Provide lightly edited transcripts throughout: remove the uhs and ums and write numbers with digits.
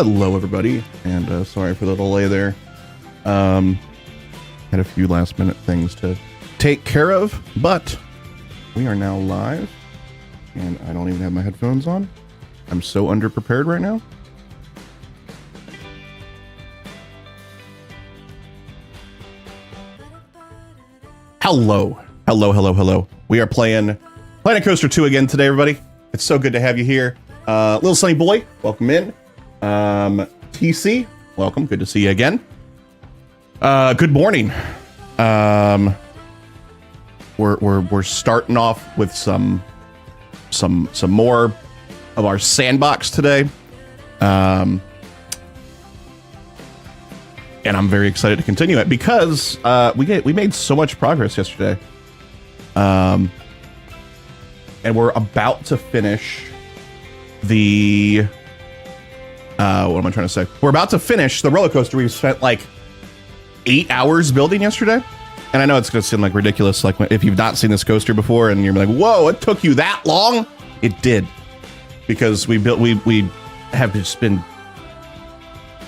Hello, everybody, and sorry for the delay there. Had a few last-minute things to take care of, but we are now live, and I don't even have my headphones on. I'm so underprepared right now. Hello. We are playing Planet Coaster 2 again today, everybody. It's so good to have you here. Little Sunny Boy, welcome in. TC, welcome. Good to see you again. Good morning. We're starting off with some more of our Sandbox today. And I'm very excited to continue it because we made so much progress yesterday. And we're about to finish the what am I trying to say? We're about to finish the roller coaster we've spent like 8 hours building yesterday. And I know it's going to seem like ridiculous, like if you've not seen this coaster before and you're like, whoa, it took you that long? It did. Because we have just been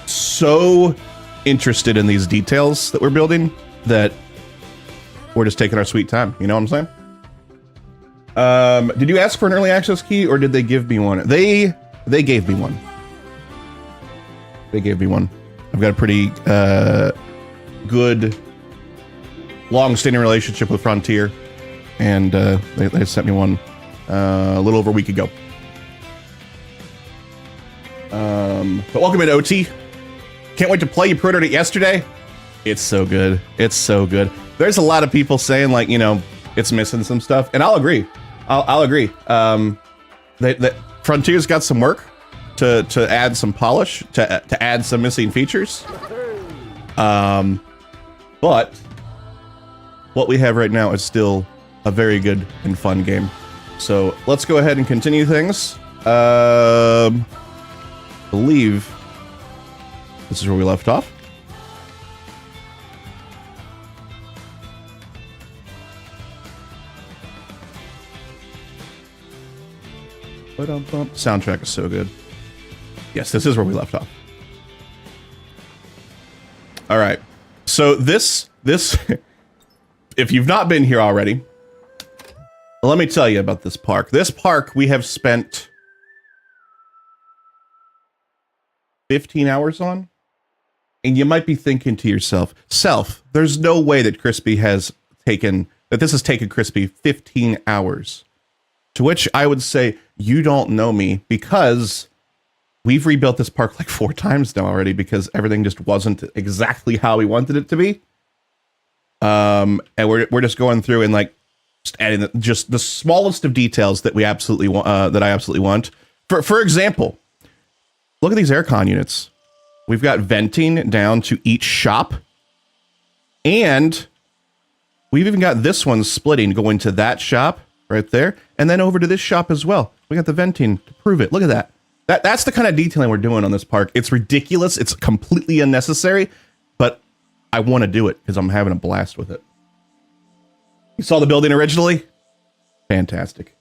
so interested in these details that we're building that we're just taking our sweet time. You know what I'm saying? Did you ask for an early access key or did they give me one? They gave me one. They gave me one. I've got a pretty good long-standing relationship with Frontier, and they sent me one a little over a week ago. But welcome in, OT. Can't wait to play. You pre-ordered it yesterday. It's so good. It's so good. There's a lot of people saying like, you know, it's missing some stuff, and I'll agree. I'll agree. That Frontier's got some work to add some polish, to add some missing features. But what we have right now is still a very good and fun game. So let's go ahead and continue things. Believe this is where we left off. Soundtrack is so good. Yes, this is where we left off. All right. So this, if you've not been here already, let me tell you about this park. This park we have spent 15 hours on. And you might be thinking to yourself, there's no way that this has taken Crispy 15 hours. To which I would say, you don't know me, because we've rebuilt this park like 4 times now already because everything just wasn't exactly how we wanted it to be. And we're just going through and like just adding just the smallest of details that we absolutely want, that I absolutely want. For example, look at these aircon units. We've got venting down to each shop, and we've even got this one splitting, going to that shop right there, and then over to this shop as well. We got the venting to prove it. Look at that. That's the kind of detailing we're doing on this park. It's ridiculous. It's completely unnecessary, but I want to do it because I'm having a blast with it. You saw the building originally? Fantastic.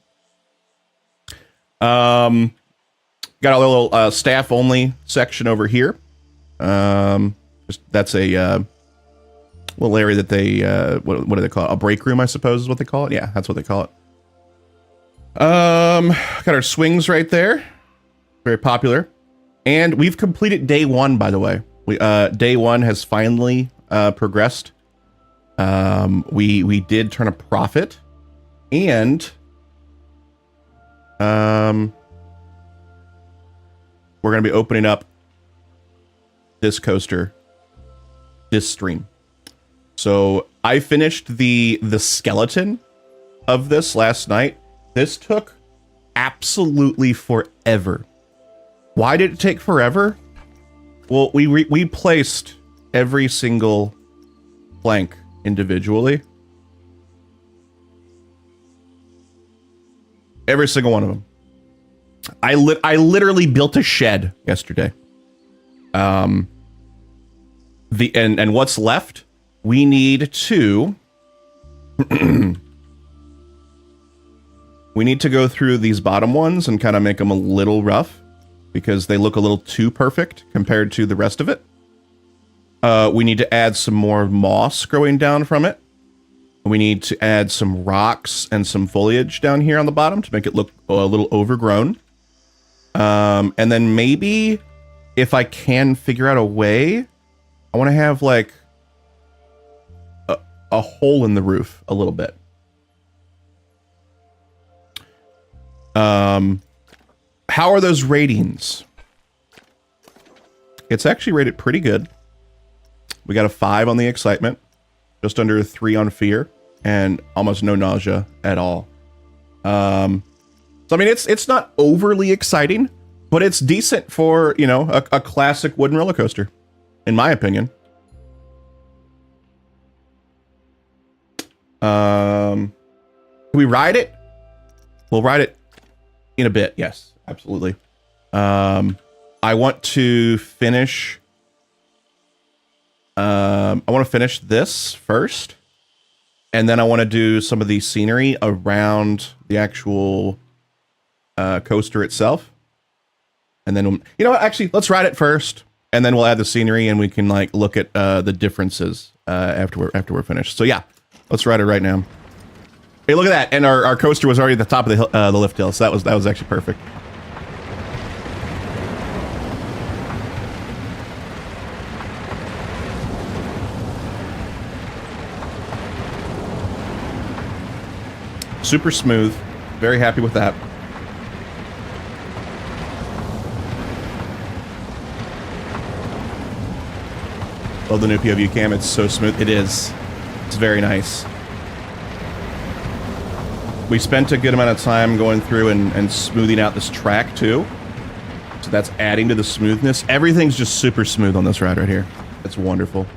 Got a little staff only section over here. That's a little area that they what do they call it? A break room, I suppose is what they call it. Yeah, that's what they call it. Got our swings right there. Very popular. And we've completed day 1, by the way. Day 1 has finally progressed. We did turn a profit, and we're going to be opening up this coaster this stream. So I finished the skeleton of this last night. This took absolutely forever. Why did it take forever? Well, we placed every single plank individually. Every single one of them. I literally built a shed yesterday. And what's left? We need to we need to go through these bottom ones and kind of make them a little rough. because they look a little too perfect compared to the rest of it. We need to add some more moss growing down from it. We need to add some rocks and some foliage down here on the bottom to make it look a little overgrown. And then maybe if I can figure out a way, I want to have like a hole in the roof a little bit. How are those ratings? It's actually rated pretty good. We got a 5 on the excitement, just under a 3 on fear, and almost no nausea at all. So I mean, it's not overly exciting, but it's decent for, you know, a classic wooden roller coaster, in my opinion. Can we ride it? We'll ride it in a bit. Yes, absolutely. I want to finish. I want to finish this first, and then I want to do some of the scenery around the actual coaster itself. And then, you know what? Actually, let's ride it first, and then we'll add the scenery, and we can like look at the differences after we're finished. So yeah, let's ride it right now. Hey, look at that! And our coaster was already at the top of the hill, the lift hill, so that was actually perfect. Super smooth. Very happy with that. Love the new POV cam. It's so smooth. It is. It's very nice. We spent a good amount of time going through and smoothing out this track too. So that's adding to the smoothness. Everything's just super smooth on this ride right here. It's wonderful.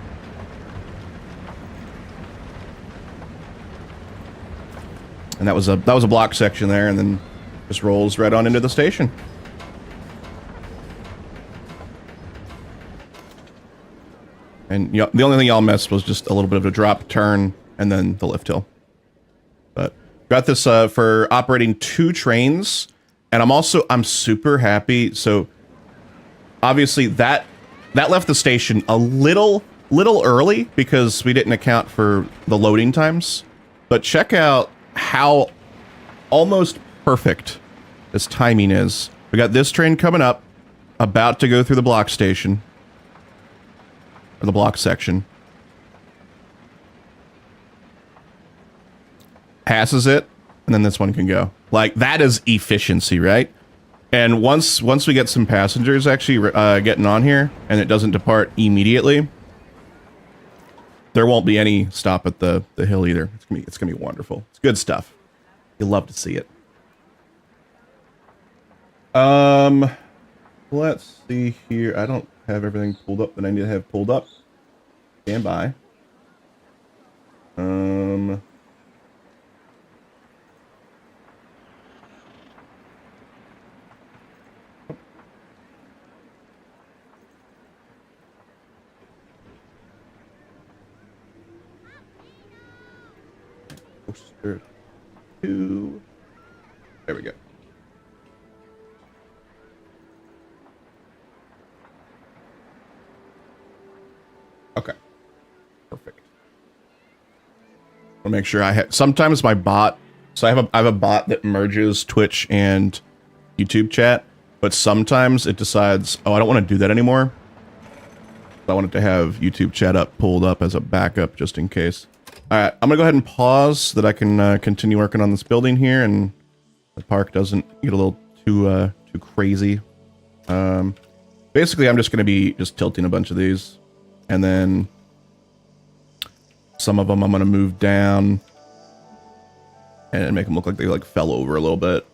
And that was a block section there, and then just rolls right on into the station. And you know, the only thing y'all missed was just a little bit of a drop, turn, and then the lift hill. But got this for operating 2 trains, and I'm super happy. So obviously that left the station a little early because we didn't account for the loading times. But check out how almost perfect this timing is. We got this train coming up, about to go through the block station, or the block section. Passes it, and then this one can go. Like, that is efficiency, right? And once we get some passengers actually getting on here, and it doesn't depart immediately, there won't be any stop at the hill either. It's gonna be wonderful. It's good stuff. You'll love to see it. Let's see here. I don't have everything pulled up that I need to have pulled up. Stand by. Poster 2. There we go. Okay. Perfect. I'll make sure I have. Sometimes my bot. So I have a bot that merges Twitch and YouTube chat, but sometimes it decides, oh, I don't want to do that anymore. I want it to have YouTube chat pulled up as a backup just in case. All right, I'm gonna go ahead and pause so that I can continue working on this building here, and the park doesn't get a little too crazy. Basically, I'm just gonna be tilting a bunch of these, and then some of them I'm gonna move down and make them look like they fell over a little bit,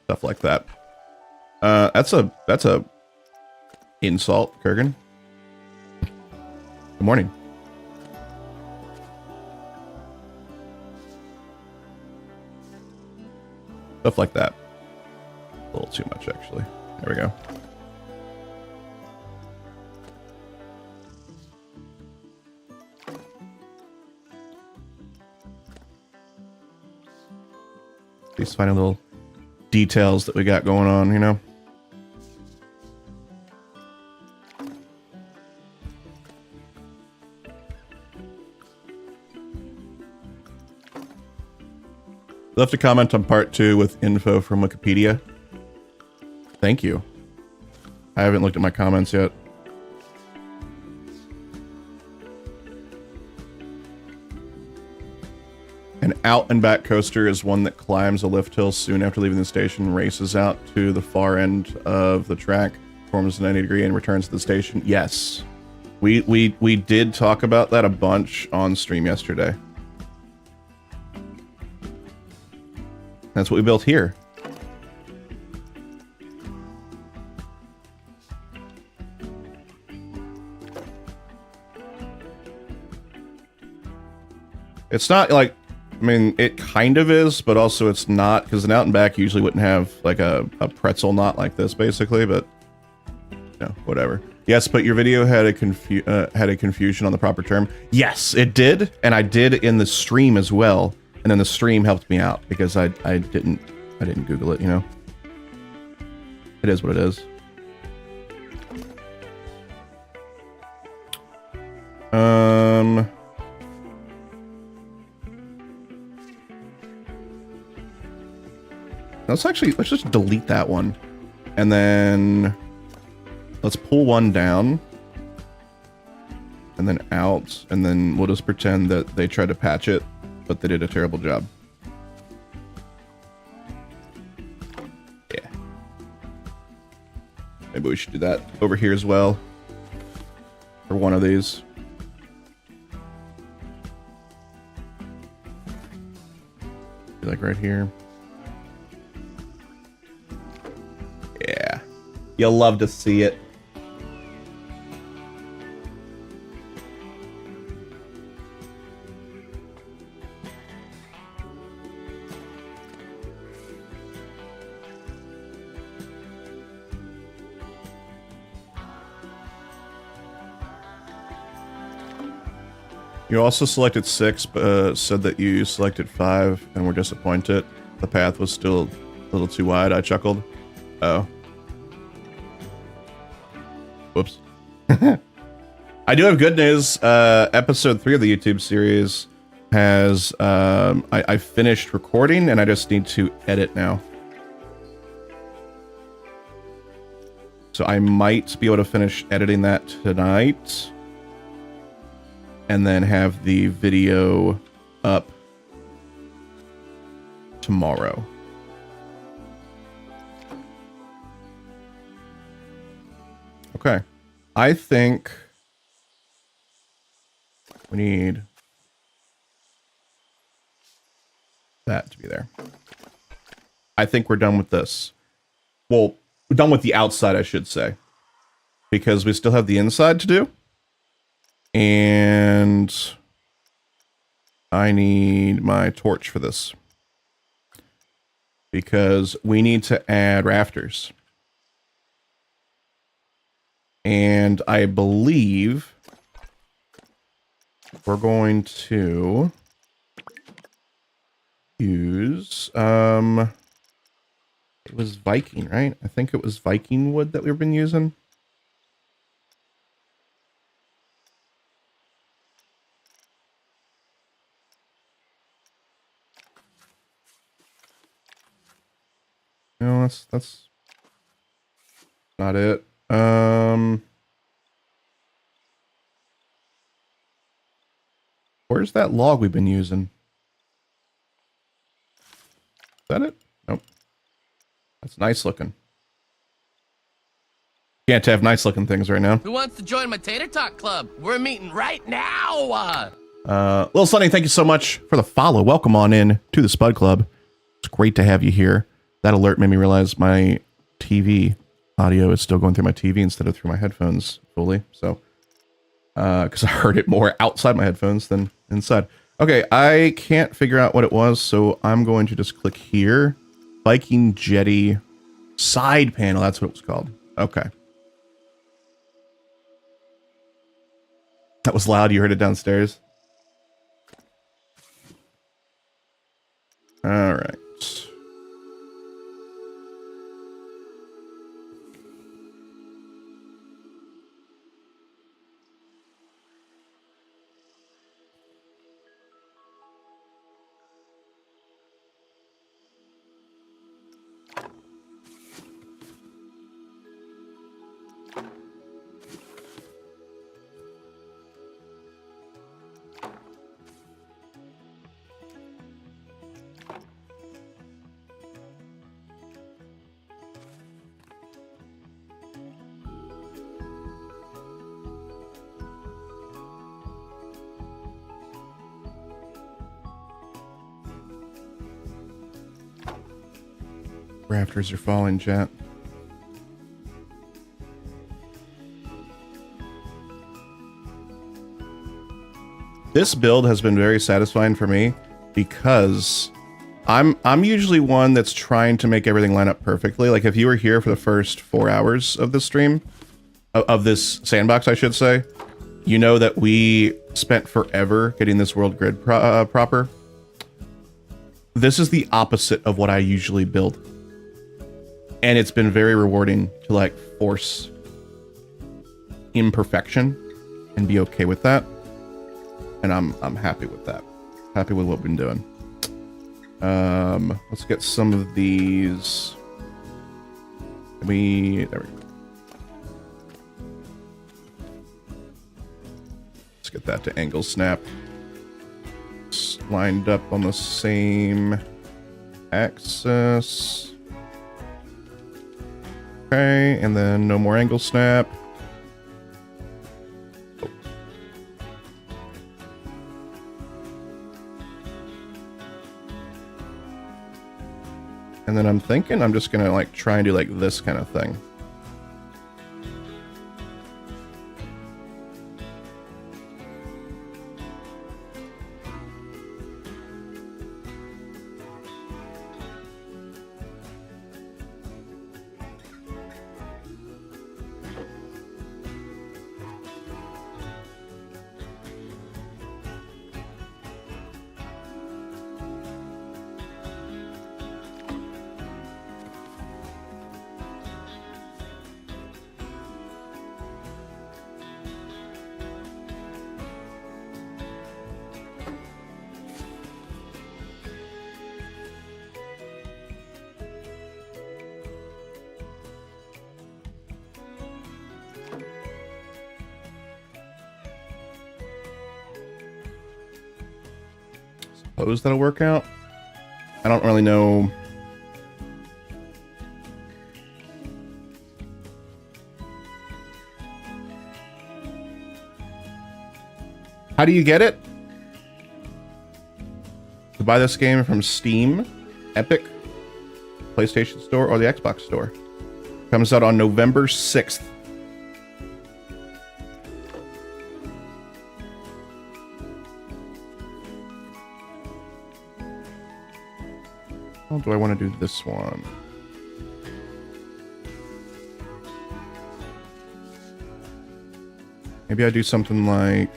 stuff like that. That's a insult, Kurgan. Good morning. Stuff like that. A little too much, actually. There we go. Please find a little details that we got going on, you know? Left a comment on part 2 with info from Wikipedia. Thank you. I haven't looked at my comments yet. An out and back coaster is one that climbs a lift hill soon after leaving the station, races out to the far end of the track, forms a 90-degree, and returns to the station. Yes. We did talk about that a bunch on stream yesterday. That's what we built here. It's not like, I mean, it kind of is, but also it's not, because an out and back usually wouldn't have like a pretzel knot like this, basically, but no, whatever. Yes, but your video had a confusion on the proper term. Yes, it did, and I did in the stream as well. And then the stream helped me out because I didn't Google it, you know. It is what it is. Let's just delete that one. And then let's pull one down. And then out. And then we'll just pretend that they tried to patch it, but they did a terrible job. Yeah. Maybe we should do that over here as well. For one of these. Like right here. Yeah. You'll love to see it. You also selected 6, but said that you selected 5 and were disappointed. The path was still a little too wide. I chuckled. Oh. Whoops. I do have good news. Episode 3 of the YouTube series has... I finished recording and I just need to edit now. So I might be able to finish editing that tonight. And then have the video up tomorrow. Okay. I think we need that to be there. I think we're done with this. Well, we're done with the outside, I should say. Because we still have the inside to do. And I need my torch for this. Because we need to add rafters. And I believe we're going to use, it was Viking, right? I think it was Viking wood that we've been using. No, that's not it. Where's that log we've been using? Is that it? Nope. That's nice looking. Can't have nice looking things right now. Who wants to join my Tater Talk Club? We're meeting right now. Little Sunny, thank you so much for the follow. Welcome on in to the Spud Club. It's great to have you here. That alert made me realize my TV audio is still going through my TV instead of through my headphones fully. So, because I heard it more outside my headphones than inside. Okay, I can't figure out what it was, so I'm going to just click here. Viking Jetty side panel. That's what it was called. Okay. That was loud. You heard it downstairs. All right. Rafters are falling, chat. This build has been very satisfying for me because I'm usually one that's trying to make everything line up perfectly. Like if you were here for the first 4 hours of this stream, of this sandbox, I should say, you know that we spent forever getting this world grid proper. This is the opposite of what I usually build. And it's been very rewarding to like force imperfection and be okay with that. And I'm happy with that. Happy with what we've been doing. Let's get some of these. There we go. Let's get that to angle snap. It's lined up on the same axis. Okay, and then no more angle snap. Oh. And then I'm thinking I'm just gonna like try and do like this kind of thing. Suppose that'll work out. I don't really know. How do you get it? To buy this game from Steam, Epic, PlayStation Store, or the Xbox Store. Comes out on November 6th. How do I want to do this one? Maybe I do something like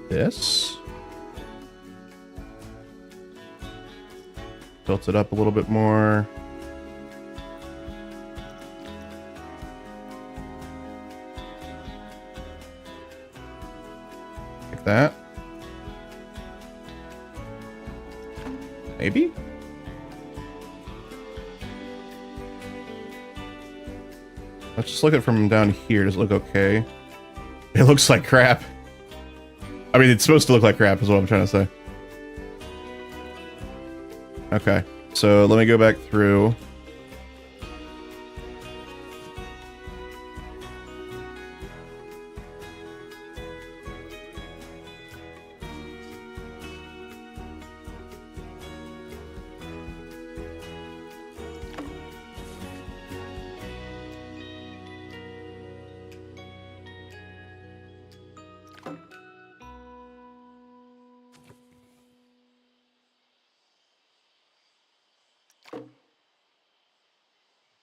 this. Tilt it up a little bit more. Like that. Maybe? Let's just look at it from down here. Does it look okay? It looks like crap. I mean, it's supposed to look like crap is what I'm trying to say. Okay, so let me go back through.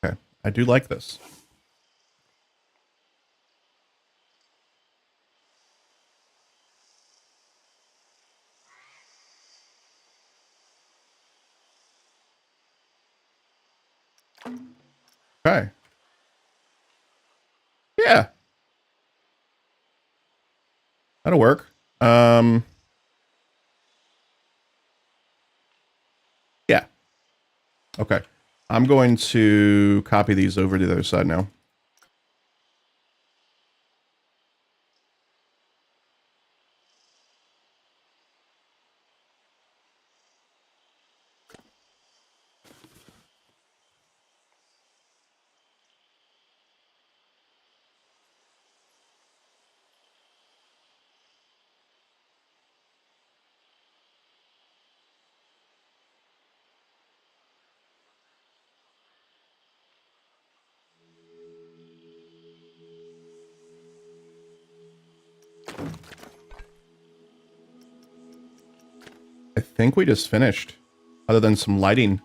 Okay, I do like this. Okay. Yeah. That'll work. Yeah. Okay. I'm going to copy these over to the other side now. think we just finished, other than some lighting.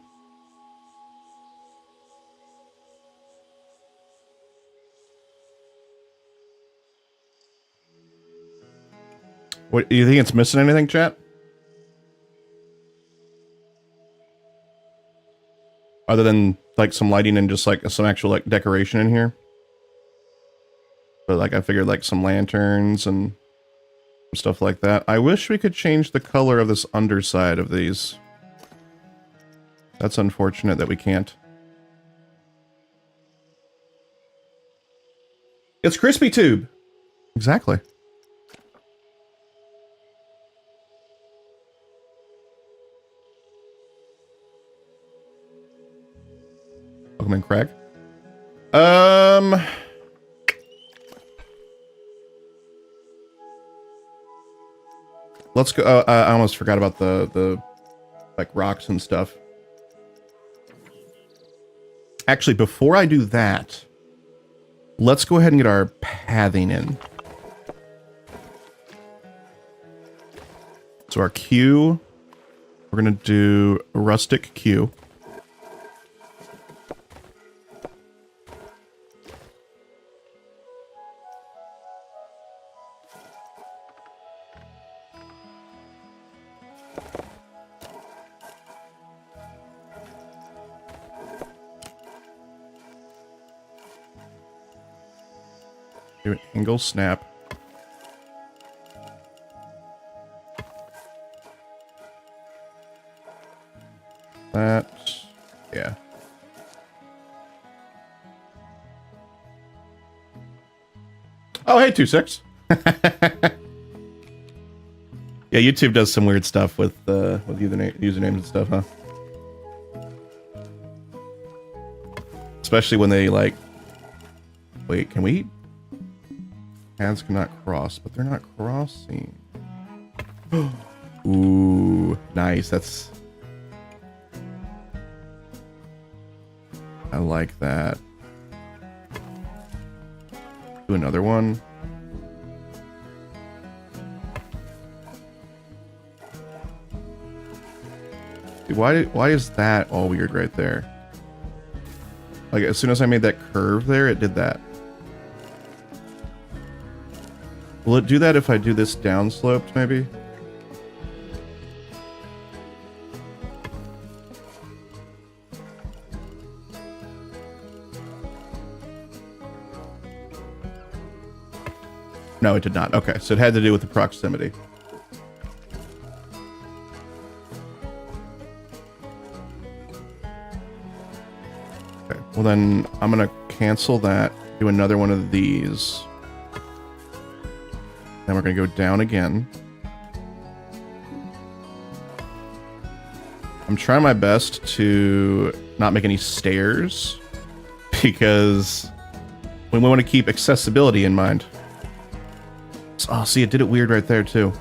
What, do you think it's missing anything, chat? Other than like some lighting and just like some actual like decoration in here. But like I figured like some lanterns and stuff like that. I wish we could change the color of this underside of these. That's unfortunate that we can't. It's Crispy Tube. Exactly. Welcome in, Craig. Let's go. I almost forgot about the like rocks and stuff. Actually, before I do that, let's go ahead and get our pathing in. So our Q, we're gonna do a rustic Q. Do an angle snap. That, yeah. Oh, hey, 2-6. Yeah, YouTube does some weird stuff with usernames and stuff, huh? Especially when they like. Wait, can we? Hands cannot cross, but they're not crossing. Ooh, nice. That's. I like that. Do another one. Dude, why is that all weird right there? Like as soon as I made that curve there, it did that. Will it do that if I do this downsloped, maybe? No, it did not. Okay, so it had to do with the proximity. Okay, well then I'm gonna cancel that, do another one of these. Then we're going to go down again. I'm trying my best to not make any stairs because we want to keep accessibility in mind. Oh, see, it did it weird right there too.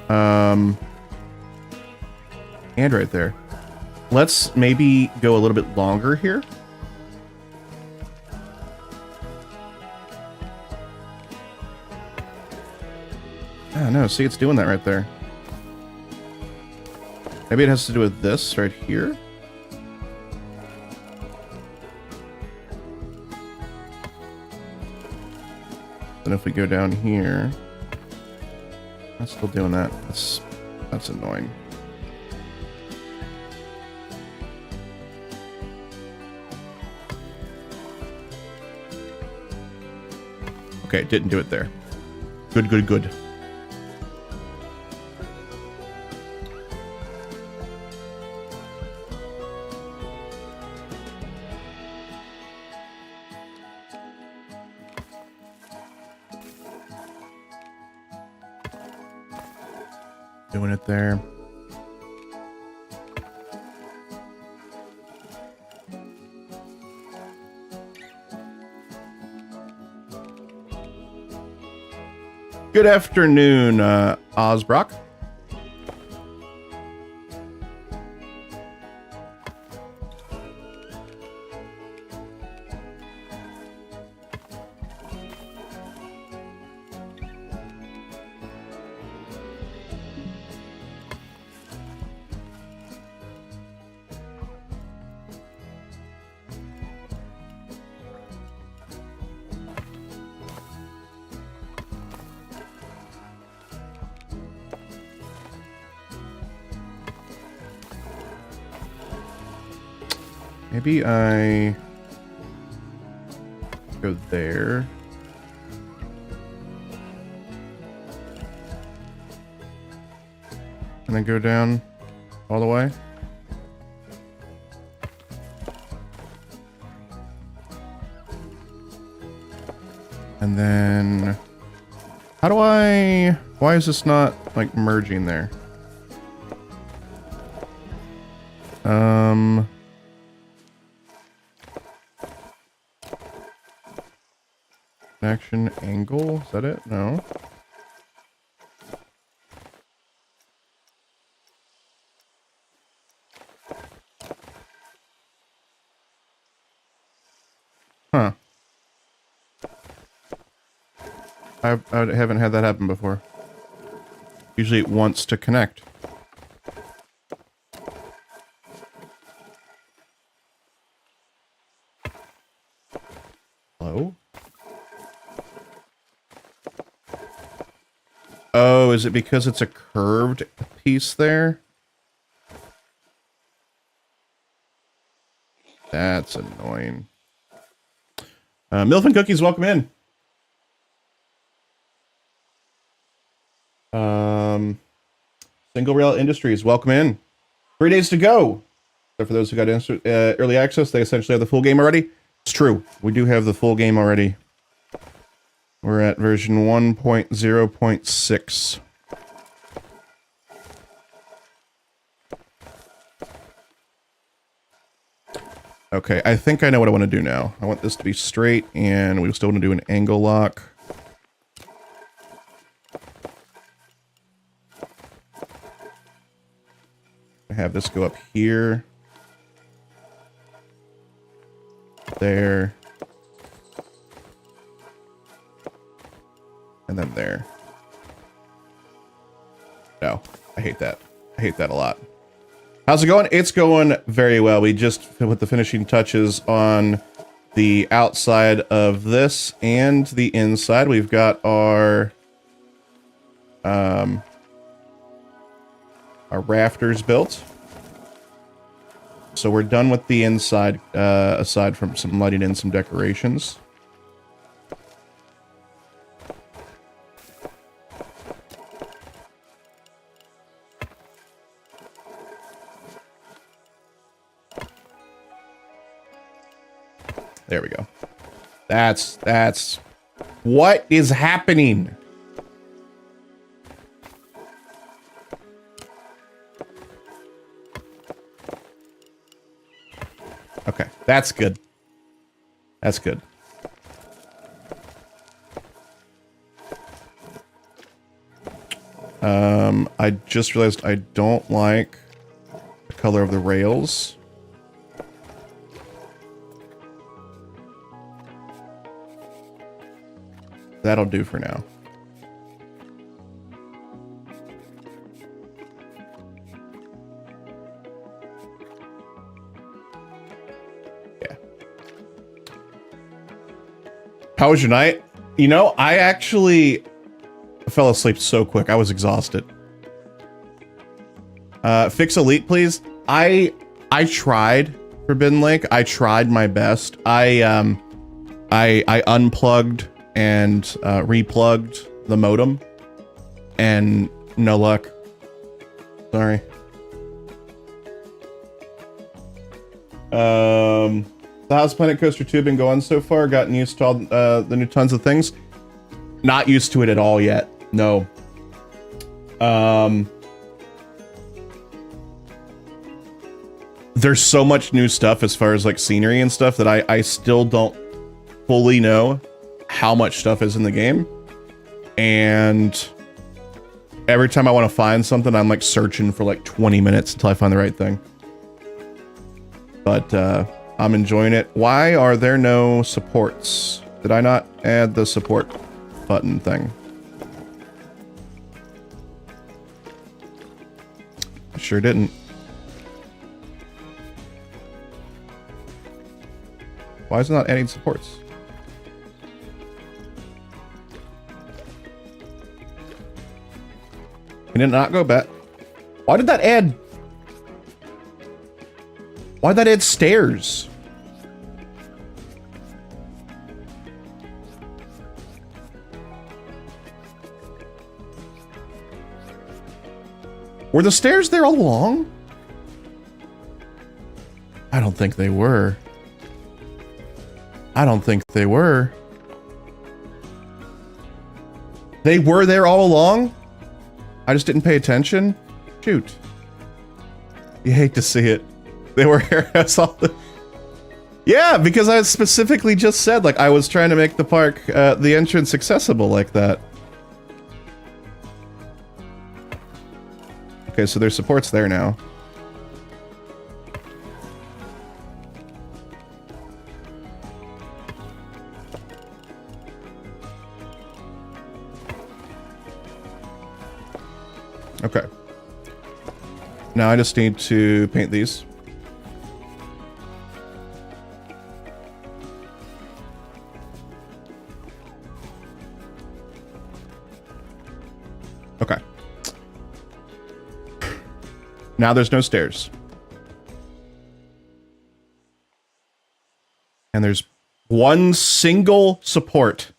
And right there. Let's maybe go a little bit longer here. Ah, no, see, it's doing that right there. Maybe it has to do with this right here. Then if we go down here, that's still doing that. That's annoying. Okay, didn't do it there. Good, good, good. Doing it there. Good afternoon, Ozbrock. Maybe I go there. And then go down all the way. And then how do why is this not like merging there? Action angle, is that it? No. Huh. I haven't had that happen before. Usually it wants to connect. Hello? Oh, is it because it's a curved piece there? That's annoying. Milf and Cookies, welcome in. Single Rail Industries, welcome in. 3 days to go. So for those who got early access, they essentially have the full game already. It's true. We do have the full game already. We're at version 1.0.6. Okay, I think I know what I want to do now. I want this to be straight, and we still want to do an angle lock. Have this go up here. There. And then there. No, I hate that. I hate that a lot. How's it going? It's going very well. We just put the finishing touches on the outside of this and the inside. We've got our rafters built. So we're done with the inside, aside from some lighting and some decorations. There we go. That's what is happening? Okay, that's good. That's good. I just realized I don't like the color of the rails. That'll do for now. Yeah. How was your night? You know, I actually fell asleep so quick. I was exhausted. Fix Elite, please. I tried Forbidden Lake. I tried my best. I unplugged and replugged the modem, and no luck. Sorry. So how's Planet Coaster 2 been going so far? Gotten used to all the new tons of things? Not used to it at all yet. No. There's so much new stuff as far as like scenery and stuff that I still don't fully know how much stuff is in the game. And every time I want to find something, I'm like searching for like 20 minutes until I find the right thing. But I'm enjoying it. Why are there no supports? Did I not add the support button thing? I sure didn't. Why is it not adding supports? Can it not go back? Why did that add? Why'd that add stairs? Were the stairs there all along? I don't think they were. I don't think they were. They were there all along? I just didn't pay attention? Shoot. You hate to see it. They were here. I saw the... Yeah, because I specifically just said, like, I was trying to make the park, the entrance accessible like that. Okay, so there's supports there now. Okay. Now I just need to paint these. Okay. Now there's no stairs. And there's one single support.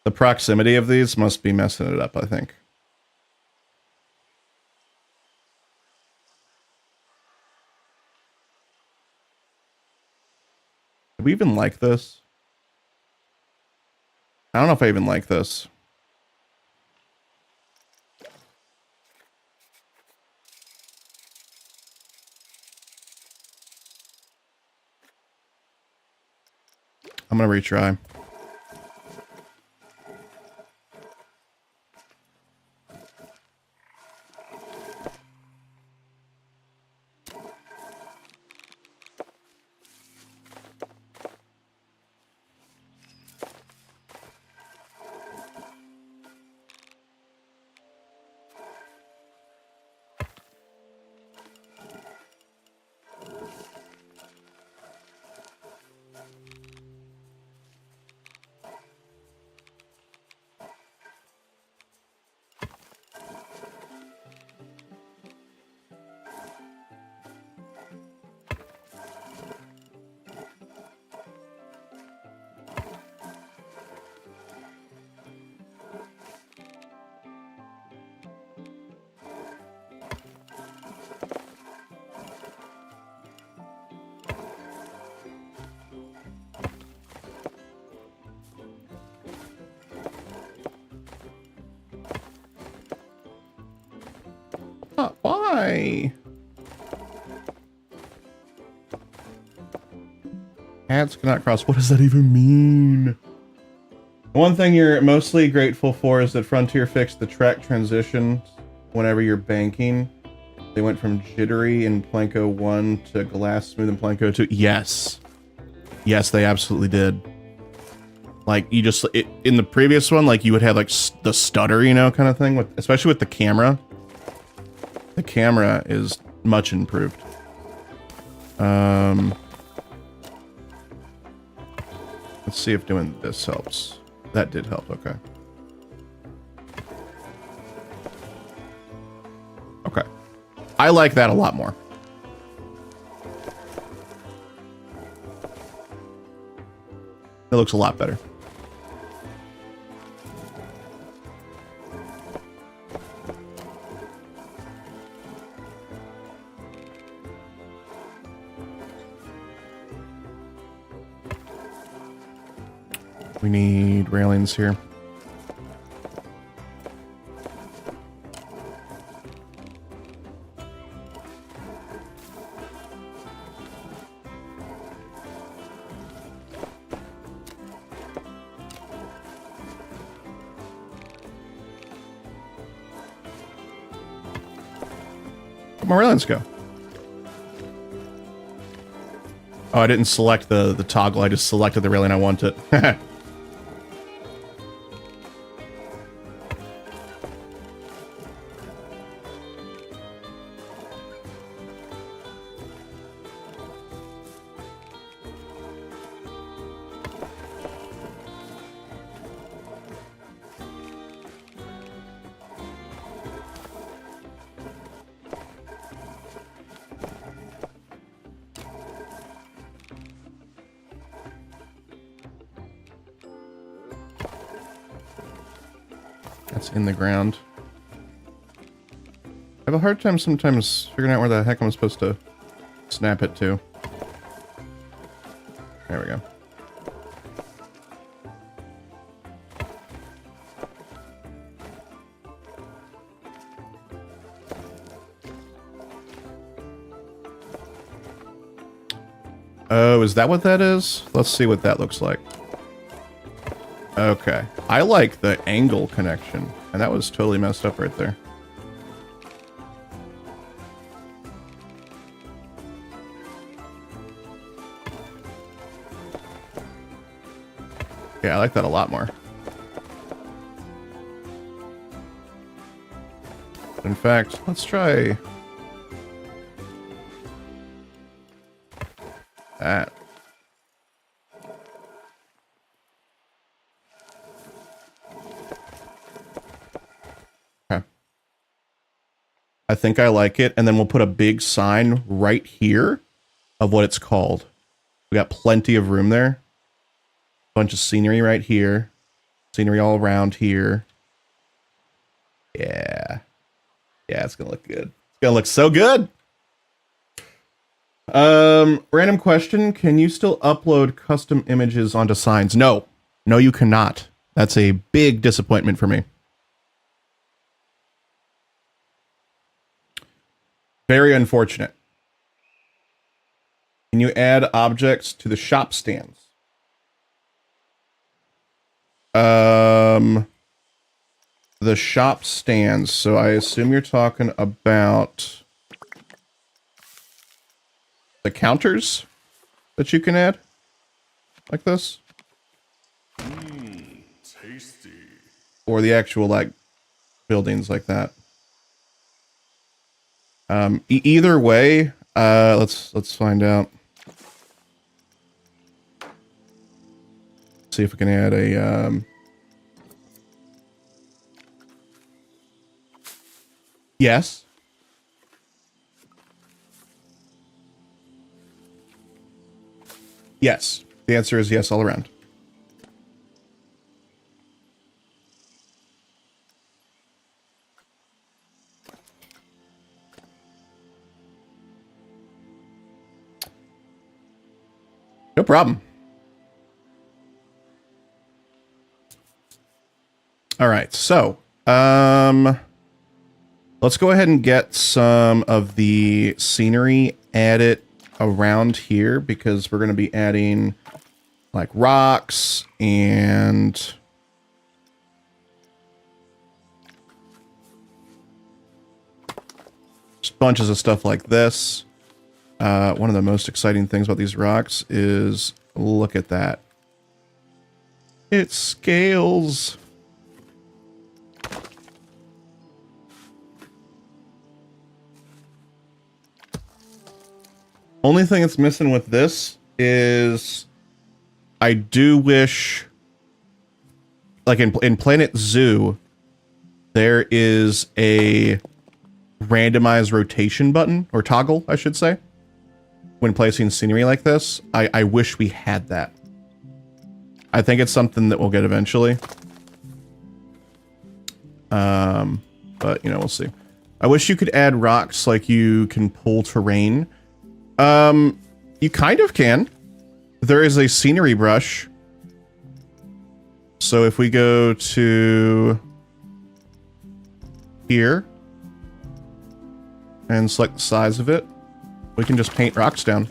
The proximity of these must be messing it up, I think. Do we even like this? I don't know if I even like this. I'm gonna retry. Why? Paths cannot cross. What does that even mean? One thing you're mostly grateful for is that Frontier fixed the track transitions whenever you're banking. They went from jittery in Planko 1 to glass smooth in Planko 2. Yes. Yes, they absolutely did. Like, you just... in the previous one, like, you would have, like, the stutter, you know, kind of thing. Especially with the camera. The camera is much improved. Let's see if doing this helps. That did help, okay. Okay. I like that a lot more. It looks a lot better. We need railings here. Where'd my railings go? Oh, I didn't select the toggle. I just selected the railing I wanted. that's in the ground. I have a hard time sometimes figuring out where the heck I'm supposed to snap it to. There we go. Oh, is that what that is? Let's see what that looks like. Okay. I like the angle connection, and that was totally messed up right there. Yeah, I like that a lot more. In fact, let's try that. Okay. I think I like it, and then we'll put a big sign right here of what it's called. We got plenty of room there. Bunch of scenery right here. Scenery all around here. Yeah. Yeah, it's gonna look good. It's gonna look so good. Random question. Can you still upload custom images onto signs? No. No, you cannot. That's a big disappointment for me. Very unfortunate. Can you add objects to the shop stands? The shop stands. So I assume you're talking about the counters that you can add like this. Tasty. Or the actual like buildings like that. Either way, let's find out. See if we can add a yes. Yes. The answer is yes all around. No problem. All right, so let's go ahead and get some of the scenery added around here because we're going to be adding like rocks and just bunches of stuff like this. One of the most exciting things about these rocks is look at that. It scales. Only thing that's missing with this is I do wish, like in Planet Zoo, there is a randomized rotation button, or toggle, I should say, when placing scenery like this. I wish we had that. I think it's something that we'll get eventually. But, you know, we'll see. I wish you could add rocks like you can pull terrain. You kind of can. There is a scenery brush. So if we go to here and select the size of it, we can just paint rocks down.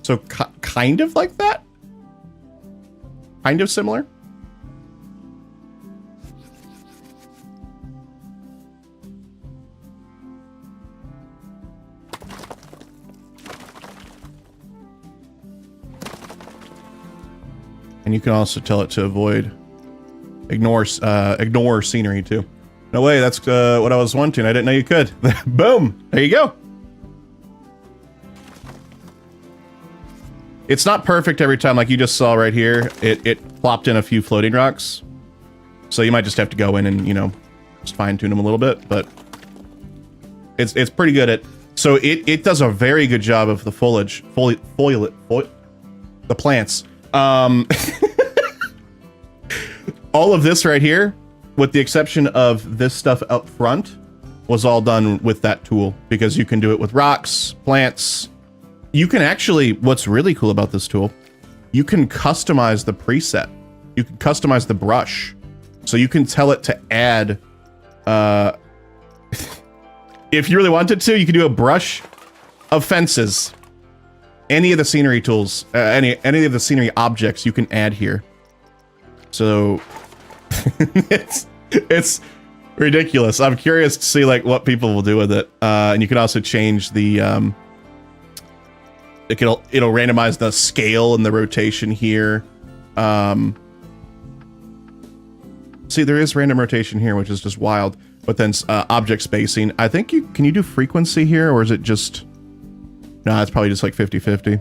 So kind of like that? Kind of similar? And you can also tell it to ignore scenery too. No way, that's what I was wanting. I didn't know you could. Boom, there you go. It's not perfect every time, like you just saw right here. It plopped in a few floating rocks. So you might just have to go in and, you know, just fine tune them a little bit, but it's pretty good at, so it does a very good job of the foliage, the plants. all of this right here, with the exception of this stuff up front, was all done with that tool because you can do it with rocks, plants. You can actually, what's really cool about this tool, you can customize the preset. You can customize the brush. So you can tell it to add, if you really wanted to, you can do a brush of fences. Any of the scenery tools, any of the scenery objects you can add here. So it's ridiculous. I'm curious to see like what people will do with it. And you can also change the it'll randomize the scale and the rotation here. See, there is random rotation here, which is just wild. But then object spacing. I think can you do frequency here, or is it just? No, it's probably just like 50-50.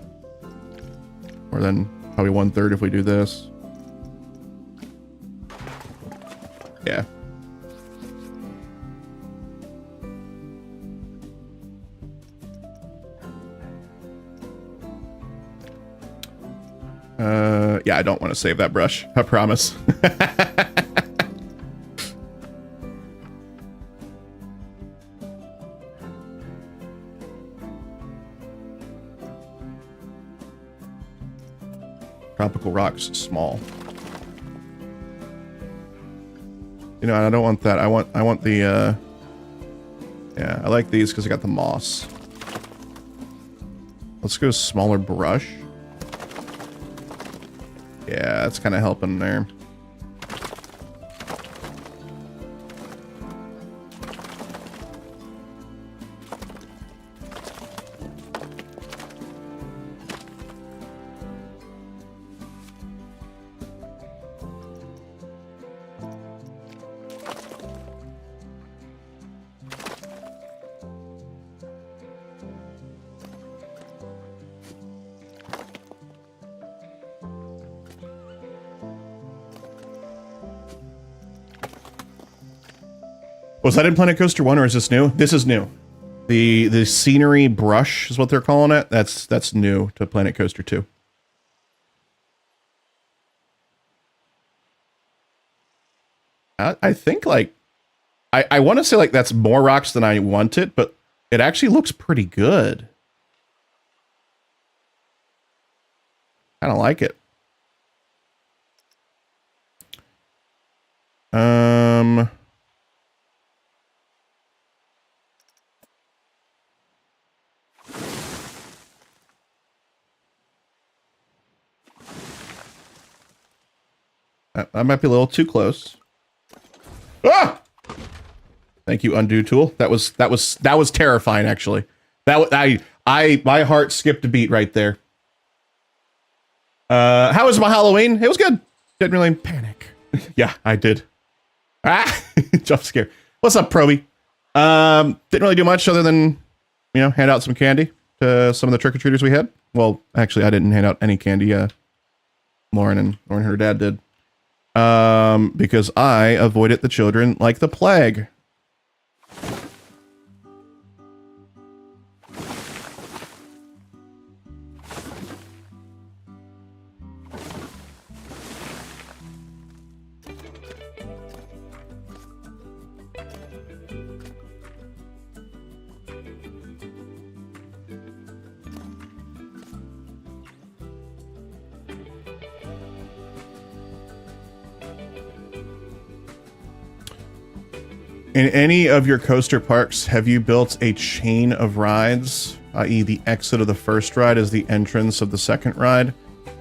Or then probably 1/3 if we do this. Yeah. Yeah, I don't want to save that brush. I promise. Tropical rocks, small. You know, I don't want that. I want the, yeah, I like these because I got the moss. Let's go smaller brush. Yeah, that's kind of helping there. Was that in Planet Coaster 1 or is this new? This is new. The scenery brush is what they're calling it. That's new to Planet Coaster 2. I think like I want to say like that's more rocks than I want it, but it actually looks pretty good. I don't like it. That might be a little too close. Ah! Thank you, undo tool. That was terrifying. Actually, my heart skipped a beat right there. How was my Halloween? It was good. Didn't really panic. Yeah, I did. Ah, jump scare. What's up, Proby? Didn't really do much other than, you know, hand out some candy to some of the trick-or-treaters we had. Well, actually, I didn't hand out any candy. Lauren and her dad did. Because I avoided the children like the plague. In any of your coaster parks, have you built a chain of rides, i.e. the exit of the first ride is the entrance of the second ride?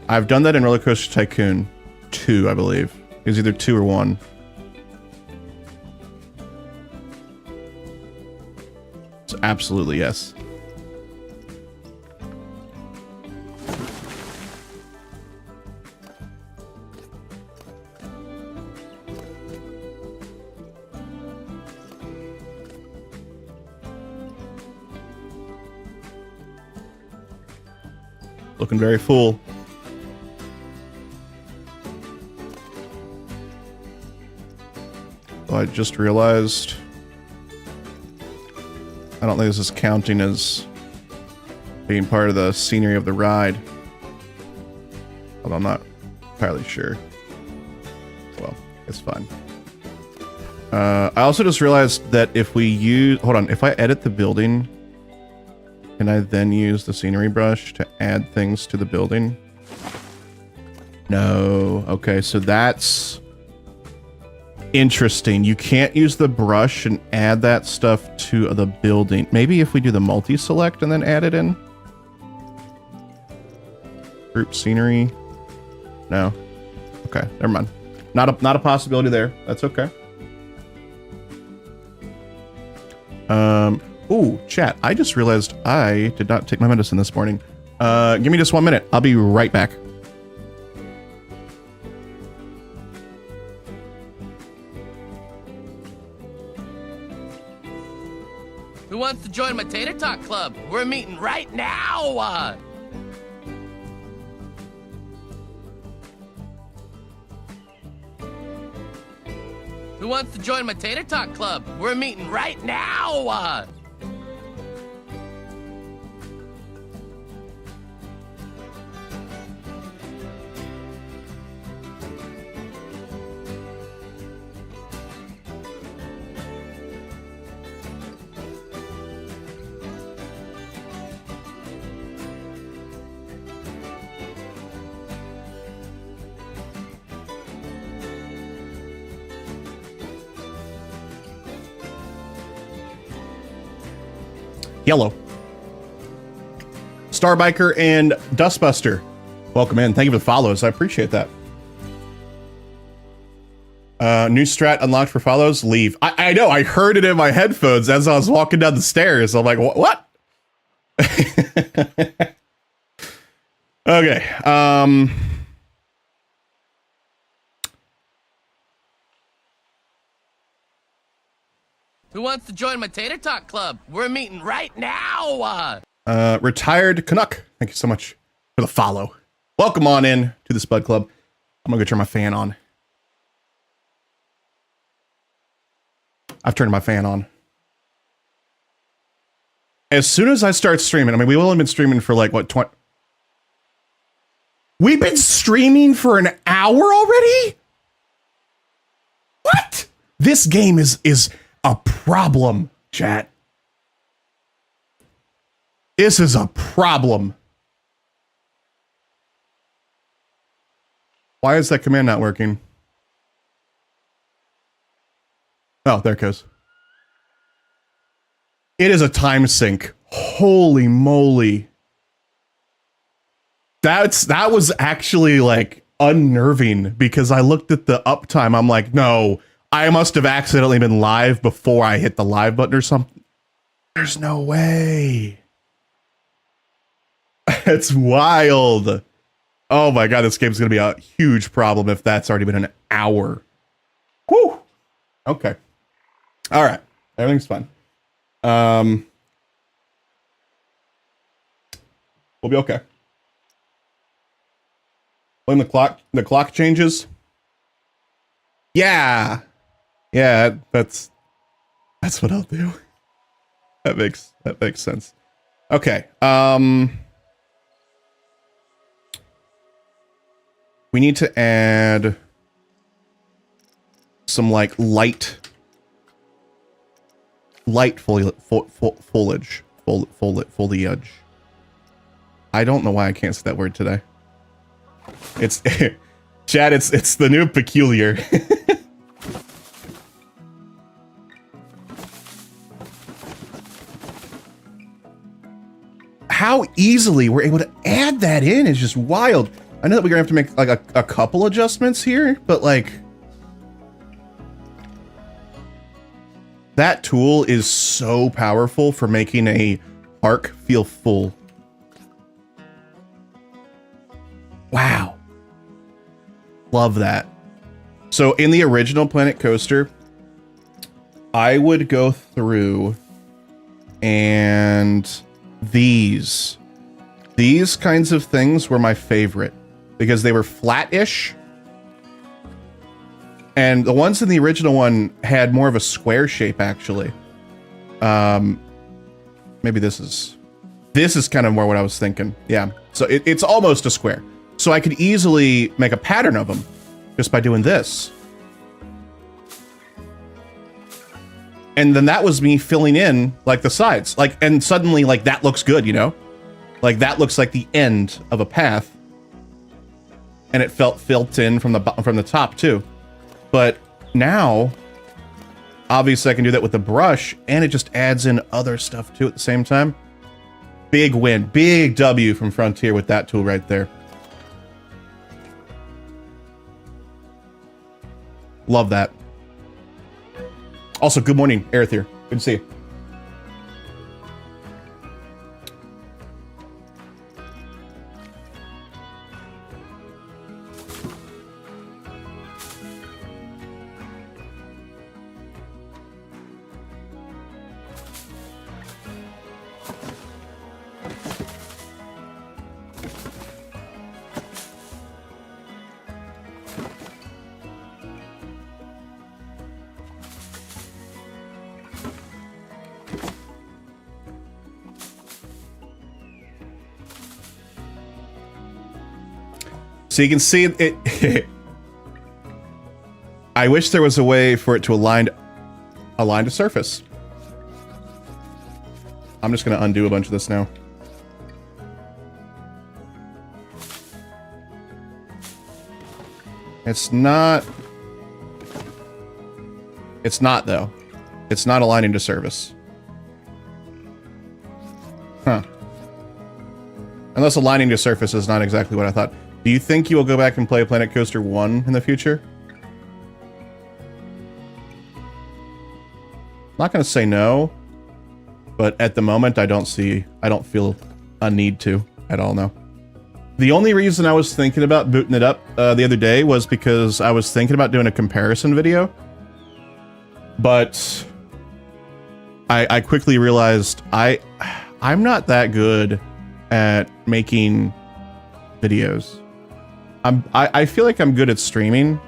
I've done that in Roller Coaster Tycoon 2, I believe. It was either 2 or 1. So absolutely, yes. Looking very full. Oh, I just realized I don't think this is counting as being part of the scenery of the ride. Although I'm not entirely sure. Well, It's fine. I also just realized that if we use... Hold on. If I edit the building, can I then use the scenery brush to add things to the building? No. Okay, so that's interesting. You can't use the brush and add that stuff to the building. Maybe if we do the multi-select and then add it in? Group scenery. No. Okay, never mind. Not a possibility there. That's okay. Ooh, chat. I just realized I did not take my medicine this morning. Give me just 1 minute. I'll be right back. Who wants to join my Tater Talk Club? We're meeting right now! Who wants to join my Tater Talk Club? We're meeting right now! Yellow. Starbiker and Dustbuster. Welcome in. Thank you for the follows. I appreciate that. New strat unlocked for follows. Leave. I know. I heard it in my headphones as I was walking down the stairs. I'm like, what? Okay. Who wants to join my Tater Talk Club? We're meeting right now! Retired Canuck. Thank you so much for the follow. Welcome on in to the Spud Club. I'm gonna go turn my fan on. I've turned my fan on. As soon as I start streaming, I mean, we've only been streaming for like, what, 20... We've been streaming for an hour already? What? This game is a problem, chat. This is a problem. Why is that command not working? Oh, there it goes. It is a time sink. Holy moly. That was actually like unnerving because I looked at the uptime. I'm like, no, I must have accidentally been live before I hit the live button or something. There's no way. It's wild. Oh my God, this game's going to be a huge problem if that's already been an hour. Whew. Okay. All right. Everything's fine. We'll be okay. When the clock changes. Yeah. Yeah, that's what I'll do. That makes sense. Okay. We need to add some like light foliage. I don't know why I can't say that word today. It's Chad, it's the new peculiar. How easily we're able to add that in is just wild. I know that we're gonna have to make like a couple adjustments here, but like that tool is so powerful for making a arc feel full. Wow. Love that. So in the original Planet Coaster, I would go through and these kinds of things were my favorite because they were flat-ish. And the ones in the original one had more of a square shape, actually. Maybe this is kind of more what I was thinking. Yeah, so it's almost a square. So I could easily make a pattern of them just by doing this. And then that was me filling in like the sides, like, and suddenly like that looks good, you know, like that looks like the end of a path, and it felt filled in from the top too. But now, obviously, I can do that with the brush, and it just adds in other stuff too at the same time. Big win, big W from Frontier with that tool right there. Love that. Also, good morning, Aerith here. Good to see you. So you can see it. I wish there was a way for it to align to surface. I'm just going to undo a bunch of this now. It's not though. It's not aligning to surface. Huh. Unless aligning to surface is not exactly what I thought. Do you think you will go back and play Planet Coaster 1 in the future? Not going to say no, but at the moment I don't feel a need to at all now. The only reason I was thinking about booting it up the other day was because I was thinking about doing a comparison video, but I quickly realized I'm not that good at making videos. I feel like I'm good at streaming.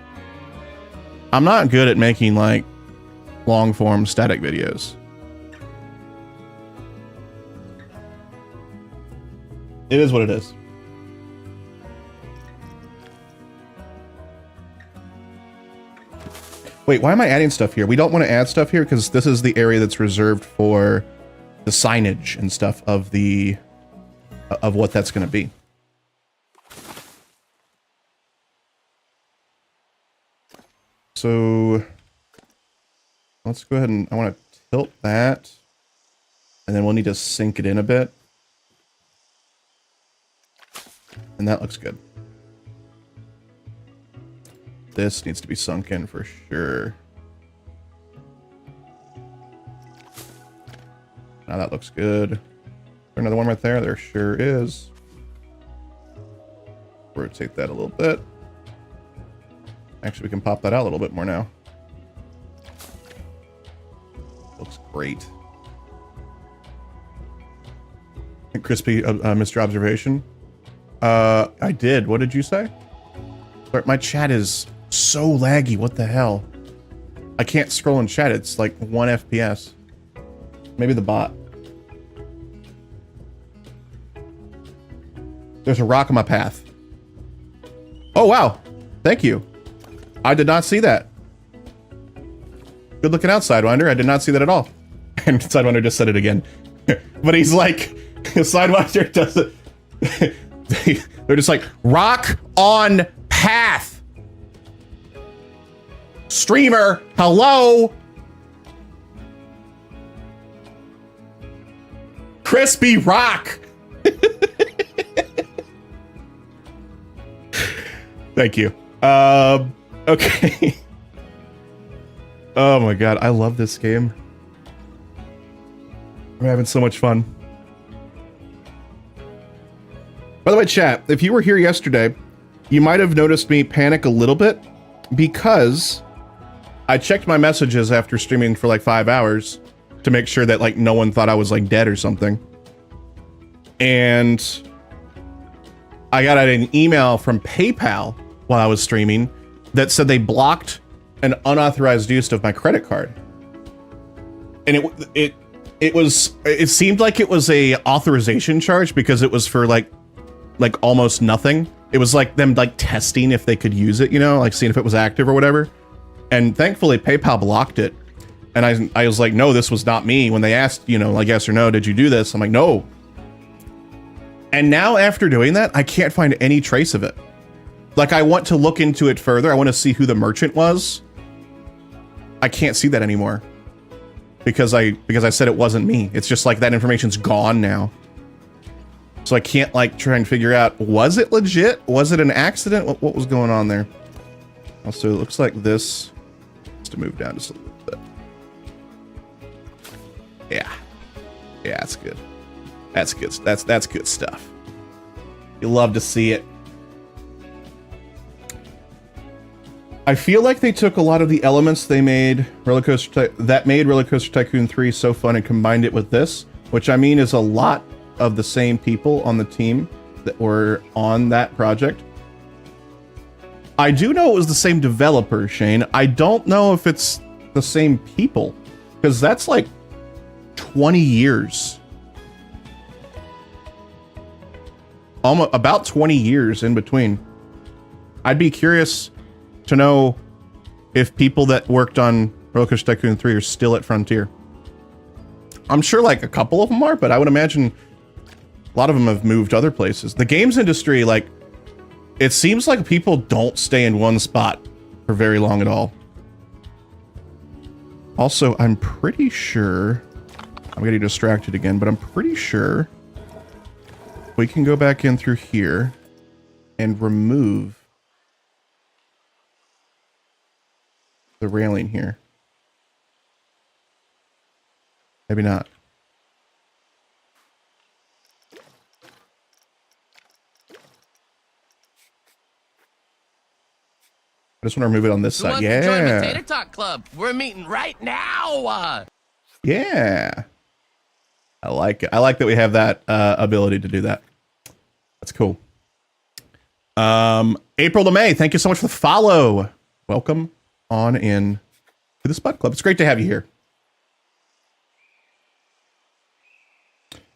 I'm not good at making like long form static videos. It is what it is. Wait, why am I adding stuff here? We don't want to add stuff here because this is the area that's reserved for the signage and stuff of what that's going to be. So let's go ahead and I want to tilt that, and then we'll need to sink it in a bit. And that looks good. This needs to be sunk in for sure. Now that looks good. Is there another one right there? There sure is. Rotate that a little bit. Actually, we can pop that out a little bit more now. Looks great. Crispy, Mr. Observation. I did. What did you say? Sorry, my chat is so laggy. What the hell? I can't scroll in chat. It's like 1 FPS. Maybe the bot. There's a rock on my path. Oh, wow. Thank you. I did not see that. Good looking out, Sidewinder. I did not see that at all. And Sidewinder just said it again. But he's like, Sidewinder doesn't... They're just like, rock on path. Streamer, hello? Crispy rock. Thank you. Okay. Oh my god, I love this game. I'm having so much fun. By the way, chat, if you were here yesterday, you might have noticed me panic a little bit because I checked my messages after streaming for like 5 hours to make sure that like no one thought I was like dead or something. And I got an email from PayPal while I was streaming that said they blocked an unauthorized use of my credit card. And it seemed like it was a authorization charge because it was for like almost nothing. It was like them like testing if they could use it, you know, like seeing if it was active or whatever. And thankfully PayPal blocked it. And I was like, no, this was not me. When they asked, you know, like, yes or no, did you do this? I'm like, no. And now after doing that, I can't find any trace of it. Like, I want to look into it further. I want to see who the merchant was. I can't see that anymore. Because I said it wasn't me. It's just like that information's gone now. So I can't like try and figure out, was it legit? Was it an accident? What was going on there? Also, it looks like this has to move down just a little bit. Yeah. Yeah, that's good. That's good. That's good stuff. You love to see it. I feel like they took a lot of the elements they made Roller Coaster Tycoon 3 so fun and combined it with this, which I mean is a lot of the same people on the team that were on that project. I do know it was the same developer, Shane. I don't know if it's the same people, because that's like 20 years. Almost about 20 years in between. I'd be curious to know if people that worked on Roller Coaster Tycoon 3 are still at Frontier. I'm sure like a couple of them are, but I would imagine a lot of them have moved other places. The games industry, like, it seems like people don't stay in one spot for very long at all. Also, I'm pretty sure, I'm getting distracted again, but I'm pretty sure we can go back in through here and remove the railing here. Maybe not. I just want to remove it on this side. Yeah. Join the Tater Talk Club. We're meeting right now. Yeah. I like it. I like that we have that ability to do that. That's cool. April to May, thank you so much for the follow. Welcome on in to the Spud Club. It's great to have you here.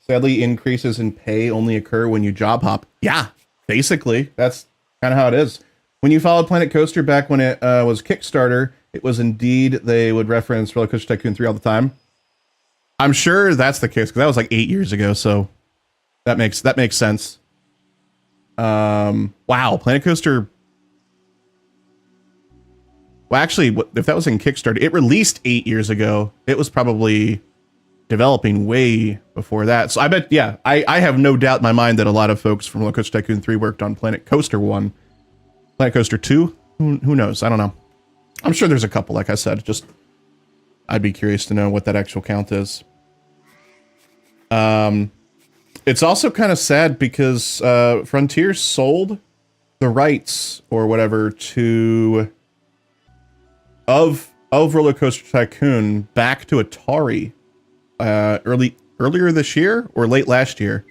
Sadly, increases in pay only occur when you job hop. Yeah, basically. That's kind of how it is. When you followed Planet Coaster back when it was Kickstarter, it was indeed, they would reference Roller Coaster Tycoon 3 all the time. I'm sure that's the case, because that was like 8 years ago, so that makes sense. Wow, Planet Coaster. Well, actually, if that was in Kickstarter, it released 8 years ago. It was probably developing way before that. So I bet, yeah, I have no doubt in my mind that a lot of folks from Roller Coaster Tycoon 3 worked on Planet Coaster 1. Planet Coaster 2? Who knows? I don't know. I'm sure there's a couple, like I said. Just, I'd be curious to know what that actual count is. It's also kind of sad because Frontier sold the rights or whatever to of Roller Coaster Tycoon back to Atari earlier this year or late last year.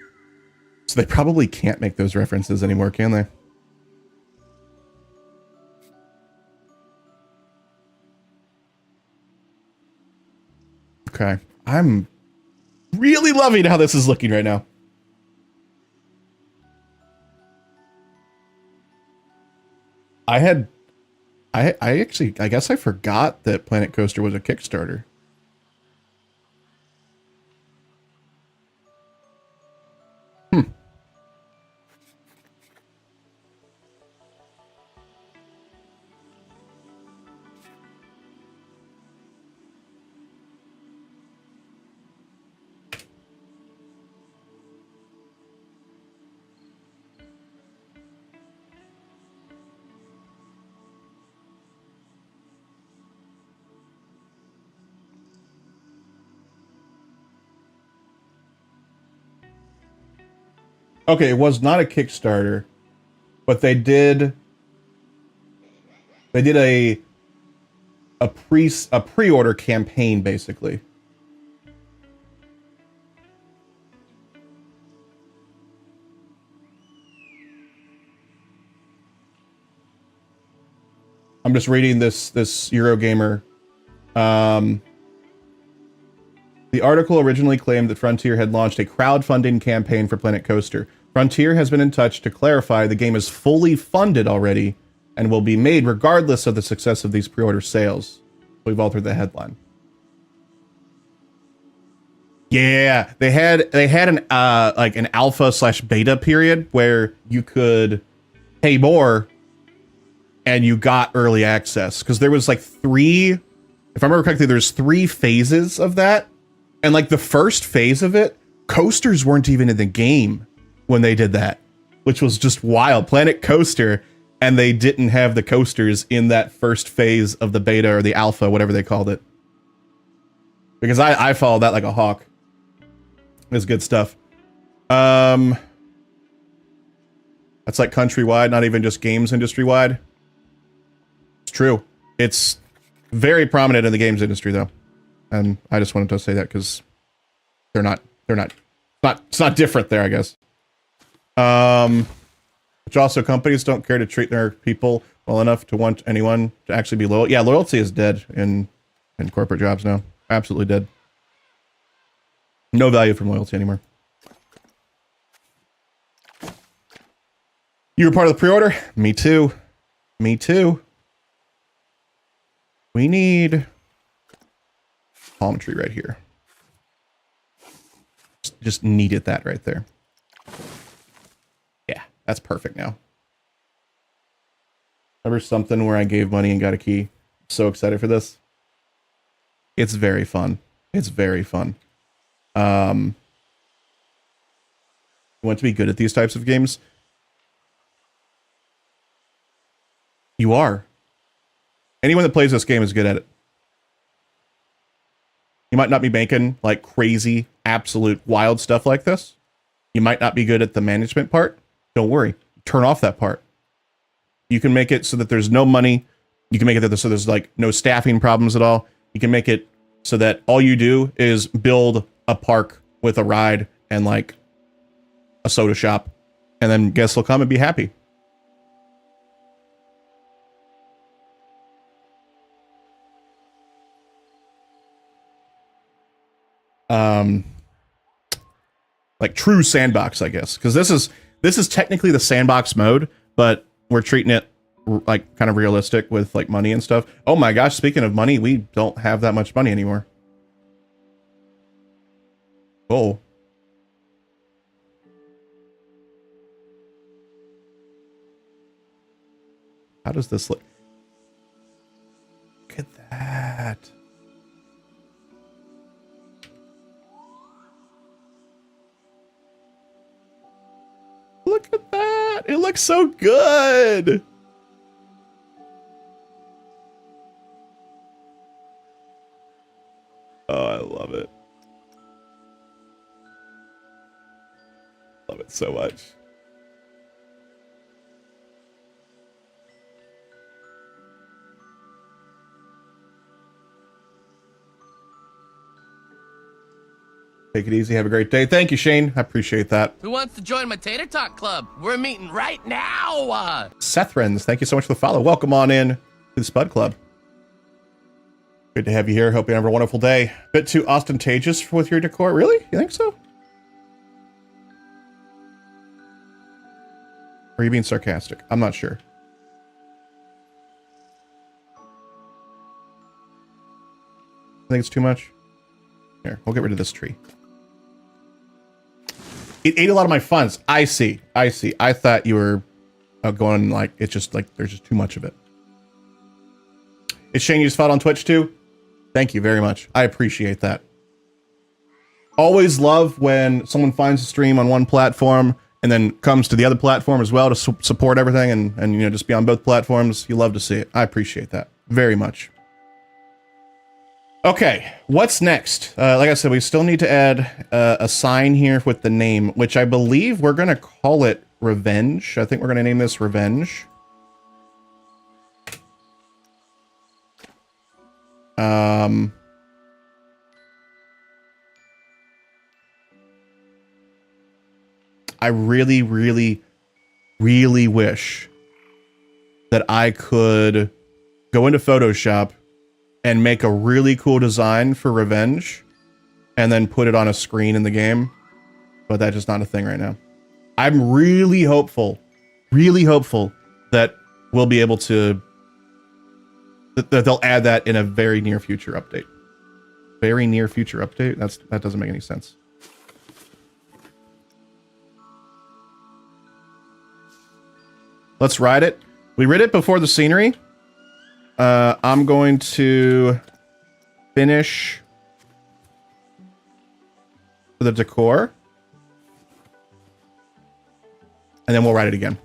So they probably can't make those references anymore, can they? Okay. I'm really loving how this is looking right now. I actually, I guess I forgot that Planet Coaster was a Kickstarter. Okay, it was not a Kickstarter, but they did a pre-order campaign basically. I'm just reading this Eurogamer. The article originally claimed that Frontier had launched a crowdfunding campaign for Planet Coaster. Frontier has been in touch to clarify the game is fully funded already and will be made regardless of the success of these pre-order sales. We've altered the headline. Yeah, they had an like an alpha slash beta period where you could pay more and you got early access, because there was like three, if I remember correctly, there's 3 phases of that, and like the first phase of it, coasters weren't even in the game when they did that, which was just wild. Planet Coaster, and they didn't have the coasters in that first phase of the beta or the alpha, whatever they called it. Because I followed that like a hawk. It was good stuff. That's like countrywide, not even just games industry wide. It's true. It's very prominent in the games industry though. And I just wanted to say that because it's not different there, I guess. Which also, companies don't care to treat their people well enough to want anyone to actually be loyal. Yeah, loyalty is dead in corporate jobs now. Absolutely dead. No value from loyalty anymore. You were part of the pre-order? Me too. Me too. We need palm tree right here. Just needed that right there. Yeah, that's perfect now. Remember something where I gave money and got a key? I'm so excited for this. It's very fun. It's very fun. You want to be good at these types of games? You are. Anyone that plays this game is good at it. You might not be making like crazy, absolute wild stuff like this. You might not be good at the management part. Don't worry. Turn off that part. You can make it so that there's no money. You can make it so there's like no staffing problems at all. You can make it so that all you do is build a park with a ride and like a soda shop, and then guests will come and be happy. Like true sandbox, I guess, because this is technically the sandbox mode, but we're treating it like kind of realistic with like money and stuff. Oh my gosh, speaking of money, we don't have that much money anymore. Oh. How does this look? Look at that. Look at that. It looks so good. Oh, I love it. Love it so much. Take it easy. Have a great day. Thank you, Shane. I appreciate that. Who wants to join my Tater Talk Club? We're meeting right now. Sethrens, thank you so much for the follow. Welcome on in to the Spud Club. Good to have you here. Hope you have a wonderful day. Bit too ostentatious with your decor. Really? You think so? Or are you being sarcastic? I'm not sure. I think it's too much. Here, we'll get rid of this tree. It ate a lot of my funds. I see. I see. I thought you were going like, it's just like, there's just too much of it. Is Shane you just fought on Twitch too? Thank you very much. I appreciate that. Always love when someone finds a stream on one platform and then comes to the other platform as well to support everything and you know, just be on both platforms. You love to see it. I appreciate that very much. Okay, what's next? Like I said, we still need to add a sign here with the name, which I believe we're going to call it Revenge. I think we're going to name this Revenge. I really, really, really wish that I could go into Photoshop and make a really cool design for Revenge and then put it on a screen in the game. But that's just not a thing right now. I'm really hopeful that we'll be able to, that they'll add that in a very near future update. very near future update. That doesn't make any sense. Let's ride it. We read it before the scenery. I'm going to finish the decor. And then we'll ride it again.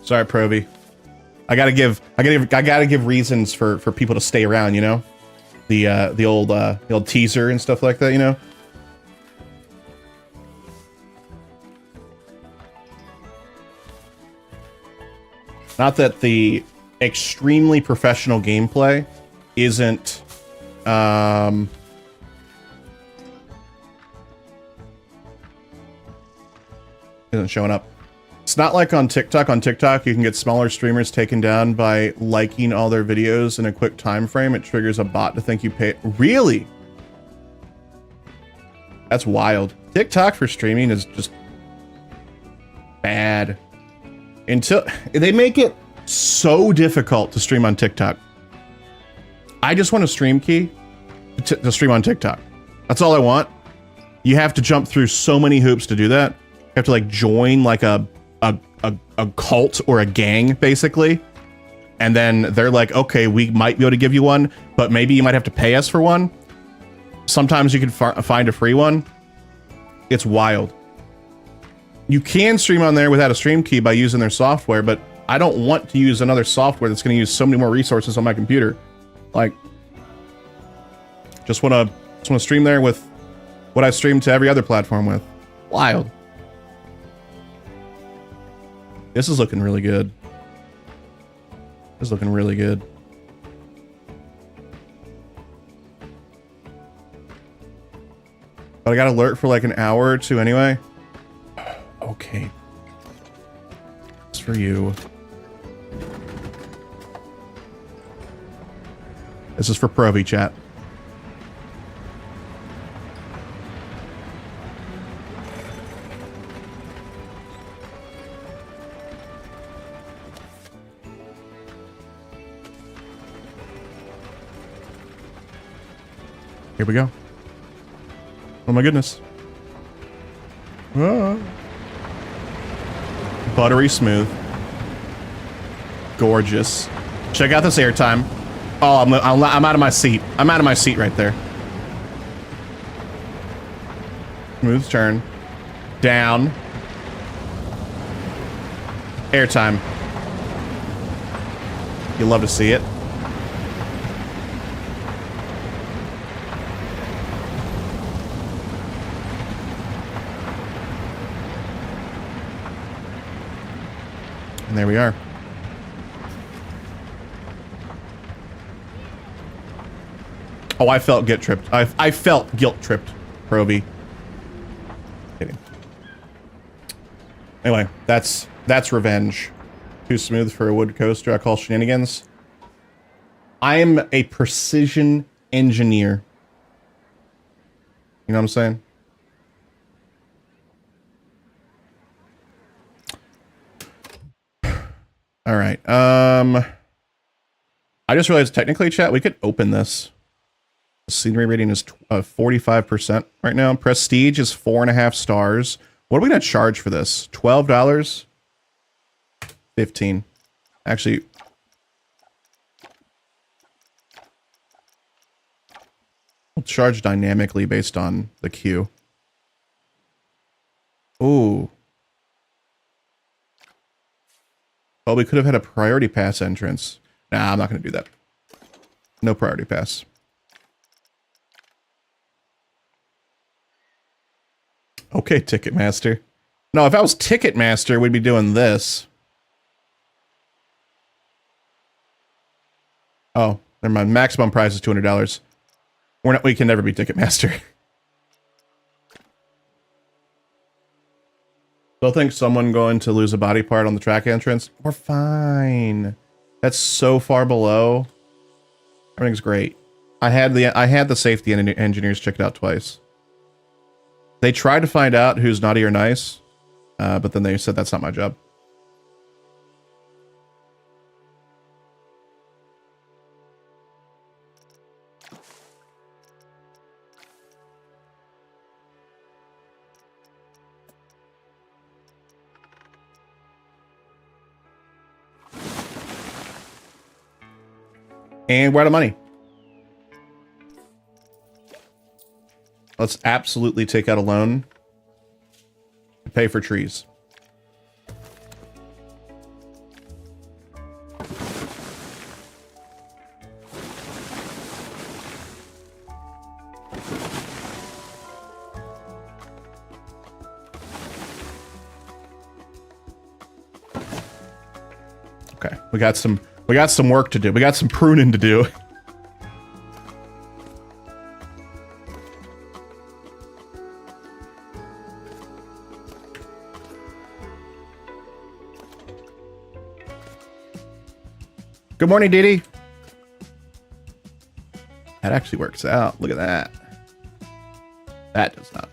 Sorry, Provi. I gotta give reasons for people to stay around. You know, the old teaser and stuff like that. You know. Not that the extremely professional gameplay isn't showing up. It's not like on TikTok. On TikTok, you can get smaller streamers taken down by liking all their videos in a quick time frame. It triggers a bot to think you pay. Really? That's wild. TikTok for streaming is just bad. Until they make it so difficult to stream on TikTok. I just want a stream key to stream on TikTok. That's all I want. You have to jump through so many hoops to do that. You have to like join like a cult or a gang, basically. And then they're like, okay, we might be able to give you one, but maybe you might have to pay us for one. Sometimes you can find a free one. It's wild. You can stream on there without a stream key by using their software, but I don't want to use another software that's going to use so many more resources on my computer. Like, just want to stream there with what I stream to every other platform with. Wild. This is looking really good. This is looking really good. But I got alert for like an hour or two anyway. Okay. It's for you. This is for Provi chat. Here we go. Oh my goodness. Ah. Buttery smooth. Gorgeous. Check out this airtime. Oh, I'm out of my seat. I'm out of my seat right there. Smooth turn. Down. Airtime. You love to see it. And there we are. Oh, I felt guilt tripped. I felt guilt tripped, Provi. Kidding. Anyway, that's revenge. Too smooth for a wood coaster. I call shenanigans. I am a precision engineer. You know what I'm saying? All right. I just realized technically, chat, we could open this. The scenery rating is 45% right now. Prestige is 4.5 stars. What are we going to charge for this? $12? 15. Actually, we'll charge dynamically based on the queue. Ooh. Well, we could have had a priority pass entrance. Nah, I'm not going to do that. No priority pass. Okay, Ticketmaster. No, if I was Ticketmaster, we'd be doing this. Oh, never mind. Maximum price is $200. We can never be Ticketmaster. Still think someone going to lose a body part on the track entrance? We're fine. That's so far below. Everything's great. I had the safety engineers check it out twice. They tried to find out who's naughty or nice, but then they said that's not my job. And we're out of money. Let's absolutely take out a loan to pay for trees. Okay, we got some work to do. We got some pruning to do. Good morning, Dee Dee. That actually works out. Look at that. That does not.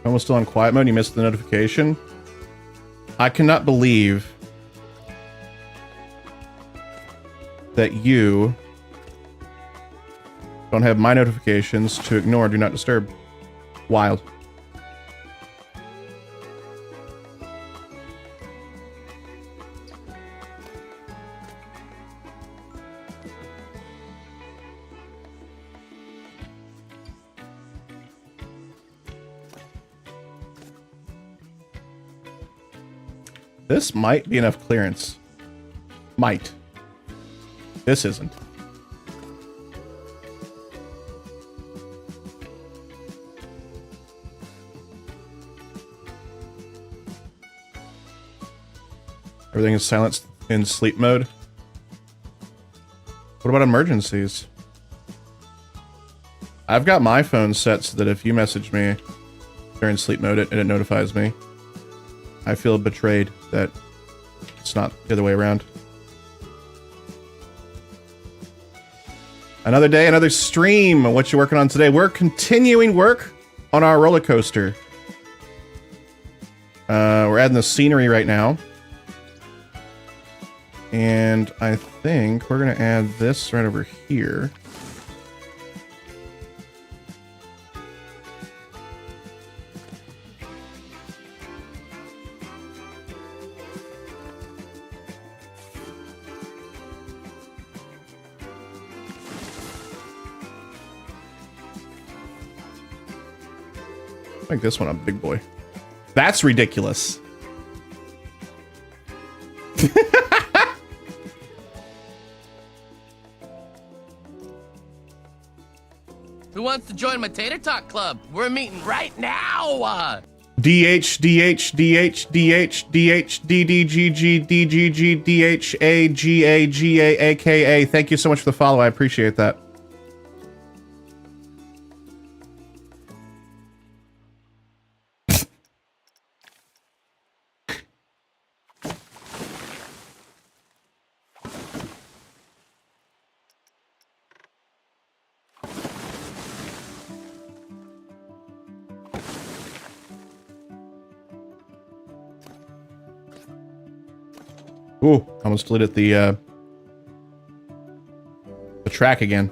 Almost still on quiet mode. You missed the notification. I cannot believe that you don't have my notifications to ignore Do Not Disturb. Wild. This might be enough clearance. Might. This isn't. Everything is silenced in sleep mode. What about emergencies? I've got my phone set so that if you message me during sleep mode, it notifies me. I feel betrayed that it's not the other way around. Another day, another stream. What you working on today? We're continuing work on our roller coaster. We're adding the scenery right now. And I think we're going to add this right over here. Make this one a big boy. That's ridiculous. Who wants to join my Tater Talk Club? We're meeting right now! DH, DH, DH, DH, DH, DDGG, DGG, DHA, GA, GA, AKA. Thank you so much for the follow. I appreciate that. Ooh, almost deleted the track again.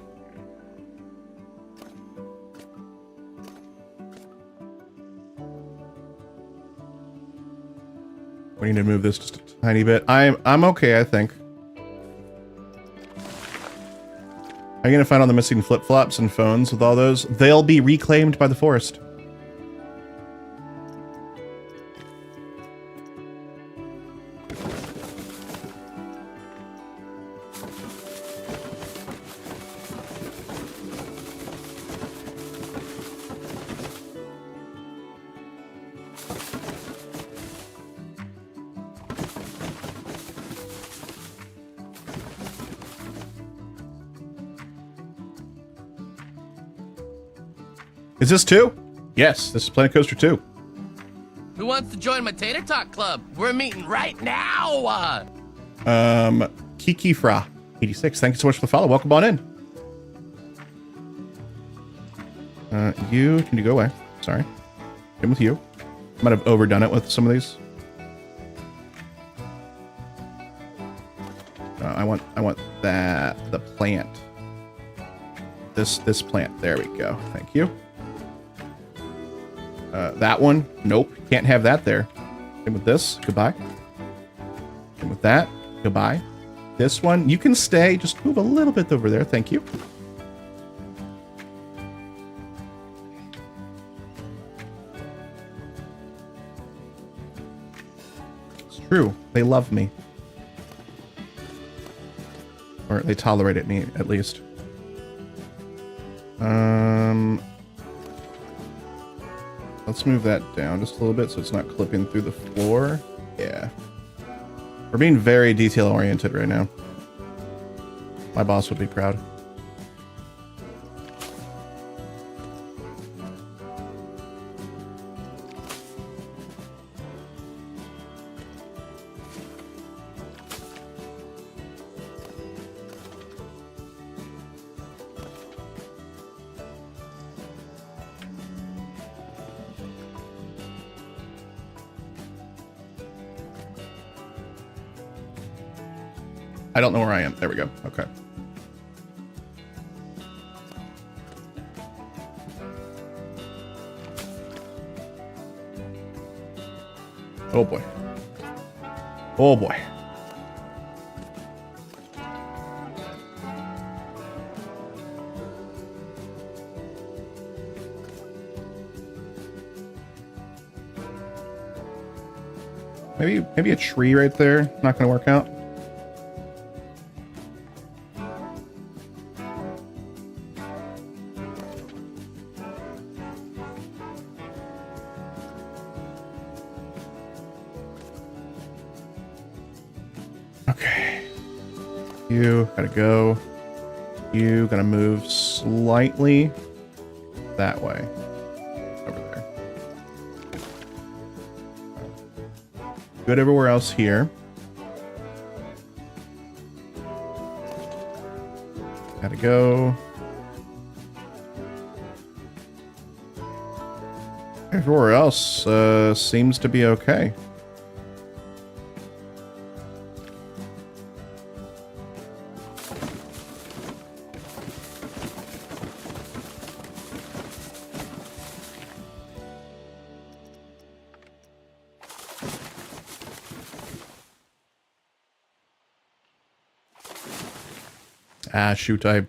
We need to move this just a Tiny bit. I'm okay, I think. I'm gonna find all the missing flip-flops and phones with all those. They'll be reclaimed by the forest. Is this 2? Yes, this is Planet Coaster 2. Who wants to join my Tater Talk Club? We're meeting right now. Kiki Fra 86. Thank you so much for the follow. Welcome on in. Can you go away? Sorry. In with you. Might have overdone it with some of these. I want that the plant. This plant. There we go. Thank you. That one. Nope. Can't have that there. Same with this. Goodbye. Same with that. Goodbye. This one. You can stay. Just move a little bit over there. Thank you. It's true. They love me. Or they tolerate me, at least. Let's move that down just a little bit so it's not clipping through the floor. Yeah. We're being very detail-oriented right now. My boss would be proud. I don't know where I am. There we go. Okay. Oh boy. Oh boy. Maybe a tree right there. Not going to work out. You gotta go. You gotta move slightly that way. Over there. Good everywhere else here. Gotta go. Everywhere else seems to be okay. Ah, shoot, I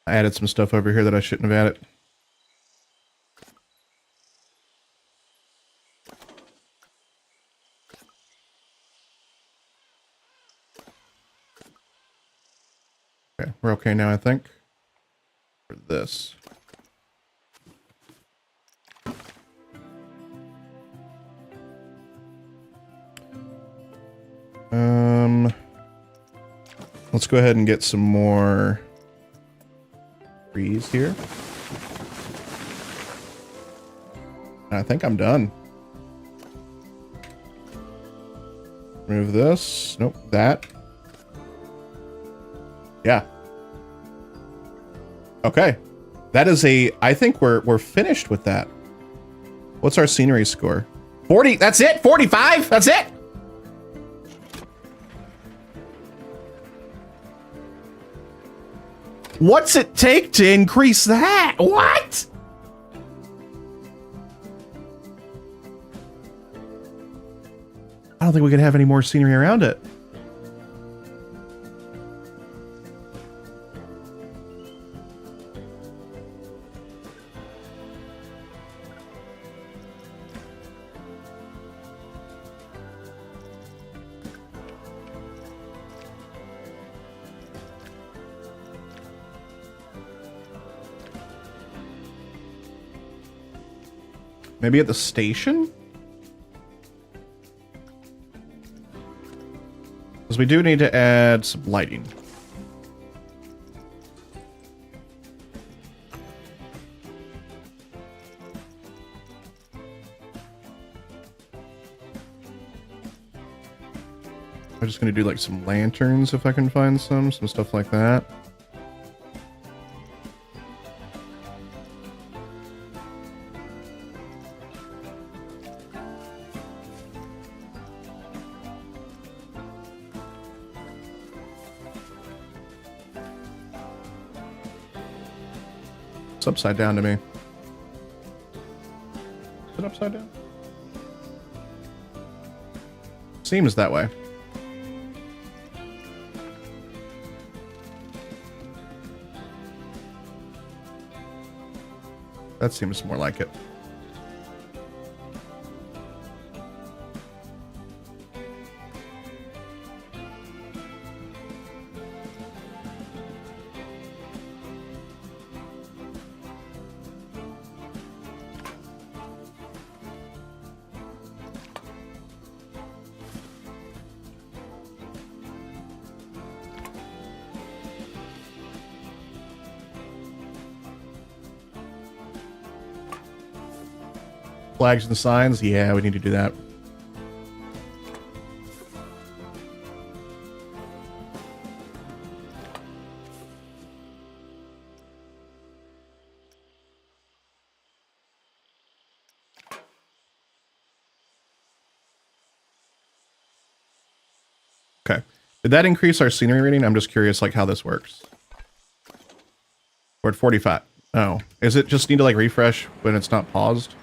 added some stuff over here that I shouldn't have added. Okay, we're okay now, I think. For this. Let's go ahead and get some more trees here. I think I'm done. Remove this. Nope, that. Yeah. Okay. That is I think we're finished with that. What's our scenery score? 40. That's it? 45? That's it? What's it take to increase that? What? I don't think we could have any more scenery around it. Maybe at the station? Because we do need to add some lighting. I'm just going to do like some lanterns if I can find some stuff like that. It's upside down to me. Is it upside down? Seems that way. That seems more like it. Flags and signs? Yeah, we need to do that. Okay. Did that increase our scenery rating? I'm just curious, like, how this works. We're at 45. Oh. Is it just need to, like, refresh when it's not paused?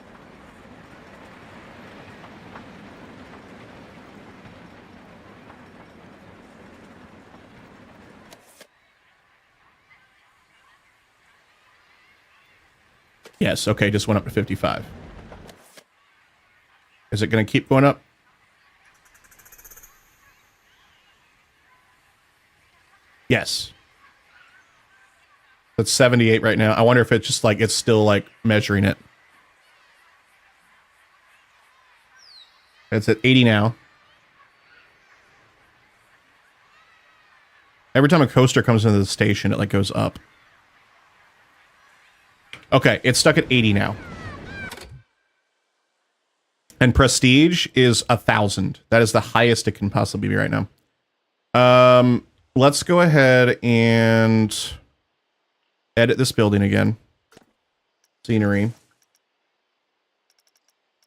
Yes, okay, just went up to 55. Is it going to keep going up? Yes. It's 78 right now. I wonder if it's just like, it's still like measuring it. It's at 80 now. Every time a coaster comes into the station, it like goes up. Okay, it's stuck at 80 now. And prestige is 1,000. That is the highest it can possibly be right now. Let's go ahead and edit this building again. Scenery.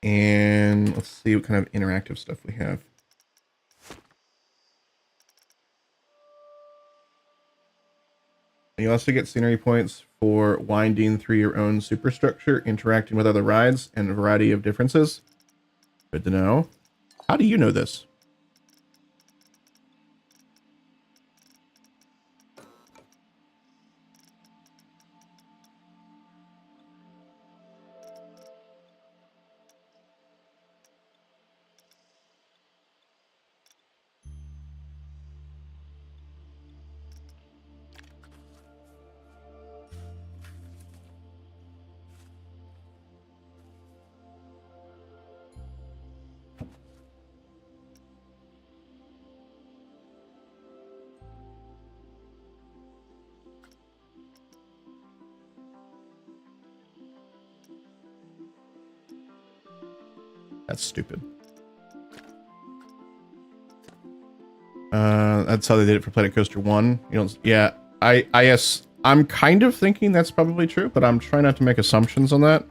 And let's see what kind of interactive stuff we have. You also get scenery points for winding through your own superstructure, interacting with other rides, and a variety of differences. Good to know. How do you know this? That's stupid. That's how they did it for Planet Coaster 1. You don't, yeah, I'm kind of thinking that's probably true, but I'm trying not to make assumptions on that.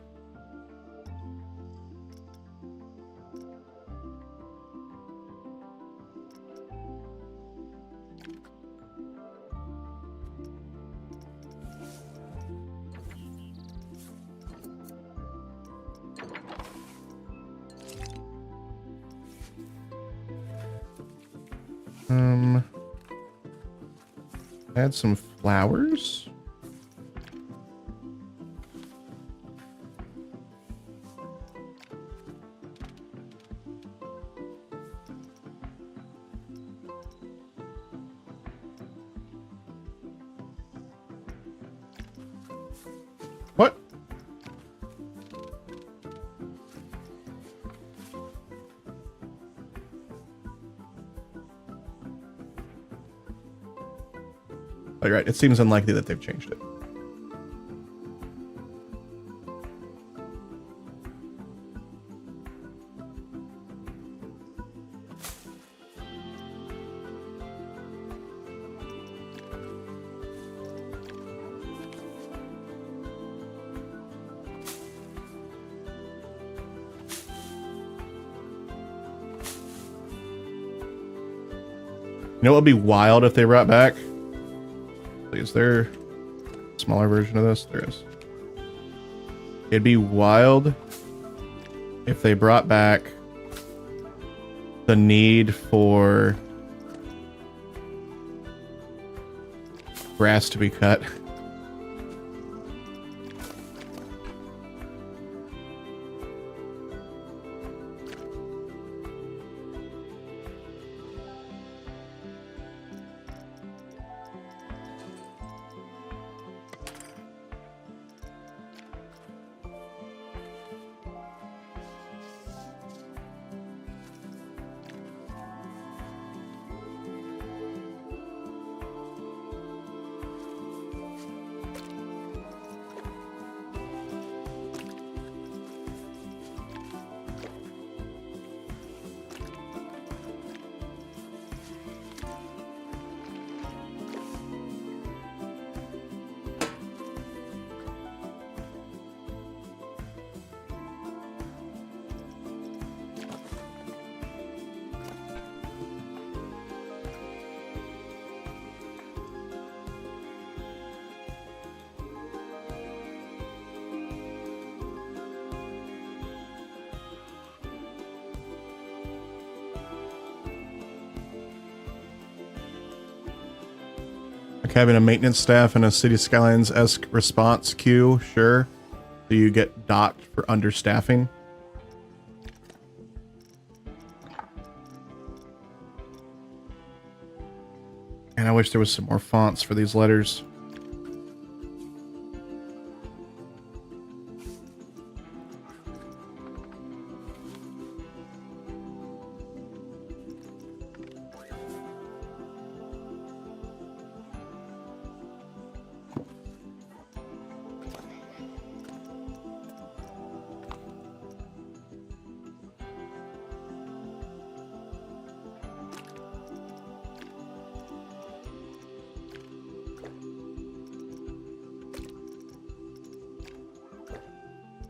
Add some flowers. What? All right, it seems unlikely that they've changed it. You know what would be wild if they brought back? Is there a smaller version of this? There is. It'd be wild if they brought back the need for grass to be cut. Having a maintenance staff and a City Skylines-esque response queue, sure. So you get docked for understaffing. And I wish there was some more fonts for these letters.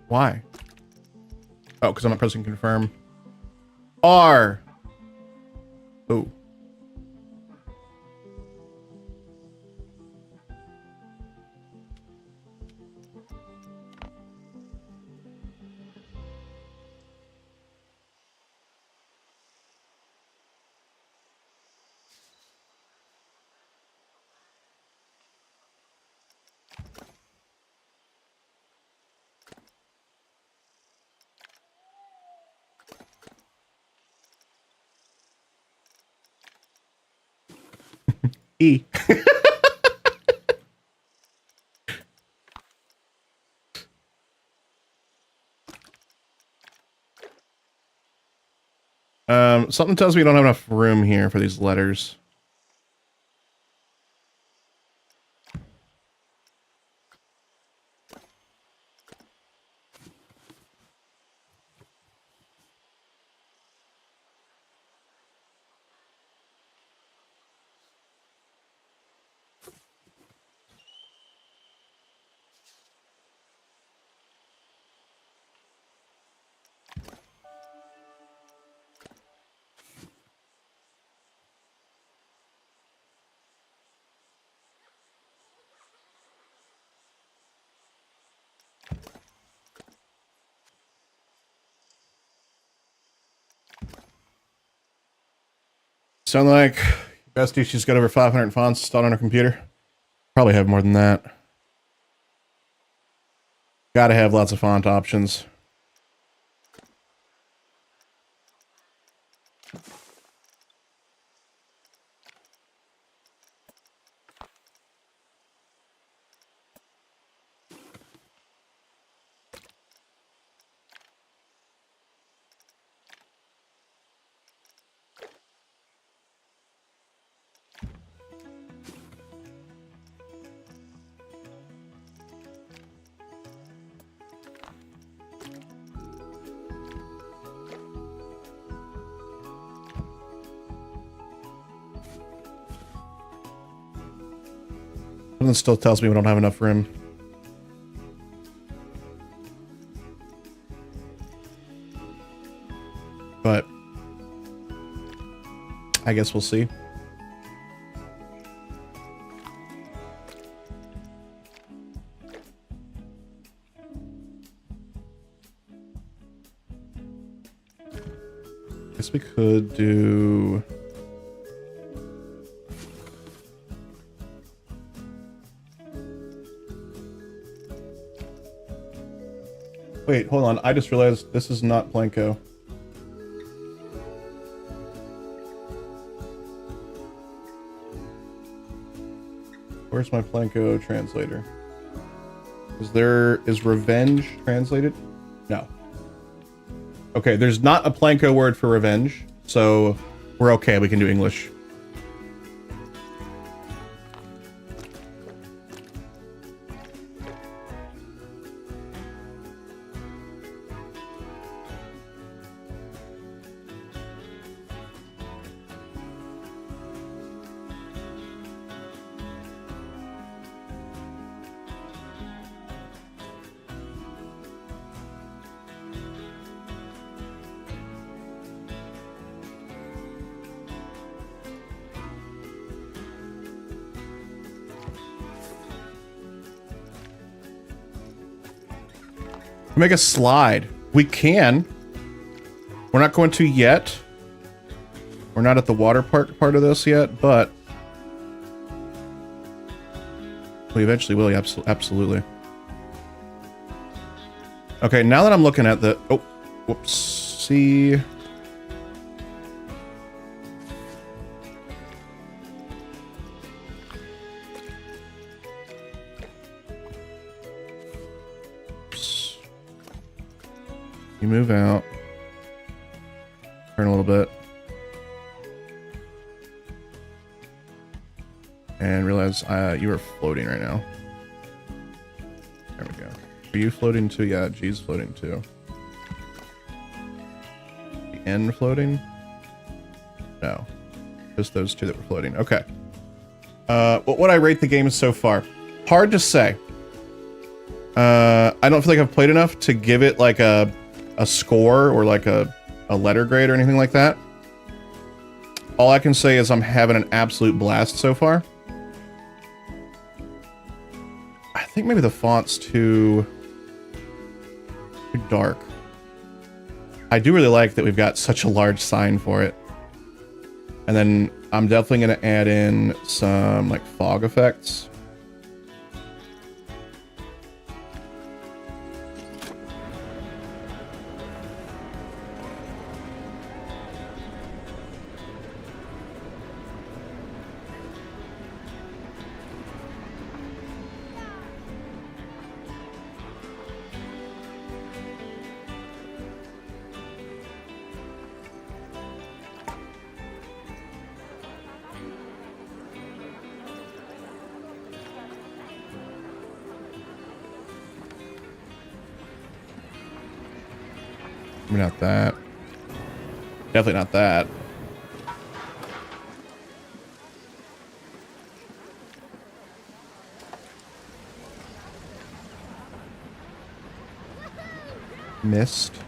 Why? Oh, because I'm not pressing confirm. R. Oh. E. Something tells me we don't have enough room here for these letters. Sound like Bestie, she's got over 500 fonts installed on her computer. Probably have more than that. Gotta have lots of font options. Something still tells me we don't have enough room. But I guess we'll see. Guess we could do... Wait, hold on. I just realized this is not Planko. Where's my Planko translator? Is revenge translated? No. Okay, there's not a Planko word for revenge, so we're okay. We can do English. Make a slide. We can. We're not going to yet. We're not at the water park part of this yet, but we eventually will. Absolutely. Okay, now that I'm looking at the... Oh, whoops. See... You move out. Turn a little bit. And realize you are floating right now. There we go. Are you floating too? Yeah, G's floating too. The N floating? No. Just those two that were floating. Okay. What would I rate the game so far? Hard to say. I don't feel like I've played enough to give it like a score or like a letter grade or anything like that. All I can say is I'm having an absolute blast so far. I think maybe the font's too dark. I do really like that we've got such a large sign for it. And then I'm definitely going to add in some like fog effects. Maybe not that. Definitely not that. Missed.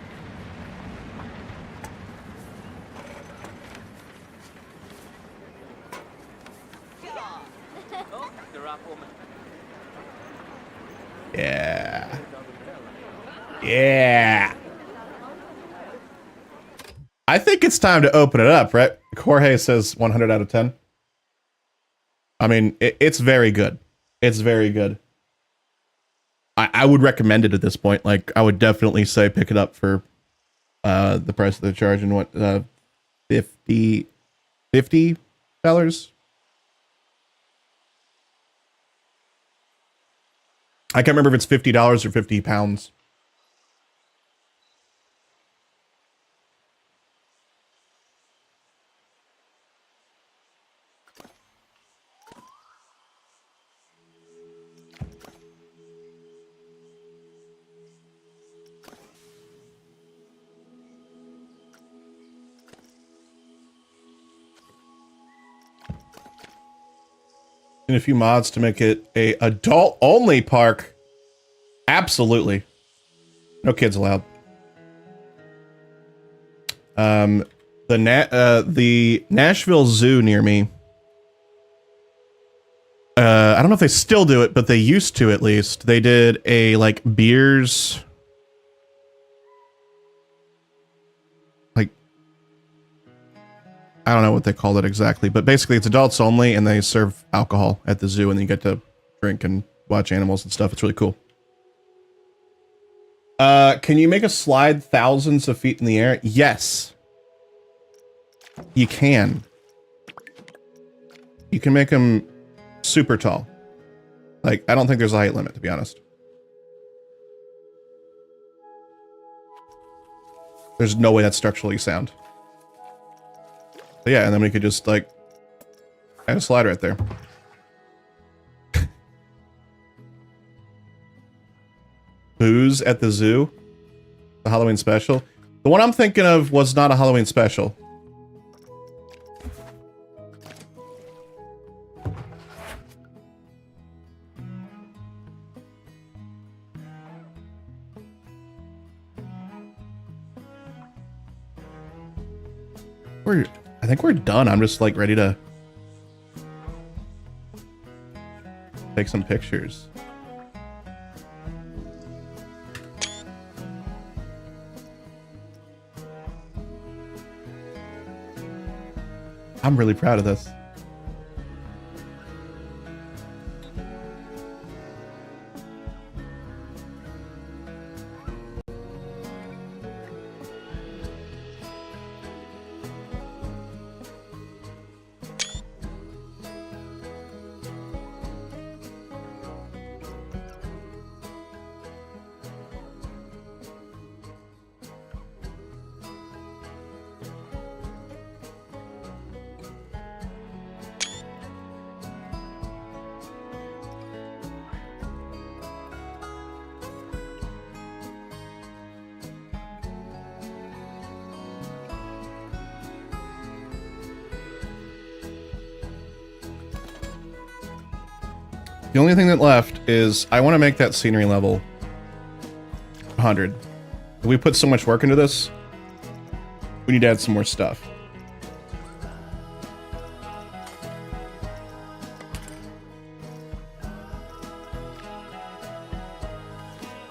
Yeah. Yeah. I think it's time to open it up, right? Jorge says 100 out of 10. I mean, it's very good. It's very good. I would recommend it at this point. Like, I would definitely say pick it up for the price that they're charging. What, $50? I can't remember if it's $50 or £50. And a few mods to make it a adult only park. Absolutely. No kids allowed. The Nashville Zoo near me. I don't know if they still do it, but they used to at least. They did a like beers. Like, I don't know what they called it exactly, but basically it's adults only, and they serve alcohol at the zoo, and you get to drink and watch animals and stuff. It's really cool. Can you make a slide thousands of feet in the air? Yes. You can. You can make them super tall. Like, I don't think there's a height limit, to be honest. There's no way that's structurally sound. But yeah, and then we could just, like, add a slide right there. Booze at the zoo? The Halloween special? The one I'm thinking of was not a Halloween special. I think we're done. I'm just like ready to take some pictures. I'm really proud of this. The only thing that left is I want to make that scenery level 100. We put so much work into this. We need to add some more stuff.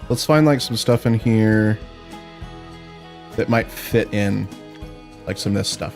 Let's find like some stuff in here that might fit in, like some of this stuff.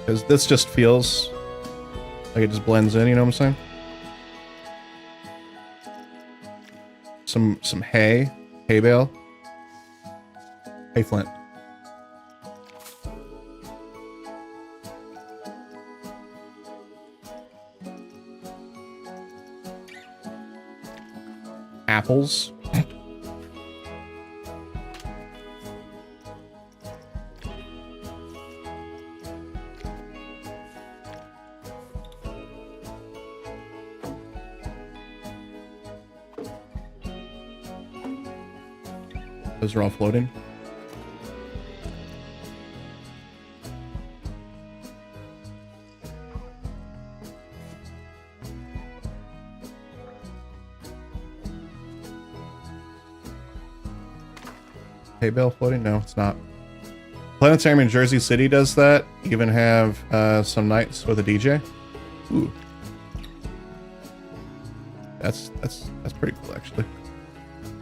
Because this just feels like it just blends in, you know what I'm saying? Some hay bale, hay flint. Apples. Those are all floating. Hay bale floating? No, it's not. Planetarium in Jersey City does that. Even have some nights with a DJ. Ooh. That's pretty cool, actually.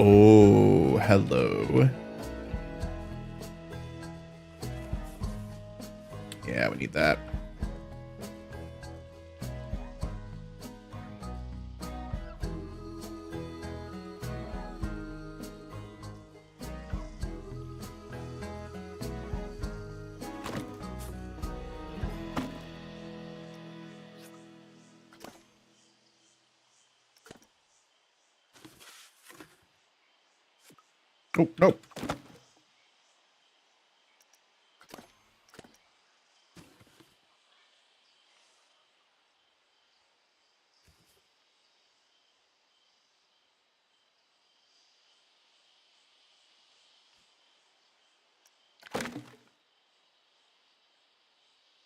Oh, hello. Yeah, we need that. Oh, nope.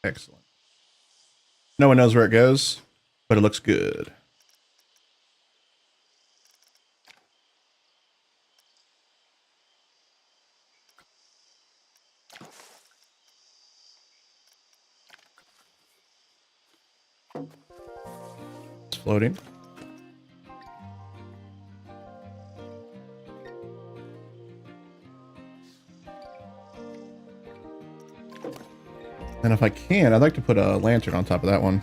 Excellent. No one knows where it goes, but it looks good. It's floating. And if I can, I'd like to put a lantern on top of that one.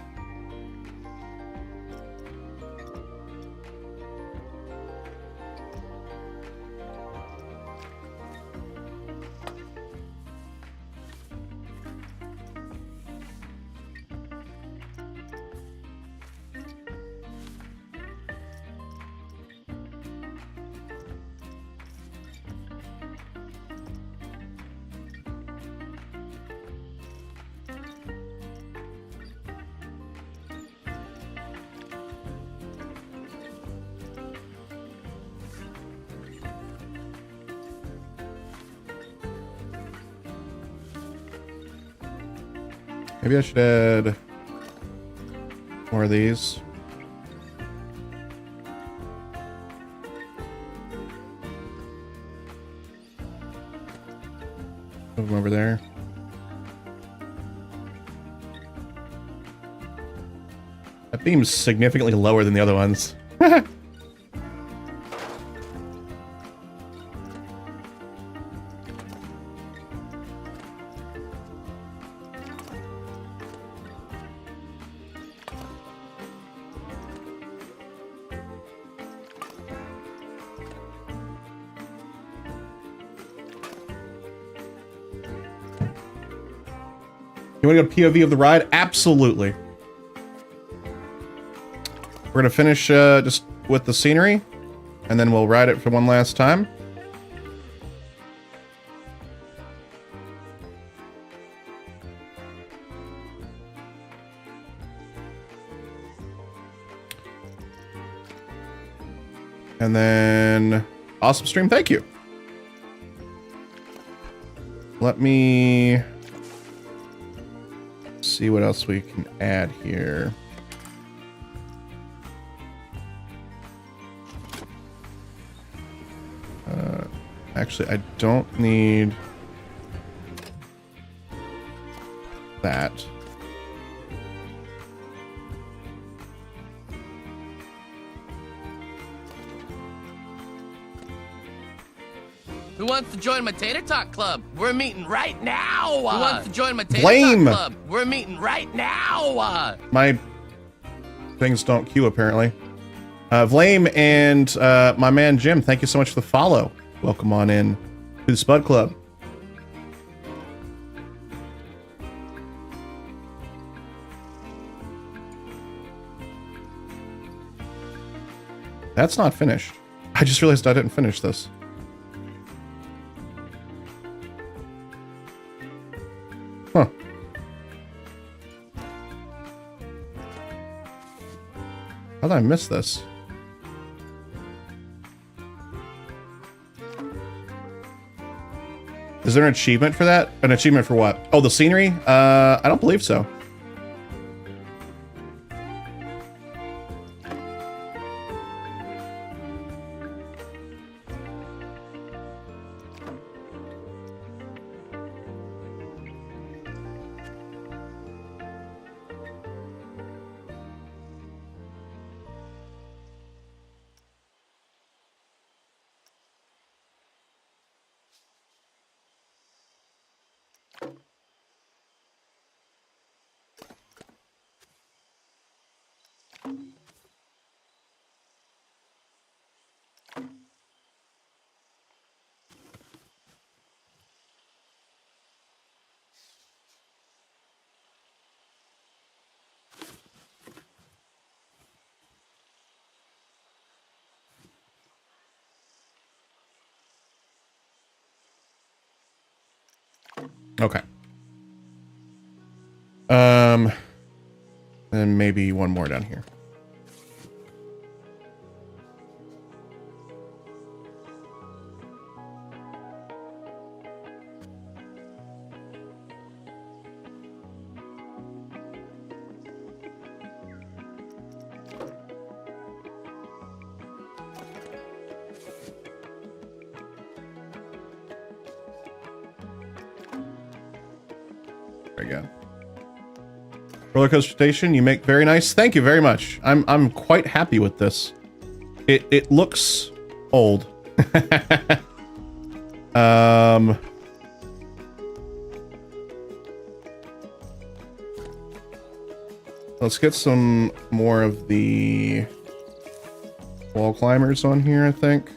Maybe I should add more of these. Move them over there. That beam's significantly lower than the other ones. You want to go POV of the ride? Absolutely. We're going to finish just with the scenery, and then we'll ride it for one last time. And then, awesome stream, thank you. Let me see what else we can add here. Actually, I don't need that. Who wants to join my Tater Talk Club? We're meeting right now. Who wants to join my Tater Blame. Talk Club? We're meeting right now. My things don't queue, apparently. Vlame and my man Jim, thank you so much for the follow. Welcome on in to the Spud Club. That's not finished. I just realized I didn't finish this. Huh. How did I miss this? Is there an achievement for that? An achievement for what? Oh, the scenery? I don't believe so. Okay. And maybe one more down here. There you go. Roller coaster station, you make very nice. Thank you very much. I'm quite happy with this. It looks old. Let's get some more of the wall climbers on here, I think.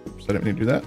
Oops, I didn't mean to do that.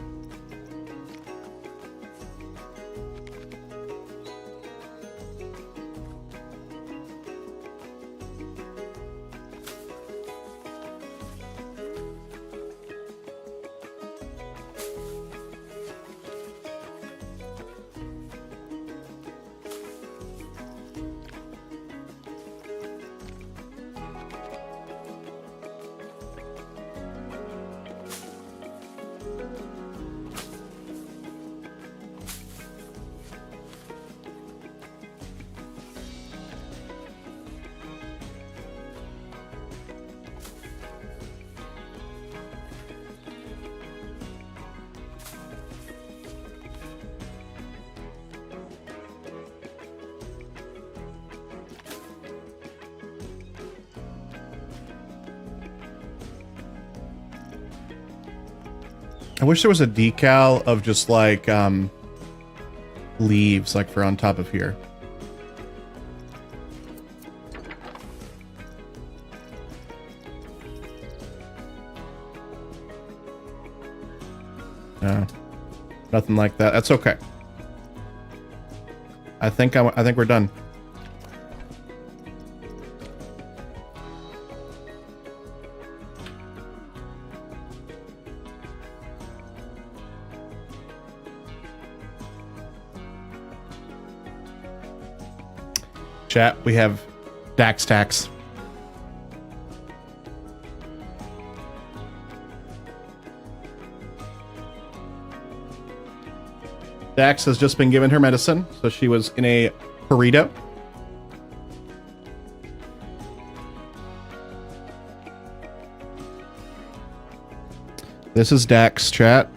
I wish there was a decal of just like leaves like for on top of here. No, nothing like that. That's okay. I think we're done. Chat, we have Dax Tax. Dax has just been given her medicine, so she was in a burrito. This is Dax, chat.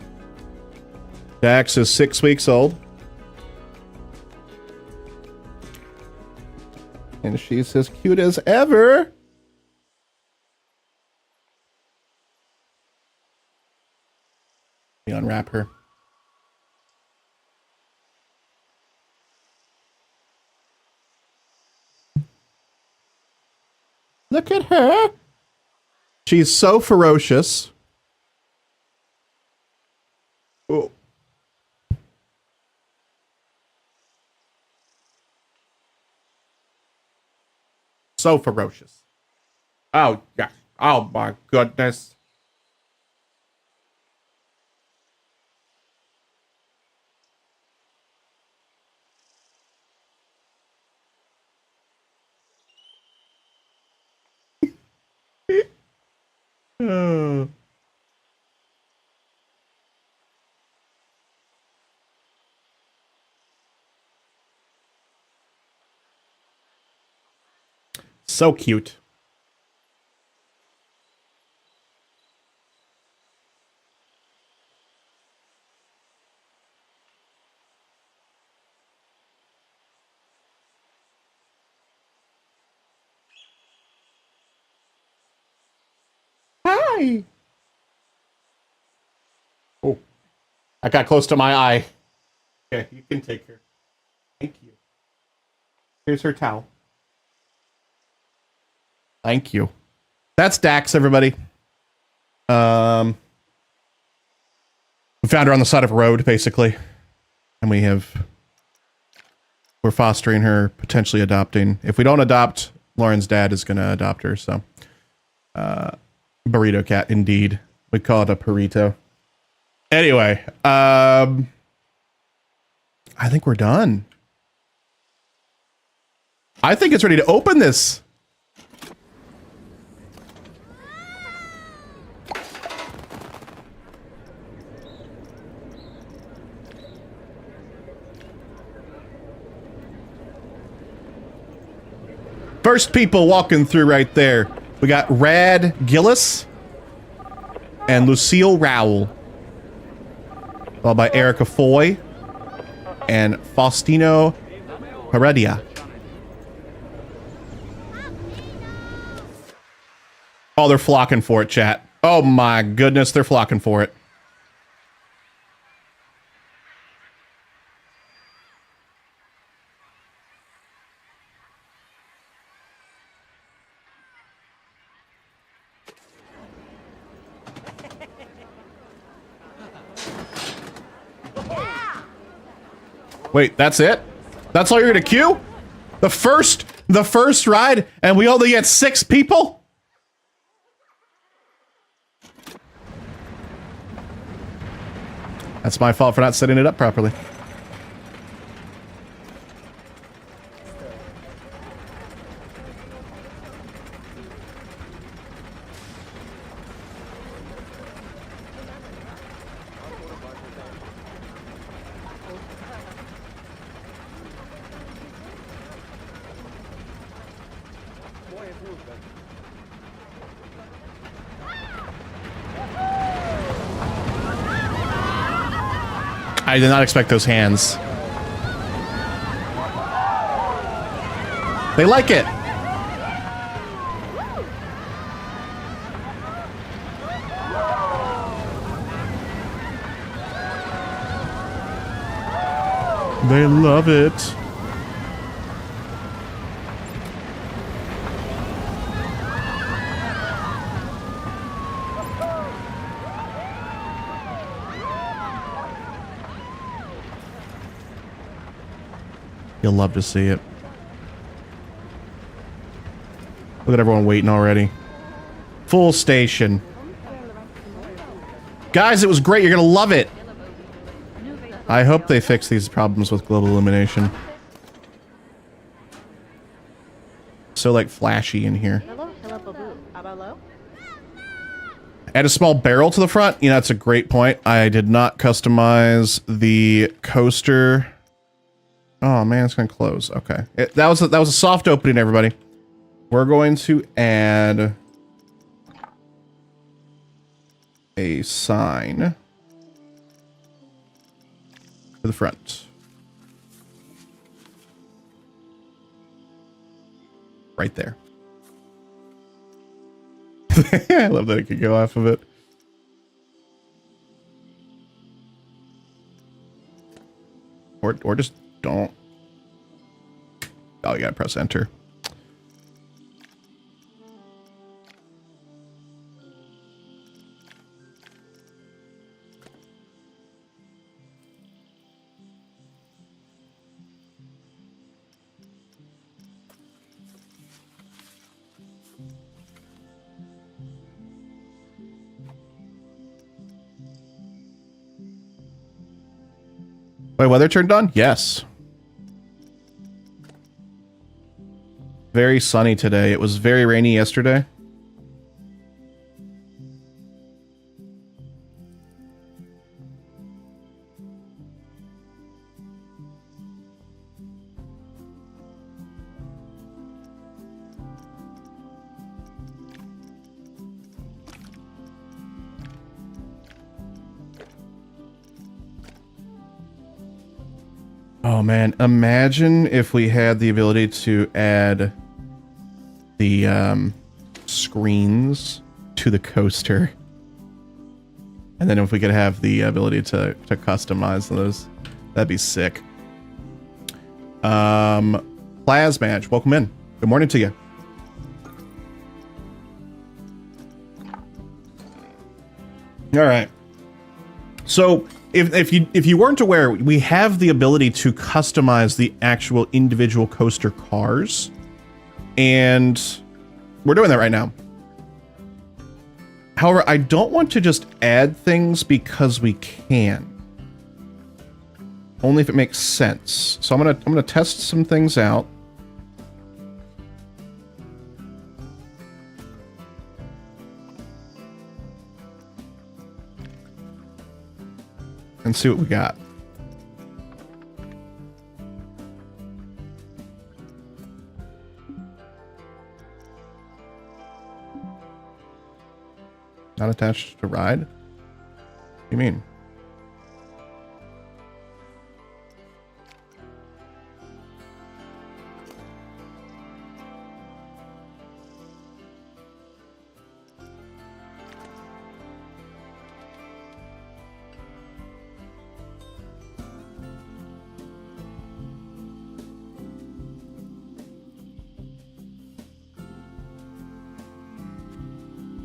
Dax is 6 weeks old. And she's as cute as ever. Let me unwrap her. Look at her. She's so ferocious. Oh. So ferocious. Oh, yeah. Oh, my goodness. Oh. So cute. Hi. Oh, I got close to my eye. Yeah, you can take her. Thank you. Here's her towel. Thank you. That's Dax, everybody. We found her on the side of a road, basically. And we're fostering her, potentially adopting. If we don't adopt, Lauren's dad is going to adopt her, so. Burrito cat, indeed. We call it a burrito. Anyway, I think we're done. I think it's ready to open this. First people walking through right there. We got Rad Gillis and Lucille Rowell. Followed by Erica Foy and Faustino Heredia. Oh, they're flocking for it, chat. Oh my goodness, they're flocking for it. Wait, that's it? That's all you're gonna queue? The first ride, and we only get 6 people? That's my fault for not setting it up properly. I did not expect those hands. They like it. They love it. You'll love to see it. Look at everyone waiting already. Full station. Guys, it was great. You're gonna love it. I hope they fix these problems with global illumination. So, like, flashy in here. Add a small barrel to the front. You know, that's a great point. I did not customize the coaster. Oh man, it's gonna close. Okay, that was a soft opening, everybody. We're going to add a sign to the front, right there. I love that it could go off of it. Or just don't. Oh, you gotta press enter. Wait, weather turned on? Yes. Very sunny today. It was very rainy yesterday. Oh man, imagine if we had the ability to add the screens to the coaster. And then if we could have the ability to customize those, that'd be sick. Plasmatch, welcome in. Good morning to you. All right. So if you weren't aware, we have the ability to customize the actual individual coaster cars, and we're doing that right now. However, I don't want to just add things because we can. Only if it makes sense. So I'm gonna test some things out. And see what we got. Not attached to ride? What do you mean?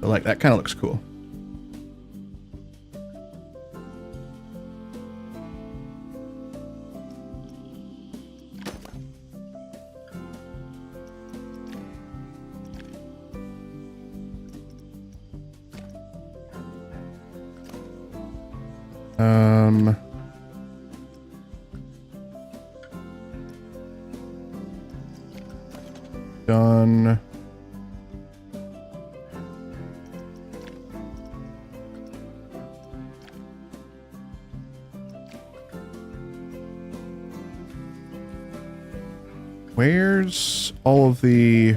Like, that kind of looks cool. Done. Where's all of the...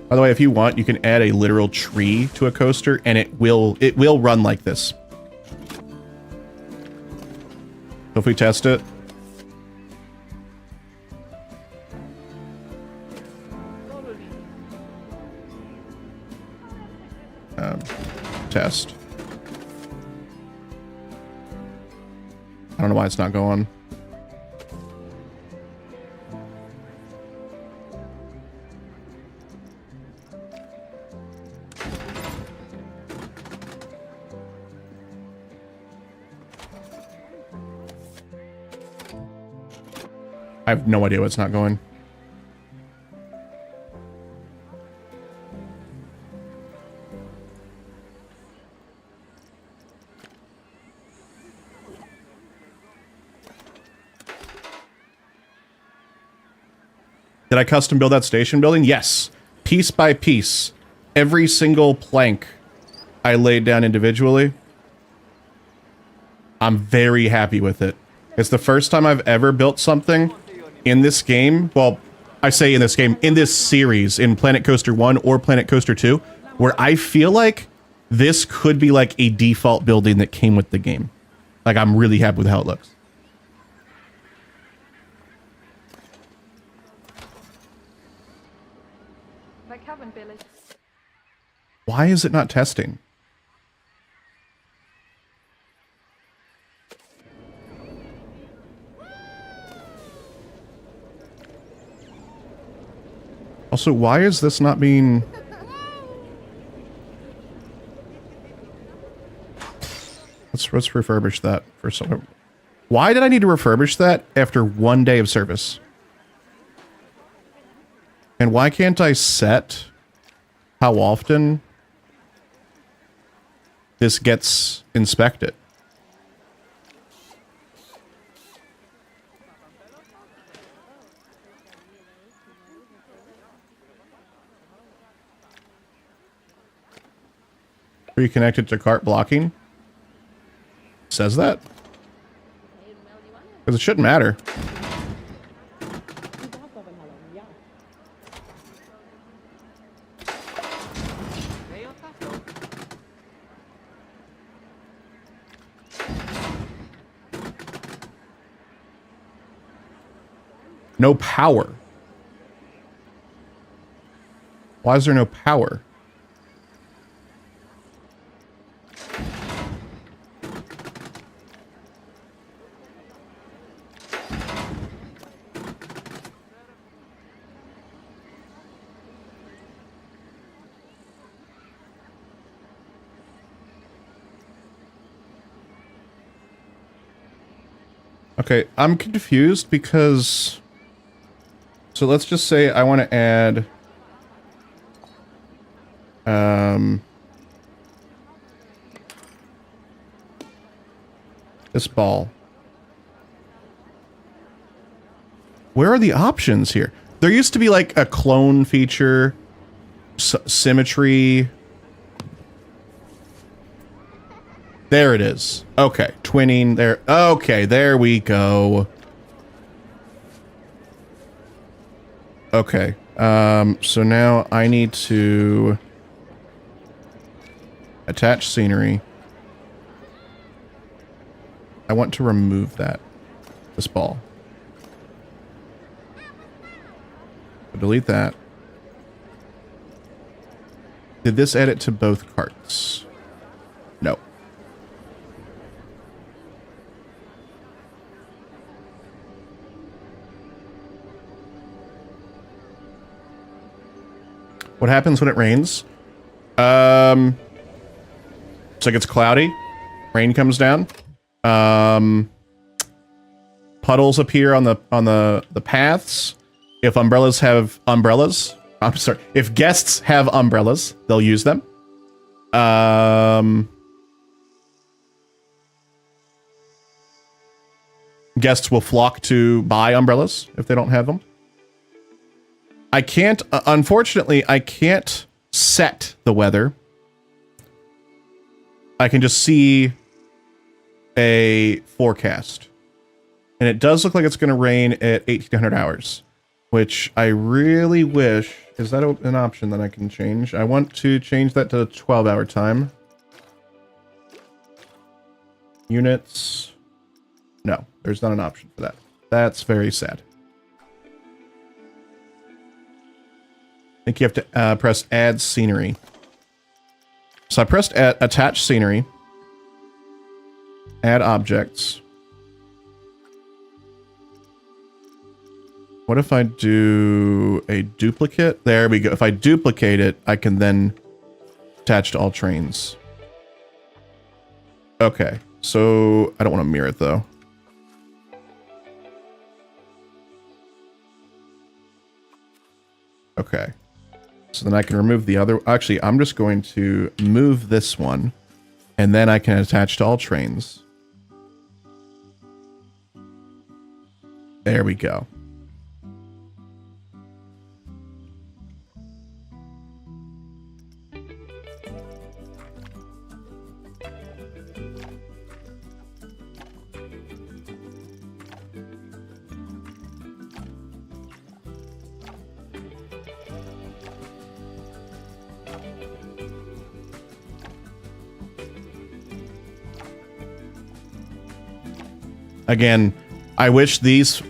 By the way, if you want, you can add a literal tree to a coaster, and it will run like this. So if we test it... test. I don't know why it's not going. I have no idea what's not going. Did I custom build that station building? Yes. Piece by piece. Every single plank I laid down individually. I'm very happy with it. It's the first time I've ever built something in this game. Well, I say in this game, in this series, in Planet Coaster 1 or Planet Coaster 2, where I feel like this could be like a default building that came with the game. Like, I'm really happy with how it looks. Why is it not testing? Also, why is this not being... Let's refurbish that for some... Why did I need to refurbish that after 1 day of service? And why can't I set how often this gets inspected? Reconnected to cart blocking? Says that? Because it shouldn't matter. No power. Why is there no power? Okay, I'm confused because... So let's just say I want to add... this ball. Where are the options here? There used to be like a clone feature, symmetry. There it is. Okay, twinning there. Okay, there we go. Okay, so now I need to attach scenery. I want to remove this ball. So delete that. Did this add it to both carts? No. What happens when it rains? So it gets cloudy. Rain comes down. Puddles appear on the paths. If umbrellas have umbrellas, I'm sorry. If guests have umbrellas, they'll use them. Guests will flock to buy umbrellas if they don't have them. I can't, unfortunately, I can't set the weather. I can just see a forecast. And it does look like it's going to rain at 1800 hours, which I really wish... Is that an option that I can change? I want to change that to 12-hour time. Units. No, there's not an option for that. That's very sad. I think you have to press add scenery. So I pressed attach scenery. Add objects. What if I do a duplicate? There we go. If I duplicate it, I can then attach to all trains. Okay, so I don't want to mirror it though. Okay. So then I can remove the other. Actually, I'm just going to move this one, and then I can attach to all trains. There we go. Again, I wish this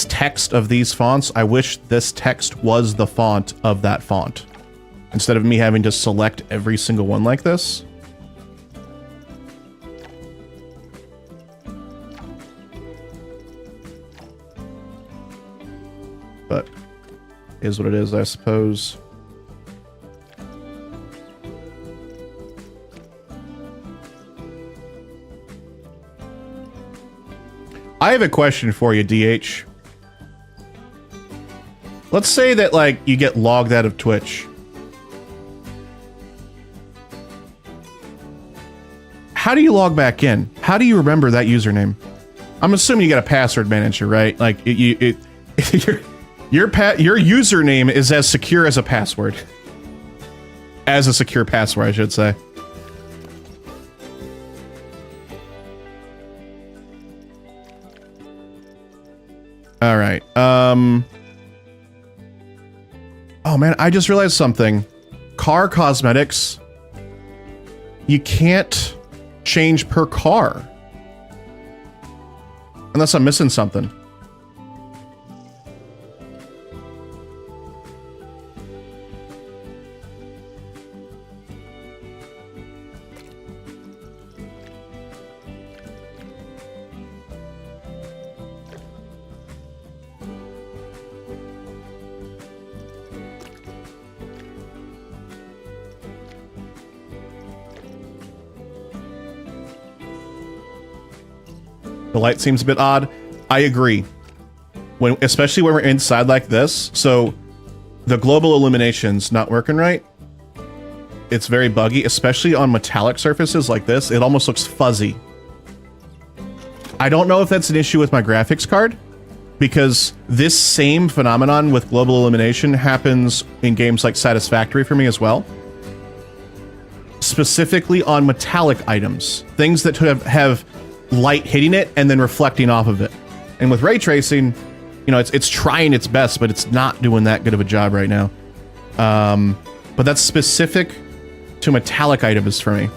text of these fonts, I wish this text was the font of that font. Instead of me having to select every single one like this. But is what it is, I suppose. I have a question for you, DH. Let's say that, like, you get logged out of Twitch. How do you log back in? How do you remember that username? I'm assuming you got a password manager, right? Like, your username is as secure as a password. As a secure password, I should say. All right. Oh man, I just realized something. Car cosmetics. You can't change per car. Unless I'm missing something. The light seems a bit odd. I agree. Especially when we're inside like this. So the global illumination's not working right. It's very buggy, especially on metallic surfaces like this. It almost looks fuzzy. I don't know if that's an issue with my graphics card, because this same phenomenon with global illumination happens in games like Satisfactory for me as well. Specifically on metallic items, things that have light hitting it and then reflecting off of it. And with ray tracing, you know, it's trying its best, but it's not doing that good of a job right now. But that's specific to metallic items for me.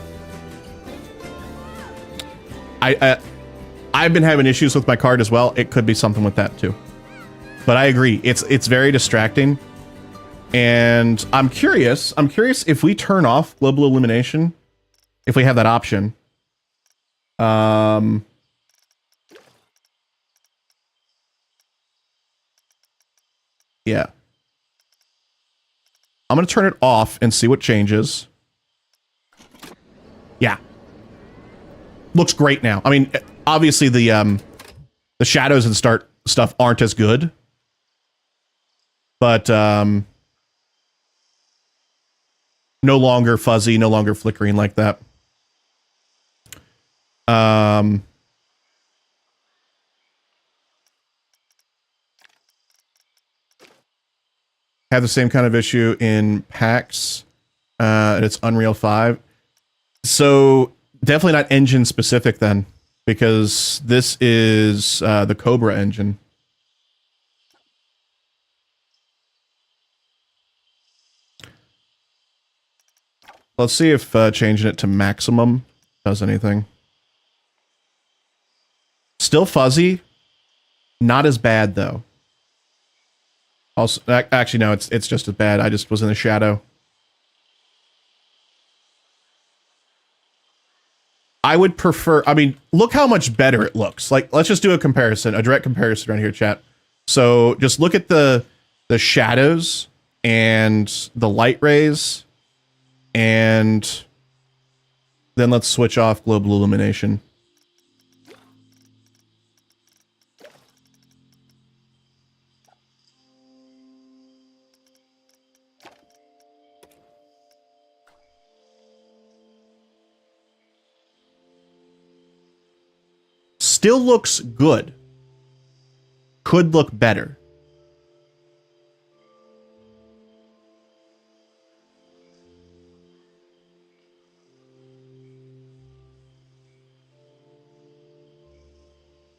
I've been having issues with my card as well. It could be something with that too. But I agree. It's very distracting. And I'm curious if we turn off global illumination, if we have that option. Yeah. I'm going to turn it off and see what changes. Yeah. Looks great now. I mean, obviously the shadows and stuff aren't as good. But no longer fuzzy, no longer flickering like that. Have the same kind of issue in PAX. And it's Unreal 5. So definitely not engine specific then, because this is the Cobra engine. Let's see if changing it to maximum does anything. Still fuzzy. Not as bad though. Also, actually no, it's just as bad. I just was in the shadow. I would prefer, I mean, look how much better it looks. Like, let's just do a comparison, a direct comparison right here, chat. So just look at the shadows and the light rays, and then let's switch off global illumination. Still looks good. Could look better.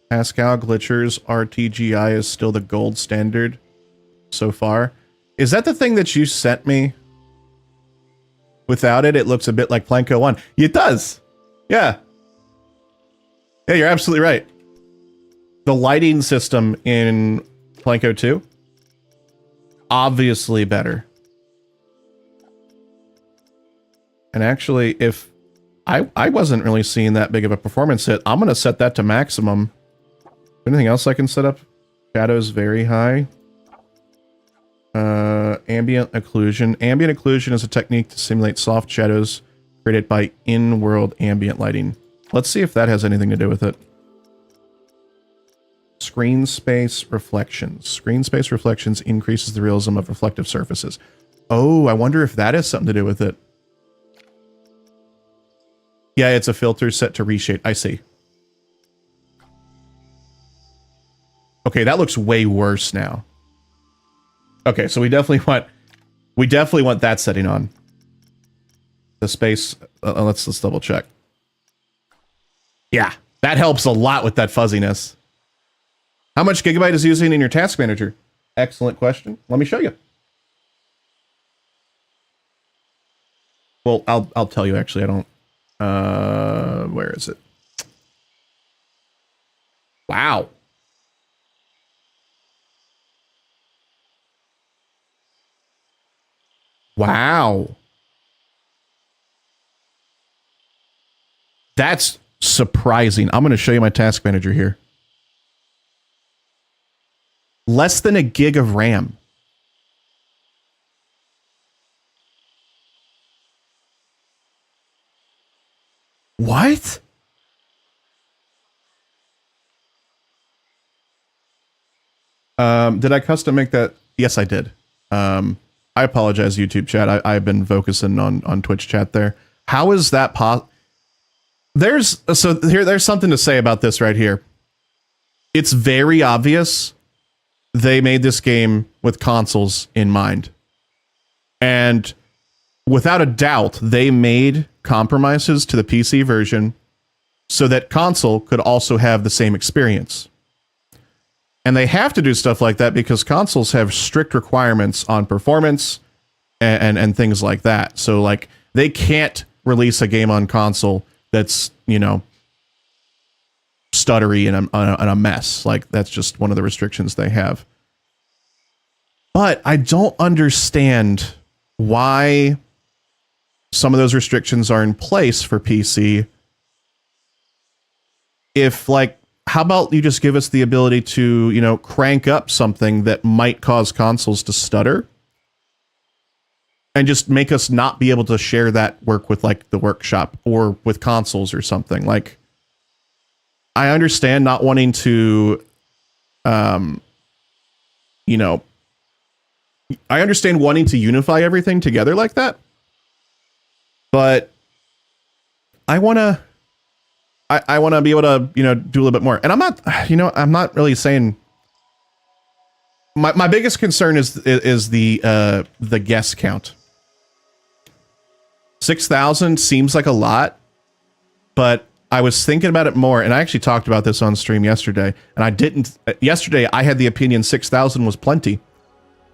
Pascal Glitcher's RTGI is still the gold standard so far. Is that the thing that you sent me? Without it, it looks a bit like Planko 1. It does. Yeah. Yeah, you're absolutely right. The lighting system in Planko 2, obviously better. And actually, if I wasn't really seeing that big of a performance hit, I'm going to set that to maximum. Anything else I can set up? Shadows very high. Ambient occlusion. Ambient occlusion is a technique to simulate soft shadows created by in-world ambient lighting. Let's see if that has anything to do with it. Screen space reflections. Screen space reflections increases the realism of reflective surfaces. Oh, I wonder if that has something to do with it. Yeah, it's a filter set to reshade. I see. Okay, that looks way worse now. Okay, so we definitely want that setting on. The space. Let's double check. Yeah, that helps a lot with that fuzziness. How much Gigabyte is using in your task manager? Excellent question. Let me show you. Well, I'll tell you actually. I don't. Where is it? Wow. Wow. That's surprising. I'm going to show you my task manager here. Less than a gig of RAM. What? Did I custom make that? Yes, I did. I apologize, YouTube chat. I've been focusing on Twitch chat there. How is that possible? There's something to say about this right here. it's very obvious they made this game with consoles in mind. And without a doubt, they made compromises to the PC version so that console could also have the same experience. And they have to do stuff like that because consoles have strict requirements on performance and things like that. So like they can't release a game on console that's, you know, stuttery and a mess. Like that's just one of the restrictions they have. But I don't understand why some of those restrictions are in place for PC. If like, how about you just give us the ability to, you know, crank up something that might cause consoles to stutter and just make us not be able to share that work with like the workshop or with consoles or something. Like, I understand not wanting to, you know, I understand wanting to unify everything together like that, but I want to be able to, you know, do a little bit more. And I'm not really saying my biggest concern is the guest count. 6,000 seems like a lot, but I was thinking about it more, and I actually talked about this on stream yesterday, and yesterday I had the opinion 6,000 was plenty.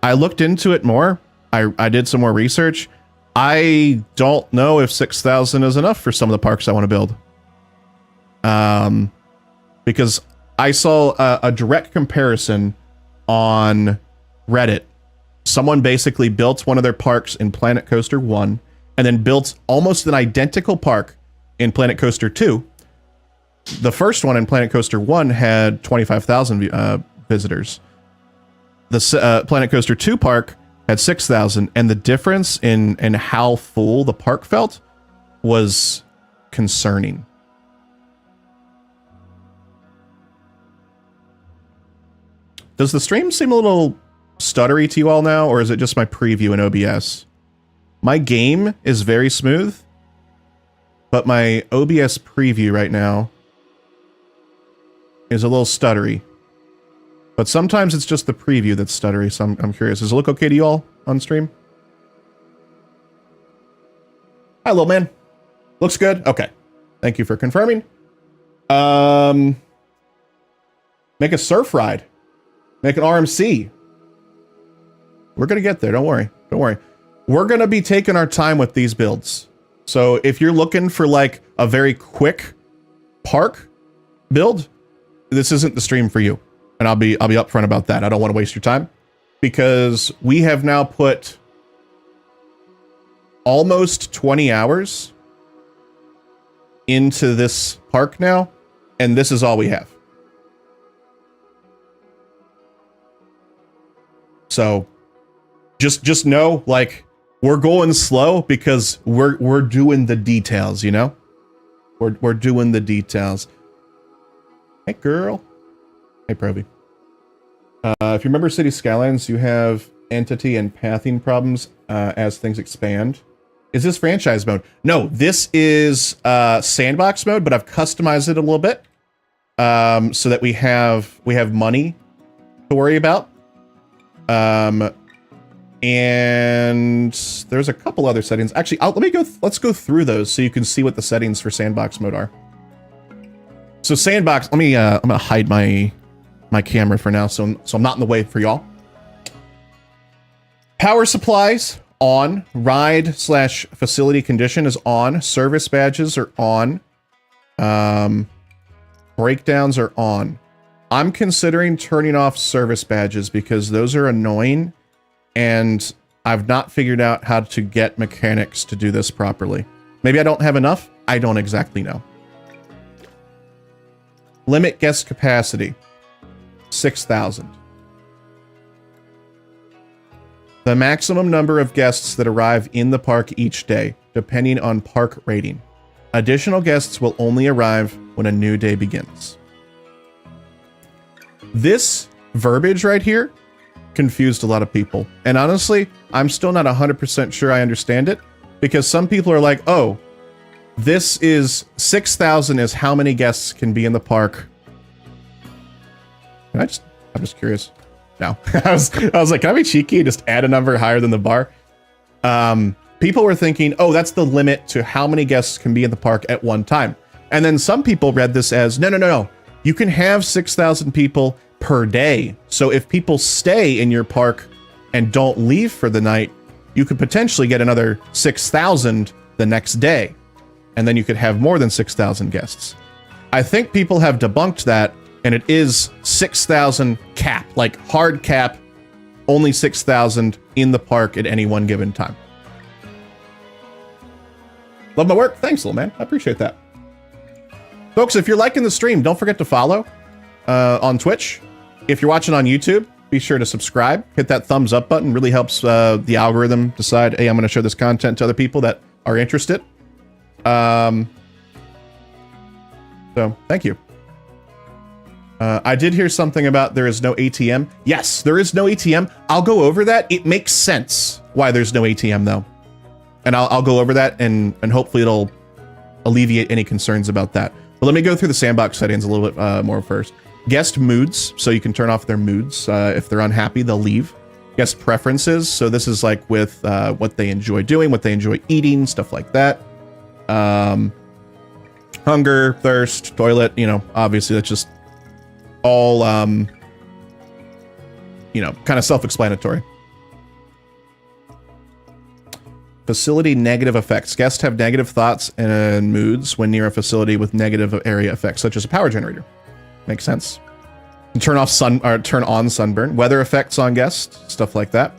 I looked into it more. I did some more research. I don't know if 6,000 is enough for some of the parks I want to build. Because I saw a direct comparison on Reddit. Someone basically built one of their parks in Planet Coaster 1 and then built almost an identical park in Planet Coaster 2. The first one in Planet Coaster 1 had 25,000 visitors. The Planet Coaster 2 park had 6,000, and the difference in how full the park felt was concerning. Does the stream seem a little stuttery to you all now, or is it just my preview in OBS? My game is very smooth, but my OBS preview right now is a little stuttery. But sometimes it's just the preview that's stuttery, so I'm curious. Does it look okay to you all on stream? Hi, little man. Looks good? Okay. Thank you for confirming. Make a surf ride. Make an RMC. We're going to get there. Don't worry. Don't worry. We're going to be taking our time with these builds. So if you're looking for like a very quick park build, this isn't the stream for you. And I'll be upfront about that. I don't want to waste your time because we have now put almost 20 hours into this park now, and this is all we have. So just know, like, we're going slow because we're doing the details, you know? We're doing the details. Hey, girl. Hey, Proby. If you remember City Skylines, you have entity and pathing problems as things expand. Is this franchise mode? No, this is Sandbox mode, but I've customized it a little bit so that we have money to worry about. And there's a couple other settings. Actually, let's go through those so you can see what the settings for Sandbox mode are. So Sandbox, I'm gonna hide my camera for now, so I'm not in the way for y'all. Power supplies on. Ride/facility condition is on. Service badges are on. Breakdowns are on. I'm considering turning off service badges because those are annoying, and I've not figured out how to get mechanics to do this properly. Maybe I don't have enough. I don't exactly know. Limit guest capacity. 6,000. The maximum number of guests that arrive in the park each day, depending on park rating. Additional guests will only arrive when a new day begins. This verbiage right here confused a lot of people. And honestly, I'm still not 100% sure I understand it, because some people are like, oh, this is 6,000 is how many guests can be in the park I'm just curious. No, I was like, can I be cheeky and just add a number higher than the bar? People were thinking, oh, that's the limit to how many guests can be in the park at one time. And then some people read this as, no. You can have 6,000 people per day. So if people stay in your park and don't leave for the night, you could potentially get another 6,000 the next day. And then you could have more than 6,000 guests. I think people have debunked that, and it is 6,000 cap, like hard cap, only 6,000 in the park at any one given time. Love my work. Thanks, little man. I appreciate that. Folks, if you're liking the stream, don't forget to follow on Twitch. If you're watching on YouTube, be sure to subscribe. Hit that thumbs up button. Really helps the algorithm decide, hey, I'm going to show this content to other people that are interested. So, thank you. I did hear something about there is no ATM. Yes, there is no ATM. I'll go over that. It makes sense why there's no ATM, though. And I'll go over that, and hopefully it'll alleviate any concerns about that. But let me go through the Sandbox settings a little bit more first. Guest moods, so you can turn off their moods. If they're unhappy, they'll leave. Guest preferences, so this is like with what they enjoy doing, what they enjoy eating, stuff like that. Hunger, thirst, toilet, obviously that's just all, kind of self-explanatory. Facility negative effects. Guests have negative thoughts and moods when near a facility with negative area effects, such as a power generator. Makes sense. Turn on sunburn. Weather effects on guests, stuff like that.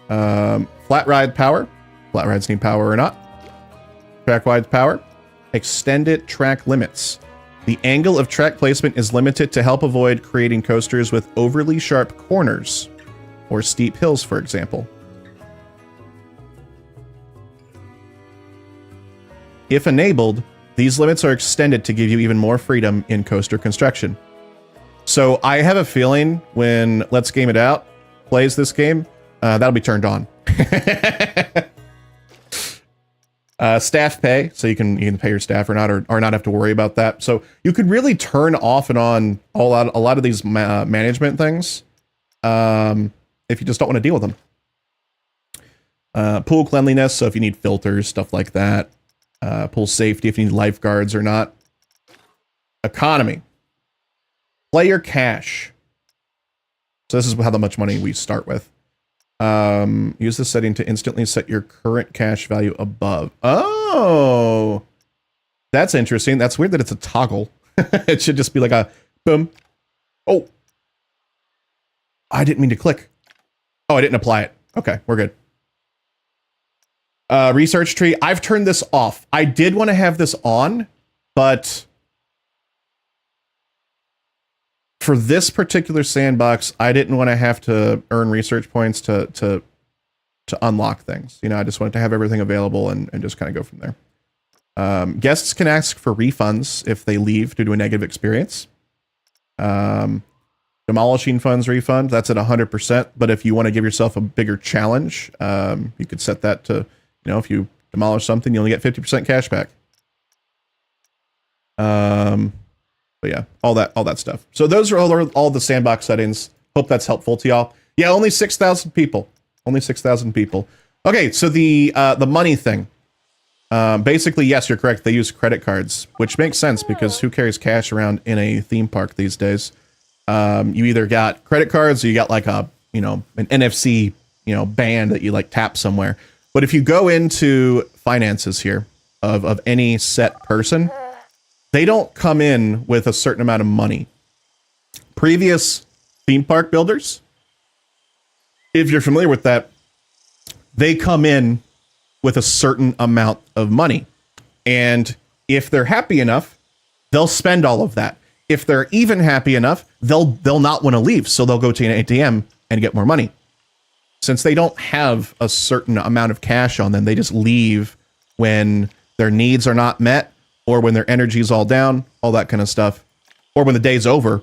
Flat ride power. Flat rides need power or not. Track wide power. Extended track limits. The angle of track placement is limited to help avoid creating coasters with overly sharp corners or steep hills, for example. If enabled, these limits are extended to give you even more freedom in coaster construction. So I have a feeling when Let's Game It Out plays this game, that'll be turned on. Staff pay, so you can pay your staff or not, or not have to worry about that. So you could really turn off and on a lot of these management things if you just don't want to deal with them. Pool cleanliness, so if you need filters, stuff like that. Pool safety, if you need lifeguards or not. Economy. Player cash. So this is how much money we start with. Use this setting to instantly set your current cash value above. Oh, that's interesting. That's weird that it's a toggle. It should just be like a boom. Oh, I didn't mean to click. Oh, I didn't apply it. Okay, we're good. Research tree. I've turned this off. I did want to have this on, but for this particular sandbox, I didn't want to have to earn research points to unlock things. I just wanted to have everything available and just kind of go from there. Guests can ask for refunds if they leave due to a negative experience. Demolishing funds refund, that's at 100%. But if you want to give yourself a bigger challenge, you could set that to, if you demolish something, you only get 50% cash back. But yeah, all that stuff. So those are all the sandbox settings. Hope that's helpful to y'all. Yeah, only 6,000 people. Only 6,000 people. Okay, so the money thing. Basically, yes, you're correct. They use credit cards, which makes sense because who carries cash around in a theme park these days? You either got credit cards or you got like an NFC, band that you like tap somewhere. But if you go into finances here of any set person, they don't come in with a certain amount of money. Previous theme park builders, if you're familiar with that, they come in with a certain amount of money. And if they're happy enough, they'll spend all of that. If they're even happy enough, they'll not want to leave. So they'll go to an ATM and get more money. Since they don't have a certain amount of cash on them, they just leave when their needs are not met, or when their energy's all down, all that kind of stuff, or when the day's over.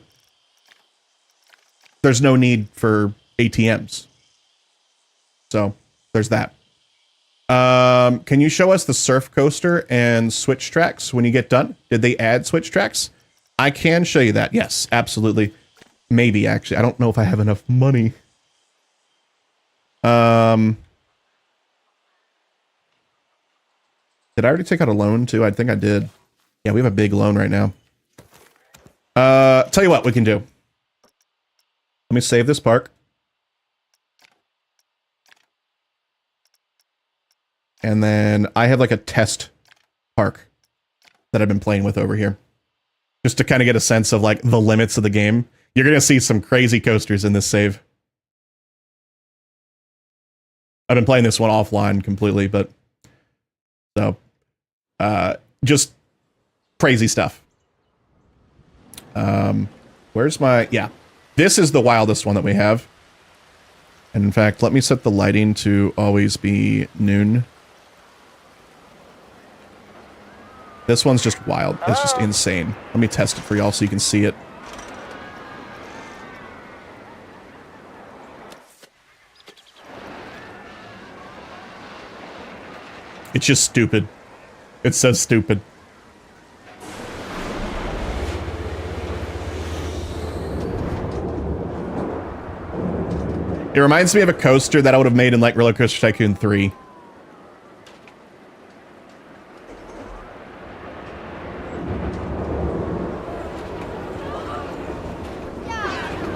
There's no need for ATMs. So there's that. Can you show us the surf coaster and switch tracks when you get done? Did they add switch tracks? I can show you that. Yes, absolutely. Maybe, actually. I don't know if I have enough money. Did I already take out a loan, too? I think I did. Yeah, we have a big loan right now. Tell you what we can do. Let me save this park. And then I have like a test park that I've been playing with over here. Just to kind of get a sense of like the limits of the game. You're going to see some crazy coasters in this save. I've been playing this one offline completely, but so just crazy stuff. Where's my, yeah, this is the wildest one that we have. And in fact, let me set the lighting to always be noon. This one's just wild. It's just insane. Let me test it for y'all so you can see it. It's just stupid. It's so stupid. It reminds me of a coaster that I would have made in like Roller Coaster Tycoon 3.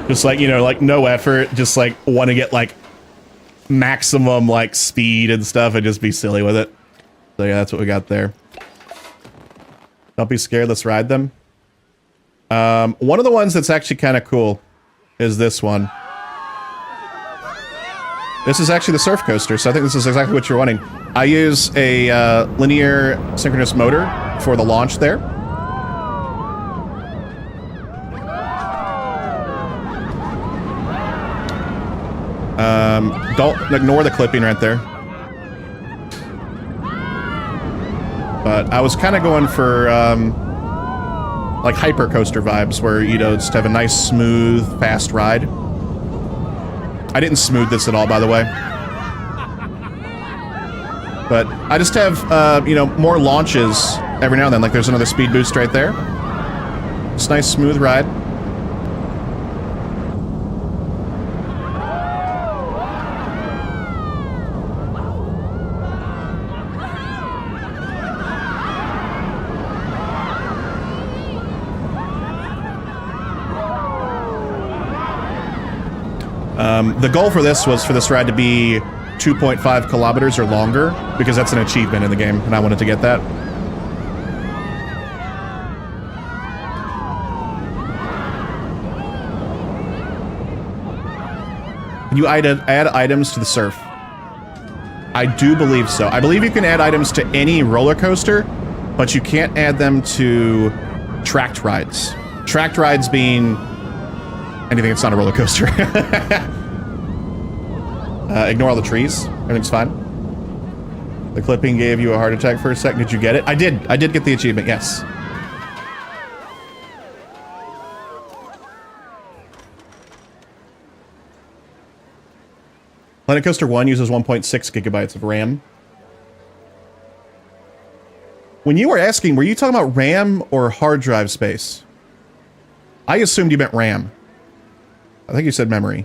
Just like, you know, like no effort, just like want to get like maximum like speed and stuff and just be silly with it. So yeah, that's what we got there. Don't be scared, let's ride them. One of the ones that's actually kind of cool is this one. This is actually the surf coaster, so I think this is exactly what you're wanting. I use a linear synchronous motor for the launch there. Don't ignore the clipping right there. But I was kind of going for like hyper coaster vibes where, you know, just have a nice, smooth, fast ride. I didn't smooth this at all, by the way. But I just have, you know, more launches every now and then. Like there's another speed boost right there. Just nice, smooth ride. The goal for this was for this ride to be 2.5 kilometers or longer, because that's an achievement in the game, and I wanted to get that. Can you add items to the surf? I do believe so. I believe you can add items to any roller coaster, but you can't add them to tracked rides. Tracked rides being anything that's not a roller coaster. Ignore all the trees. Everything's fine. The clipping gave you a heart attack for a second. Did you get it? I did. I did get the achievement, yes. Planet Coaster 1 uses 1.6 gigabytes of RAM. When you were asking, were you talking about RAM or hard drive space? I assumed you meant RAM. I think you said memory.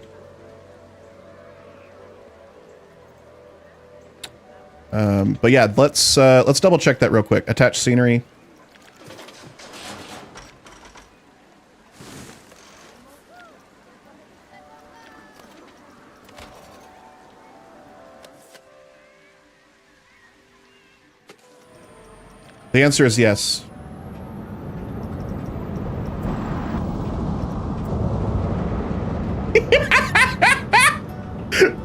But yeah, let's double check that real quick. Attach scenery. The answer is yes.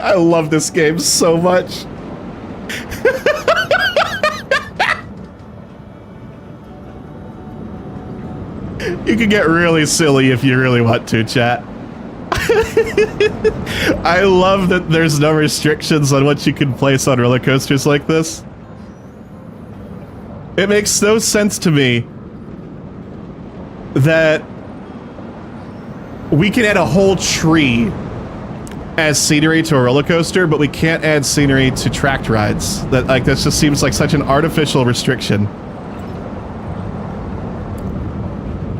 I love this game so much. You can get really silly if you really want to, chat. I love that there's no restrictions on what you can place on roller coasters like this. It makes no sense to me that we can add a whole tree as scenery to a roller coaster, but we can't add scenery to tracked rides. That, like, this just seems like such an artificial restriction.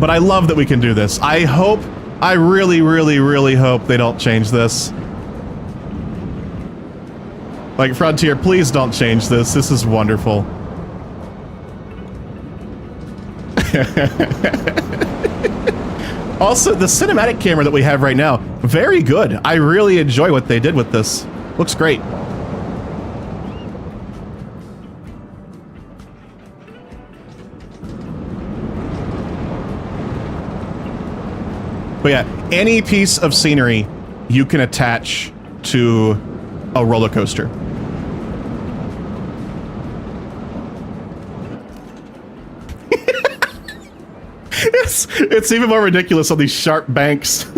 But I love that we can do this. I really, really, really hope they don't change this. Like, Frontier, please don't change this. This is wonderful. Also, the cinematic camera that we have right now, very good. I really enjoy what they did with this. Looks great. But yeah, any piece of scenery you can attach to a roller coaster. It's even more ridiculous on these sharp banks.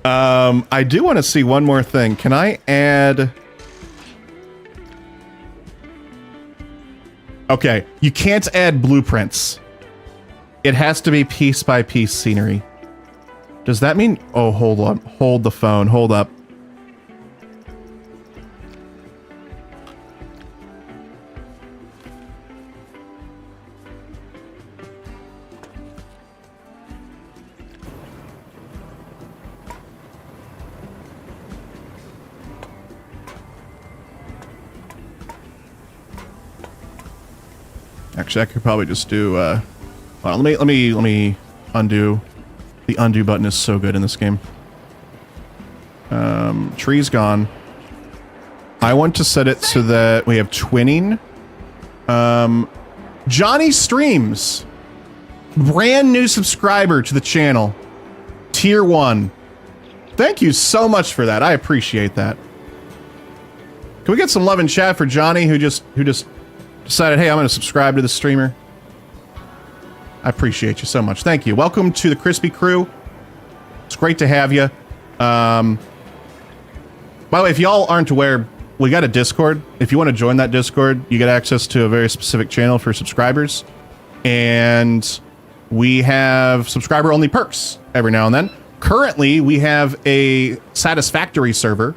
I do want to see one more thing. Can I add... Okay, you can't add blueprints. It has to be piece by piece scenery. Does that mean... Oh, hold on. Hold the phone. Hold up. Actually, I could probably just do, well, let me undo. The undo button is so good in this game. Tree's gone. I want to set it so that we have twinning. Johnny Streams. Brand new subscriber to the channel. Tier 1. Thank you so much for that. I appreciate that. Can we get some love in chat for Johnny who just decided, hey, I'm going to subscribe to the streamer? I appreciate you so much. Thank you. Welcome to the Crispy crew. It's great to have you. By the way, if y'all aren't aware, we got a Discord. If you want to join that Discord, you get access to a very specific channel for subscribers. And we have subscriber-only perks every now and then. Currently, we have a Satisfactory server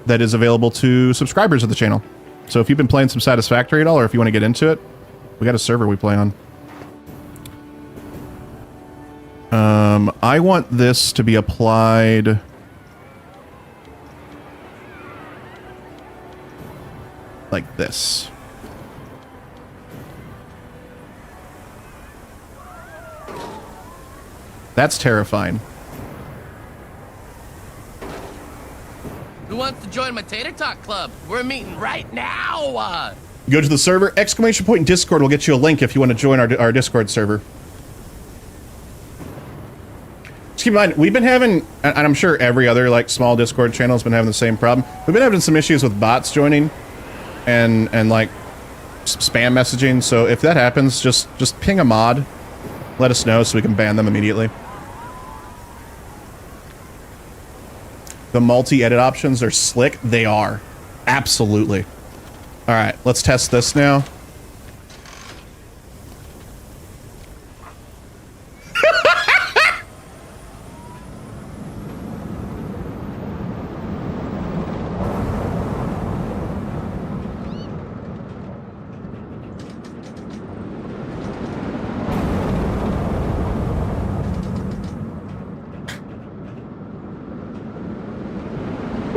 that is available to subscribers of the channel. So if you've been playing some Satisfactory at all, or if you want to get into it, we got a server we play on. I want this to be applied... like this. That's terrifying. Who wants to join my Tater Talk Club? We're meeting right now! Go to the server, exclamation point in Discord will get you a link if you want to join our Discord server. Just keep in mind, we've been having, and I'm sure every other like small Discord channel has been having the same problem. We've been having some issues with bots joining and like spam messaging. So if that happens, just ping a mod, let us know so we can ban them immediately. The multi-edit options are slick. They are. Absolutely. All right, let's test this now.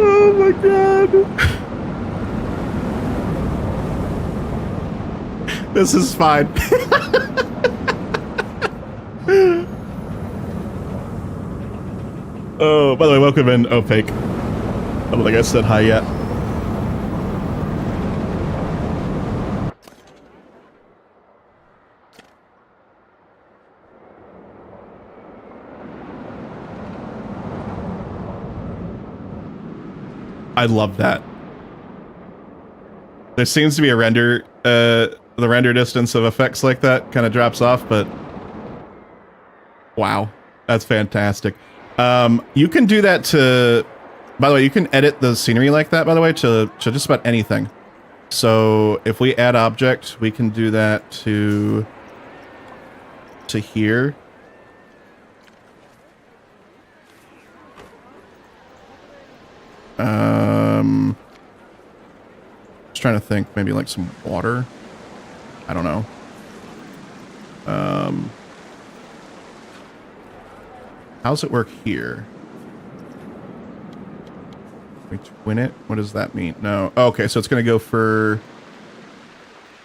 Oh my god. This is fine. Oh, by the way, welcome in, Opaque. I don't think I said hi yet. I love that. There seems to be a render, the render distance of effects like that kind of drops off, but wow, that's fantastic. You can do that to, by the way, you can edit the scenery like that, by the way, to just about anything. So if we add object, we can do that to here. Just trying to think, maybe like some water. I don't know. How's it work here? We twin it? What does that mean? No. Okay, so it's going to go for...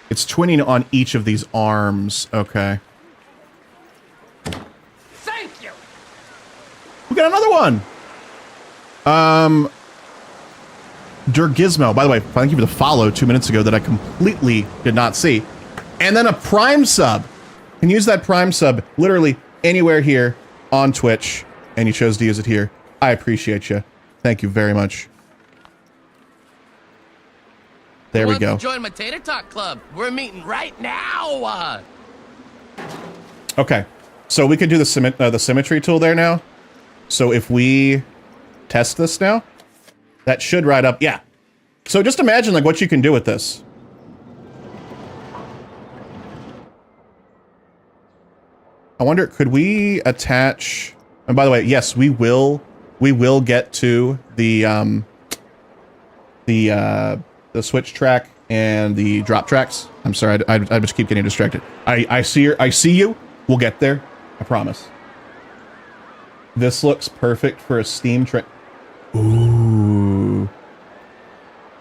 It's twinning on each of these arms. Okay. Thank you. We got another one! Durgizmo. By the way, thank you for the follow 2 minutes ago that I completely did not see. And then a Prime sub. You can use that Prime sub literally anywhere here on Twitch. And you chose to use it here. I appreciate you. Thank you very much. There we go. Join my Tater Talk Club. We're meeting right now. Okay. So we can do the symmetry tool there now. So if we test this now, that should ride up. Yeah. So just imagine like what you can do with this. I wonder, could we attach... And by the way, yes, we will get to the switch track and the drop tracks. I'm sorry, I just keep getting distracted. I see you. We'll get there. I promise. This looks perfect for a steam train. Ooh.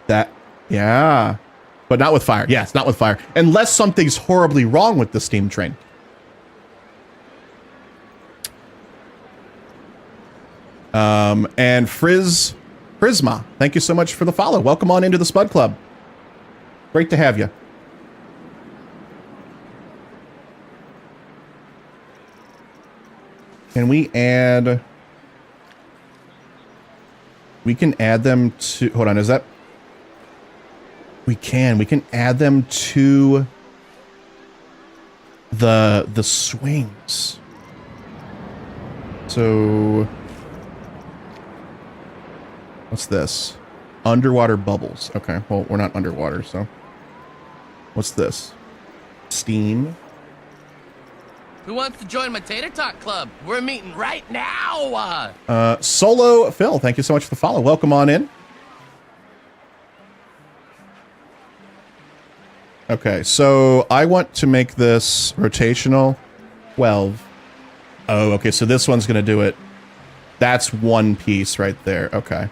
That, yeah. But not with fire. Yeah, it's not with fire. Unless something's horribly wrong with the steam train. And Prisma, thank you so much for the follow. Welcome on into the Spud Club. Great to have you. Can we add... We can add them to... Hold on, is that... We can add them to the swings. So... What's this? Underwater bubbles. Okay, well, we're not underwater, so... What's this? Steam. Who wants to join my Tater Talk Club? We're meeting right now. Solo Phil, thank you so much for the follow. Welcome on in. Okay, so I want to make this rotational 12. Oh, okay, so this one's going to do it. That's one piece right there. Okay.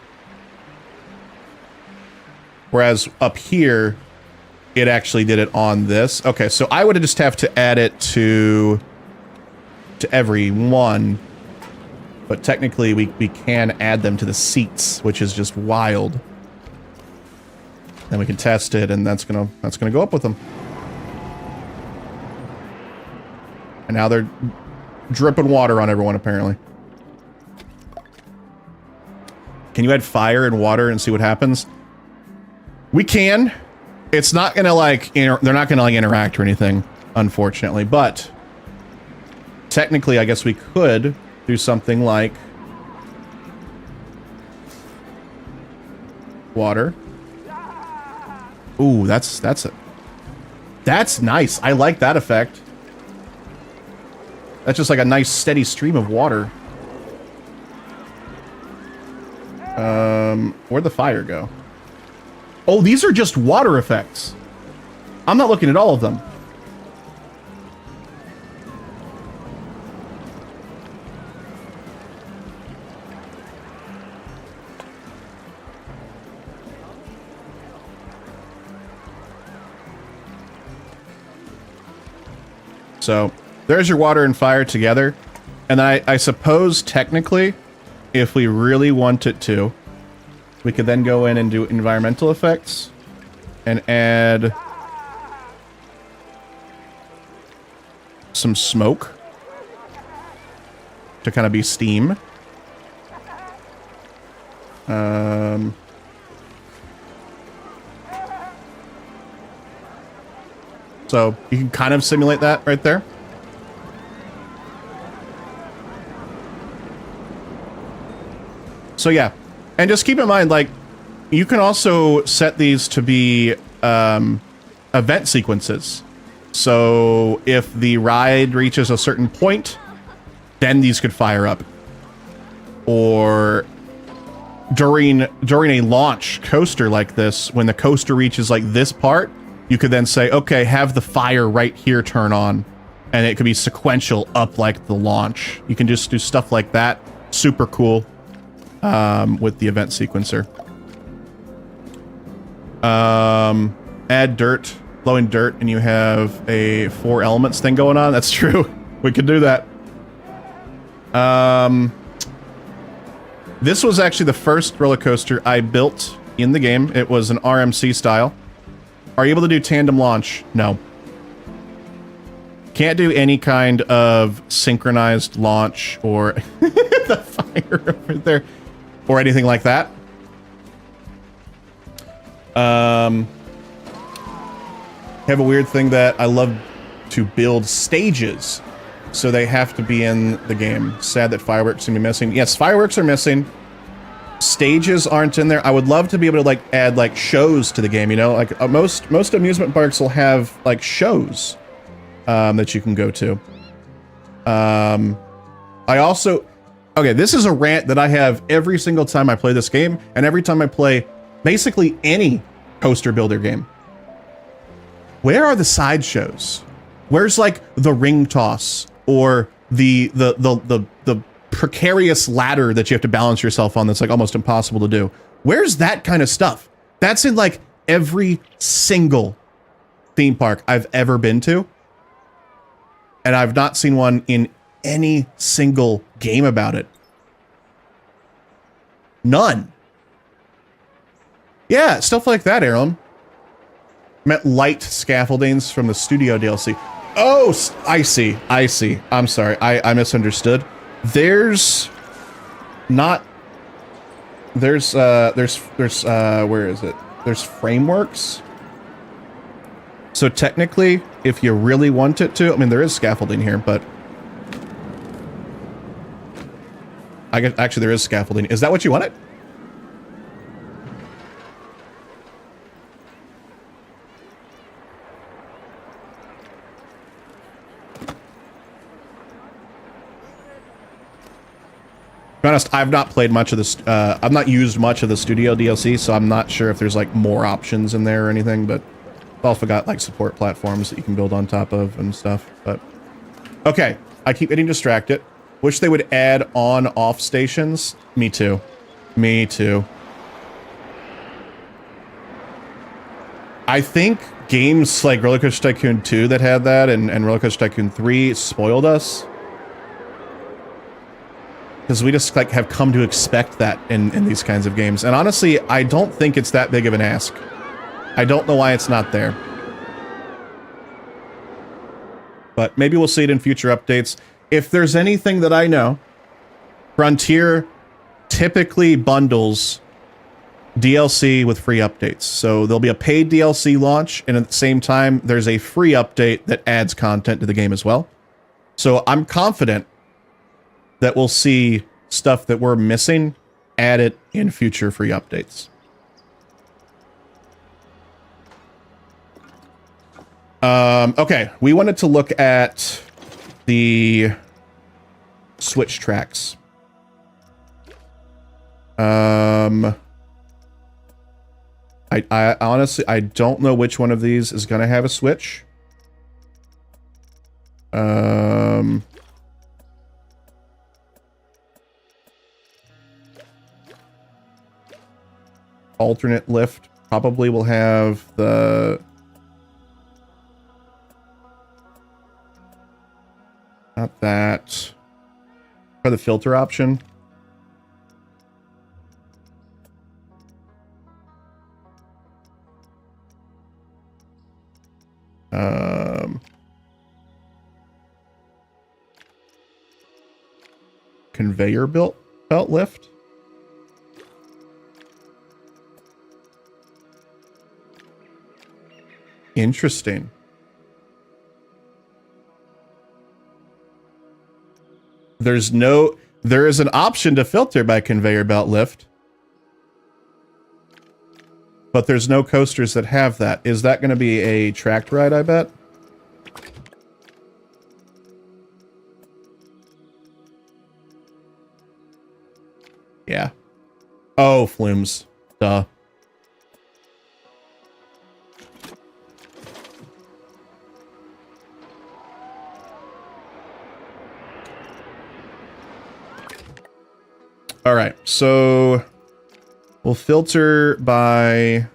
Whereas up here, it actually did it on this. Okay, so I would just have to add it to every one. But technically, we can add them to the seats, which is just wild. Then we can test it, and that's gonna go up with them. And now they're dripping water on everyone, apparently. Can you add fire and water and see what happens? We can. It's not gonna like they're not gonna like interact or anything, unfortunately. But technically, I guess we could do something like water. Ooh, that's nice. I like that effect. That's just like a nice steady stream of water. Where'd the fire go? Oh, these are just water effects. I'm not looking at all of them. So there's your water and fire together. And I suppose technically, if we really wanted to, we could then go in and do environmental effects and add some smoke to kind of be steam. So you can kind of simulate that right there. So yeah, and just keep in mind, like, you can also set these to be event sequences. So if the ride reaches a certain point, then these could fire up. Or during a launch coaster like this, when the coaster reaches like this part, you could then say, okay, have the fire right here turn on. And it could be sequential up like the launch. You can just do stuff like that. Super cool with the event sequencer. Add dirt, blowing dirt, and you have a 4 elements thing going on. That's true. We could do that. This was actually the first roller coaster I built in the game. It was an RMC style. Are you able to do tandem launch? No. Can't do any kind of synchronized launch or the fire over there or anything like that. Have a weird thing that I love to build stages, so they have to be in the game. Sad that fireworks seem to be missing. Yes, fireworks are missing. Stages aren't in there. I would love to be able to like add like shows to the game. You know, like most amusement parks will have like shows that you can go to. I also, okay, this is a rant that I have every single time I play this game, and every time I play basically any coaster builder game. Where are the sideshows? Where's like the ring toss or the precarious ladder that you have to balance yourself on that's like almost impossible to do? Where's that kind of stuff? That's in like every single theme park I've ever been to. And I've not seen one in any single game about it. None. Yeah, stuff like that, Aaron. Meant light scaffoldings from the studio DLC. Oh, I see. I see. I'm sorry. I misunderstood. There's not. There's where is it? There's frameworks. So technically, if you really want it to, I mean, there is scaffolding here, but I guess actually there is scaffolding. Is that what you wanted? To be honest, I've not played much of this. I've not used much of the studio DLC, so I'm not sure if there's like more options in there or anything, but I've also got like support platforms that you can build on top of and stuff. But okay, I keep getting distracted. Wish they would add on-off stations. Me too. Me too. I think games like Roller Coaster Tycoon 2 that had that and Roller Coaster Tycoon 3 spoiled us. Because we just like have come to expect that in these kinds of games. And honestly, I don't think it's that big of an ask. I don't know why it's not there. But maybe we'll see it in future updates. If there's anything that I know, Frontier typically bundles DLC with free updates. So there'll be a paid DLC launch, and at the same time, there's a free update that adds content to the game as well. So I'm confident that we'll see stuff that we're missing added in future free updates. Okay, we wanted to look at the switch tracks. I honestly, I don't know which one of these is going to have a switch. Alternate lift probably will have the... Not that. For the filter option. Conveyor belt lift. Interesting. There is an option to filter by conveyor belt lift, but there's no coasters that have that. Is that going to be a tracked ride, I bet? Yeah. Oh, flumes. Duh. All right, so we'll filter by...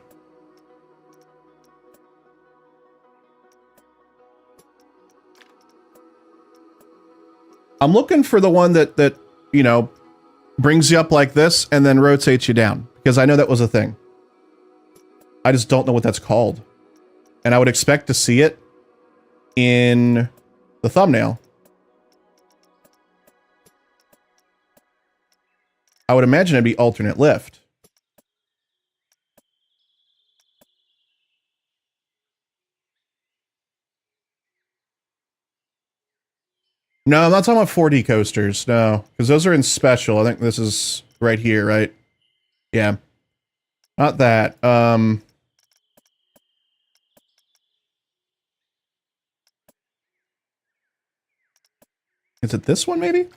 I'm looking for the one that, you know, brings you up like this and then rotates you down, because I know that was a thing. I just don't know what that's called. And I would expect to see it in the thumbnail. I would imagine it'd be alternate lift. No, I'm not talking about 4D coasters, no. Because those are in special. I think this is right here, right? Yeah. Not that. Is it this one, maybe?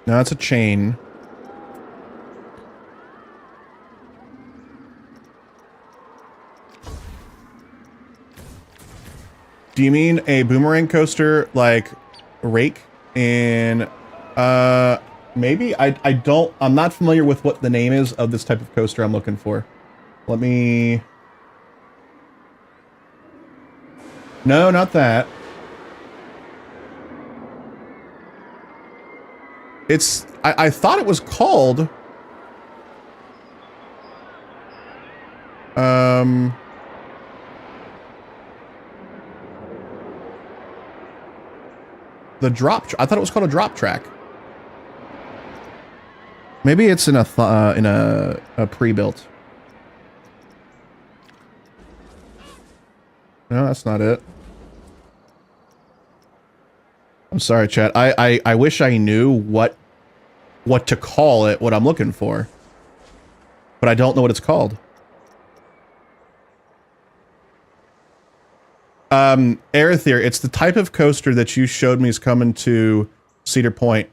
No, it's a chain. Do you mean a boomerang coaster like Rake? And maybe I'm not familiar with what the name is of this type of coaster I'm looking for. Let me... No, not that. It's... I thought it was called... The drop... I thought it was called a drop track. Maybe it's in a pre-built. No, that's not it. I'm sorry, chat. I wish I knew what to call it, what I'm looking for. But I don't know what it's called. Aerothere, it's the type of coaster that you showed me is coming to Cedar Point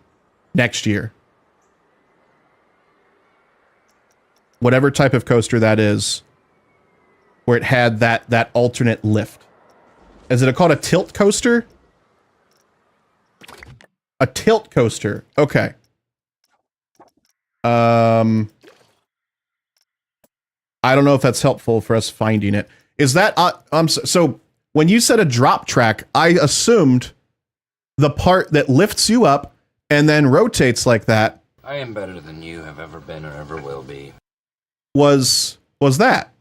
next year. Whatever type of coaster that is, where it had that alternate lift. Is it called a tilt coaster? A tilt coaster. Okay. I don't know if that's helpful for us finding it. Is that so when you said a drop track, I assumed the part that lifts you up and then rotates like that. I am better than you have ever been or ever will be. Was that?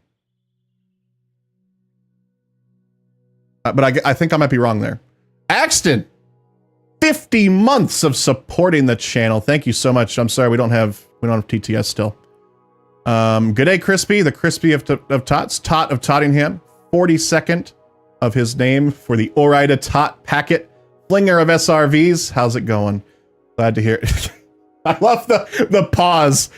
But I think I might be wrong there. Axton, 50 months of supporting the channel. Thank you so much. I'm sorry we don't have TTS still. Good day, Crispy, the Crispy of Tots, Tot of Tottingham. 42nd of his name for the Orida Tot packet. Flinger of SRVs. How's it going? Glad to hear it. I love the pause.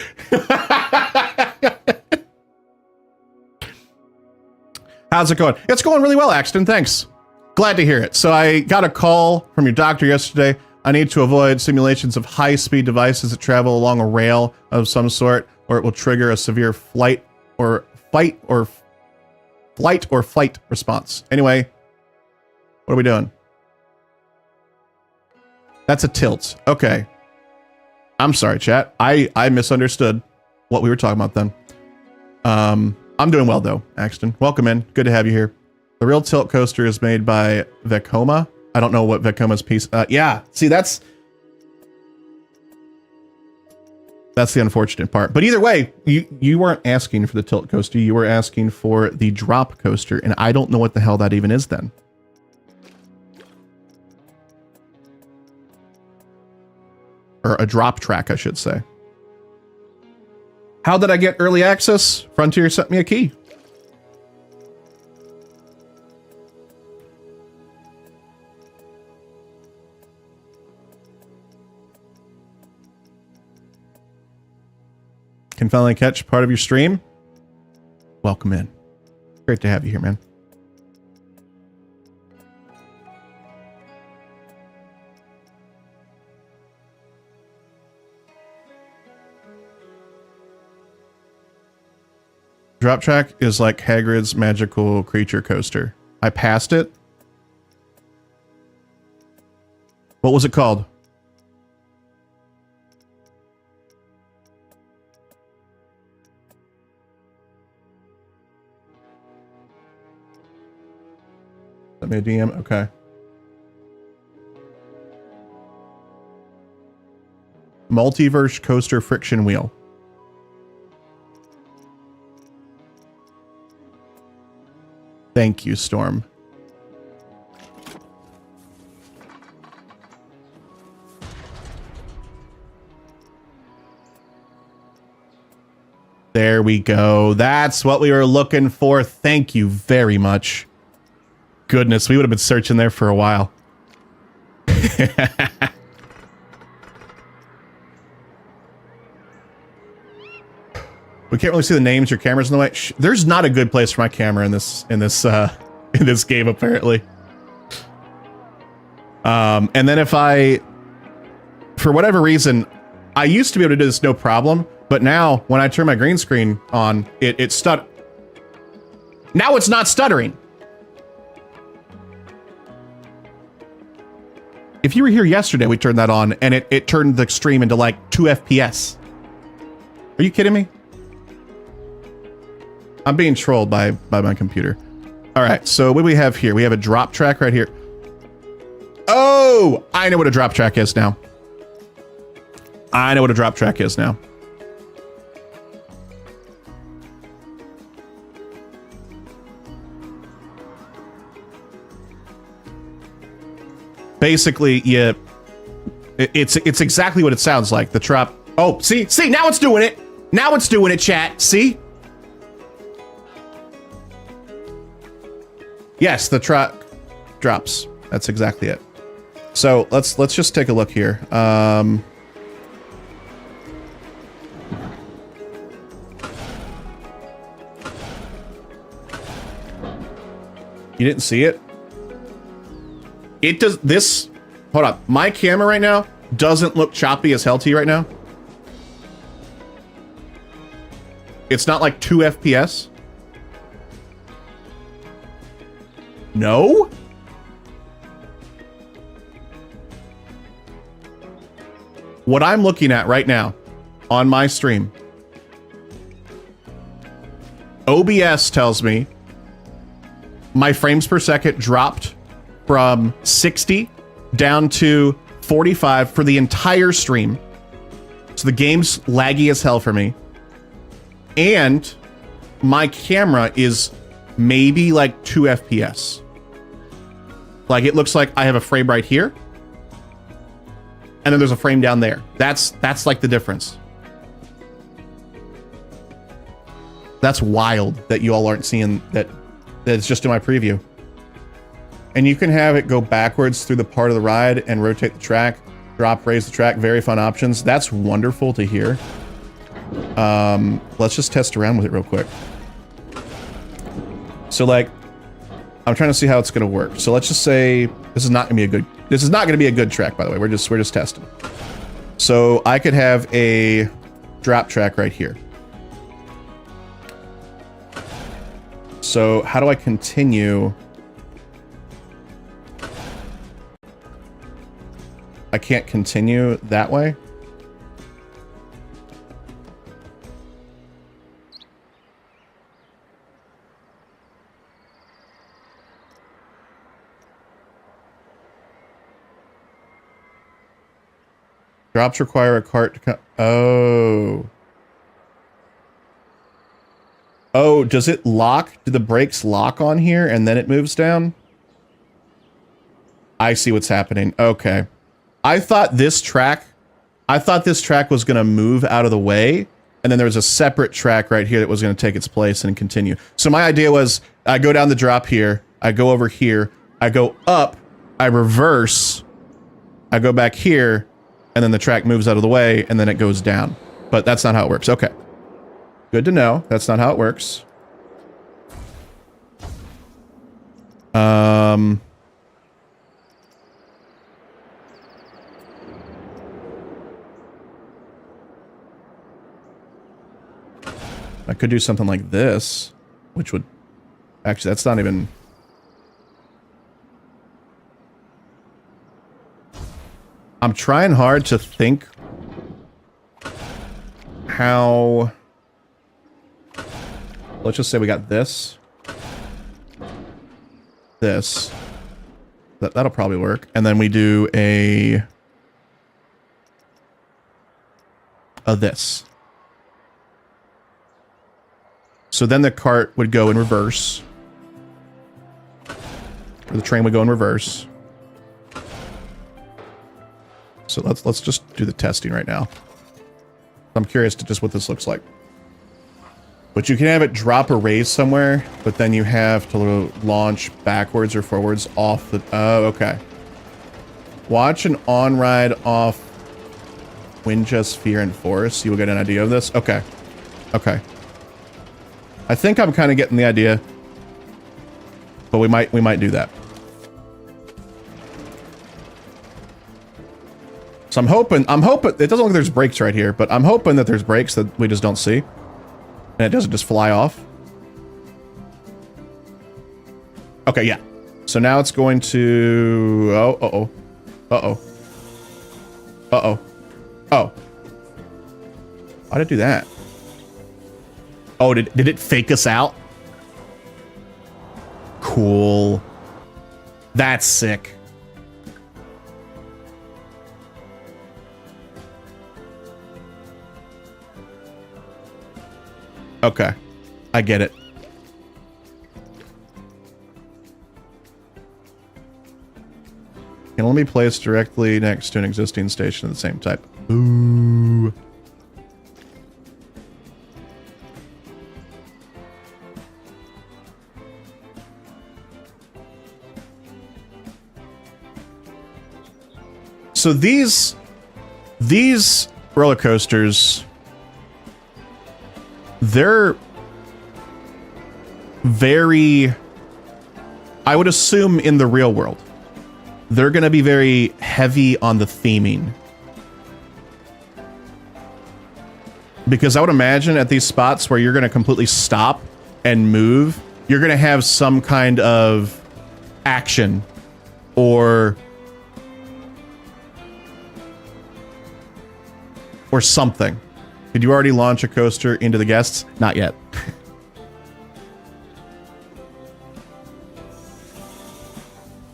How's it going? It's going really well, Axton. Thanks. Glad to hear it. So I got a call from your doctor yesterday. I need to avoid simulations of high-speed devices that travel along a rail of some sort, or it will trigger a severe flight or fight response. Anyway, what are we doing? That's a tilt. Okay. I'm sorry, chat. I misunderstood what we were talking about then. I'm doing well, though, Axton. Welcome in. Good to have you here. The real tilt coaster is made by Vekoma. I don't know what Vekoma's piece... yeah, see, that's the unfortunate part. But either way, you weren't asking for the tilt coaster. You were asking for the drop coaster, and I don't know what the hell that even is then. Or a drop track, I should say. How did I get early access? Frontier sent me a key. Can finally catch part of your stream. Welcome in. Great to have you here, man. Drop track is like Hagrid's magical creature coaster. I passed it. What was it called? Let me a DM. Okay. Multiverse coaster friction wheel. Thank you, Storm. There we go. That's what we were looking for. Thank you very much. Goodness, we would have been searching there for a while. We can't really see the names. Your camera's in the way. There's not a good place for my camera in this game, apparently. And then if I, for whatever reason, I used to be able to do this no problem, but now when I turn my green screen on, it stut. Now it's not stuttering. If you were here yesterday, we turned that on, and it turned the stream into like 2 FPS. Are you kidding me? I'm being trolled by my computer. All right, so what do we have here? We have a drop track right here. Oh, I know what a drop track is now. I know what a drop track is now. Basically, yeah, it's exactly what it sounds like. The drop. Oh, see, now it's doing it. Now it's doing it, chat. See? Yes, the truck drops. That's exactly it. So let's just take a look here. You didn't see it? It does this. Hold up. My camera right now doesn't look choppy as hell to you right now. It's not like 2 FPS. No? What I'm looking at right now on my stream, OBS tells me my frames per second dropped from 60 down to 45 for the entire stream. So the game's laggy as hell for me. And my camera is maybe like 2 FPS. Like it looks like I have a frame right here. And then there's a frame down there. That's like the difference. That's wild that you all aren't seeing that it's just in my preview. And you can have it go backwards through the part of the ride and rotate the track, drop, raise the track, very fun options. That's wonderful to hear. Let's just test around with it real quick. So like, I'm trying to see how it's going to work. So let's just say this is not going to be a good track, by the way. We're just testing. So I could have a drop track right here. So how do I continue? I can't continue that way. Drops require a cart to come. Oh. Oh, does it lock? Do the brakes lock on here and then it moves down? I see what's happening. Okay. I thought this track was going to move out of the way, and then there was a separate track right here that was going to take its place and continue. So my idea was I go down the drop here, I go over here, I go up, I reverse, I go back here, and then the track moves out of the way, and then it goes down. But that's not how it works. Okay. Good to know. That's not how it works. I could do something like this, which would... Actually, that's not even... I'm trying hard to think how... Let's just say we got this. This. That'll probably work. And then we do a this. So then the cart would go in reverse. Or the train would go in reverse. So let's just do the testing right now. I'm curious to just what this looks like. But you can have it drop or raise somewhere, but then you have to launch backwards or forwards off the... Oh, okay. Watch an on-ride off Windja, Sphere, and Forest. You will get an idea of this. Okay. Okay. I think I'm kind of getting the idea. But we might do that. So I'm hoping, it doesn't look like there's brakes right here, but I'm hoping that there's brakes that we just don't see. And it doesn't just fly off. Okay, yeah. So now it's going to... Oh, uh-oh. Uh-oh. Uh-oh. Oh. Why did it do that? Oh, did it fake us out? Cool. That's sick. Okay. I get it. Can only be placed directly next to an existing station of the same type. Ooh. So these roller coasters, they're very, I would assume in the real world, they're going to be very heavy on the theming. Because I would imagine at these spots where you're going to completely stop and move, you're going to have some kind of action or something. Did you already launch a coaster into the guests? Not yet.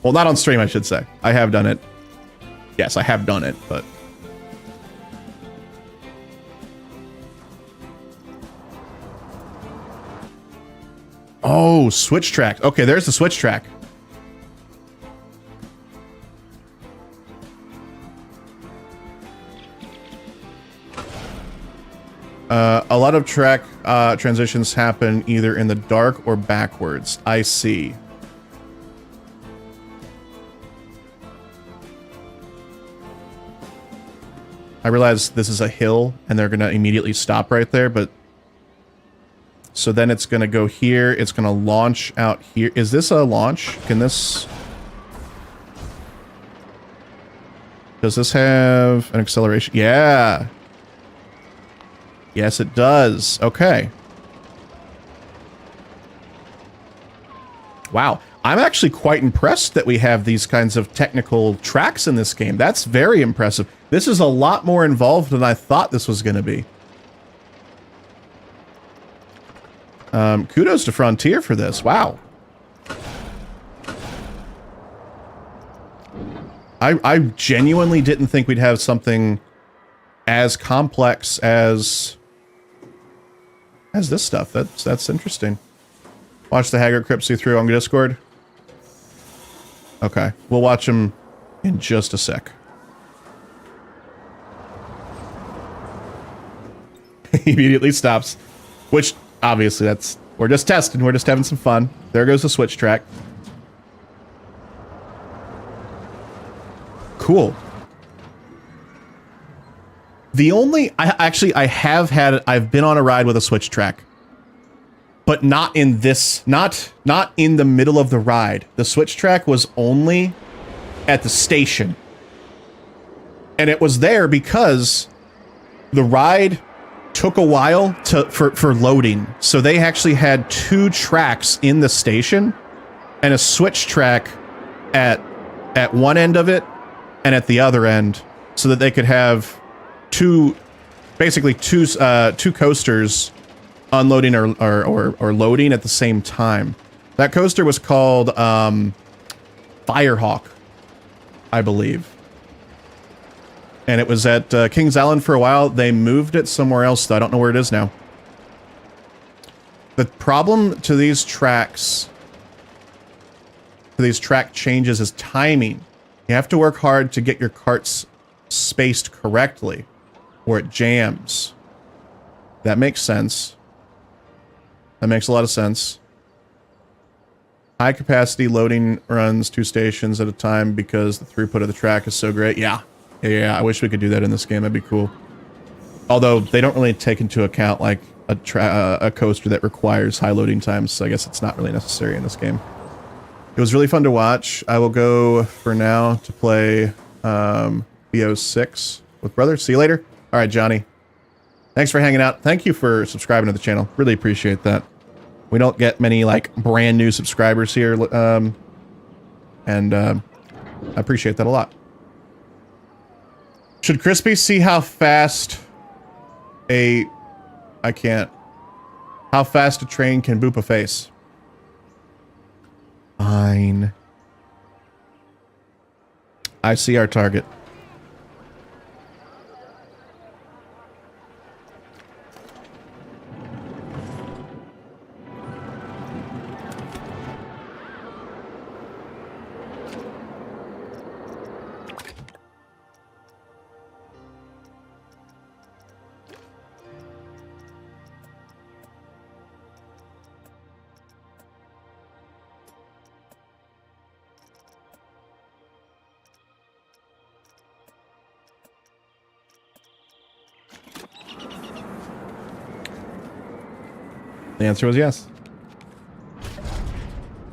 Well, not on stream, I should say. I have done it. Yes, I have done it, but... Oh, switch track. Okay, there's the switch track. A lot of track transitions happen either in the dark or backwards. I see. I realize this is a hill and they're going to immediately stop right there, but... So then it's going to go here. It's going to launch out here. Is this a launch? Can this... Does this have an acceleration? Yeah. Yes, it does. Okay. Wow. I'm actually quite impressed that we have these kinds of technical tracks in this game. That's very impressive. This is a lot more involved than I thought this was going to be. Kudos to Frontier for this. Wow. I genuinely didn't think we'd have something as complex as this stuff. That's interesting. Watch the Haggard Crypt see through on Discord. Okay, we'll watch him in just a sec. He immediately stops, which obviously we're just testing. We're just having some fun. There goes the switch track. Cool. The only I've been on a ride with a switch track, but not in this, not in the middle of the ride. The switch track was only at the station. And it was there because the ride took a while for loading. So they actually had 2 tracks in the station and a switch track at one end of it and at the other end, so that they could have basically two coasters unloading or loading at the same time. That coaster was called Firehawk, I believe. And it was at Kings Island for a while. They moved it somewhere else, though. I don't know where it is now. The problem to these tracks, to these track changes, is timing. You have to work hard to get your carts spaced correctly, or it jams. That makes sense. That makes a lot of sense. High capacity loading runs 2 stations at a time because the throughput of the track is so great. Yeah. Yeah, I wish we could do that in this game. That'd be cool. Although they don't really take into account like a coaster that requires high loading times, so I guess it's not really necessary in this game. It was really fun to watch. I will go for now to play BO6 with brother. See you later. All right, Johnny. Thanks for hanging out. Thank you for subscribing to the channel. Really appreciate that. We don't get many like brand new subscribers here, and I appreciate that a lot. Should Crispy see how fast how fast a train can boop a face? Fine. I see our target. The answer was yes.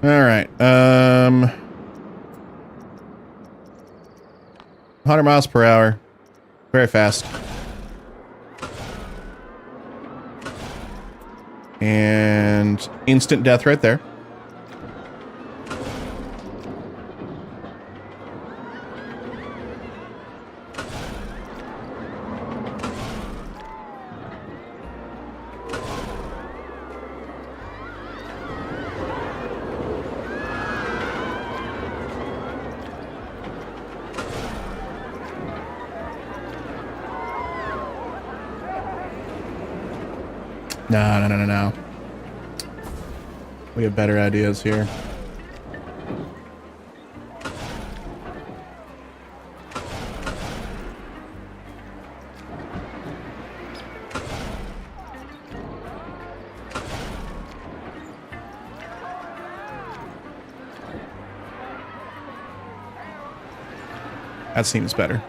All right. 100 miles per hour. Very fast. And instant death right there. No. We have better ideas here. That seems better.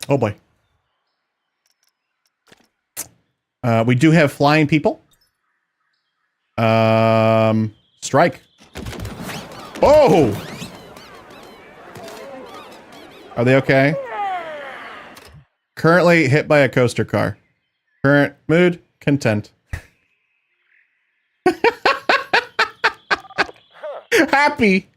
Oh boy. We do have flying people. Strike. Oh! Are they okay? Currently hit by a coaster car. Current mood, content. Happy.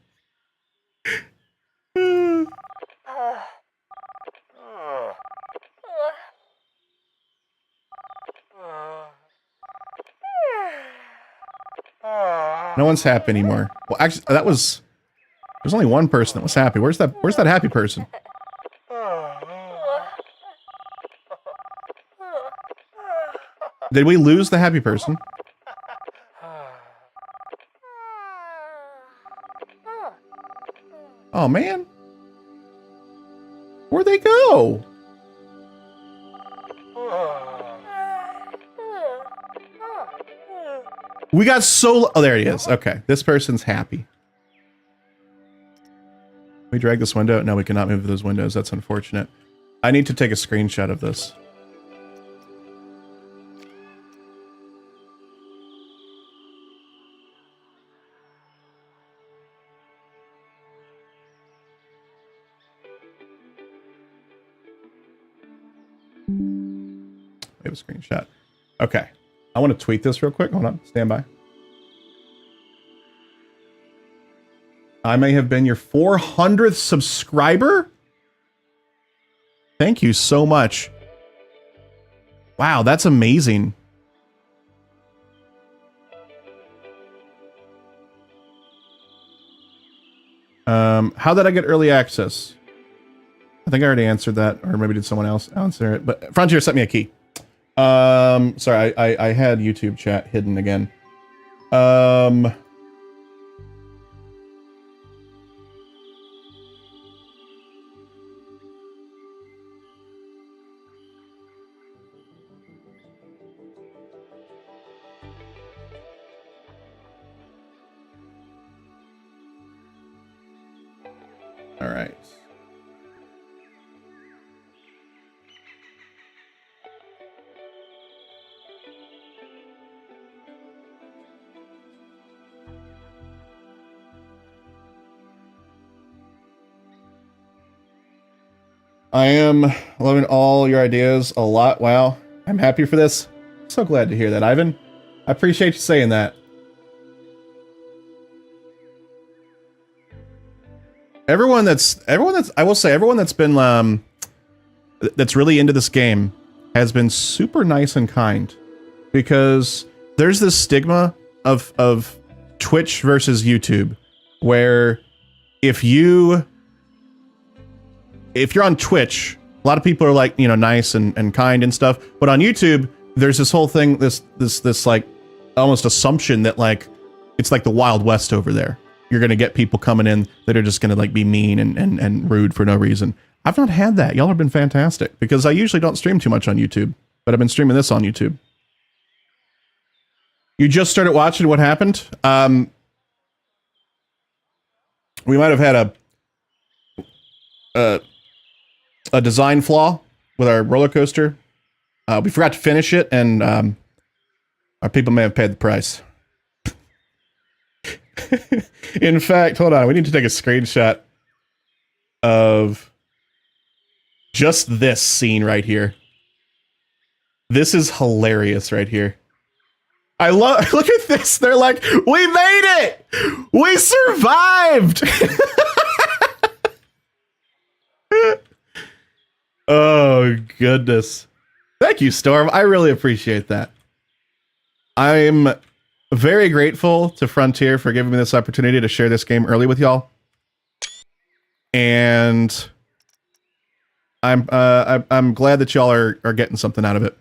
No one's happy anymore. Well, actually, there's only one person that was happy. Where's that happy person? Did we lose the happy person? Oh man. Where'd they go? We got so... Oh, there he is. Okay. This person's happy. we drag this window? No, we cannot move those windows. That's unfortunate. I need to take a screenshot of this. We have a screenshot. Okay. I want to tweet this real quick. Hold on. Stand by. I may have been your 400th subscriber. Thank you so much. Wow, that's amazing. How did I get early access? I think I already answered that, or maybe did someone else answer it? But Frontier sent me a key. Sorry, I had YouTube chat hidden again. All right. I am loving all your ideas a lot. Wow. I'm happy for this. So glad to hear that, Ivan. I appreciate you saying that. Everyone that's I will say everyone that's been that's really into this game has been super nice and kind, because there's this stigma of Twitch versus YouTube, where if you're on Twitch, a lot of people are like, you know, nice and kind and stuff, but on YouTube there's this whole thing, this like almost assumption that like it's like the Wild West over there. You're going to get people coming in that are just going to like be mean and rude for no reason. I've not had that. Y'all have been fantastic, because I usually don't stream too much on YouTube, but I've been streaming this on YouTube. You just started watching. What happened? We might have had a design flaw with our roller coaster. We forgot to finish it, and our people may have paid the price. In fact, hold on. We need to take a screenshot of just this scene right here. This is hilarious right here. I love, look at this. They're like, we made it. We survived. Oh, goodness. Thank you, Storm. I really appreciate that. I'm very grateful to Frontier for giving me this opportunity to share this game early with y'all. And I'm glad that y'all are getting something out of it.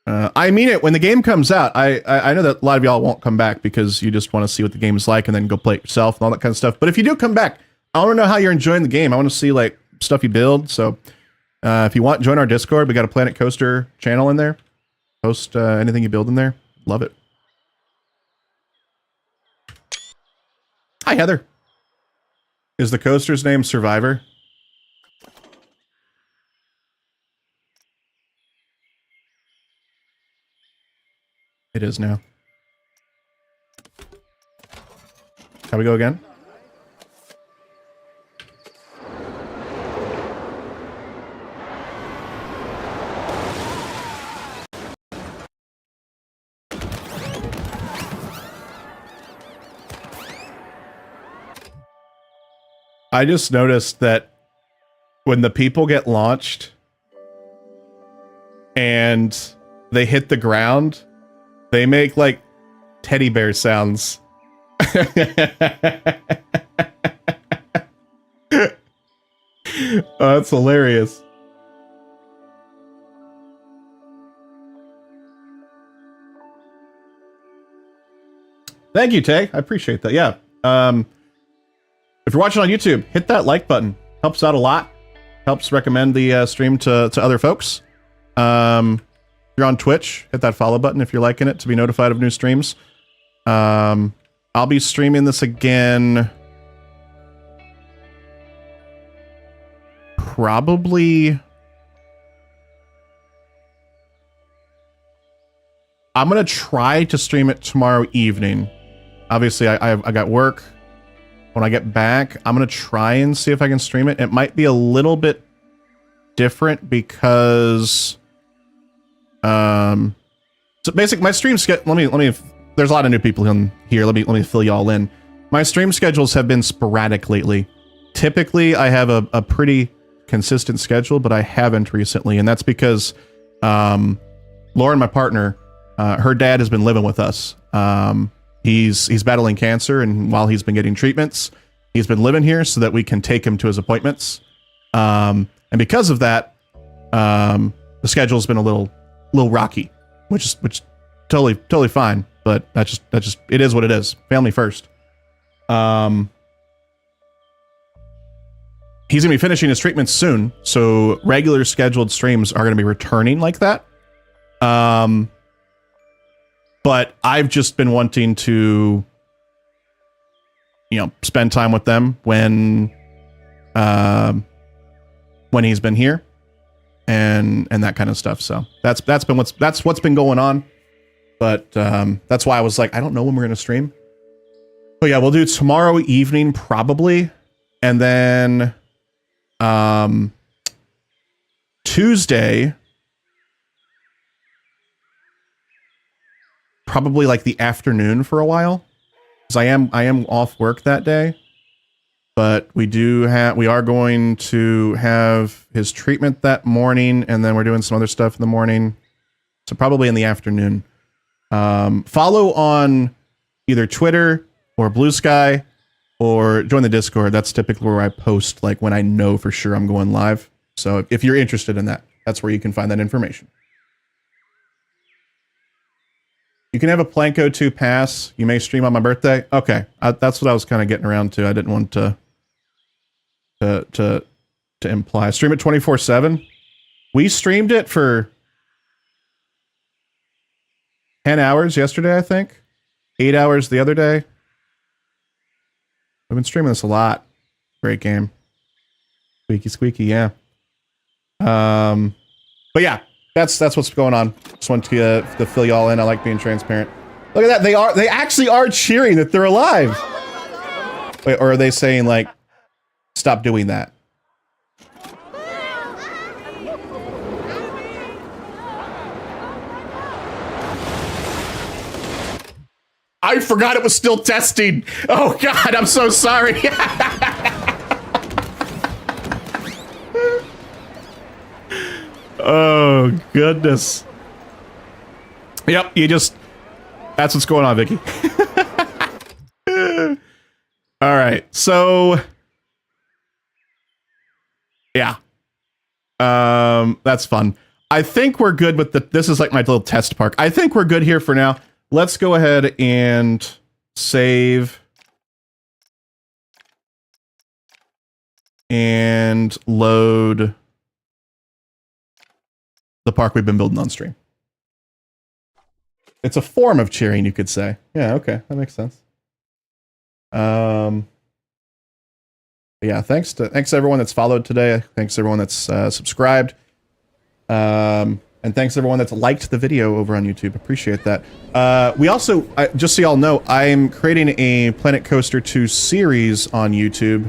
I mean it. When the game comes out, I know that a lot of y'all won't come back because you just want to see what the game is like and then go play it yourself and all that kind of stuff. But if you do come back, I want to know how you're enjoying the game. I want to see like stuff you build. So if you want, join our Discord. We got a Planet Coaster channel in there. Post anything you build in there. Love it. Hi, Heather. Is the coaster's name Survivor? It is now. How we go again? I just noticed that when the people get launched and they hit the ground, they make like teddy bear sounds. Oh, that's hilarious. Thank you, Tay. I appreciate that. Yeah. If you're watching on YouTube, hit that like button. Helps out a lot. Helps recommend the stream to other folks. If you're on Twitch, hit that follow button if you're liking it to be notified of new streams. I'll be streaming this again probably... I'm going to try to stream it tomorrow evening. Obviously, I got work. When I get back, I'm going to try and see if I can stream it. It might be a little bit different because... so basically, my stream schedule... Let me... There's a lot of new people in here. Let me fill y'all in. My stream schedules have been sporadic lately. Typically, I have a pretty consistent schedule, but I haven't recently, and that's because Lauren, my partner, her dad has been living with us. He's battling cancer, and while he's been getting treatments, he's been living here so that we can take him to his appointments. And because of that, the schedule's been a little rocky, which totally fine. But that's just it is what it is. Family first. He's gonna be finishing his treatments soon, so regular scheduled streams are gonna be returning like that. But I've just been wanting to, spend time with them when he's been here, and that kind of stuff. So that's what's been going on. But that's why I was like, I don't know when we're gonna stream. But yeah, we'll do tomorrow evening probably, and then Tuesday, probably like the afternoon for a while, because I am off work that day. But we are going to have his treatment that morning, and then we're doing some other stuff in the morning. So probably in the afternoon. Follow on either Twitter or Blue Sky, or join the Discord. That's typically where I post like when I know for sure I'm going live. So if you're interested in that, that's where you can find that information. You can have a Planko 2 pass. You may stream on my birthday. Okay, that's what I was kind of getting around to. I didn't want to imply. Stream it 24/7. We streamed it for 10 hours yesterday, I think. 8 hours the other day. I've been streaming this a lot. Great game. Squeaky, yeah. But yeah, that's what's going on. Just wanted to fill y'all in. I like being transparent. Look at that. They actually are cheering that they're alive. Wait, or are they saying like, stop doing that? I forgot it was still testing. Oh God, I'm so sorry. Oh goodness. Yep, that's what's going on, Vicky. All right, so yeah. That's fun. I think we're good with this is like my little test park. I think we're good here for now. Let's go ahead and save and load the park we've been building on stream. It's a form of cheering, you could say. Yeah, okay, that makes sense. Yeah, thanks to everyone that's followed today. Thanks to everyone that's subscribed. And thanks to everyone that's liked the video over on YouTube. Appreciate that. We also, just so y'all know, I'm creating a Planet Coaster 2 series on YouTube.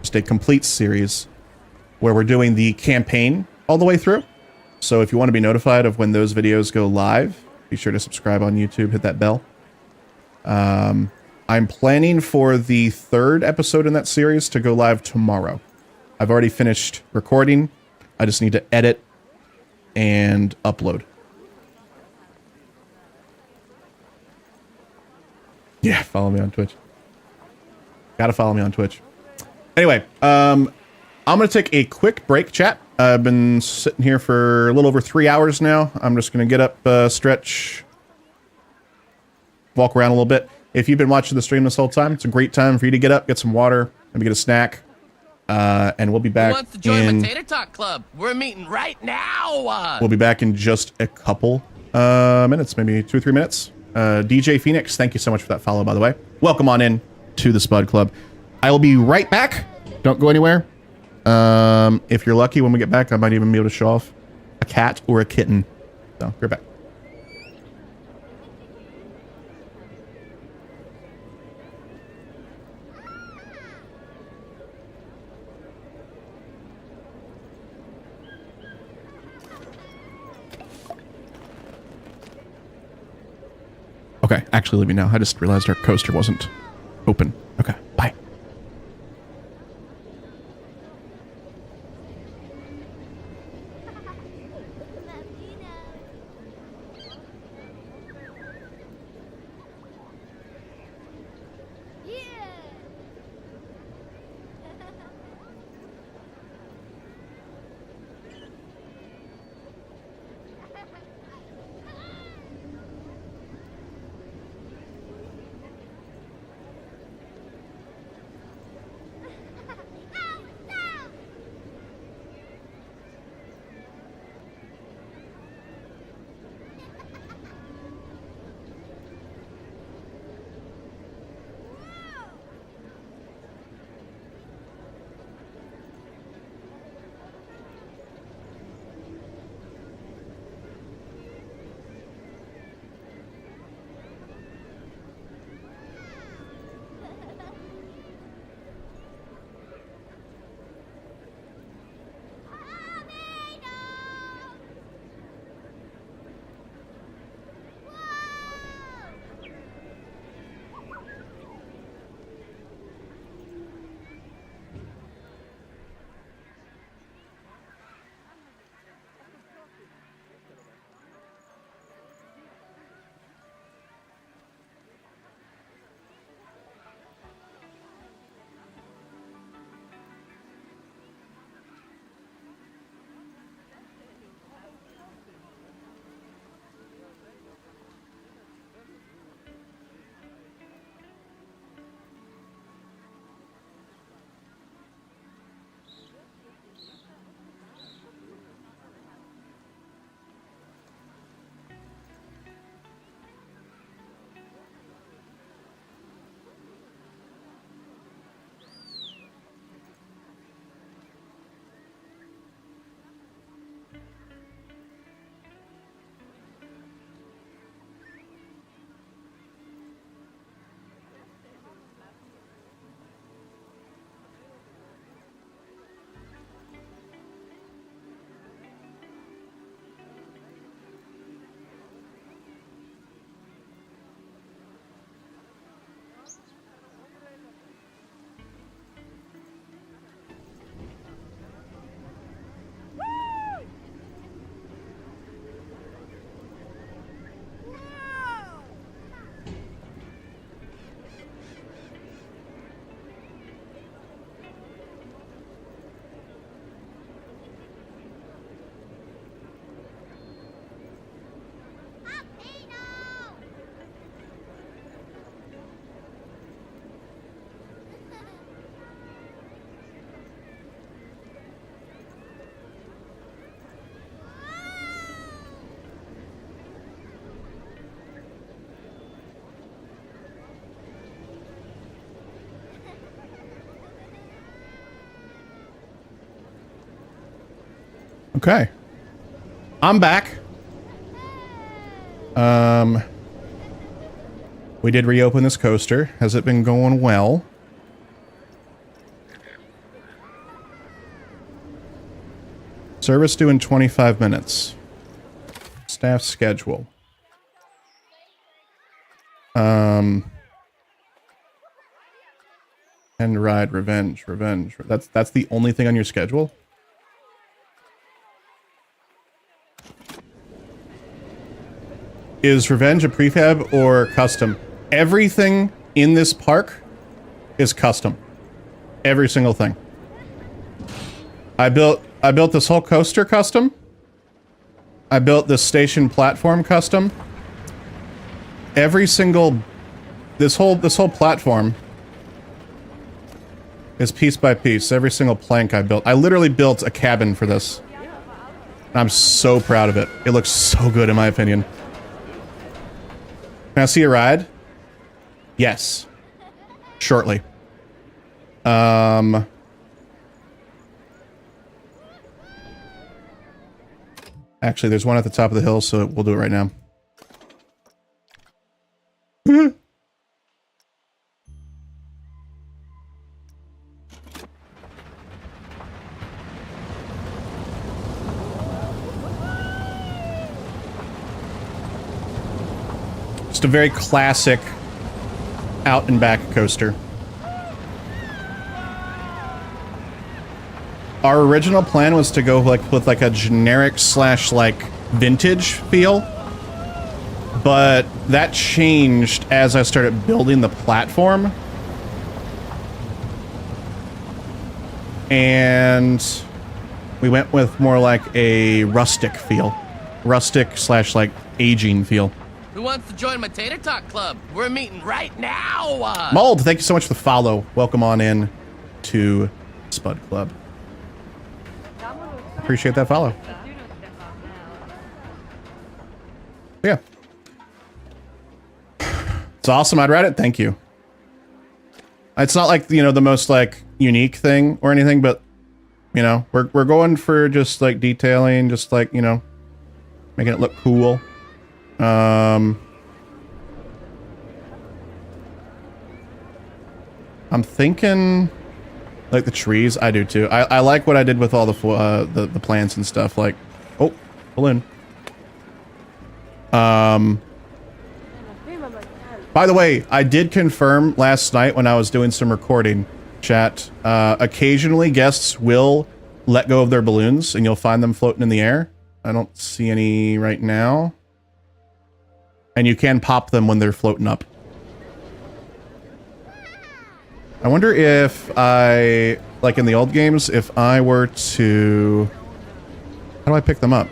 Just a complete series where we're doing the campaign all the way through. So if you want to be notified of when those videos go live, be sure to subscribe on YouTube, hit that bell. I'm planning for the 3rd episode in that series to go live tomorrow. I've already finished recording. I just need to edit and upload. Yeah, follow me on Twitch. Gotta follow me on Twitch. Anyway, I'm gonna take a quick break, chat. I've been sitting here for a little over 3 hours now. I'm just gonna get up, stretch, walk around a little bit. If you've been watching the stream this whole time, it's a great time for you to get up, get some water, maybe get a snack. And we'll be back. Who wants to join Potato Talk Club? We're meeting right now. We'll be back in just a couple minutes, maybe 2 or 3 minutes. DJ Phoenix, thank you so much for that follow, by the way. Welcome on in to the Spud Club. I will be right back. Don't go anywhere. If you're lucky, when we get back, I might even be able to show off a cat or a kitten. So, we're back. Okay, actually leave me now. I just realized our coaster wasn't open. Okay, bye. Okay. I'm back. We did reopen this coaster. Has it been going well? Service due in 25 minutes. Staff schedule. And ride revenge. That's the only thing on your schedule? Is Revenge a prefab or custom? Everything in this park is custom. Every single thing. I built this whole coaster custom. I built this station platform custom. Every single this whole platform is piece by piece. Every single plank I built. I literally built a cabin for this. I'm so proud of it. It looks so good in my opinion. Can I see a ride? Yes. Shortly. Actually, there's one at the top of the hill, so we'll do it right now. Just a very classic out and back coaster. Our original plan was to go like with like a generic slash like vintage feel, but that changed as I started building the platform. And we went with more like a rustic feel. Rustic slash like aging feel. Who wants to join my Tater Talk Club? We're meeting right now. Mold, thank you so much for the follow. Welcome on in to Spud Club. Appreciate that follow. Yeah. It's awesome. I'd read it. Thank you. It's not like, you know, the most like unique thing or anything, but you know, we're going for just like detailing, just like, you know, making it look cool. I'm thinking like the trees. I do too. I like what I did with all the plants and stuff. Like, oh, balloon. By the way, I did confirm last night when I was doing some recording, chat. Occasionally, guests will let go of their balloons, and you'll find them floating in the air. I don't see any right now. And you can pop them when they're floating up. I wonder if I, like in the old games, if I were to... How do I pick them up?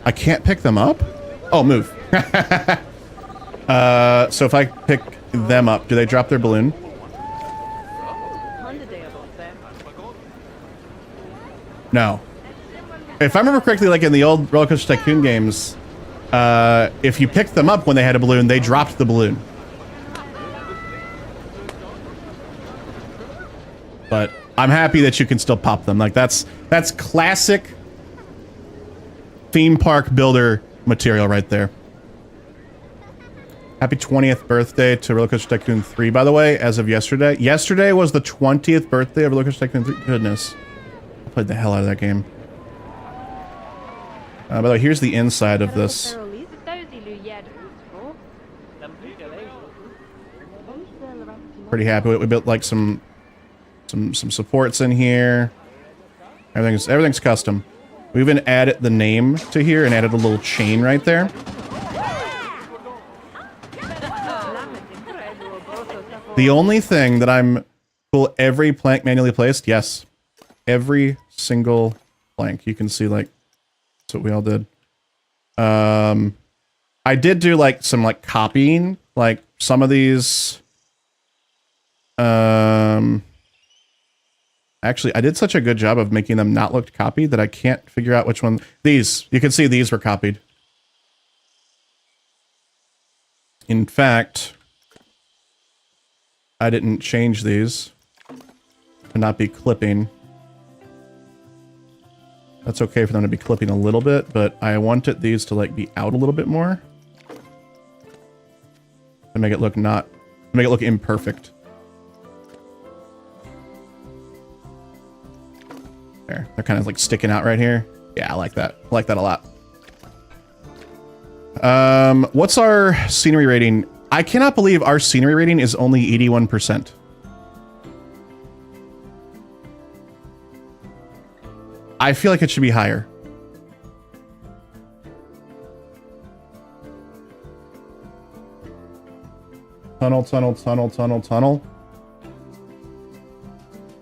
I can't pick them up? Oh, move. So if I pick them up, do they drop their balloon? No. If I remember correctly, like in the old Roller Coaster Tycoon games, if you picked them up when they had a balloon, they dropped the balloon. But I'm happy that you can still pop them. Like that's classic theme park builder material right there. Happy 20th birthday to Roller Coaster Tycoon 3, by the way, as of yesterday. Yesterday was the 20th birthday of Roller Coaster Tycoon 3. Goodness. I played the hell out of that game. By the way, here's the inside of this. Pretty happy. We built like some supports in here. Everything's custom. We even added the name to here and added a little chain right there. The only thing that I'm cool, every plank manually placed, yes. Every single plank. You can see like that's what we all did. I did do like some like copying, like some of these. Actually, I did such a good job of making them not look copied that I can't figure out which one. These, you can see these were copied. In fact, I didn't change these to not be clipping. That's okay for them to be clipping a little bit, but I wanted these to like be out a little bit more to make it look imperfect. There, they're kind of like sticking out right here. Yeah, I like that. I like that a lot. What's our scenery rating? I cannot believe our scenery rating is only 81%. I feel like it should be higher. Tunnel, tunnel, tunnel, tunnel, tunnel.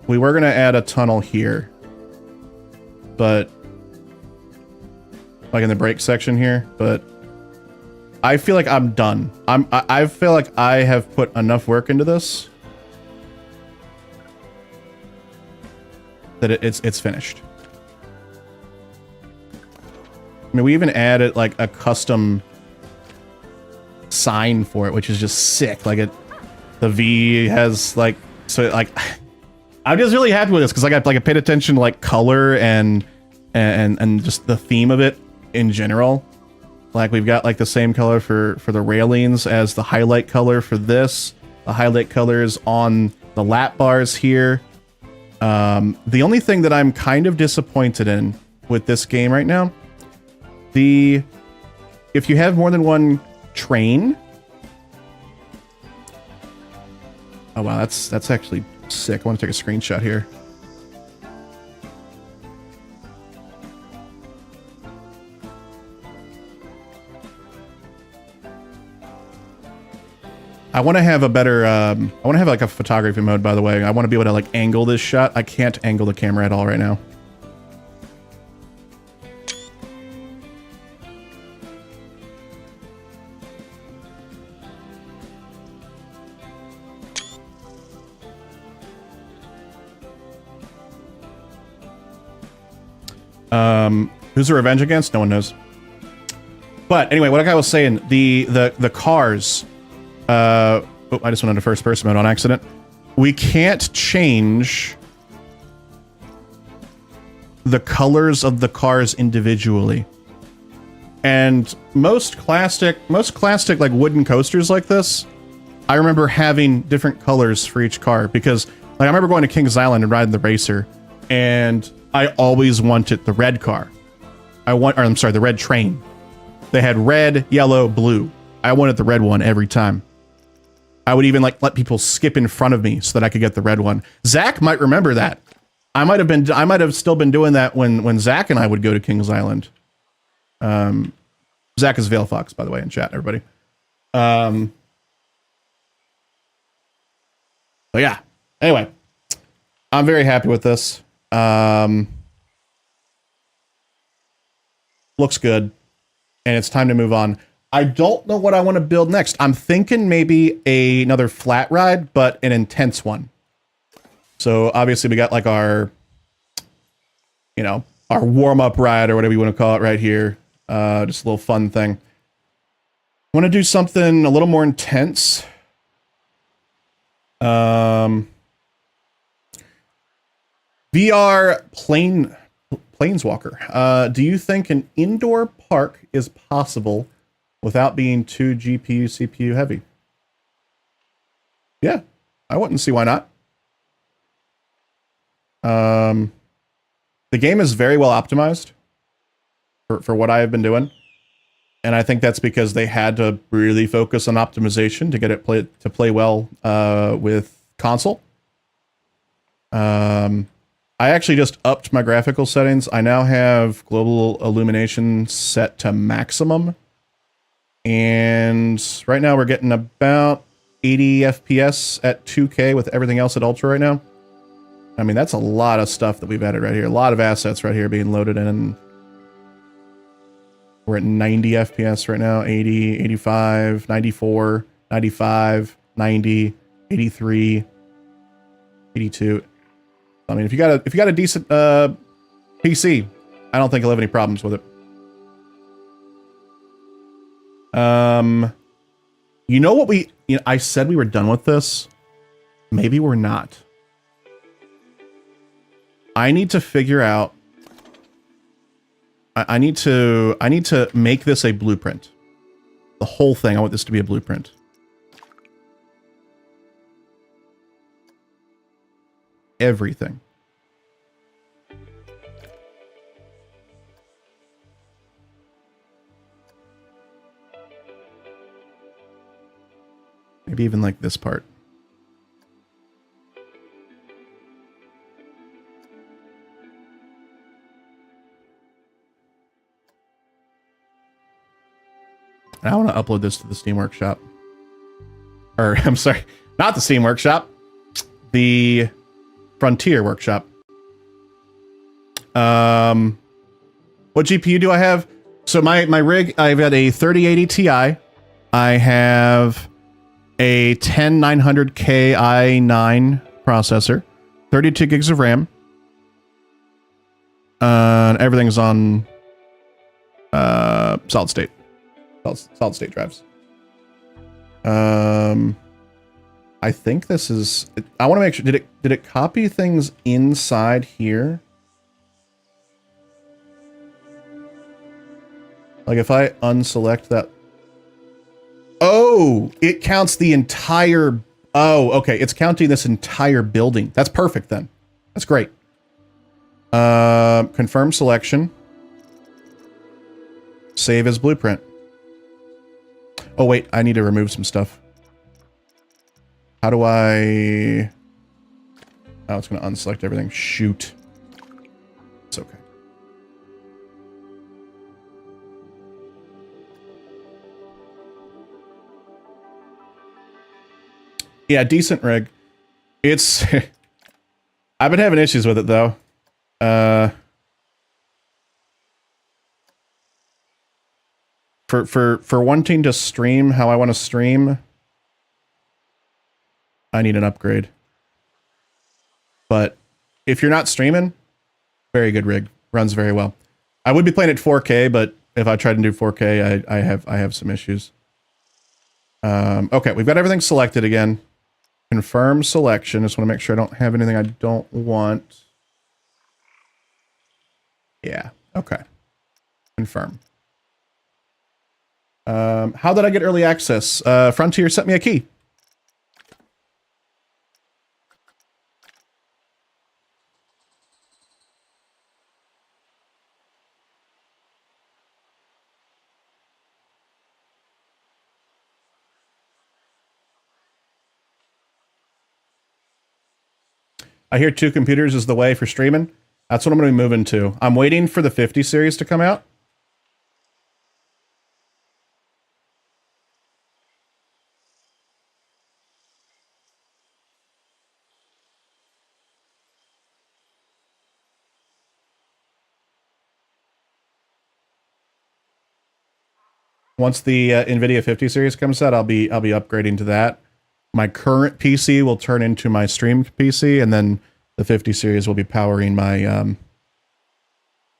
We were going to add a tunnel here. But like in the brake section here, but I feel like I'm done. I feel like I have put enough work into this that it's finished. I mean, we even added like a custom sign for it, which is just sick. Like the V has like, so like, I'm just really happy with this because I paid attention to like color and just the theme of it in general. Like we've got like the same color for the railings as the highlight color for this. The highlight colors on the lap bars here. The only thing that I'm kind of disappointed in with this game right now, if you have more than one train. Oh wow, that's actually sick. I want to take a screenshot here. I want to have a better, I want to have like a photography mode, by the way. I want to be able to like angle this shot. I can't angle the camera at all right now. Who's the revenge against? No one knows. But anyway, what I was saying, the cars, I just went into first person mode on accident. We can't change the colors of the cars individually. And most classic like wooden coasters like this, I remember having different colors for each car because like I remember going to Kings Island and riding the racer, and I always wanted the red car. The red train. They had red, yellow, blue. I wanted the red one every time. I would even like let people skip in front of me so that I could get the red one. Zach might remember that. I might have still been doing that when Zach and I would go to Kings Island. Zach is Veil Fox, by the way, in chat, everybody. But yeah. Anyway, I'm very happy with this. Looks good, and it's time to move on. I don't know what I want to build next. I'm thinking maybe another flat ride, but an intense one. So obviously we got like our warm-up ride or whatever you want to call it right here. Just a little fun thing. I want to do something a little more intense. VR Planeswalker. Do you think an indoor park is possible without being too GPU, CPU heavy? Yeah, I wouldn't see why not. The game is very well optimized for what I have been doing. And I think that's because they had to really focus on optimization to get it to play well with console. I actually just upped my graphical settings. I now have global illumination set to maximum. And right now we're getting about 80 FPS at 2K with everything else at Ultra right now. I mean, that's a lot of stuff that we've added right here. A lot of assets right here being loaded in. We're at 90 FPS right now. 80, 85, 94, 95, 90, 83, 82. I mean, if you got a decent PC, I don't think you'll have any problems with it. You know what I said we were done with this. Maybe we're not. I need to figure out. I need to make this a blueprint. The whole thing. I want this to be a blueprint. Everything. Maybe even like this part. And I want to upload this to the Steam Workshop. Or, I'm sorry, not the Steam Workshop. The Frontier Workshop. What GPU do I have? So my rig, I've got a 3080 Ti. I have a 10900K i9 processor, 32 gigs of RAM. Everything's on solid state drives. I think this is, I want to make sure, did it copy things inside here? Like if I unselect that. Oh, it counts the entire, oh, okay. It's counting this entire building. That's perfect then. That's great. Confirm selection. Save as blueprint. Oh wait, I need to remove some stuff. How do I... Oh, it's going to unselect everything. Shoot. It's okay. Yeah, decent rig. It's... I've been having issues with it, though. For wanting to stream how I want to stream, I need an upgrade. But if you're not streaming, very good rig. Runs very well. I would be playing at 4K, but if I tried to do 4K, I have some issues. Okay, we've got everything selected again. Confirm selection. Just want to make sure I don't have anything I don't want. Yeah, okay. Confirm. How did I get early access? Frontier sent me a key. I hear 2 computers is the way for streaming. That's what I'm going to be moving to. I'm waiting for the 50 series to come out. Once the NVIDIA 50 series comes out, I'll be upgrading to that. My current PC will turn into my stream PC, and then the 50 series will be powering my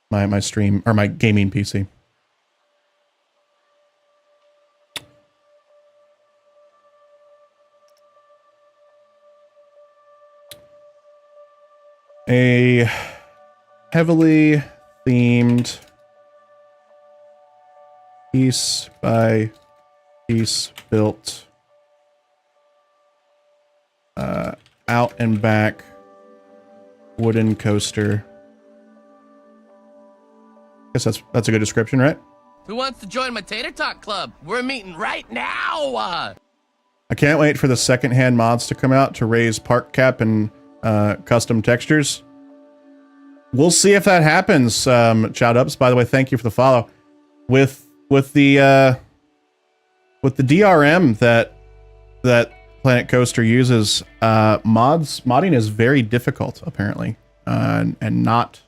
my stream or my gaming PC. A heavily themed piece by piece built out and back wooden coaster. I guess that's a good description, right? Who wants to join my Tater Talk Club? We're meeting right now. I can't wait for the secondhand mods to come out to raise park cap and custom textures. We'll see if that happens. Shout ups, by the way, thank you for the follow. With the DRM that Planet Coaster uses, modding is very difficult apparently, and not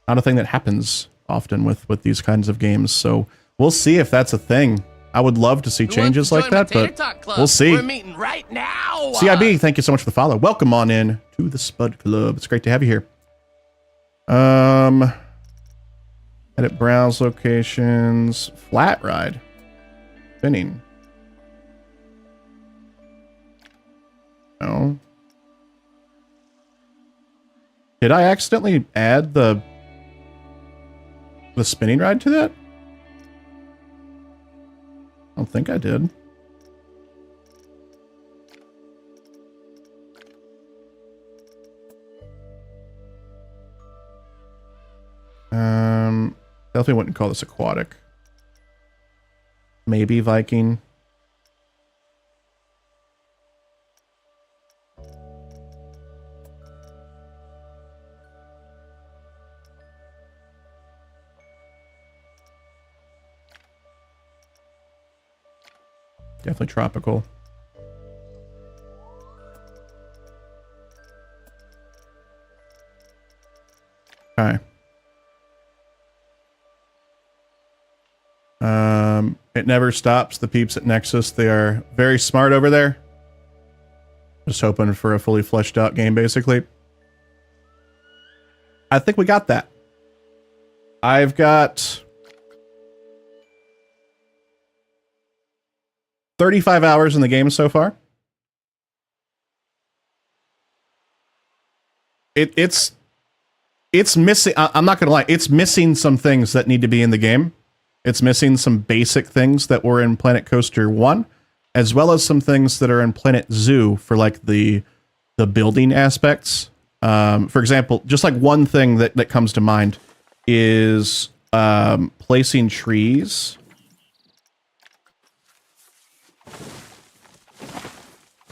a thing that happens often with these kinds of games. So we'll see if that's a thing. I would love to see changes like that, but we'll see. We're meeting right now. CIB, thank you so much for the follow. Welcome on in to the Spud Club. It's great to have you here. Edit browse locations. Flat ride. Spinning. No. Did I accidentally add the spinning ride to that? I don't think I did. Definitely wouldn't call this aquatic. Maybe Viking. Definitely tropical. Okay. It never stops. The peeps at Nexus, they are very smart over there. Just hoping for a fully fleshed out game, basically. I think we got that. I've got 35 hours in the game so far. It's missing. I'm not gonna lie. It's missing some things that need to be in the game. It's missing some basic things that were in Planet Coaster 1, as well as some things that are in Planet Zoo for like the building aspects. For example, just like one thing that comes to mind is placing trees.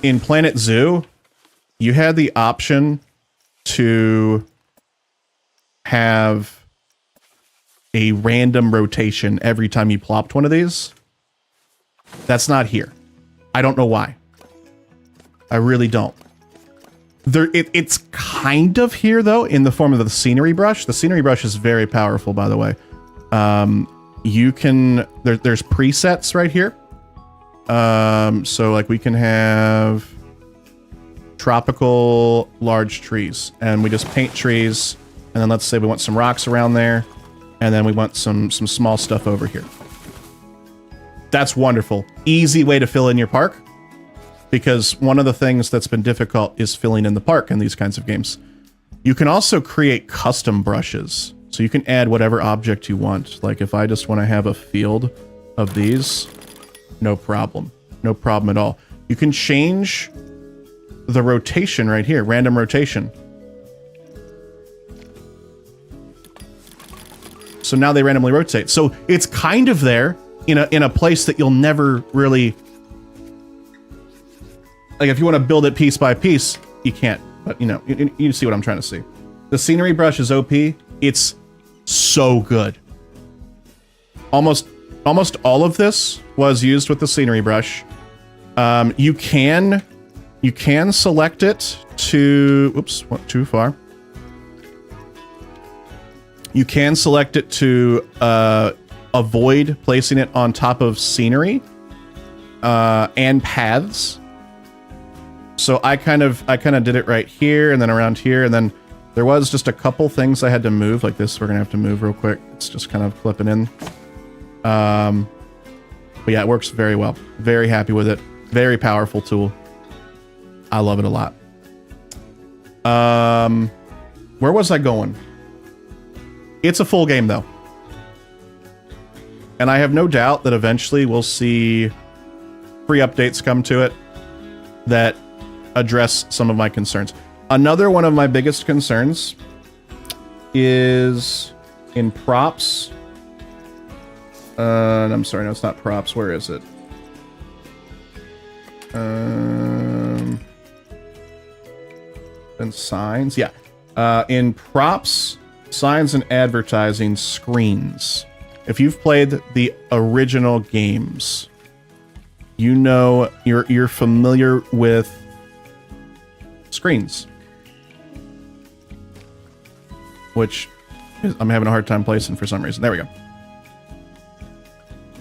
In Planet Zoo, you had the option to have a random rotation every time you plopped one of these. That's not here. I don't know why. I really don't. It's kind of here, though, in the form of the scenery brush. The scenery brush is very powerful, by the way. You can... There's presets right here. So, like, we can have tropical large trees. And we just paint trees. And then let's say we want some rocks around there. And then we want some small stuff over here. That's wonderful. Easy way to fill in your park. Because one of the things that's been difficult is filling in the park in these kinds of games. You can also create custom brushes. So you can add whatever object you want. Like if I just want to have a field of these, no problem. No problem at all. You can change the rotation right here, random rotation. So now they randomly rotate. So it's kind of there in a place that you'll never really... Like, if you want to build it piece by piece, you can't. But, you know, you see what I'm trying to see. The scenery brush is OP. It's so good. Almost all of this was used with the scenery brush. You can select it to... Oops, went too far. You can select it to avoid placing it on top of scenery and paths. So I kind of did it right here and then around here, and then there was just a couple things I had to move, like this. We're gonna have to move real quick. It's just kind of clipping in. But yeah, it works very well. Very happy with it. Very powerful tool. I love it a lot. Where was I going? It's a full game though. And I have no doubt that eventually we'll see free updates come to it that address some of my concerns. Another one of my biggest concerns is in props. I'm sorry, no, it's not props. Where is it? And signs. Yeah. In props, signs, and advertising, screens. If you've played the original games, you know you're familiar with screens, which I'm having a hard time placing for some reason. There we go.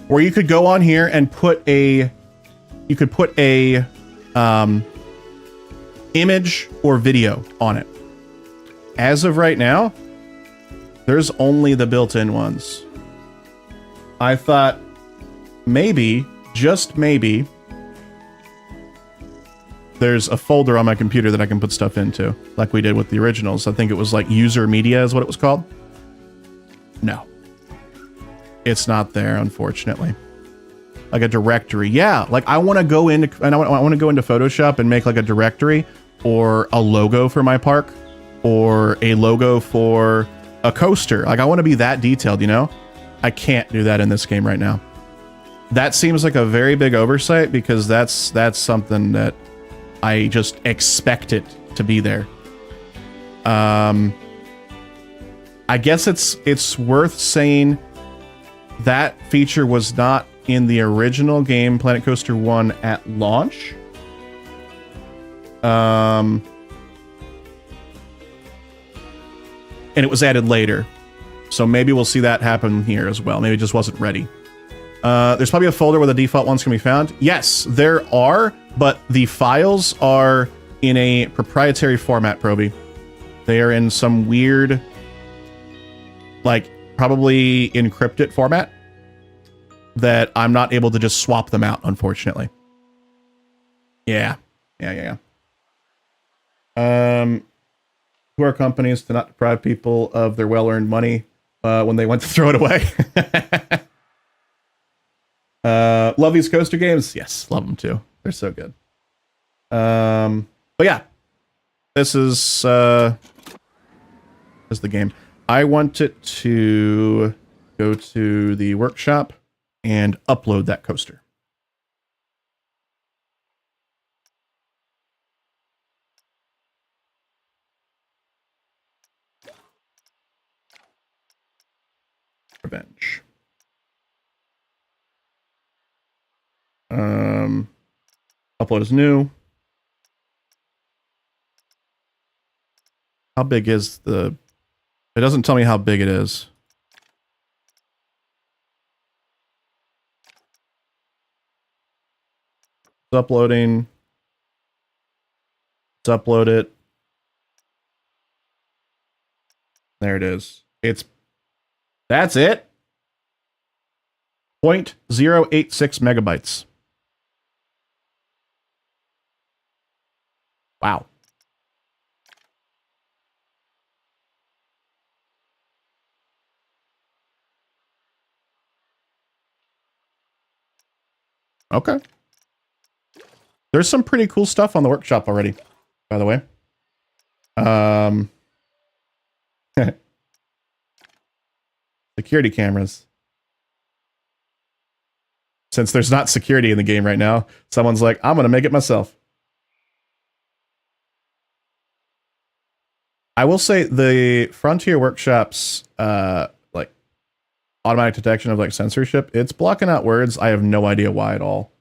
Where you could go on here and put a image or video on it. As of right now, there's only the built-in ones. I thought maybe, just maybe, there's a folder on my computer that I can put stuff into, like we did with the originals. I think it was like user media is what it was called. No. It's not there, unfortunately. Like a directory. Yeah, like I want to go into Photoshop and make like a directory or a logo for my park or a logo for a coaster. Like I want to be that detailed, you know? I can't do that in this game right now. That seems like a very big oversight because that's something that I just expect it to be there. I guess it's worth saying that feature was not in the original game Planet Coaster 1 at launch. And it was added later. So maybe we'll see that happen here as well. Maybe it just wasn't ready. There's probably a folder where the default ones can be found. Yes, there are, but the files are in a proprietary format, Proby. They are in some weird, like, probably encrypted format. that I'm not able to just swap them out, unfortunately. Yeah. Who are companies to not deprive people of their well-earned money when they went to throw it away? Love these coaster games. Yes, love them too. They're so good. But yeah, this is the game. I want it to go to the workshop and upload that coaster. Revenge. Upload is new. How big is the... It doesn't tell me how big it is. It's uploading. Let's upload it. There it is. That's it. 0.086 megabytes. Wow. Okay. There's some pretty cool stuff on the workshop already, by the way. Security cameras. Since there's not security in the game right now, someone's like, I'm going to make it myself. I will say the Frontier Workshop's like automatic detection of like censorship, it's blocking out words. I have no idea why at all.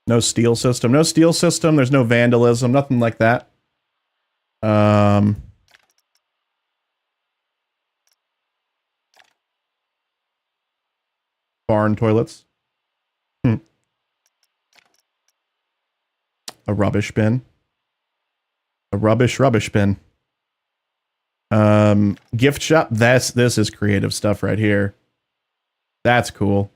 No steal system. No steal system. There's no vandalism. Nothing like that. Barn toilets. A rubbish bin. A rubbish bin. Gift shop. This is creative stuff right here. That's cool.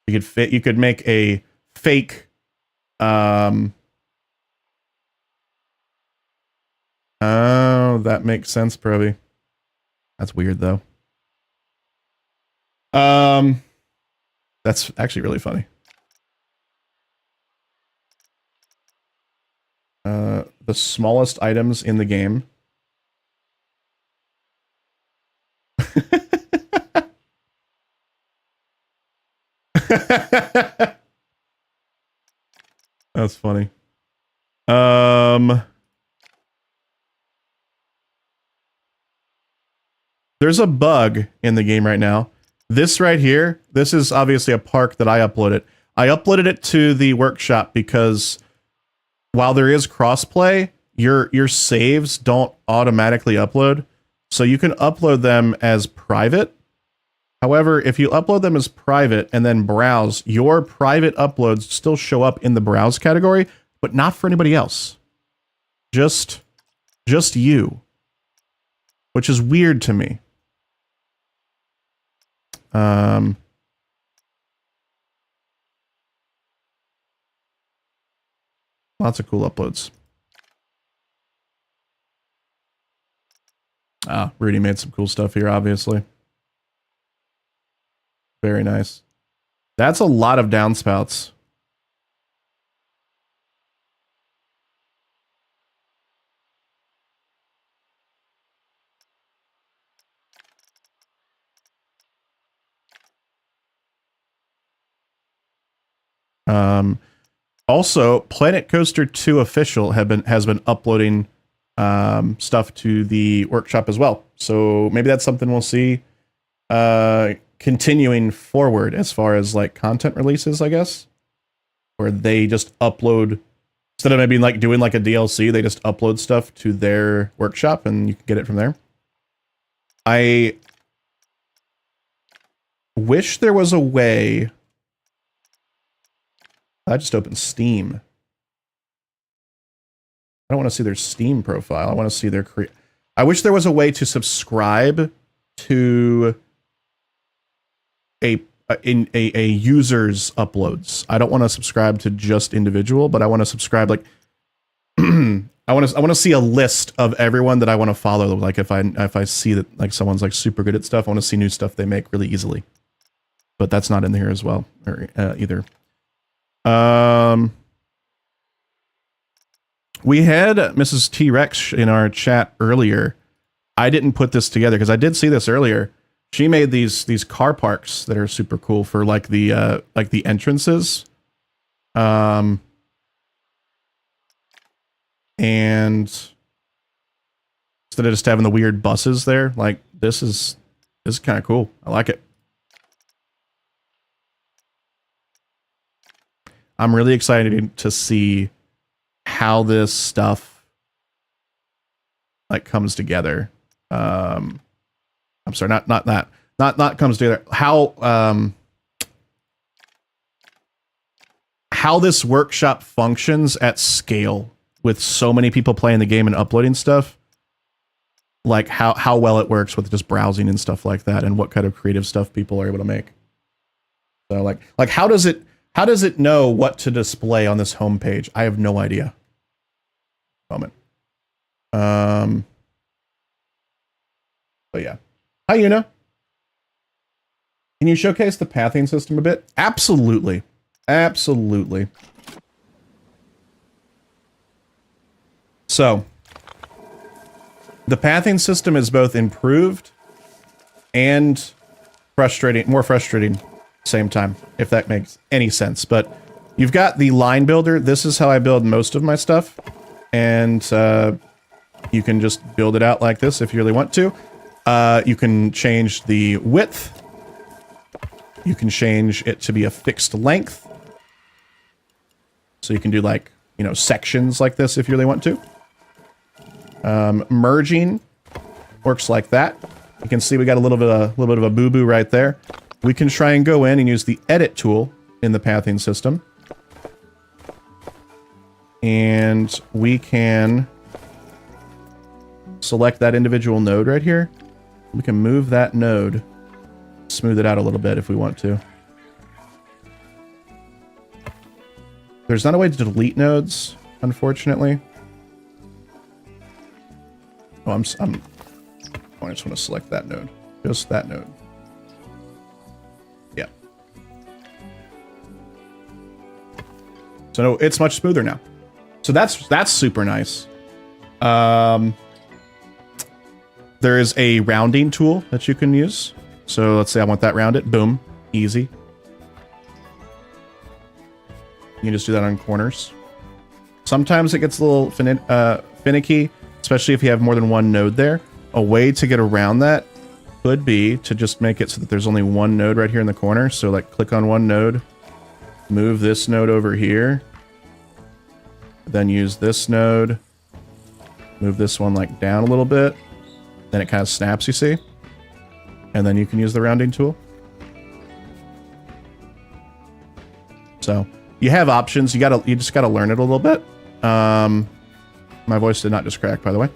You could make a fake oh, that makes sense, Proby. That's weird though. That's actually really funny. The smallest items in the game. That's funny. There's a bug in the game right now. This right here, this is obviously a park that I uploaded. I uploaded it to the workshop because while there is crossplay, your saves don't automatically upload. So you can upload them as private. However, if you upload them as private and then browse, your private uploads still show up in the browse category, but not for anybody else. Just you. Which is weird to me. Lots of cool uploads. Rudy made some cool stuff here, obviously. Very nice. That's a lot of downspouts. Also, Planet Coaster 2 official has been uploading stuff to the workshop as well. So maybe that's something we'll see continuing forward as far as like content releases, I guess, where they just upload instead of maybe like doing like a DLC, they just upload stuff to their workshop and you can get it from there. I wish there was a way. I just opened Steam. I don't want to see their Steam profile. I want to see their I wish there was a way to subscribe to a user's uploads. I don't want to subscribe to just individual, but I want to subscribe like I want to see a list of everyone that I want to follow. Like if I see that like someone's like super good at stuff, I want to see new stuff they make really easily. But that's not in here as well or either. We had Mrs. T-Rex in our chat earlier. I didn't put this together because I did see this earlier. She made these car parks that are super cool for like the entrances. And instead of just having the weird buses there, like this is kind of cool. I like it. I'm really excited to see how this stuff like comes together. I'm sorry, not comes together. How this workshop functions at scale with so many people playing the game and uploading stuff. Like how well it works with just browsing and stuff like that, and what kind of creative stuff people are able to make. So like how does it know what to display on this homepage? I have no idea. Moment. But yeah. Hi, Una. Can you showcase the pathing system a bit? Absolutely. Absolutely. So, the pathing system is both improved and frustrating, more frustrating same time, if that makes any sense. But you've got the line builder. This is how I build most of my stuff. And you can just build it out like this if you really want to. You can change the width. You can change it to be a fixed length. So you can do like, you know, sections like this if you really want to. Merging works like that. You can see we got a little bit of a boo-boo right there. We can try and go in and use the edit tool in the pathing system. And we can select that individual node right here. We can move that node, smooth it out a little bit if we want to. There's not a way to delete nodes, unfortunately. Oh, I just want to select that node. Just that node. Yeah. So no, it's much smoother now. So that's super nice. There is a rounding tool that you can use. So let's say I want that rounded. Boom. Easy. You can just do that on corners. Sometimes it gets a little finicky, especially if you have more than one node there. A way to get around that could be to just make it so that there's only one node right here in the corner. So like click on one node, move this node over here, then use this node, move this one like down a little bit. Then it kind of snaps, you see? And then you can use the rounding tool. So you have options. You just gotta learn it a little bit. My voice did not just crack, by the way.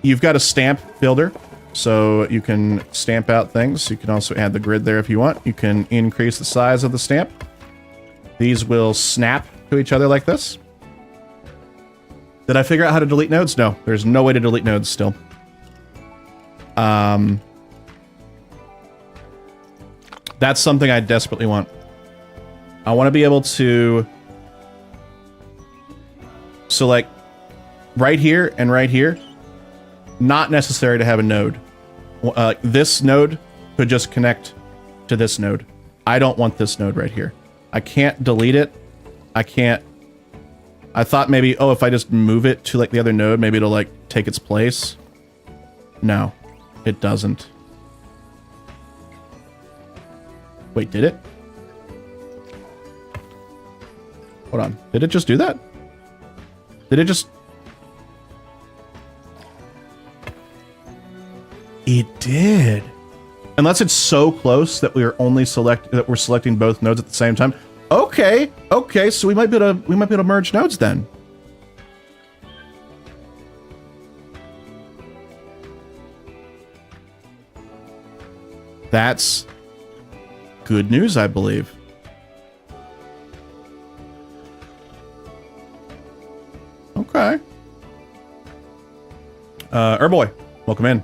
You've got a stamp builder, so you can stamp out things. You can also add the grid there if you want. You can increase the size of the stamp. These will snap to each other like this. Did I figure out how to delete nodes? No, there's no way to delete nodes still. That's something I desperately want. I want to be able to select right here and right here. Not necessary to have a node. This node could just connect to this node. I don't want this node right here. I can't delete it. I can't. I thought maybe, oh, if I just move it to like the other node, maybe it'll like take its place. No, it doesn't. Wait, did it? Hold on. Did it just do that? Did it just... It did. Unless it's so close that we're selecting both nodes at the same time. Okay, okay, so we might be able to merge nodes then. That's good news, I believe. Okay. Boy, welcome in.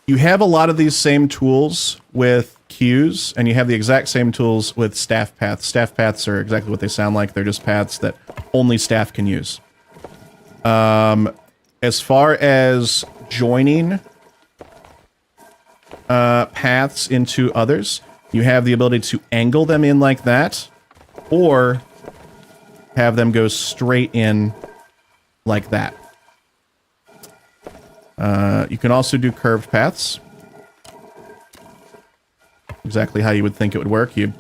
You have a lot of these same tools with queues, and you have the exact same tools with staff paths. Staff paths are exactly what they sound like. They're just paths that only staff can use. As far as joining paths into others, you have the ability to angle them in like that, or have them go straight in like that. You can also do curved paths. Exactly how you would think it would work. You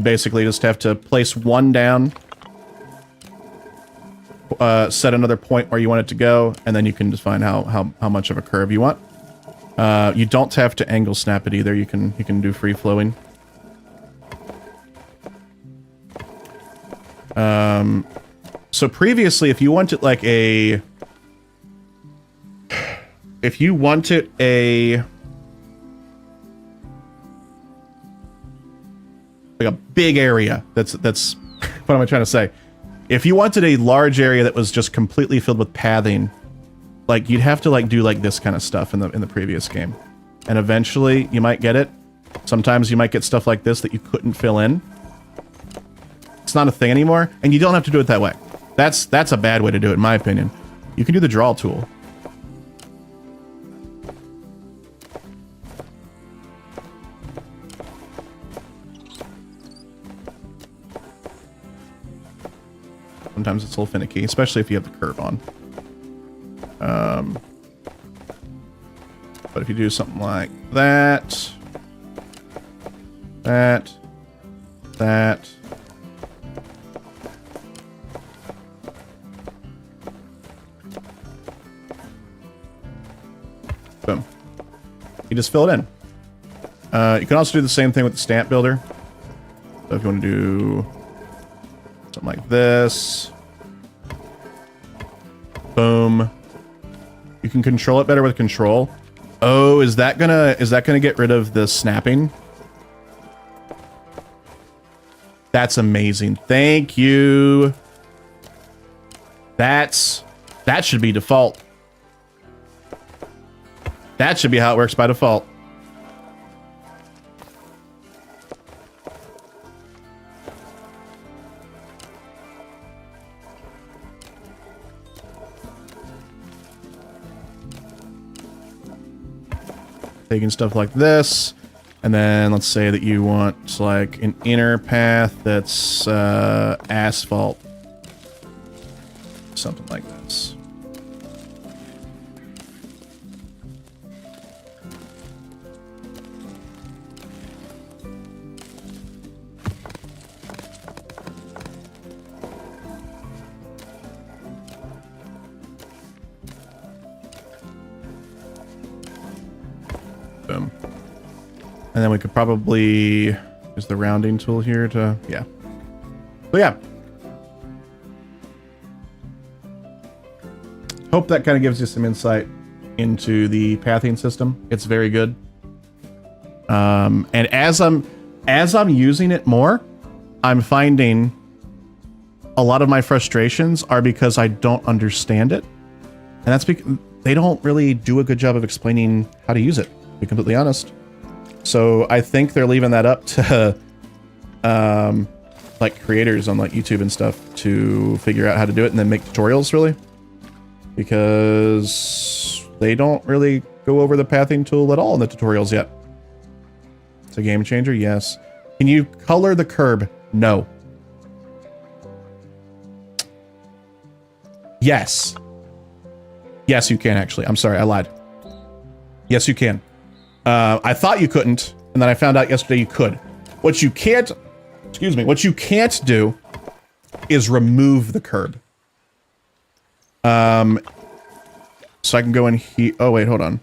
basically just have to place one down, set another point where you want it to go, and then you can define how much of a curve you want. You don't have to angle snap it either. You can do free flowing. So previously, if you wanted like a big area, that's what am I trying to say? If you wanted a large area that was just completely filled with pathing, like you'd have to like do like this kind of stuff in the previous game, and eventually you might get it. Sometimes you might get stuff like this that you couldn't fill in. It's not a thing anymore, and you don't have to do it that way. That's a bad way to do it, in my opinion. You can do the draw tool. Sometimes it's a little finicky, especially if you have the curve on. But if you do something like that, that, boom. You just fill it in. You can also do the same thing with the stamp builder. So if you want to do something like this, boom. You can control it better with control. Oh, is that gonna get rid of the snapping? That's amazing. Thank you. That should be default. That should be how it works by default. Taking stuff like this, and then let's say that you want like an inner path that's asphalt. Something like this. Boom. And then we could probably use the rounding tool here to, yeah. So yeah. Hope that kind of gives you some insight into the pathing system. It's very good. And as I'm using it more, I'm finding a lot of my frustrations are because I don't understand it. And that's because they don't really do a good job of explaining how to use it, to be completely honest. So I think they're leaving that up to like creators on like YouTube and stuff to figure out how to do it and then make tutorials, really. Because they don't really go over the pathing tool at all in the tutorials yet. It's a game changer, yes. Can you color the curb? No. Yes. Yes, you can actually. I'm sorry, I lied. Yes, you can. I thought you couldn't, and then I found out yesterday you could. What you can't, excuse me, what you can't do is remove the curb. So I can go in here. Oh, wait, hold on.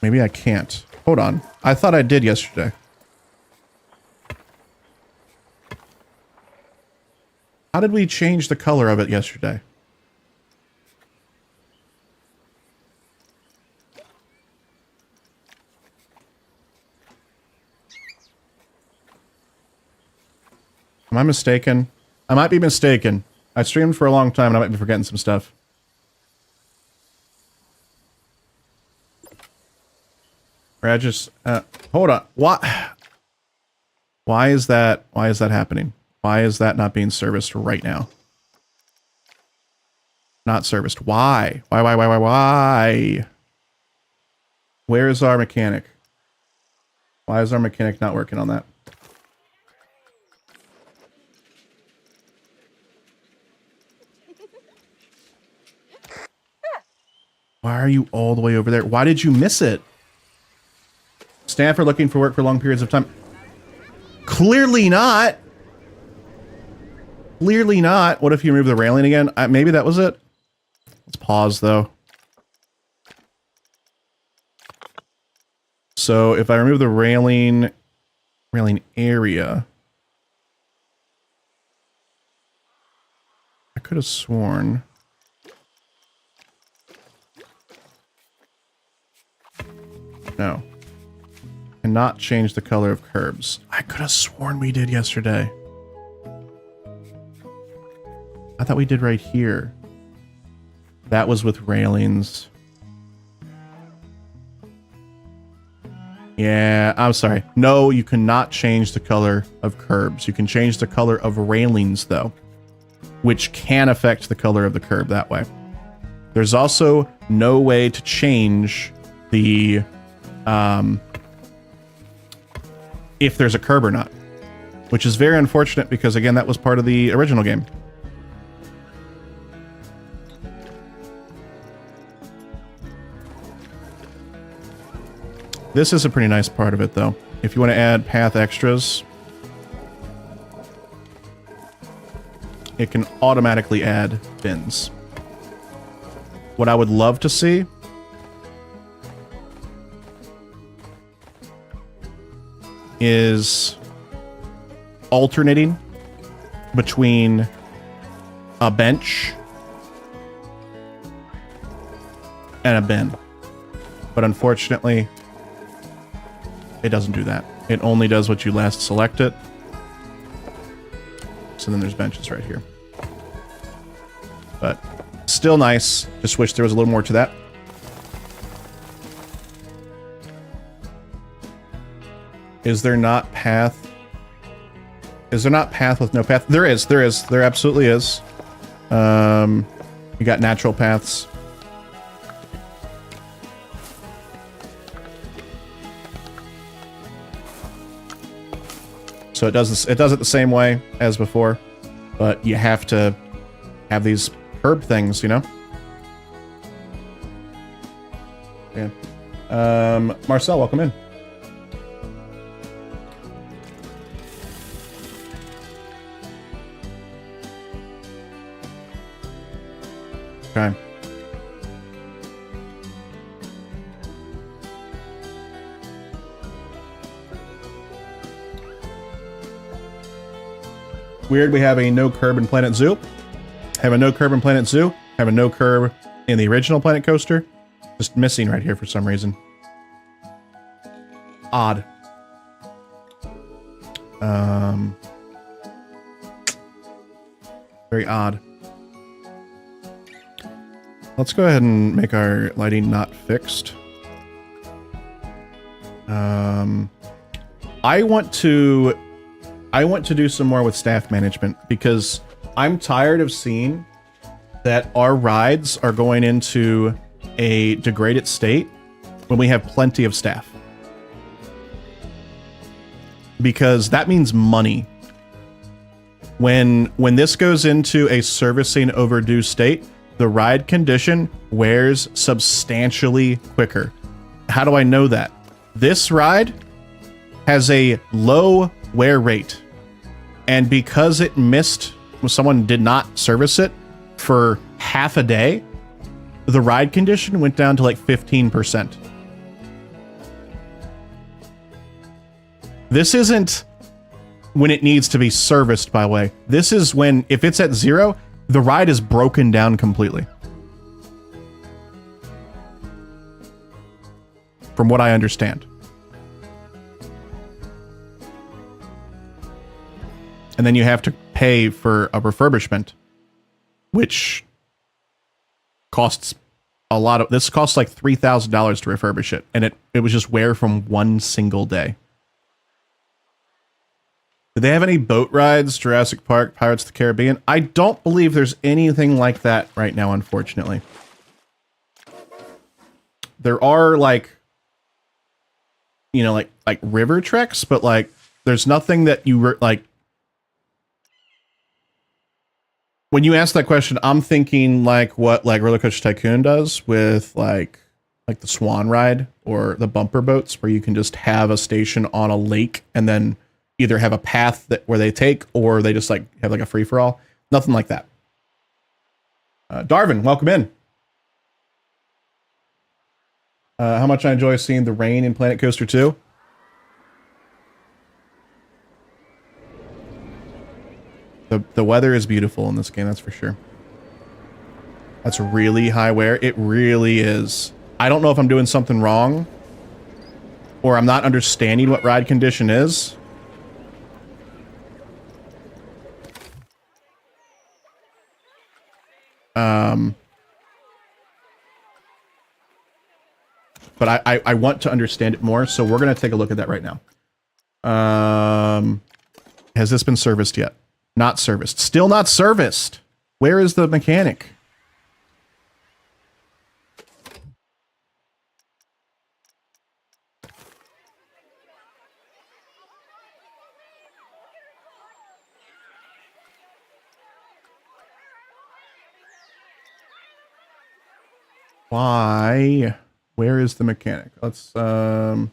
Maybe I can't. Hold on. I thought I did yesterday. How did we change the color of it yesterday? Am I mistaken? I might be mistaken. I streamed for a long time and I might be forgetting some stuff. Or I just hold on. What? Why is that happening? Why is that not being serviced right now? Not serviced. Why? Why? Where is our mechanic? Why is our mechanic not working on that? Why are you all the way over there? Why did you miss it? Stanford looking for work for long periods of time. Clearly not. Clearly not. What if you remove the railing again? Maybe that was it. Let's pause though. So if I remove the railing area, I could have sworn. No. Cannot change the color of curbs. I could have sworn we did yesterday. I thought we did right here. That was with railings. Yeah, I'm sorry. No, you cannot change the color of curbs. You can change the color of railings, though, which can affect the color of the curb that way. There's also no way to change the if there's a curb or not, which is very unfortunate because, again, that was part of the original game. This is a pretty nice part of it, though. If you want to add path extras, it can automatically add bins. What I would love to see is alternating between a bench and a bin. But unfortunately, it doesn't do that. It only does what you last select it. So then there's benches right here. But still nice. Just wish there was a little more to that. Is there not path? Is there not path with no path? There is. There absolutely is. You got natural paths. So it does it the same way as before, but you have to have these herb things, you know? Yeah. Marcel, welcome in. Okay. Weird, we have a no curb in Planet Zoo. Have a no curb in Planet Zoo. Have a no curb in the original Planet Coaster. Just missing right here for some reason. Odd. Very odd. Let's go ahead and make our lighting not fixed. I want to do some more with staff management because I'm tired of seeing that our rides are going into a degraded state when we have plenty of staff. Because that means money. When this goes into a servicing overdue state, the ride condition wears substantially quicker. How do I know that? This ride has a low wear rate. And because it missed, someone did not service it for half a day, the ride condition went down to like 15%. when it needs to be serviced, by the way. This is when, if it's at 0, the ride is broken down completely. From what I understand. And then you have to pay for a refurbishment, which costs a lot of, this costs like $3,000 to refurbish it. And it was just wear from one single day. Do they have any boat rides? Jurassic Park, Pirates of the Caribbean? I don't believe there's anything like that right now, unfortunately. There are like, you know, like river treks, but like there's nothing that you like. When you ask that question, I'm thinking like what like Roller Coaster Tycoon does with like the Swan ride or the bumper boats, where you can just have a station on a lake and then either have a path that where they take, or they just like have like a free for all. Nothing like that. Darvin, welcome in. How much I enjoy seeing the rain in Planet Coaster 2. The weather is beautiful in this game, that's for sure. That's really high wear. It really is. I don't know if I'm doing something wrong, or I'm not understanding what ride condition is. But I want to understand it more, so we're going to take a look at that right now. Has this been serviced yet? Not serviced. Still not serviced. Where is the mechanic? Why? Where is the mechanic? Let's go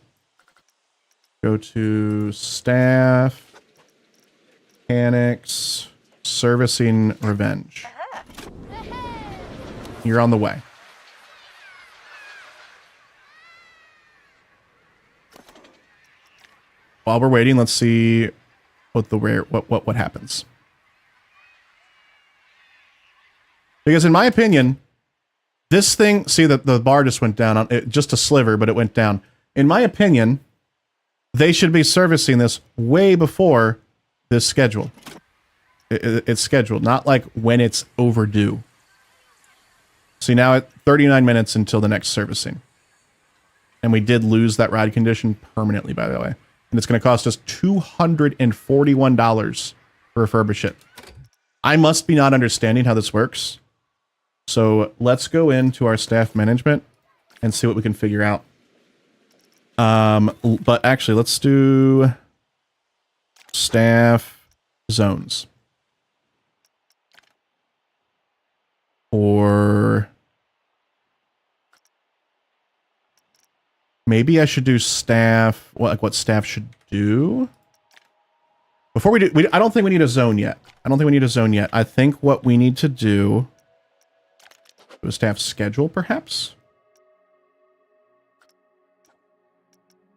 to staff, mechanics, servicing revenge. You're on the way. While we're waiting, let's see what what happens. Because in my opinion, this thing, see the bar just went down on it, just a sliver, but it went down. In my opinion, they should be servicing this way before this schedule. It's scheduled, not like when it's overdue. See, now at 39 minutes until the next servicing. And we did lose that ride condition permanently, by the way. And it's going to cost us $241 to refurbish it. I must be not understanding how this works. So let's go into our staff management and see what we can figure out. But actually, let's do staff zones. Or maybe I should do staff, like what staff should do. Before we do, I don't think we need a zone yet. I think what we need to do is staff schedule, perhaps.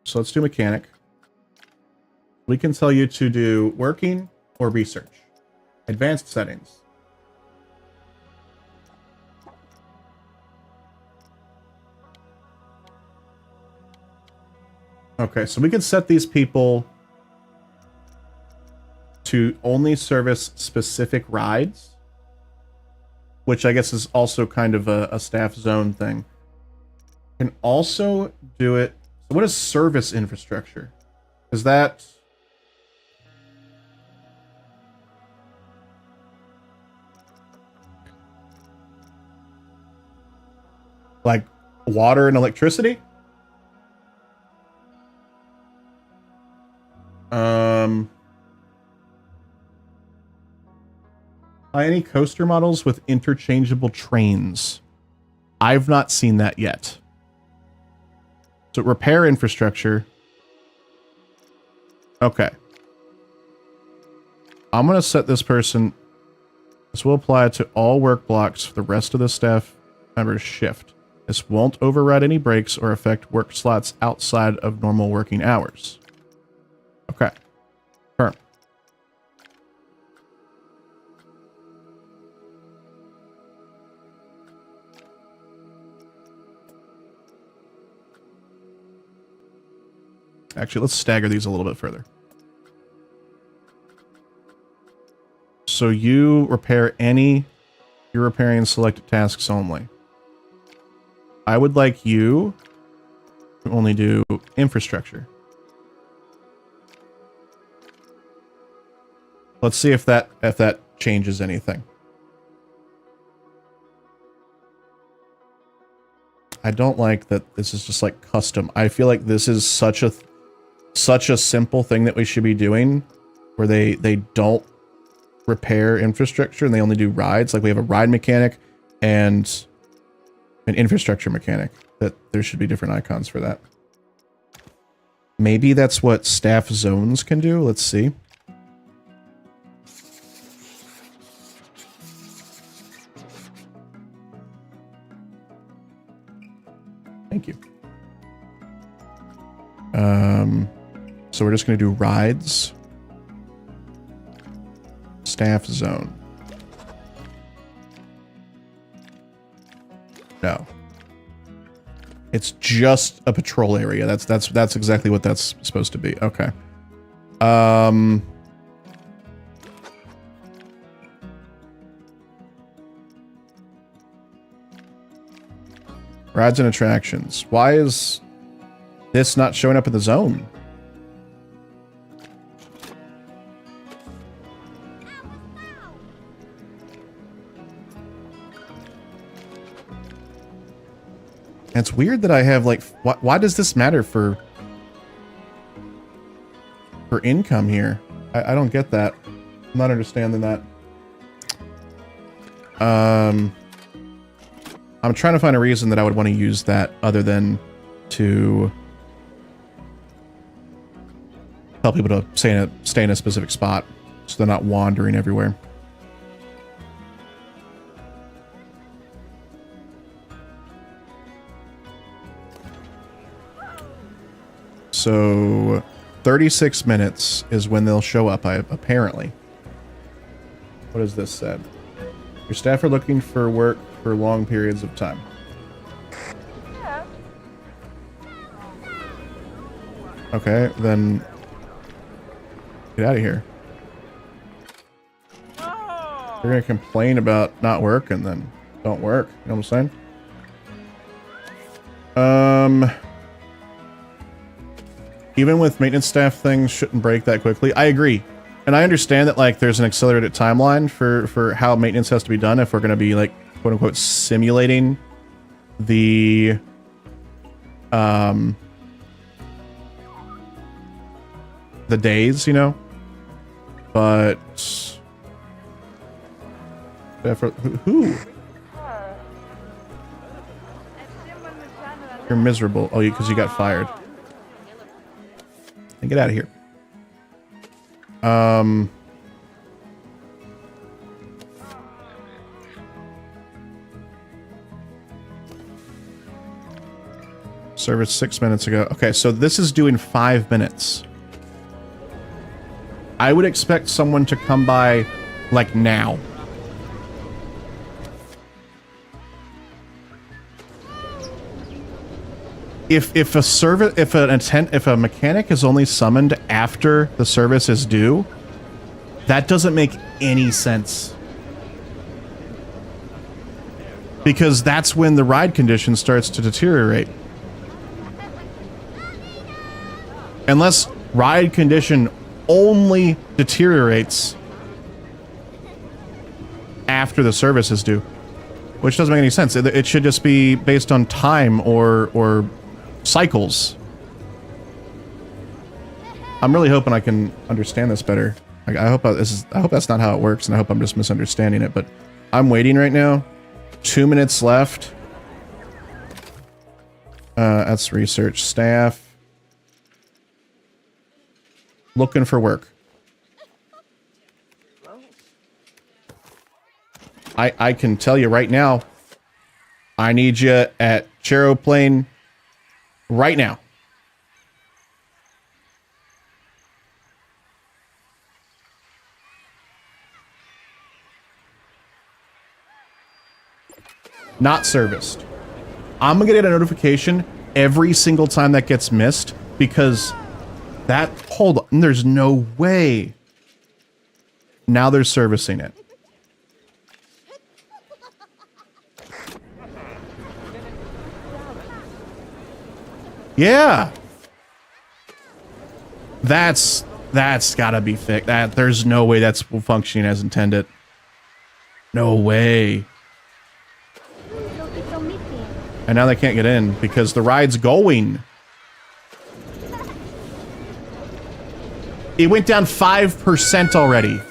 So let's do mechanic. We can tell you to do working or research. Advanced settings. Okay, so we can set these people to only service specific rides, which I guess is also kind of a staff zone thing. Can also do it. So what is service infrastructure? Is that like water and electricity? Any coaster models with interchangeable trains? I've not seen that yet. So repair infrastructure. Okay. I'm going to set this person. This will apply to all work blocks for the rest of the staff members' shift. This won't override any breaks or affect work slots outside of normal working hours. Okay. Firm. Actually, let's stagger these a little bit further. So you repair any, you're repairing selected tasks only. I would like you to only do infrastructure. Let's see if that changes anything. I don't like that this is just like custom. I feel like this is such a simple thing that we should be doing, where they don't repair infrastructure and they only do rides. Like we have a ride mechanic and an infrastructure mechanic. That there should be different icons for that. Maybe that's what staff zones can do. Let's see. Thank you. So we're just going to do rides. Staff zone. No. It's just a patrol area. That's exactly what that's supposed to be. Okay. Rides and attractions. Why is this not showing up in the zone? And it's weird that I have like, why does this matter for income here? I don't get that. I'm not understanding that. I'm trying to find a reason that I would want to use that other than to tell people to stay in a specific spot so they're not wandering everywhere. So 36 minutes is when they'll show up, apparently. What does this say? Your staff are looking for work for long periods of time. Okay, then get out of here. They're gonna complain about not work and then don't work. You know what I'm saying? Even with maintenance staff, things shouldn't break that quickly. I agree. And I understand that like there's an accelerated timeline for how maintenance has to be done if we're going to be like quote unquote simulating the days, you know. But who? You're miserable. Oh, because you got fired. And get out of here. Service 6 minutes ago. Okay, so this is doing 5 minutes. I would expect someone to come by like now. If a mechanic is only summoned after the service is due, that doesn't make any sense. Because that's when the ride condition starts to deteriorate. Unless ride condition only deteriorates after the service is due, which doesn't make any sense. It should just be based on time or cycles. I'm really hoping I can understand this better. I hope that's not how it works, and I hope I'm just misunderstanding it. But I'm waiting right now. 2 minutes left. That's research staff. Looking for work. I can tell you right now. I need you at Charoplane right now. Not serviced. I'm gonna get a notification every single time that gets missed because Hold on, there's no way. Now they're servicing it. Yeah. That's gotta be fixed. There's no way that's functioning as intended. No way. And now they can't get in because the ride's going. It went down 5% already.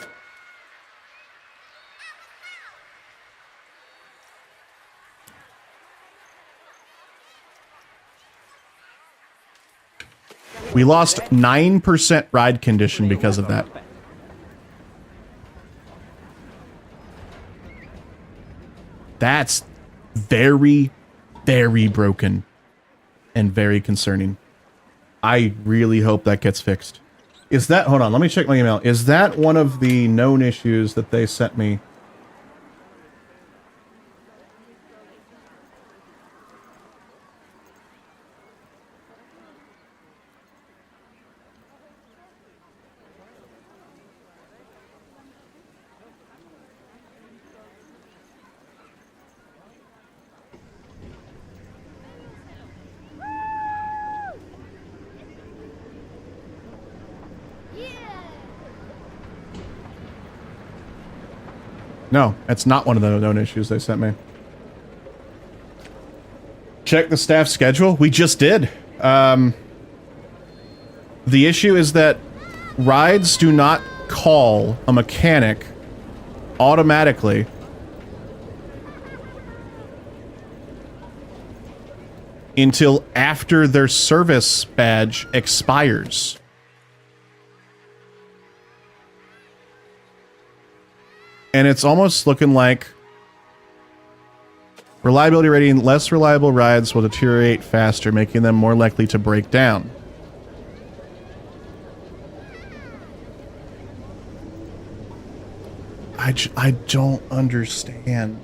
We lost 9% ride condition because of that. That's very, very broken and very concerning. I really hope that gets fixed. Is that, hold on, let me check my email. Is that one of the known issues that they sent me? No, that's not one of the known issues they sent me. Check the staff schedule. We just did. The issue is that rides do not call a mechanic automatically until after their service badge expires. And it's almost looking like reliability rating, less reliable rides will deteriorate faster, making them more likely to break down. I don't understand.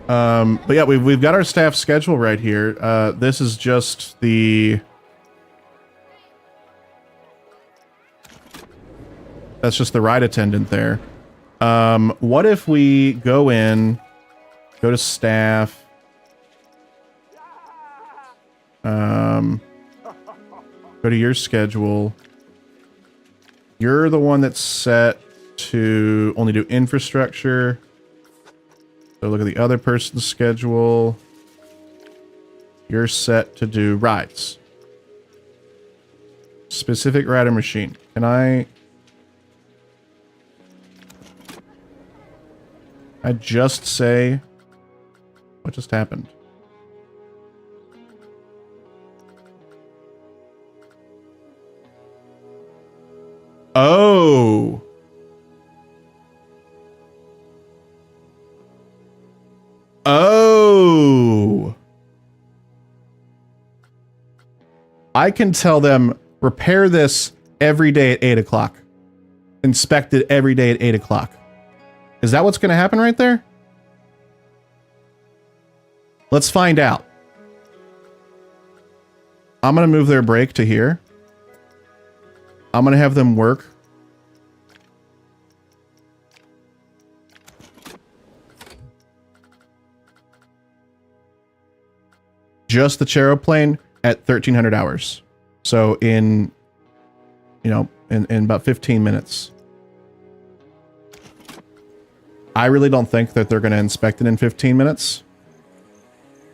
But yeah, we've got our staff schedule right here. This is just the... That's just the ride attendant there. What if we go in, go to staff, go to your schedule. You're the one that's set to only do infrastructure. So look at the other person's schedule. You're set to do rides. Specific rider machine. Can I just say what just happened? Oh. Oh. I can tell them, repair this every day at 8 o'clock. Inspect it every day at 8 o'clock. Is that what's going to happen right there? Let's find out. I'm going to move their break to here. I'm going to have them work. Just the Charoplane at 1,300 hours. So in about 15 minutes. I really don't think that they're going to inspect it in 15 minutes.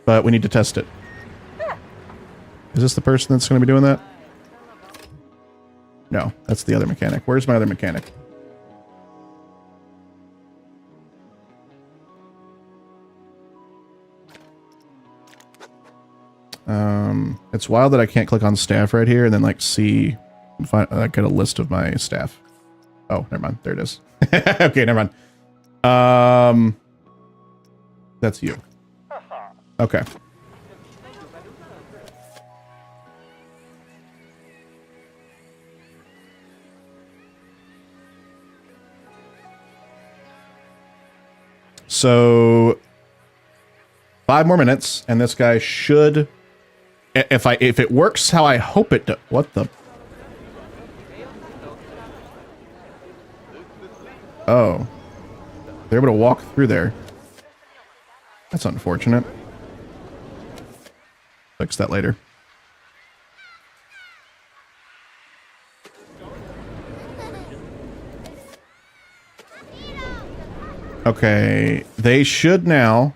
But we need to test it. Is this the person that's going to be doing that? No, that's the other mechanic. Where's my other mechanic? It's wild that I can't click on staff right here and then like see, get a list of my staff. Oh, never mind. There it is. Okay, never mind. That's you. Okay. So 5 more minutes, and this guy should, if it works how I hope it does. What the? Oh, they're able to walk through there. That's unfortunate. Fix that later. Okay, they should now.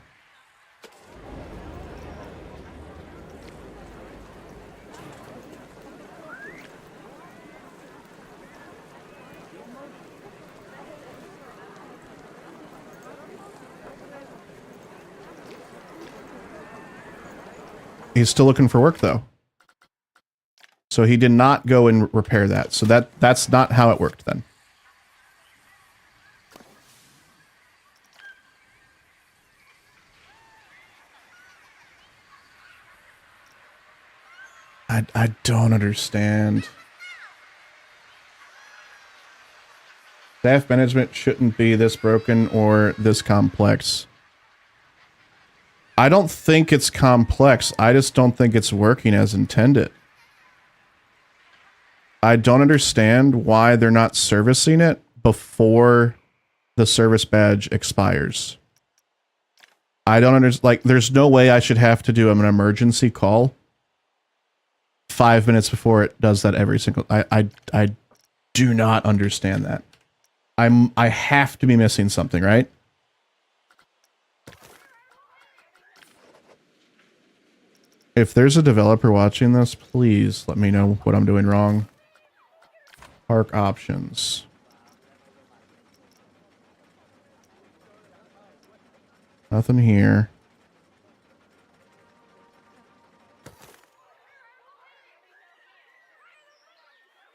He's still looking for work though. So he did not go and repair that. So that's not how it worked then. I don't understand. Staff management shouldn't be this broken or this complex. I don't think it's complex. I just don't think it's working as intended. I don't understand why they're not servicing it before the service badge expires. I don't understand. Like, there's no way I should have to do an emergency call 5 minutes before it does that every single. I do not understand that. I have to be missing something, right? If there's a developer watching this, please let me know what I'm doing wrong. Park options. Nothing here.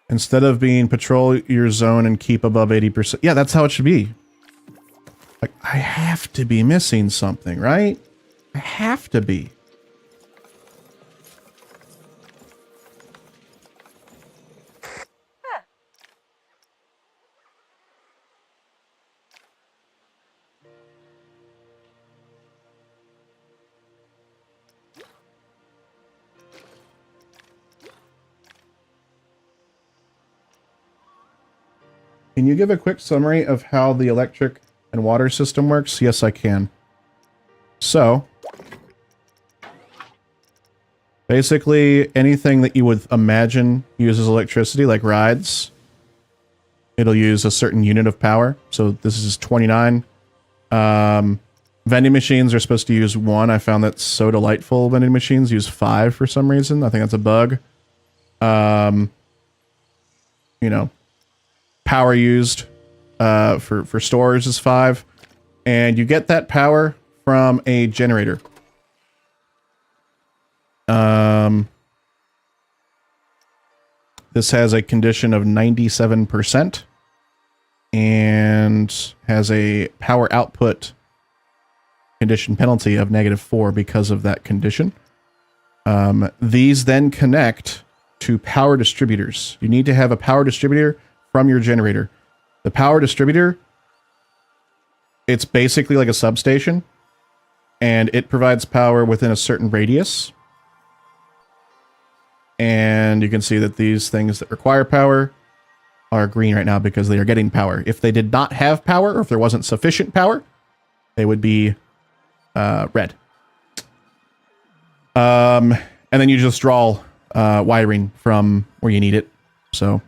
Instead of being patrol your zone and keep above 80%. Yeah, that's how it should be. Like, I have to be missing something, right? I have to be. Can you give a quick summary of how the electric and water system works? Yes, I can. So, basically, anything that you would imagine uses electricity, like rides, it'll use a certain unit of power. So this is 29. Vending machines are supposed to use 1. I found that So Delightful vending machines use 5 for some reason. I think that's a bug. You know, power used for stores is 5. And you get that power from a generator. This has a condition of 97% and has a power output condition penalty of -4 because of that condition. These then connect to power distributors. You need to have a power distributor from your generator. The power distributor, it's basically like a substation, and it provides power within a certain radius. And you can see that these things that require power are green right now because they are getting power. If they did not have power, or if there wasn't sufficient power, they would be red. And then you just draw wiring from where you need it. So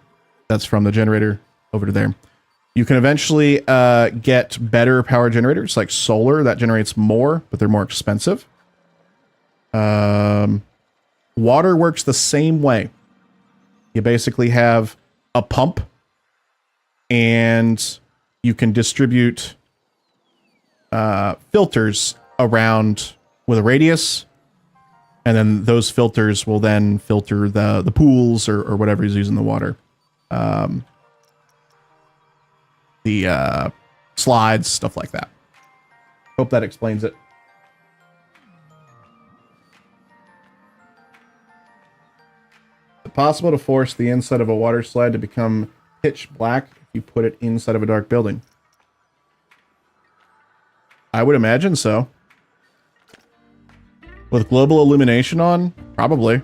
that's from the generator over to there. You can eventually get better power generators like solar that generates more, but they're more expensive. Water works the same way. You basically have a pump and you can distribute filters around with a radius, and then those filters will then filter the pools or whatever is using the water. The slides, stuff like that. Hope that explains it. Is it possible to force the inside of a water slide to become pitch black if you put it inside of a dark building? I would imagine so. With global illumination on? Probably.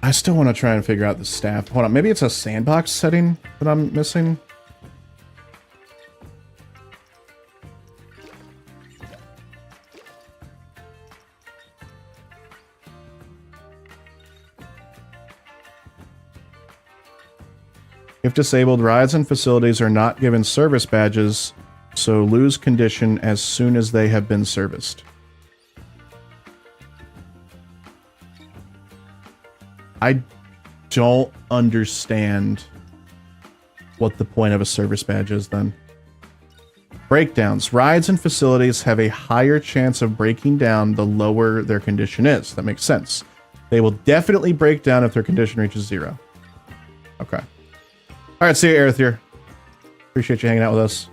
I still want to try and figure out the staff. Hold on, maybe it's a sandbox setting that I'm missing. If disabled, rides and facilities are not given service badges, so lose condition as soon as they have been serviced. I don't understand what the point of a service badge is then. Breakdowns. Rides and facilities have a higher chance of breaking down the lower their condition is. That makes sense. They will definitely break down if their condition reaches 0. Okay. All right, see you, Aerithir. Appreciate you hanging out with us.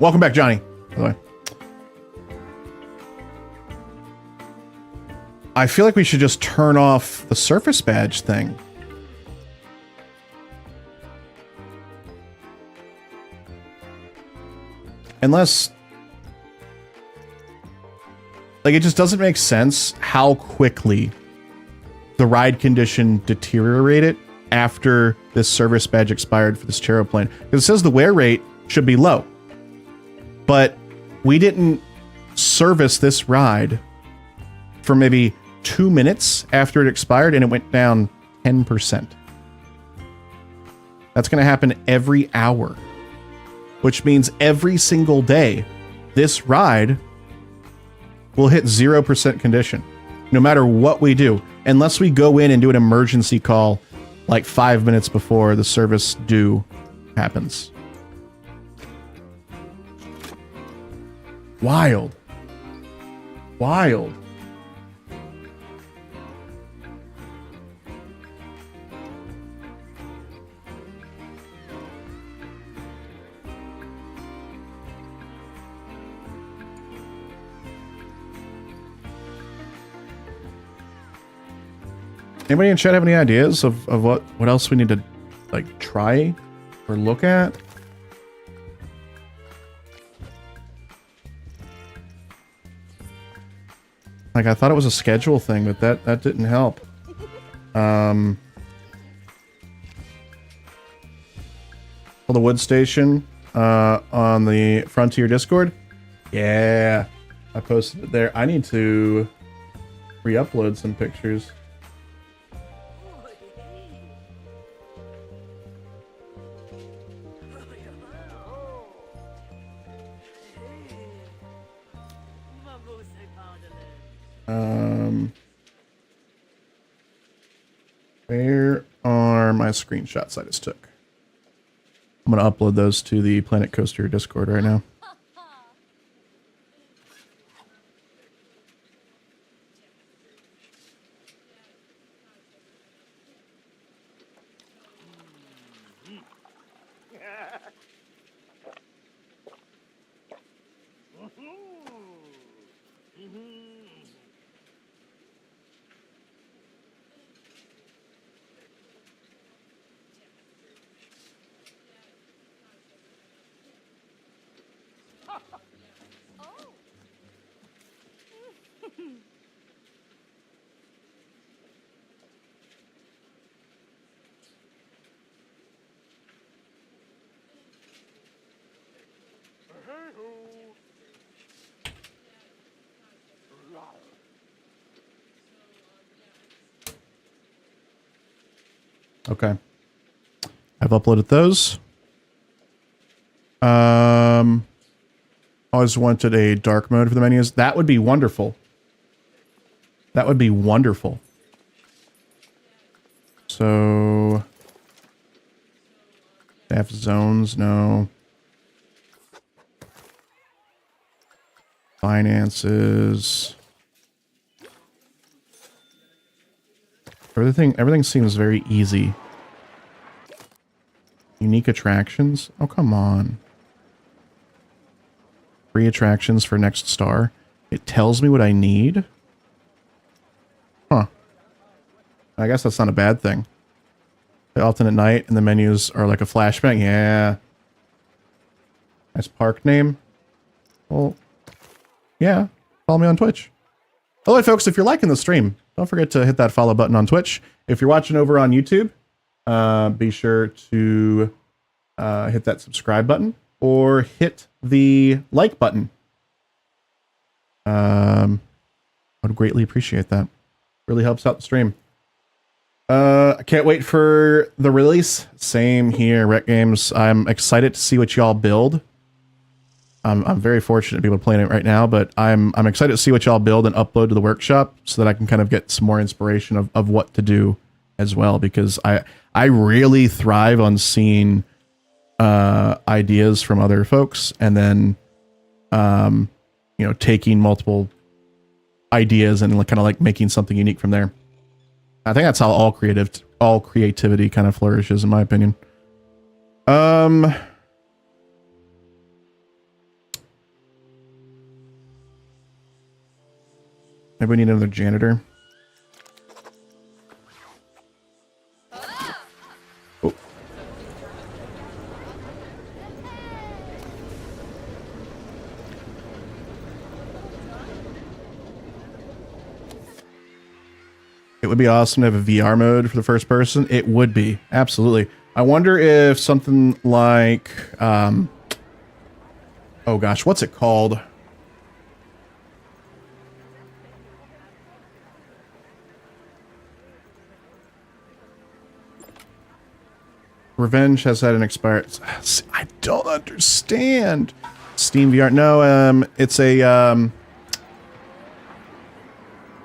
Welcome back, Johnny, by the way. I feel like we should just turn off the surface badge thing. Unless... like, it just doesn't make sense how quickly the ride condition deteriorated after this service badge expired for this Charo plane. Because it says the wear rate should be low. But we didn't service this ride for maybe 2 minutes after it expired, and it went down 10%. That's going to happen every hour. Which means every single day, this ride will hit 0% condition. No matter what we do. Unless we go in and do an emergency call like 5 minutes before the service due happens. Wild. Wild. Anybody in chat have any ideas of what else we need to like try or look at? Like, I thought it was a schedule thing, but that didn't help. Well, the wood station on the Frontier Discord. Yeah, I posted it there. I need to re-upload some pictures. Where are my screenshots I just took? I'm going to upload those to the Planet Coaster Discord right now. Okay. I've uploaded those. Always wanted a dark mode for the menus. That would be wonderful. That would be wonderful. So... staff zones, no. Finances. Everything seems very easy. Unique attractions? Oh, come on. 3 attractions for next star. It tells me what I need. Huh. I guess that's not a bad thing. They often at night, and the menus are like a flashbang. Yeah. Nice park name. Well, yeah. Follow me on Twitch. Oh, hey, folks, if you're liking the stream, don't forget to hit that follow button on Twitch. If you're watching over on YouTube, be sure to hit that subscribe button or hit the like button. I would greatly appreciate that. Really helps out the stream. I can't wait for the release. Same here, Rec Games. I'm excited to see what y'all build. I'm very fortunate to be able to play in it right now, but I'm excited to see what y'all build and upload to the workshop so that I can kind of get some more inspiration of what to do as well, because I really thrive on seeing ideas from other folks and then you know, taking multiple ideas and kind of like making something unique from there. I think that's how all creativity kind of flourishes, in my opinion. Maybe we need another janitor. Oh. It would be awesome to have a VR mode for the first person. It would be. Absolutely. I wonder if something like... oh gosh, what's it called? Revenge has had an expired... I don't understand. Steam VR. No, it's a...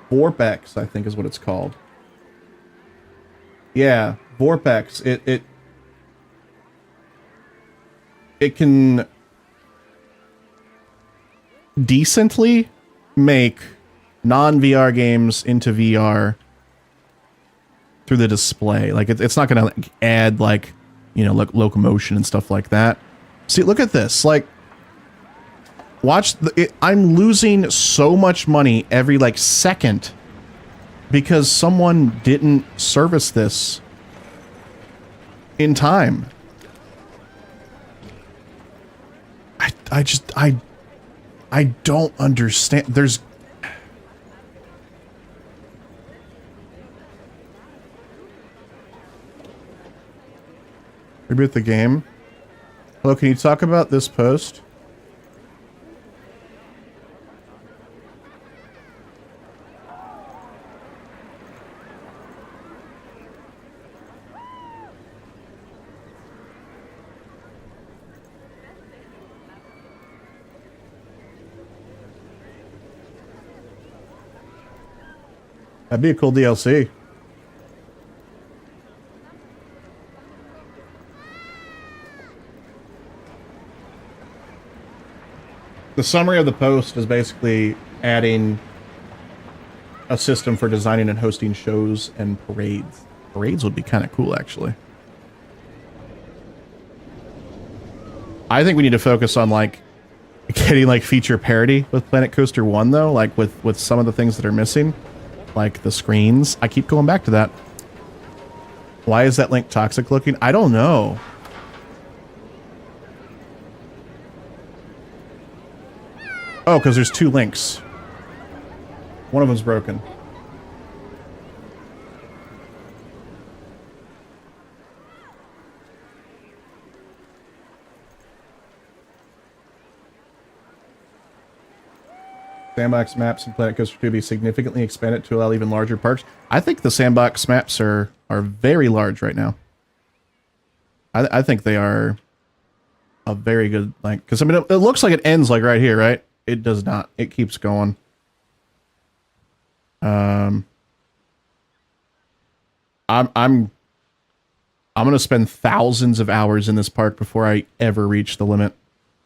Vorpex, I think is what it's called. Yeah, Vorpex. It can decently make non-VR games into VR through the display. Like it's not going to like, add like, you know, like locomotion and stuff like that. See, look at this. Like, watch I'm losing so much money every like second because someone didn't service this in time. I don't understand. There's reboot the game. Hello, can you talk about this post? That'd be a cool DLC. The summary of the post is basically adding a system for designing and hosting shows and parades. Parades would be kind of cool, actually. I think we need to focus on like getting like feature parity with Planet Coaster 1 though, like with some of the things that are missing. Like the screens. I keep going back to that. Why is that link toxic looking? I don't know. Oh, because there's 2 links. One of them's broken. Sandbox maps in Planet Coaster 2 be significantly expanded to allow even larger parks. I think the Sandbox maps are very large right now. I think they are a very good, like, because I mean it looks like it ends like right here, right? It does not. It keeps going. I'm gonna spend thousands of hours in this park before I ever reach the limit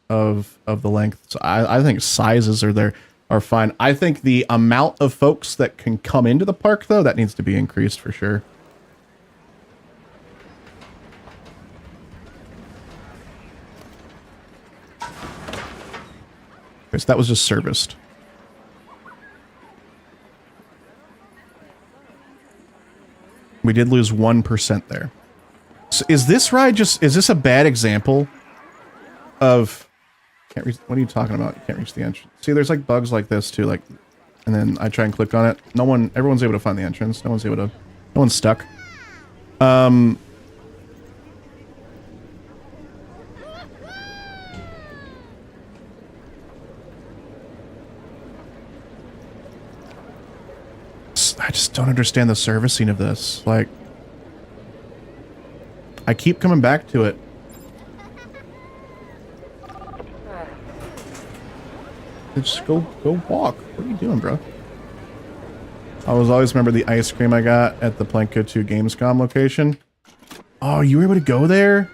of the length. So I think sizes are fine. I think the amount of folks that can come into the park, though, that needs to be increased for sure. So that was just serviced. We did lose 1% there. So is this ride just... Is this a bad example of... Can't reach, what are you talking about? You can't reach the entrance. See, there's like bugs like this too, like... And then I try and click on it. No one... Everyone's able to find the entrance. No one's able to... No one's stuck. I just don't understand the servicing of this. Like... I keep coming back to it. Just go walk. What are you doing, bro? I always remember the ice cream I got at the Planko 2 Gamescom location. Oh, you were able to go there?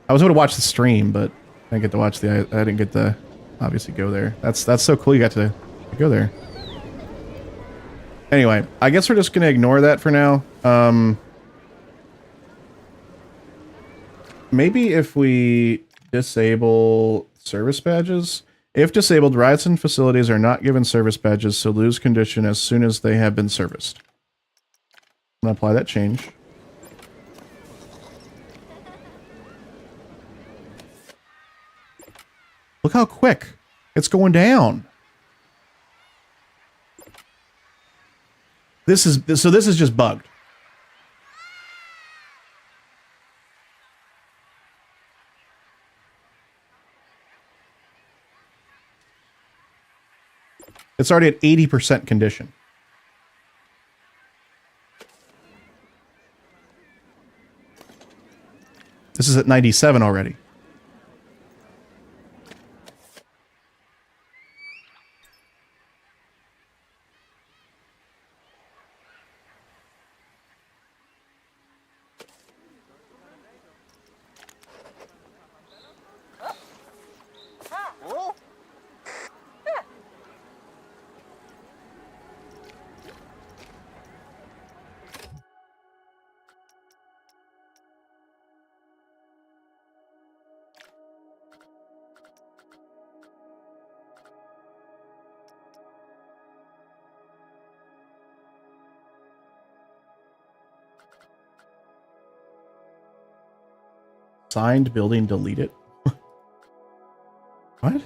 I was able to watch the stream, but I didn't get to watch the... I didn't get to obviously go there. That's so cool you got to go there. Anyway, I guess we're just gonna ignore that for now. Maybe if we disable service badges... If disabled, rides and facilities are not given service badges, so lose condition as soon as they have been serviced. I'm going to apply that change. Look how quick it's going down. This is just bugged. It's already at 80% condition. This is at 97 already. Signed building deleted. What?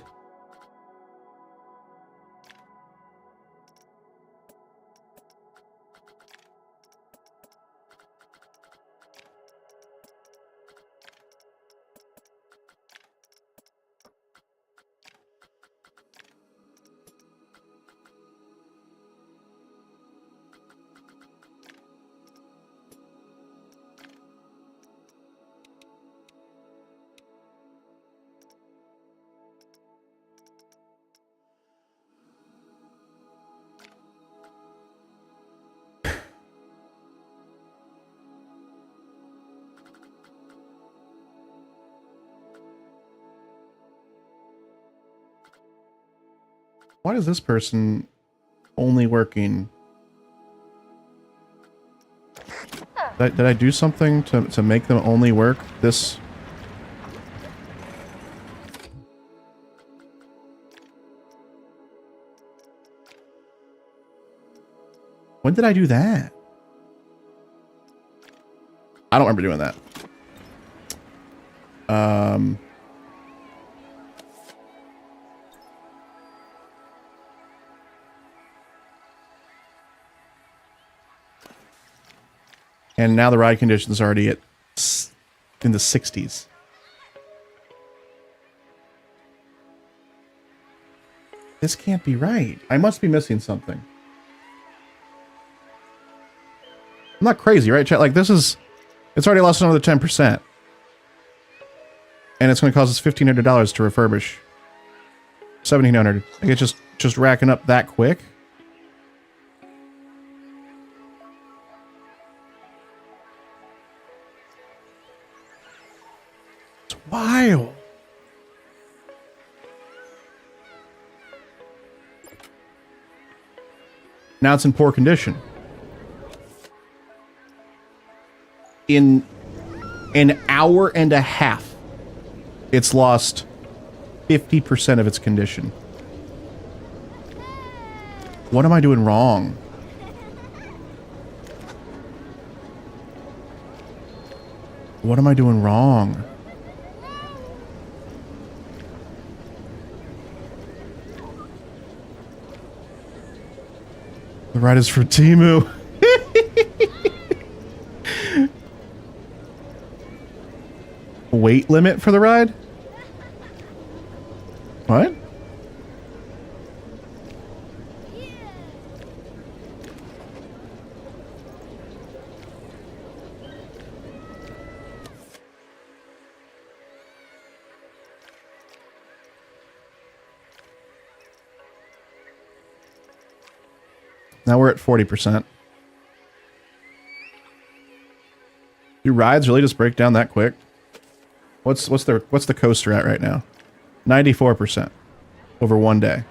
Why is this person only working? Did I do something to make them only work this? When did I do that? I don't remember doing that. And now the ride condition is already at in the 60s. This can't be right. I must be missing something. I'm not crazy, right, chat? Like, this is... It's already lost another 10%. And it's going to cost us $1,500 to refurbish. $1,700. Like, it's just racking up that quick. Wild. Now it's in poor condition. In an hour and a half, it's lost 50% of its condition. What am I doing wrong? What am I doing wrong? The ride is for Timu. Weight limit for the ride? What? Now we're at 40%. Do rides really just break down that quick? What's the coaster at right now? 94% over 1 day.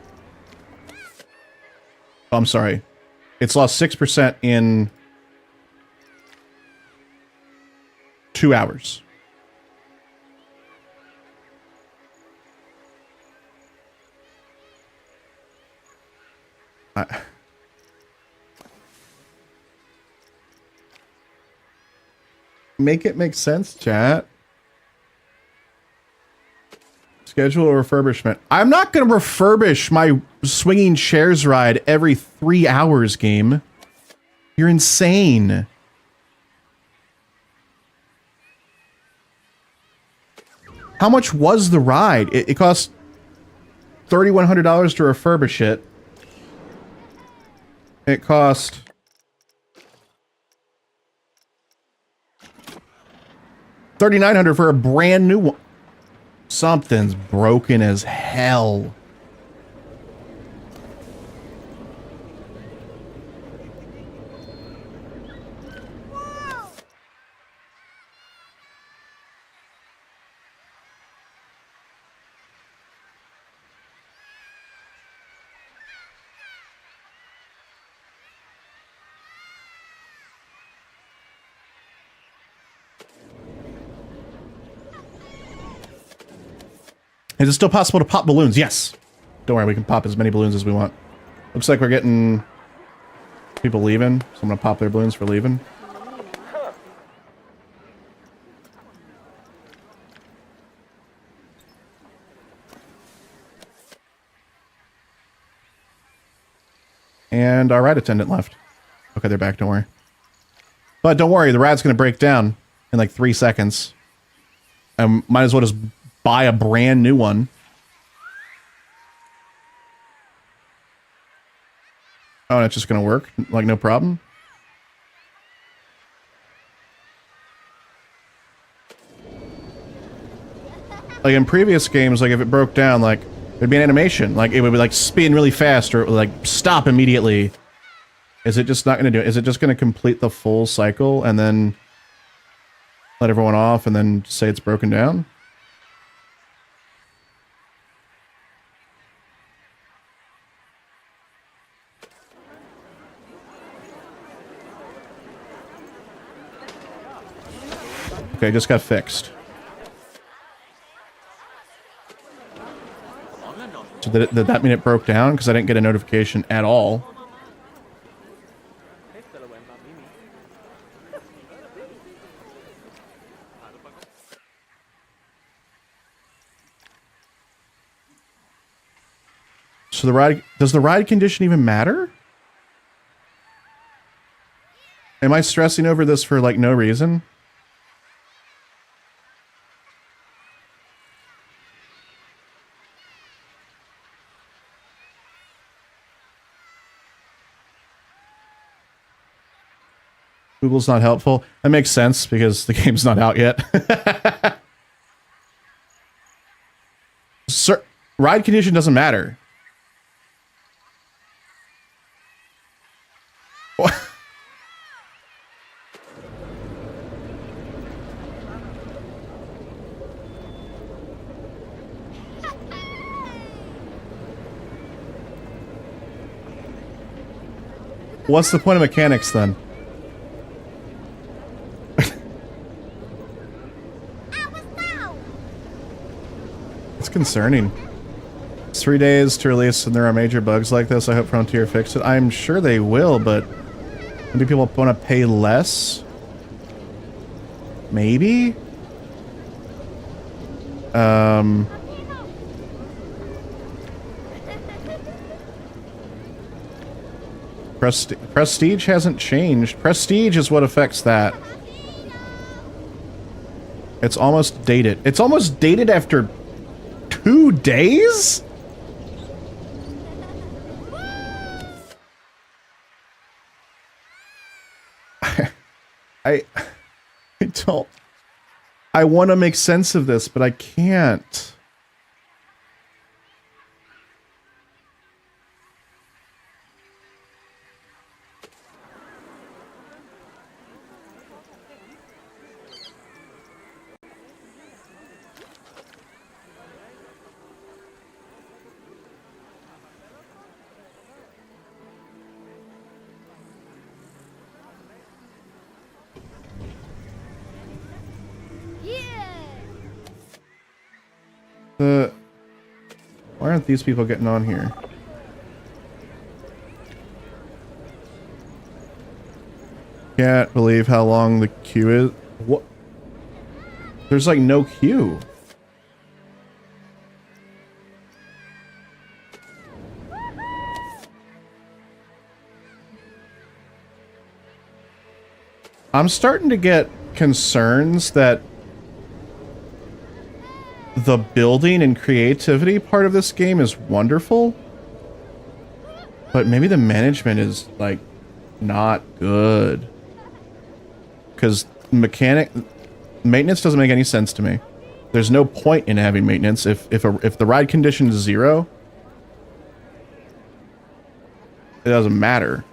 Oh, I'm sorry. It's lost 6% in 2 hours. Make it make sense, chat. Schedule a refurbishment. I'm not going to refurbish my swinging chairs ride every 3 hours, game. You're insane. How much was the ride? It cost $3,100 to refurbish it. It cost $3,900 for a brand new one. Something's broken as hell. Is it still possible to pop balloons? Yes. Don't worry, we can pop as many balloons as we want. Looks like we're getting people leaving, so I'm gonna pop their balloons for leaving. And our ride attendant left. Okay, they're back, don't worry. But don't worry, the ride's gonna break down in like 3 seconds. I might as well just buy a brand new one. Oh, and it's just gonna work? Like, no problem? Like, in previous games, like, if it broke down, like, there'd be an animation. Like, it would be, like, spin really fast, or it would, like, stop immediately. Is it just not gonna do it? Is it just gonna complete the full cycle, and then let everyone off, and then say it's broken down? Okay, just got fixed. So did that mean it broke down? Because I didn't get a notification at all. So the ride, does the ride condition even matter? Am I stressing over this for like no reason? Google's not helpful. That makes sense because the game's not out yet. Sir, ride condition doesn't matter. What? What's the point of mechanics then? concerning. It's 3 days to release and there are major bugs like this. I hope Frontier fixes it. I'm sure they will, but maybe people want to pay less? Maybe? Prestige hasn't changed. Prestige is what affects that. It's almost dated. It's almost dated after 2 days? I don't... I want to make sense of this, but I can't. Why aren't these people getting on here? Can't believe how long the queue is. What? There's like no queue. I'm starting to get concerns that the building and creativity part of this game is wonderful, but maybe the management is like not good, because maintenance doesn't make any sense to me. There's no point in having maintenance if the ride condition is 0. It doesn't matter.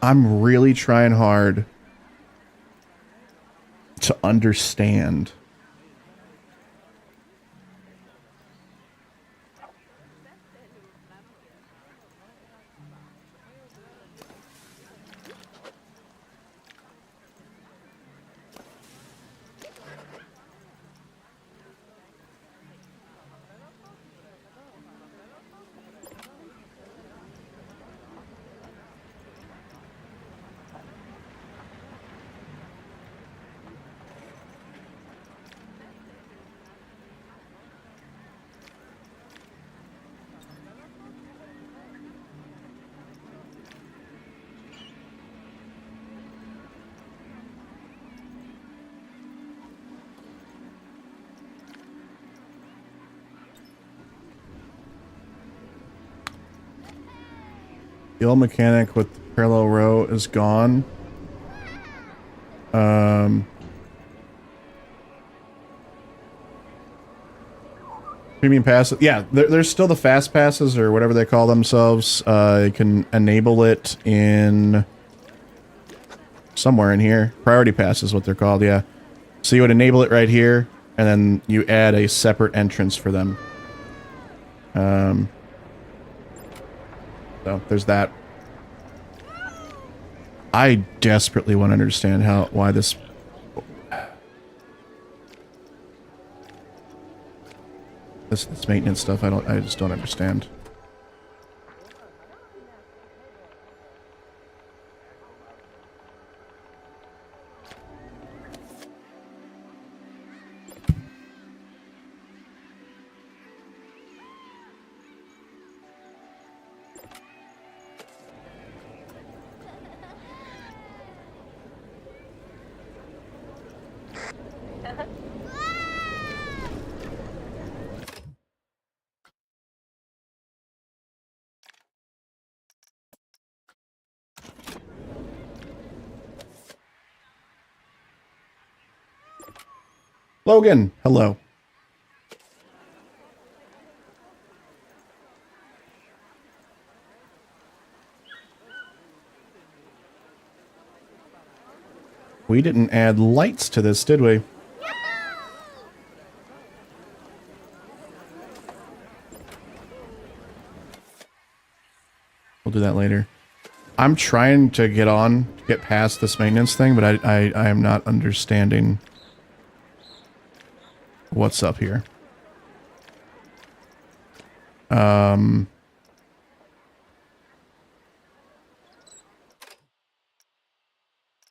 I'm really trying hard to understand. The old mechanic with the parallel row is gone. Premium passes. Yeah, there's still the fast passes or whatever they call themselves. You can enable it in somewhere in here. Priority pass is what they're called, yeah. So you would enable it right here, and then you add a separate entrance for them. So there's that. I desperately want to understand why this... This maintenance stuff, I just don't understand. Logan, hello. We didn't add lights to this, did we? do that later. I'm trying to get past this maintenance thing, but I am not understanding what's up here.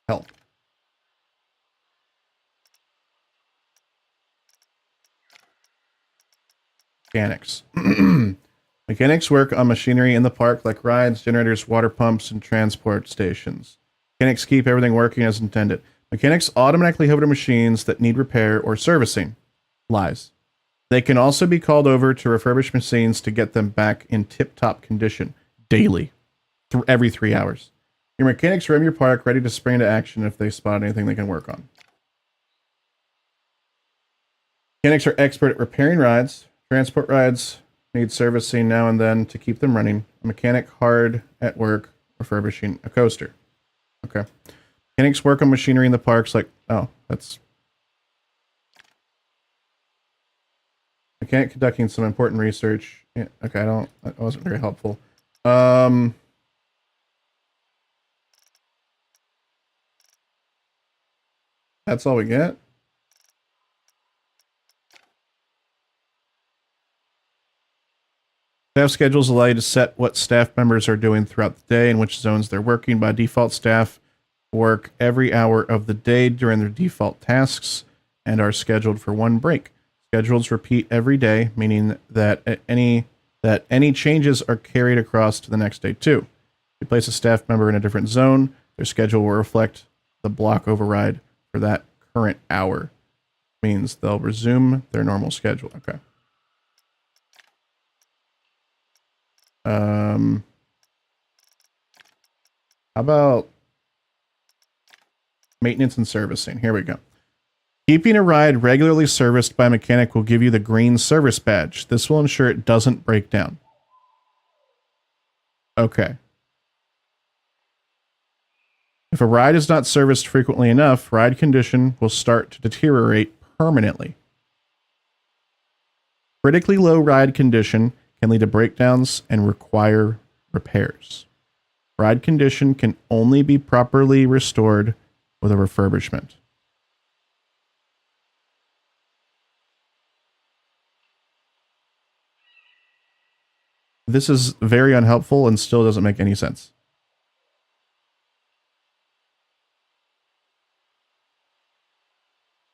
Help. Mechanics. Mechanics work on machinery in the park like rides, generators, water pumps, and transport stations. Mechanics keep everything working as intended. Mechanics automatically hover to machines that need repair or servicing. Lies. They can also be called over to refurbished machines to get them back in tip-top condition daily, every 3 hours. Your mechanics roam your park ready to spring into action if they spot anything they can work on. Mechanics are expert at repairing rides. Transport rides need servicing now and then to keep them running. A mechanic hard at work refurbishing a coaster. Okay. Mechanics work on machinery in the parks like... Oh, that's... Mechanic conducting some important research. Yeah, okay, that wasn't very helpful. That's all we get? Staff schedules allow you to set what staff members are doing throughout the day and which zones they're working. By default, staff work every hour of the day during their default tasks and are scheduled for one break. Schedules repeat every day, meaning that any changes are carried across to the next day too. If you place a staff member in a different zone, their schedule will reflect the block override for that current hour. Means they'll resume their normal schedule. Okay. How about maintenance and servicing? Here we go. Keeping a ride regularly serviced by a mechanic will give you the green service badge. This will ensure it doesn't break down. Okay. If a ride is not serviced frequently enough, ride condition will start to deteriorate permanently. Critically low ride condition can lead to breakdowns and require repairs. Ride condition can only be properly restored with a refurbishment. This is very unhelpful and still doesn't make any sense.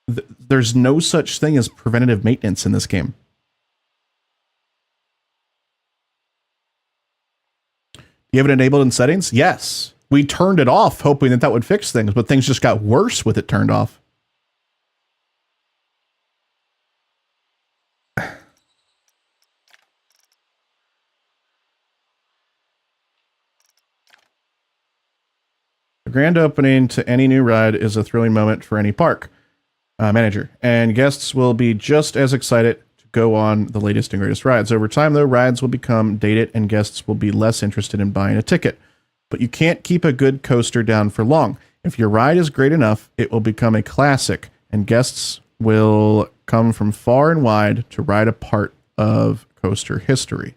There's no such thing as preventative maintenance in this game. You have it enabled in settings? Yes. We turned it off hoping that that would fix things, but things just got worse with it turned off. The grand opening to any new ride is a thrilling moment for any park manager, and guests will be just as excited go on the latest and greatest rides. Over time, though, rides will become dated and guests will be less interested in buying a ticket. But you can't keep a good coaster down for long. If your ride is great enough, it will become a classic, and guests will come from far and wide to ride a part of coaster history.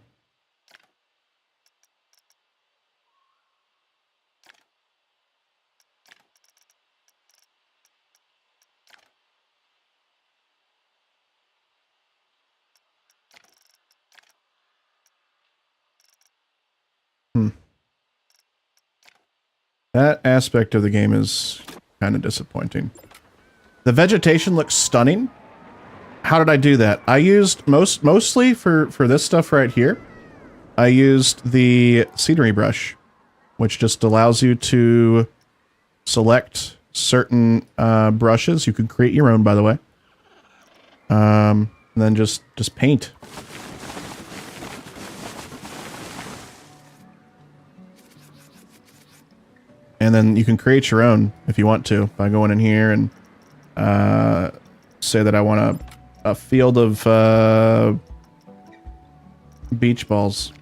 That aspect of the game is kind of disappointing. The vegetation looks stunning. How did I do that? I used mostly for this stuff right here. I used the scenery brush, which just allows you to select certain brushes. You can create your own, by the way. And then just paint. And then you can create your own if you want to by going in here and say that I want a field of beach balls.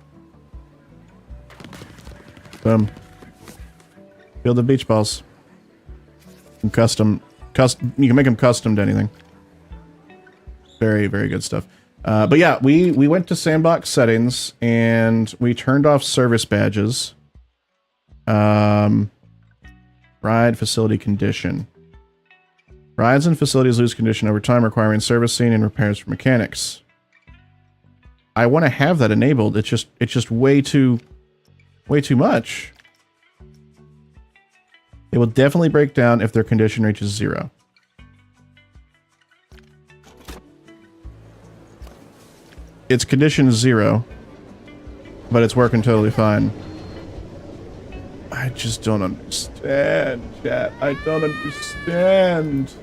Boom. Field of beach balls. And custom. You can make them custom to anything. Very, very good stuff. But yeah, we went to Sandbox settings and we turned off service badges. Ride facility condition. Rides and facilities lose condition over time, requiring servicing and repairs for mechanics. I want to have that enabled. It's just way too much. They will definitely break down if their condition reaches 0. It's condition 0, but it's working totally fine. I just don't understand, chat. I don't understand.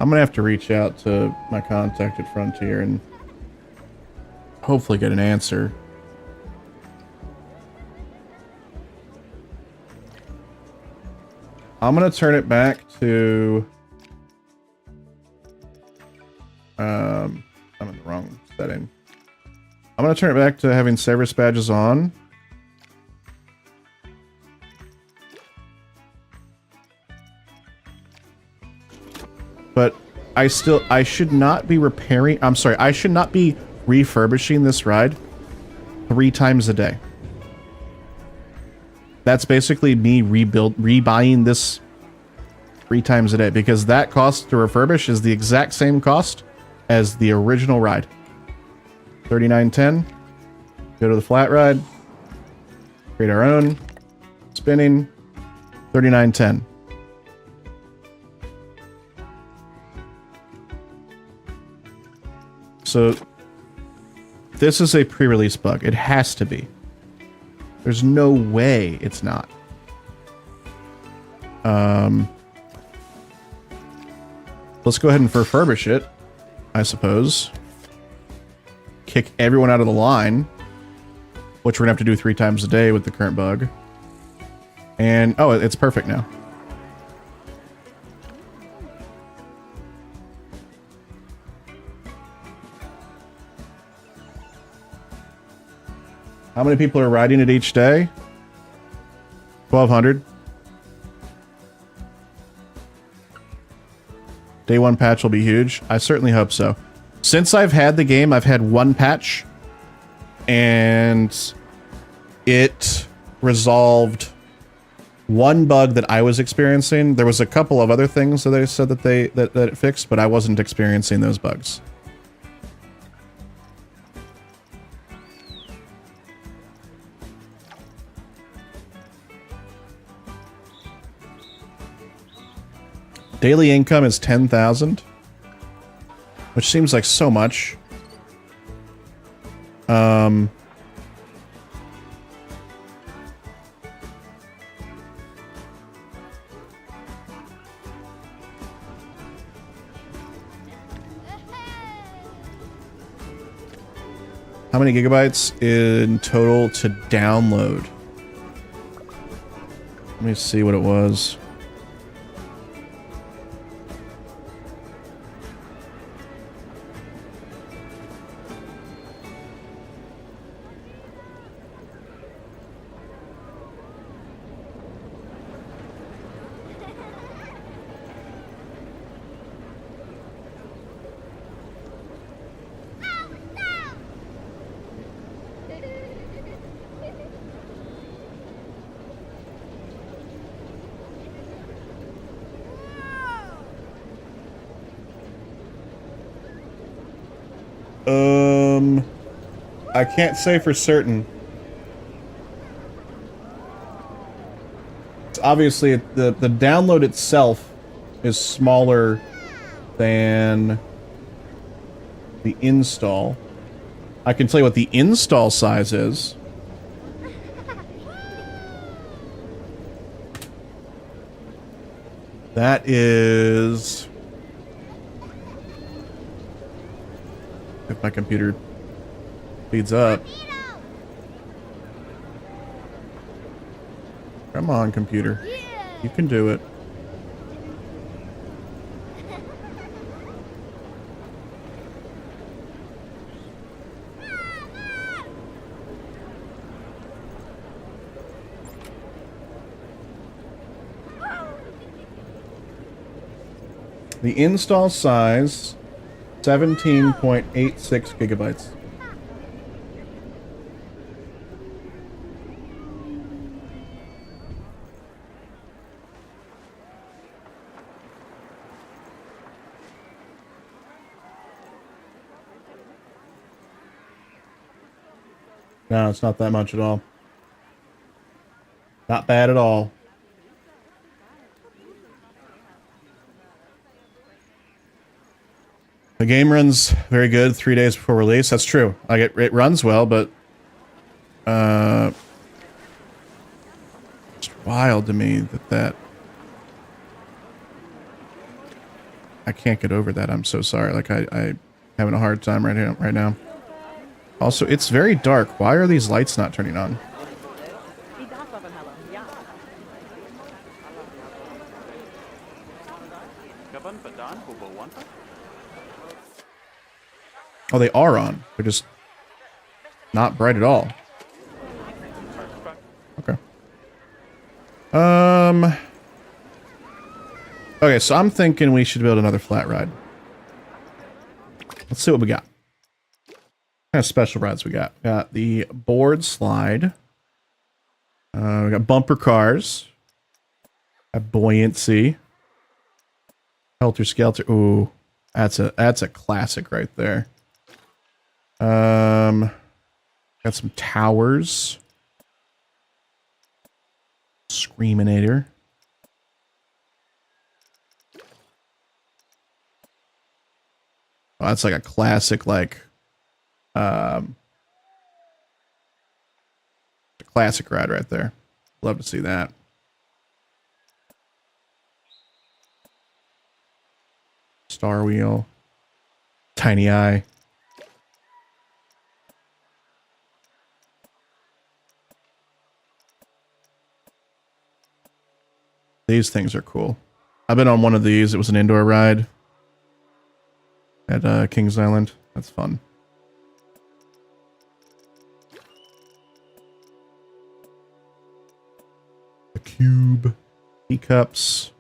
I'm gonna have to reach out to my contact at Frontier and hopefully get an answer. I'm gonna turn it back to I'm in the wrong setting. I'm gonna turn it back to having service badges on. But I should not be repairing, I'm sorry, I should not be refurbishing this ride 3 times a day. That's basically me rebuying this 3 times a day, because that cost to refurbish is the exact same cost as the original ride. $39.10. Go to the flat ride. Create our own. Spinning. $39.10. So this is a pre-release bug. It has to be. There's no way it's not. Let's go ahead and refurbish it, I suppose. Kick everyone out of the line, which we're gonna have to do 3 times a day with the current bug. And, oh, it's perfect now. How many people are riding it each day? 1,200. Day 1 patch will be huge. I certainly hope so. Since I've had the game, I've had 1 patch, and it resolved 1 bug that I was experiencing. There was a couple of other things that they said that that it fixed, but I wasn't experiencing those bugs. Daily income is 10,000, which seems like so much. How many gigabytes in total to download? Let me see what it was. I can't say for certain. Obviously, the download itself is smaller than the install. I can tell you what the install size is. That is... If my computer speeds up. Come on, computer. You can do it. The install size, 17.86 gigabytes. No, it's not that much at all. Not bad at all. The game runs very good 3 days before release. That's true. Like it runs well, but it's wild to me that I can't get over that. I'm so sorry. Like I having a hard time right now. Also, it's very dark. Why are these lights not turning on? Oh, they are on. They're just not bright at all. Okay. Okay, so I'm thinking we should build another flat ride. Let's see what we got. What kind of special rides we got? Got the board slide. We got bumper cars. Got buoyancy. Helter Skelter. Ooh, that's a classic right there. Got some towers. Screaminator. Oh, that's like a classic, like, classic ride right there. Love to see that. Star Wheel. Tiny Eye. These things are cool. I've been on one of these. It was an indoor ride at Kings Island. That's fun. The cube. Teacups.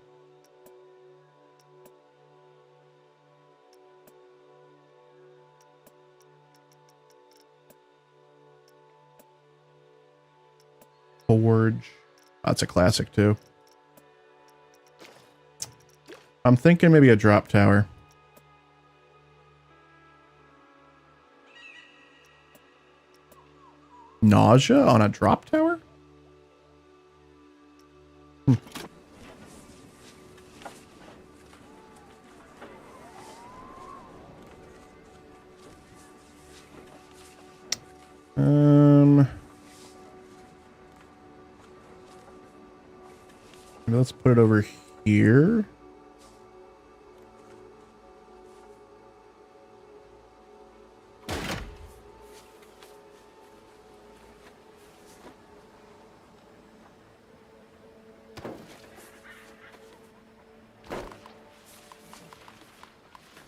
Forge. That's a classic too. I'm thinking maybe a drop tower. Nausea on a drop tower? Let's put it over here.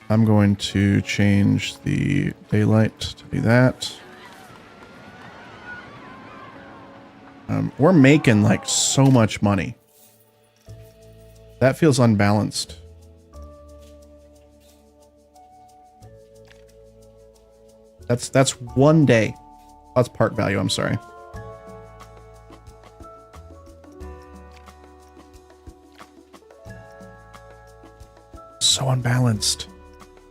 I'm going to change the daylight to be that. We're making like so much money. That feels unbalanced. That's 1 day. That's park value, I'm sorry. So unbalanced.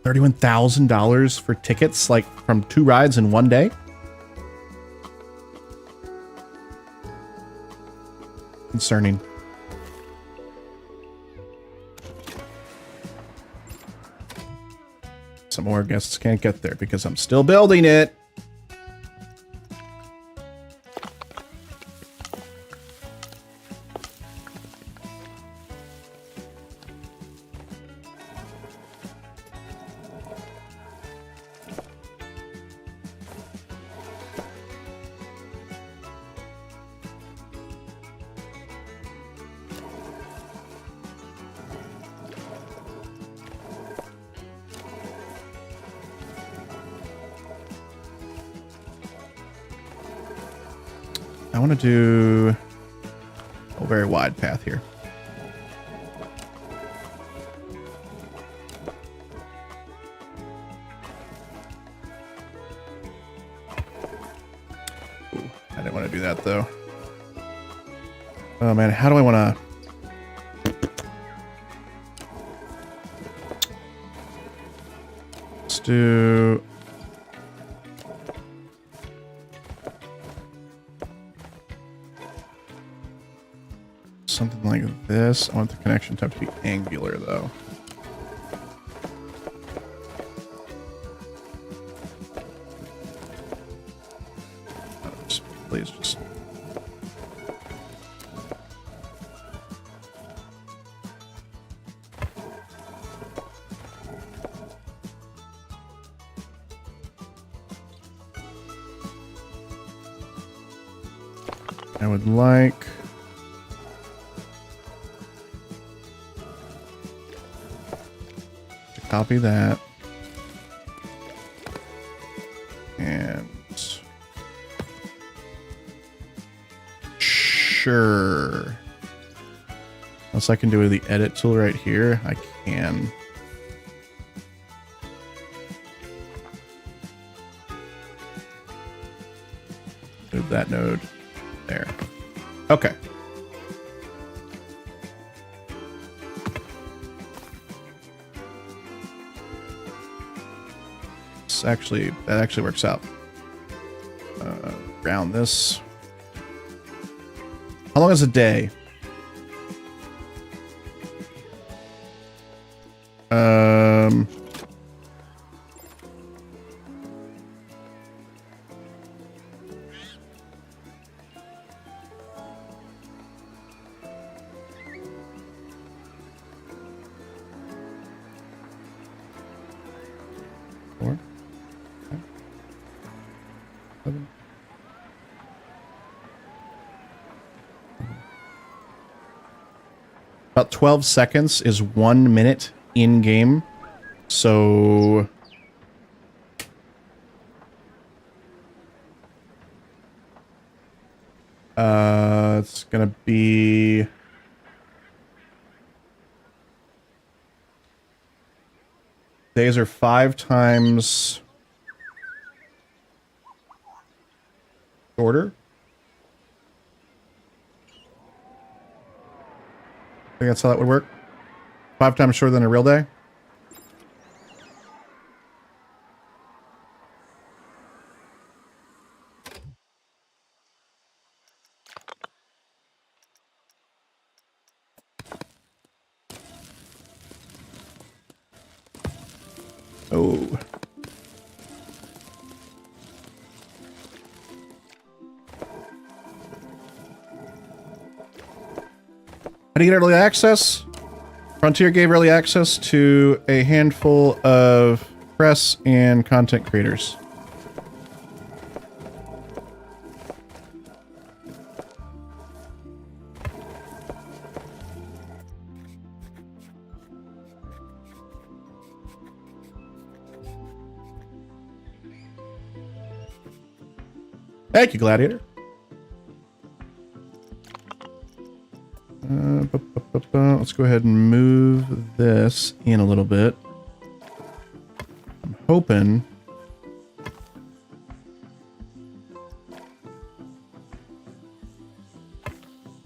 $31,000 for tickets, like from 2 rides in 1 day? Concerning. Some more guests can't get there because I'm still building it. I want to do a very wide path here. didn't want to do that though. Oh man, how do I want to? Let's do. Something like this. I want the connection type to be angular though. Please just. I would like to copy that and sure. Unless I can do the edit tool right here, I can. Move that node there. Okay. That actually works out. Ground this. How long is a day? Four. Okay. 7. About 12 seconds is 1 minute in game. So it's gonna be days are 5 times shorter. I think that's how that would work. 5 times shorter than a real day. Oh. How do you get early access? Frontier gave early access to a handful of press and content creators. Thank you, Gladiator. Let's go ahead and move this in a little bit. I'm hoping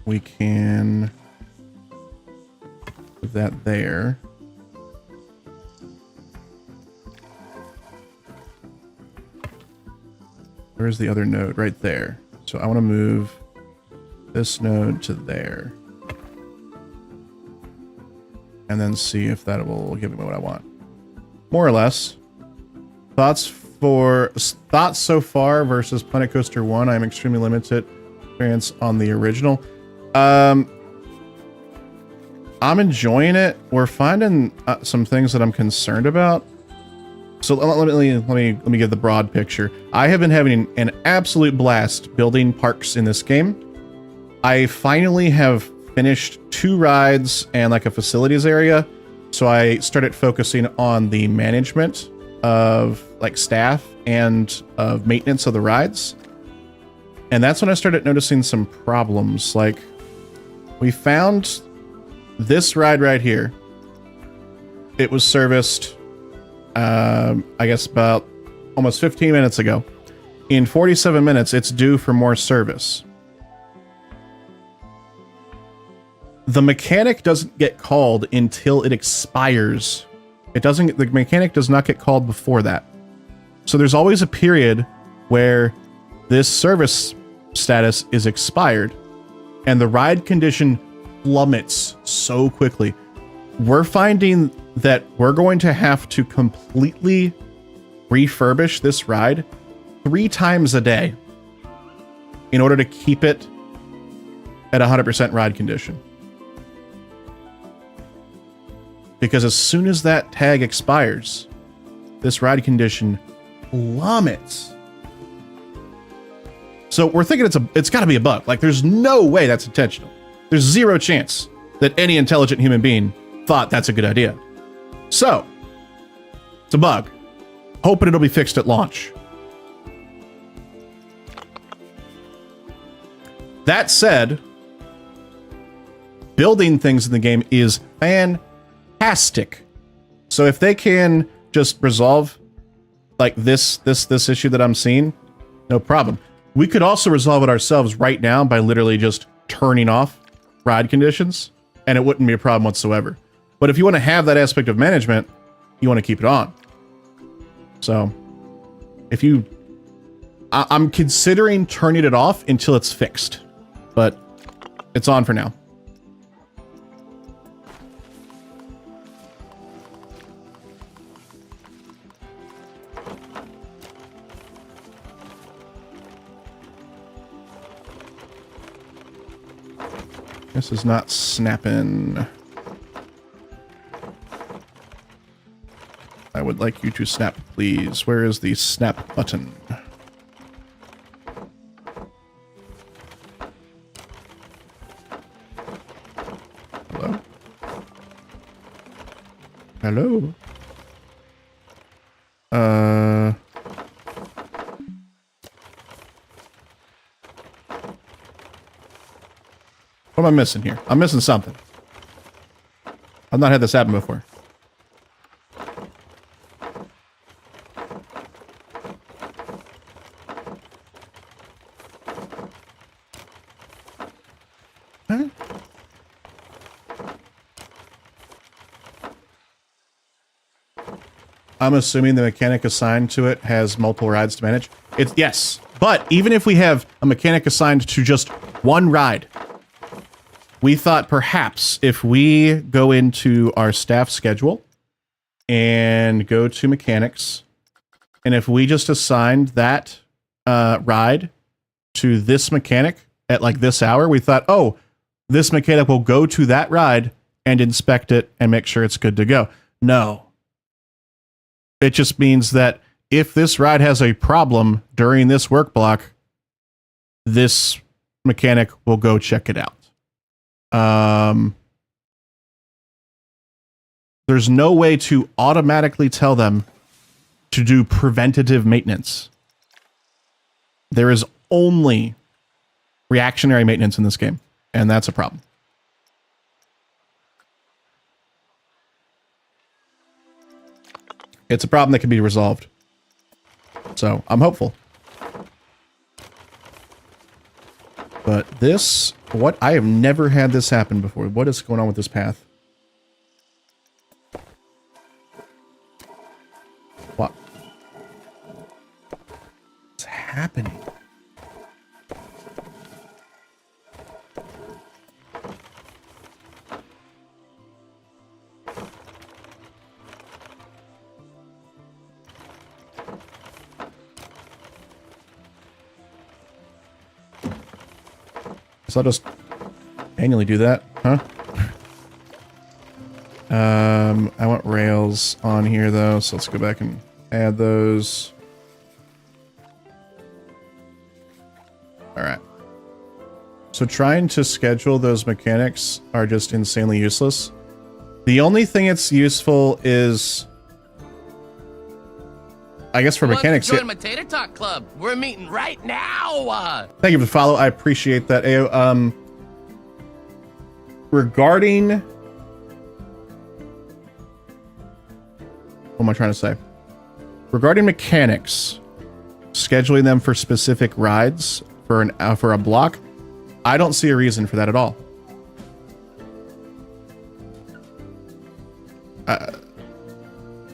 we can put that there. Where's the other node? Right there. So I want to move this node to there. And then see if that will give me what I want. More or less. Thoughts so far versus Planet Coaster 1. I'm extremely limited experience on the original. I'm enjoying it. We're finding some things that I'm concerned about. So let me give the broad picture. I have been having an absolute blast building parks in this game. I finally have finished 2 rides and like a facilities area. So I started focusing on the management of like staff and of maintenance of the rides. And that's when I started noticing some problems. Like we found this ride right here. It was serviced, I guess about almost 15 minutes ago. in 47 minutes, it's due for more service. The mechanic doesn't get called until it expires. The mechanic does not get called before that. So there's always a period where this service status is expired and the ride condition plummets so quickly. We're finding that we're going to have to completely refurbish this ride 3 times a day in order to keep it at 100% ride condition. Because as soon as that tag expires, this ride condition plummets. So we're thinking it's got to be a bug. Like, there's no way that's intentional. There's zero chance that any intelligent human being thought that's a good idea. So, it's a bug. Hoping it'll be fixed at launch. That said, building things in the game is fantastic. So if they can just resolve like this issue that I'm seeing, no problem. We could also resolve it ourselves right now by literally just turning off ride conditions, and it wouldn't be a problem whatsoever. But if you want to have that aspect of management, you want to keep it on. So if you, I'm considering turning it off until it's fixed, but it's on for now. This is not snapping. I would like you to snap, please. Where is the snap button? Hello? Hello? What am I missing here? I'm missing something. I've not had this happen before. Huh? I'm assuming the mechanic assigned to it has multiple rides to manage. It's yes, but even if we have a mechanic assigned to just one ride, we thought perhaps if we go into our staff schedule and go to mechanics, and if we just assigned that ride to this mechanic at like this hour, we thought, oh, this mechanic will go to that ride and inspect it and make sure it's good to go. No. It just means that if this ride has a problem during this work block, this mechanic will go check it out. There's no way to automatically tell them to do preventative maintenance. There is only reactionary maintenance in this game, and that's a problem. It's a problem that can be resolved. So, I'm hopeful. But this, what? I have never had this happen before. What is going on with this path? What? What's happening? So I'll just manually do that, huh? I want rails on here though, so let's go back and add those. Alright. So trying to schedule those mechanics are just insanely useless. The only thing it's useful is, I guess, for mechanics. Join my Tater Talk Club. We're meeting right now. Thank you for the follow. I appreciate that. Ayo, regarding, what am I trying to say? Regarding mechanics, scheduling them for specific rides for a block, I don't see a reason for that at all.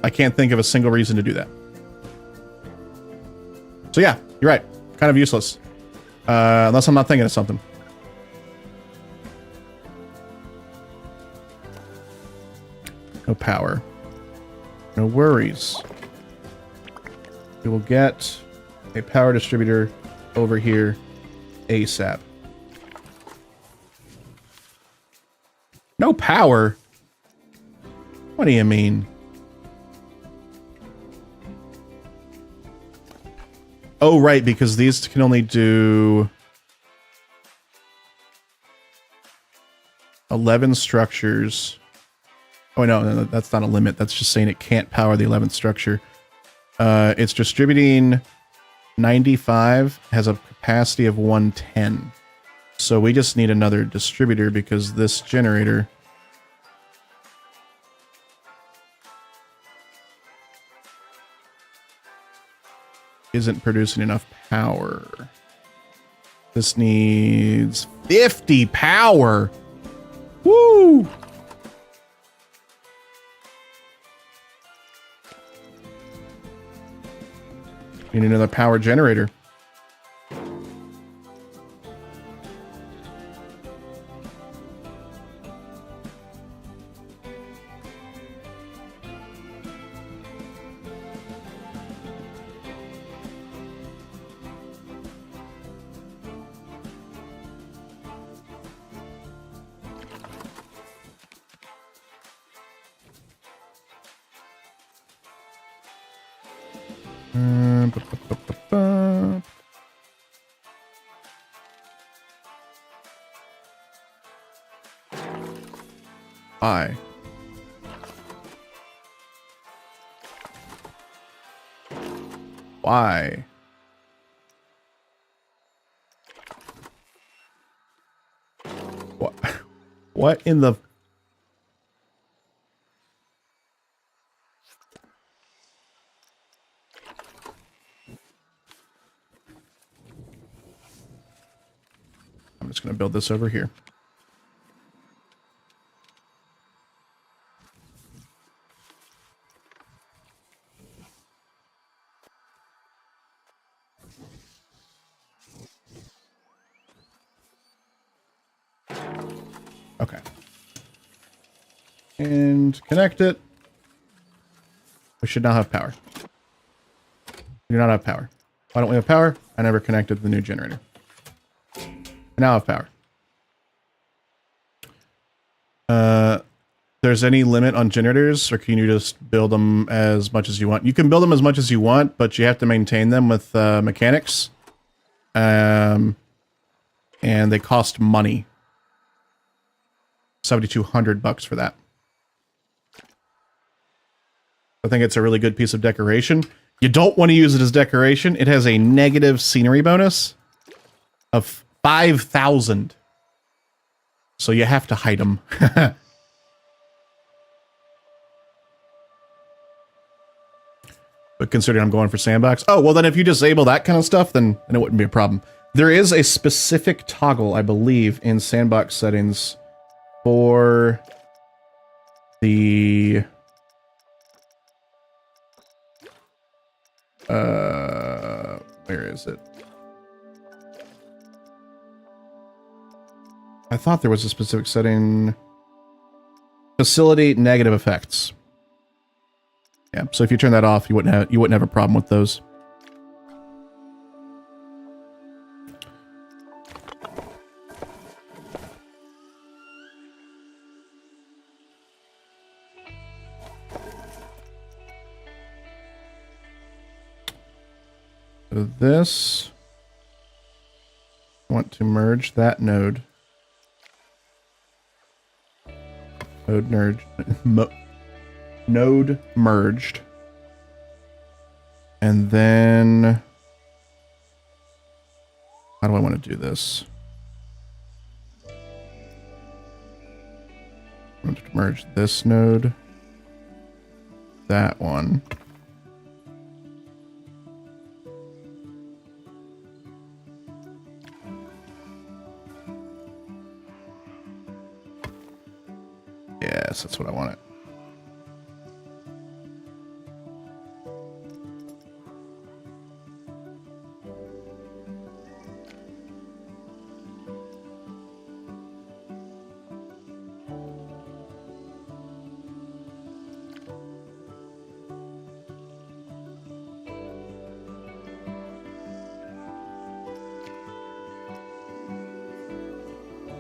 I can't think of a single reason to do that. So yeah, you're right. Kind of useless. Unless I'm not thinking of something. No power. No worries. We will get a power distributor over here ASAP. No power? What do you mean? Oh, right, because these can only do 11 structures. Oh, no, that's not a limit. That's just saying it can't power the 11th structure. It's distributing 95, has a capacity of 110. So we just need another distributor because this generator isn't producing enough power. This needs 50 power. Woo! We need another power generator. Why? Why? What? What in the... I'm just going to build this over here. Okay. And connect it. We should now have power. We do not have power. Why don't we have power? I never connected the new generator. We now have power. There's any limit on generators, or can you just build them as much as you want? You can build them as much as you want, but you have to maintain them with mechanics. And they cost money. $7,200 for that. I think it's a really good piece of decoration. You don't want to use it as decoration. It has a negative scenery bonus of 5,000. So you have to hide them. But considering I'm going for Sandbox, oh, well then if you disable that kind of stuff, then it wouldn't be a problem. There is a specific toggle, I believe, in Sandbox settings for the where is it? I thought there was a specific setting. Facilitate negative effects. Yeah, so if you turn that off, you wouldn't have a problem with those. So this, I want to merge that node. Node merged. And then, how do I want to do this? I want to merge this node, that one. Yes, that's what I wanted.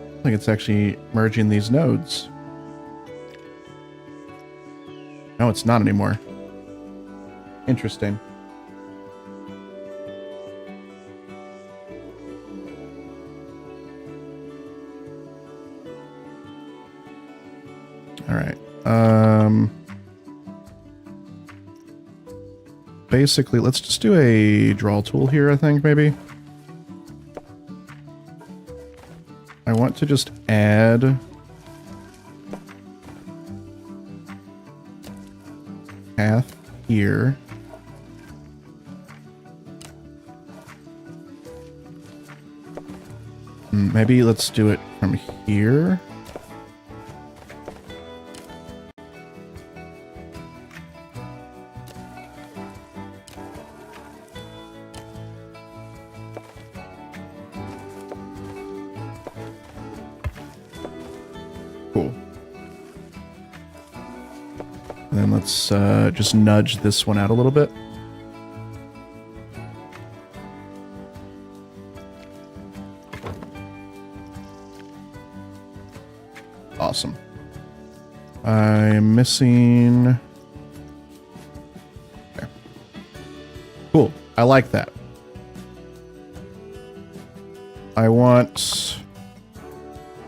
I think it's actually merging these nodes. No, it's not anymore. Interesting. All right. Basically, let's just do a draw tool here, I think, maybe. I want to just add path here. Maybe let's do it from here. Cool. And then let's just nudge this one out a little bit. Awesome. I'm missing... Okay. Cool. I like that. I want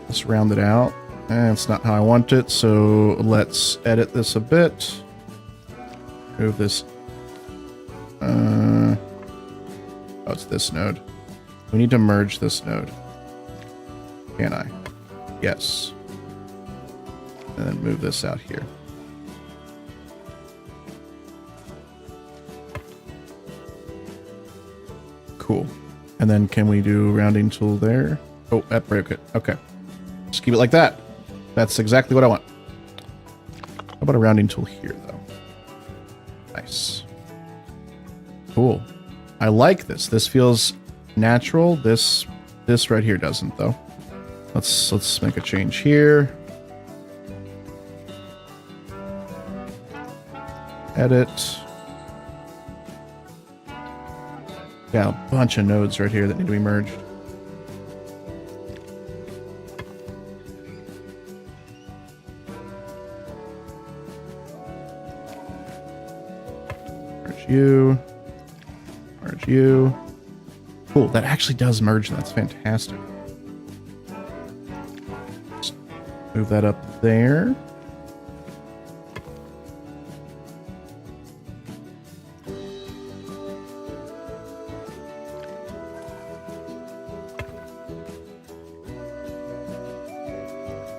this rounded out. That's not how I want it, so let's edit this a bit. Move this. Oh, it's this node. We need to merge this node. Can I? Yes. And then move this out here. Cool. And then can we do a rounding tool there? Oh, that broke it. Okay. Just keep it like that. That's exactly what I want. How about a rounding tool here, though? Nice. Cool. I like this. This feels natural. This right here doesn't, though. Let's make a change here. Edit. Got a bunch of nodes right here that need to be merged. Merge you. Merge you. Cool, that actually does merge. That's fantastic. Just move that up there.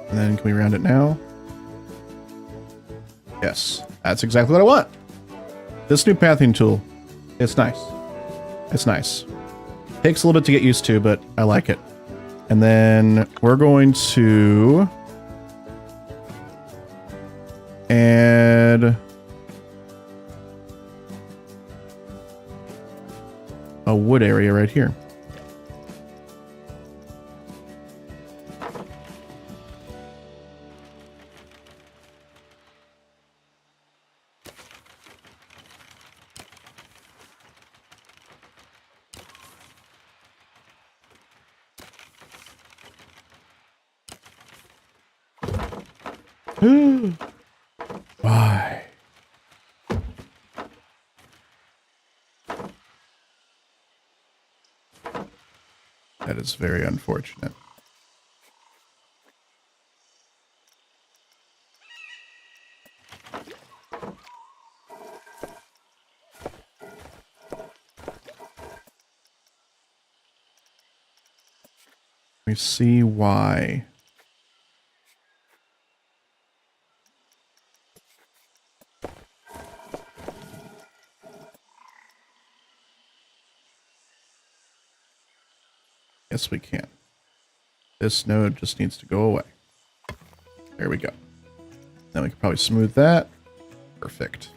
And then can we round it now? Yes, that's exactly what I want. This new pathing tool, it's nice. It's nice. Takes a little bit to get used to, but I like it. And then we're going to add a wood area right here. Why? That is very unfortunate. We see why. Yes, we can. This node just needs to go away. There we go. Then we can probably smooth that. Perfect.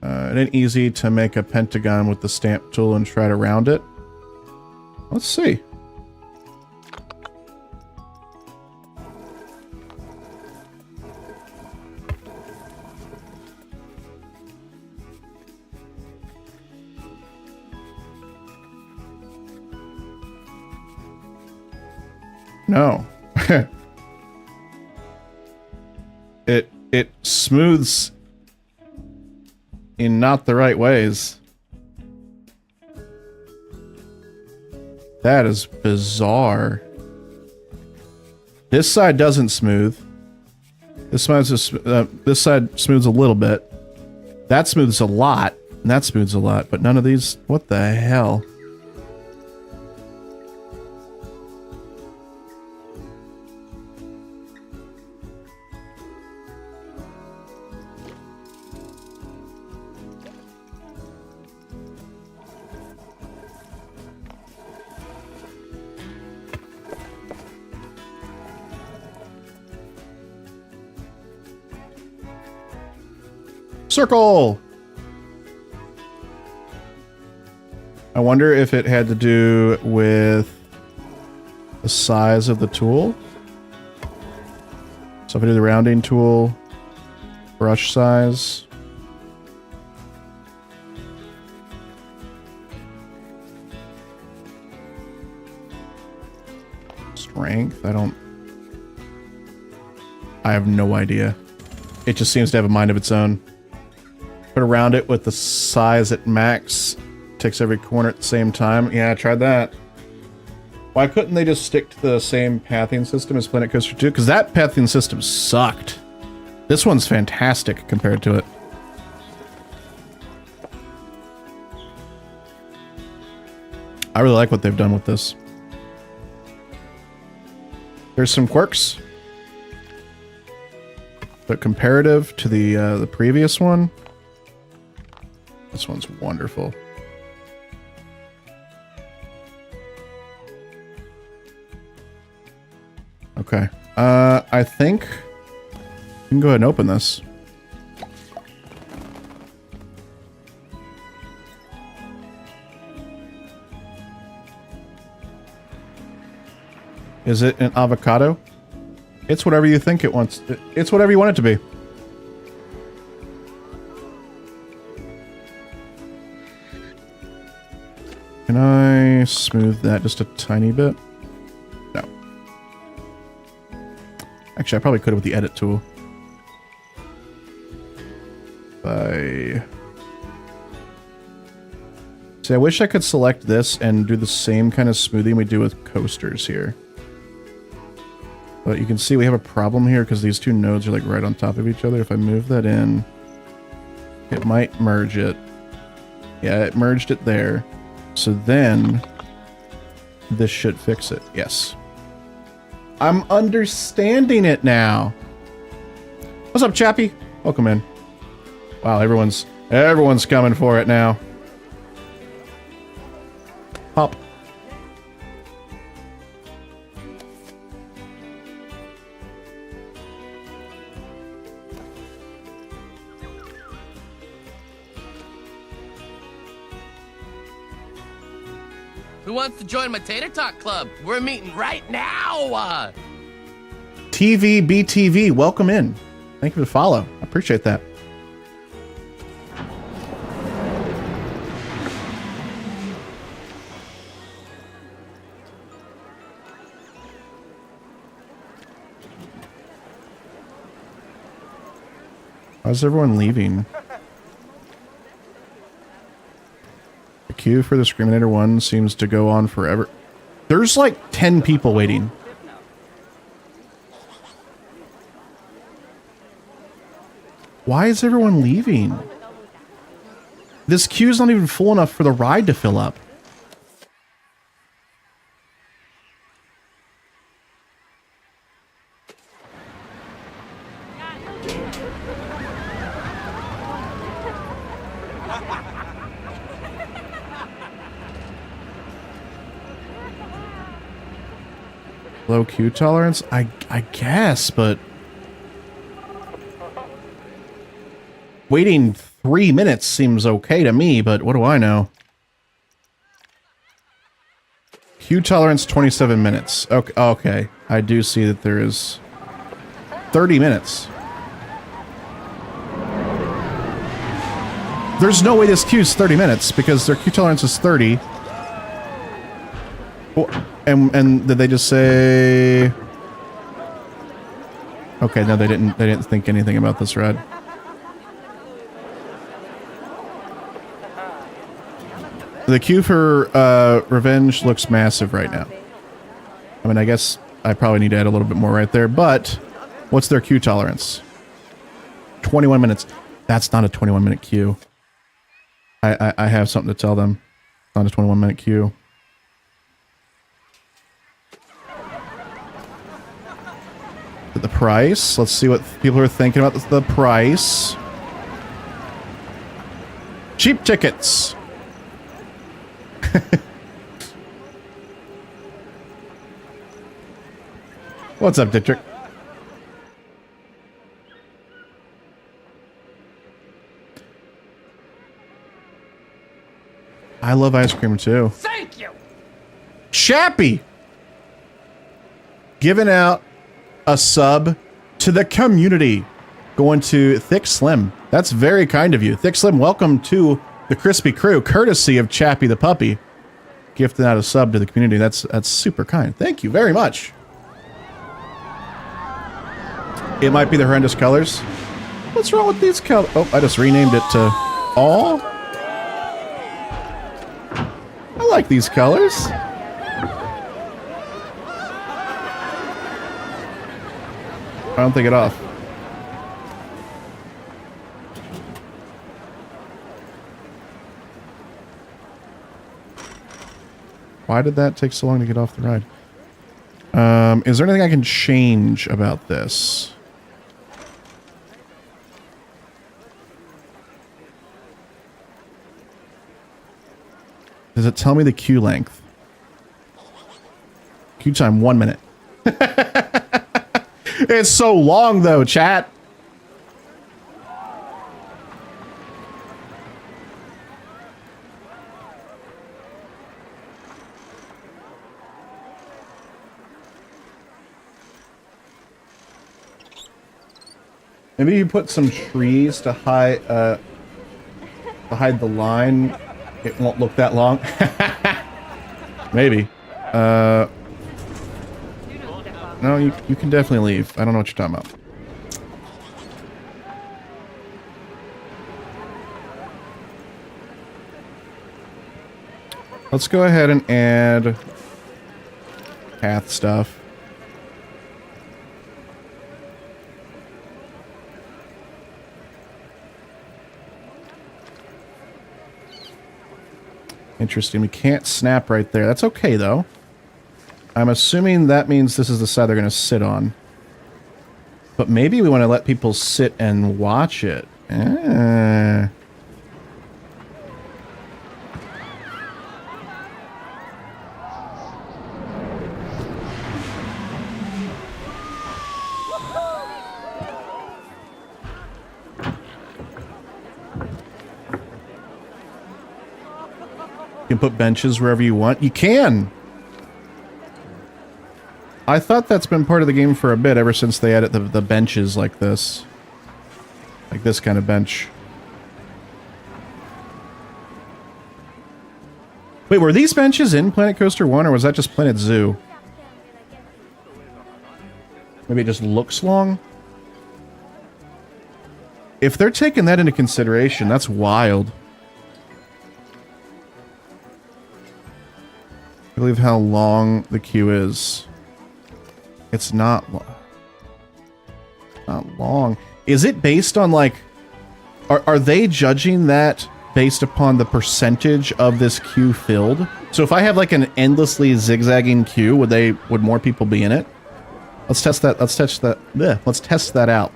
It ain't easy to make a pentagon with the stamp tool and try to round it. Let's see. No. It smooths in not the right ways. That is bizarre. This side doesn't smooth. This side smooths a little bit. That smooths a lot, and that smooths a lot, but none of these. What the hell? Circle! I wonder if it had to do with the size of the tool. So if I do the rounding tool, brush size. Strength, I have no idea. It just seems to have a mind of its own. Put around it with the size at max. Ticks every corner at the same time. Yeah, I tried that. Why couldn't they just stick to the same pathing system as Planet Coaster 2? Because that pathing system sucked. This one's fantastic compared to it. I really like what they've done with this. There's some quirks. But comparative to the previous one, this one's wonderful. Okay. I think we can go ahead and open this. Is it an avocado? It's whatever you think it wants. It's whatever you want it to be. Can I smooth that just a tiny bit? No. Actually, I probably could with the edit tool. See, I wish I could select this and do the same kind of smoothing we do with coasters here. But you can see we have a problem here because these two nodes are like right on top of each other. If I move that in, it might merge it. Yeah, it merged it there. So then this should fix it. Yes. I'm understanding it now. What's up, Chappie? Welcome in. Wow, everyone's coming for it now. Pop. Who wants to join my Tater Talk Club? We're meeting right now! TVBTV, welcome in. Thank you for the follow. I appreciate that. How's everyone leaving? The queue for the Screaminator 1 seems to go on forever. There's like 10 people waiting. Why is everyone leaving? This queue's not even full enough for the ride to fill up. Low queue tolerance? I guess, but waiting 3 minutes seems okay to me, but what do I know? Queue tolerance 27 minutes. Okay, okay. I do see that there is 30 minutes. There's no way this queue's 30 minutes because their queue tolerance is 30. Oh, and did they just say? Okay, no, they didn't think anything about this, Red. The queue for Revenge looks massive right now. I mean, I guess I probably need to add a little bit more right there, but what's their queue tolerance? 21 minutes. That's not a 21-minute queue. I have something to tell them. It's not a 21-minute queue. The price. Let's see what people are thinking about the price. Cheap tickets. What's up, Dietrich? I love ice cream too. Thank you. Chappie giving out a sub to the community. Going to Thick Slim. That's very kind of you. Thick Slim, welcome to the Crispy Crew, courtesy of Chappie the puppy. Gifting out a sub to the community. That's super kind. Thank you very much. It might be the horrendous colors. What's wrong with these colors? Oh, I just renamed it to all. I like these colors. I don't take it off. Why did that take so long to get off the ride? Is there anything I can change about this? Does it tell me the queue length? Queue time, 1 minute. It's so long though, chat. Maybe you put some trees to hide the line. It won't look that long. Maybe. No, you can definitely leave. I don't know what you're talking about. Let's go ahead and add path stuff. Interesting. We can't snap right there. That's okay, though. I'm assuming that means this is the side they're going to sit on. But maybe we want to let people sit and watch it. You can put benches wherever you want. You can! I thought that's been part of the game for a bit, ever since they added the benches like this. Like this kind of bench. Wait, were these benches in Planet Coaster 1, or was that just Planet Zoo? Maybe it just looks long? If they're taking that into consideration, that's wild. I believe how long the queue is. It's not long. Is it based on, like... Are they judging that based upon the percentage of this queue filled? So if I have, like, an endlessly zigzagging queue, would more people be in it? Let's test that. Let's test that. Bleh, let's test that out.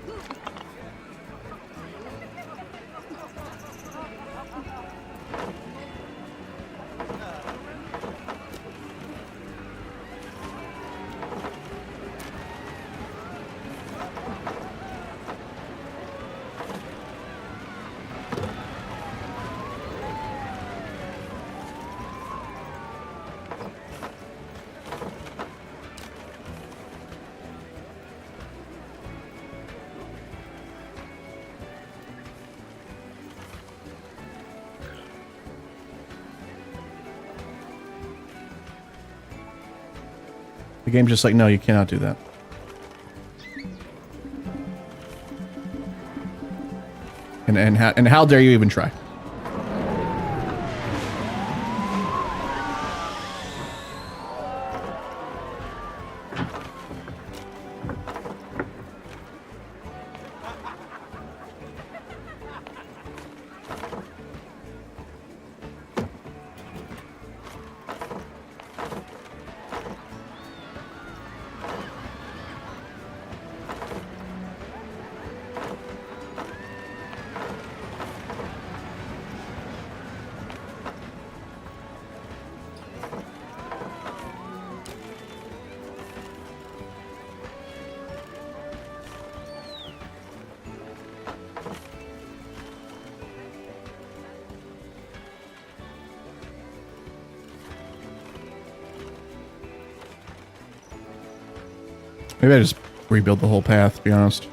The game's just like, no, you cannot do that. And how dare you even try? Maybe I just rebuild the whole path, to be honest.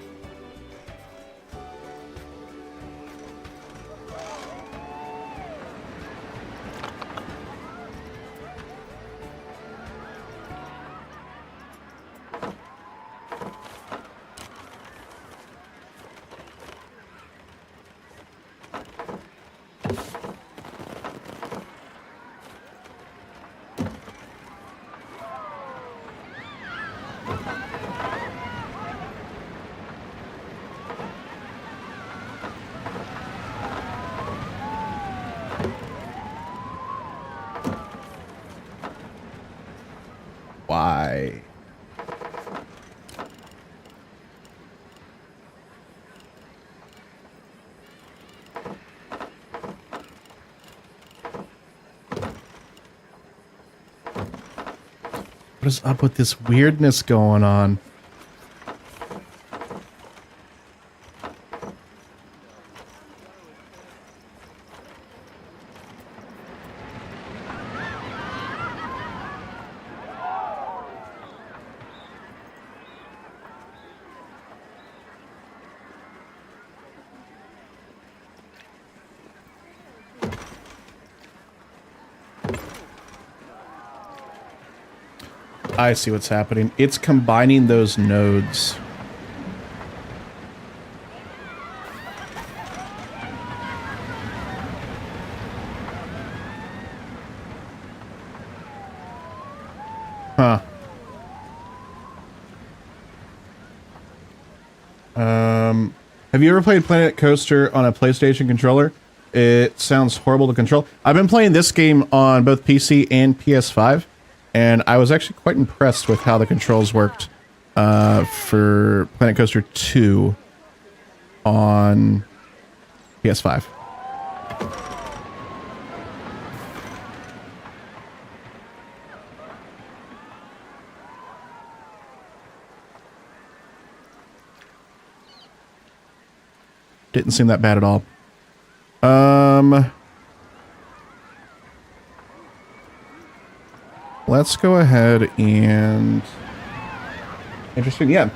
Why? What is up with this weirdness going on? I see what's happening. It's combining those nodes. Huh. Have you ever played Planet Coaster on a PlayStation controller? It sounds horrible to control. I've been playing this game on both PC and PS5, and I was actually quite impressed with how the controls worked for Planet Coaster 2 on PS5. Didn't seem that bad at all. Let's go ahead and... Interesting. Yeah,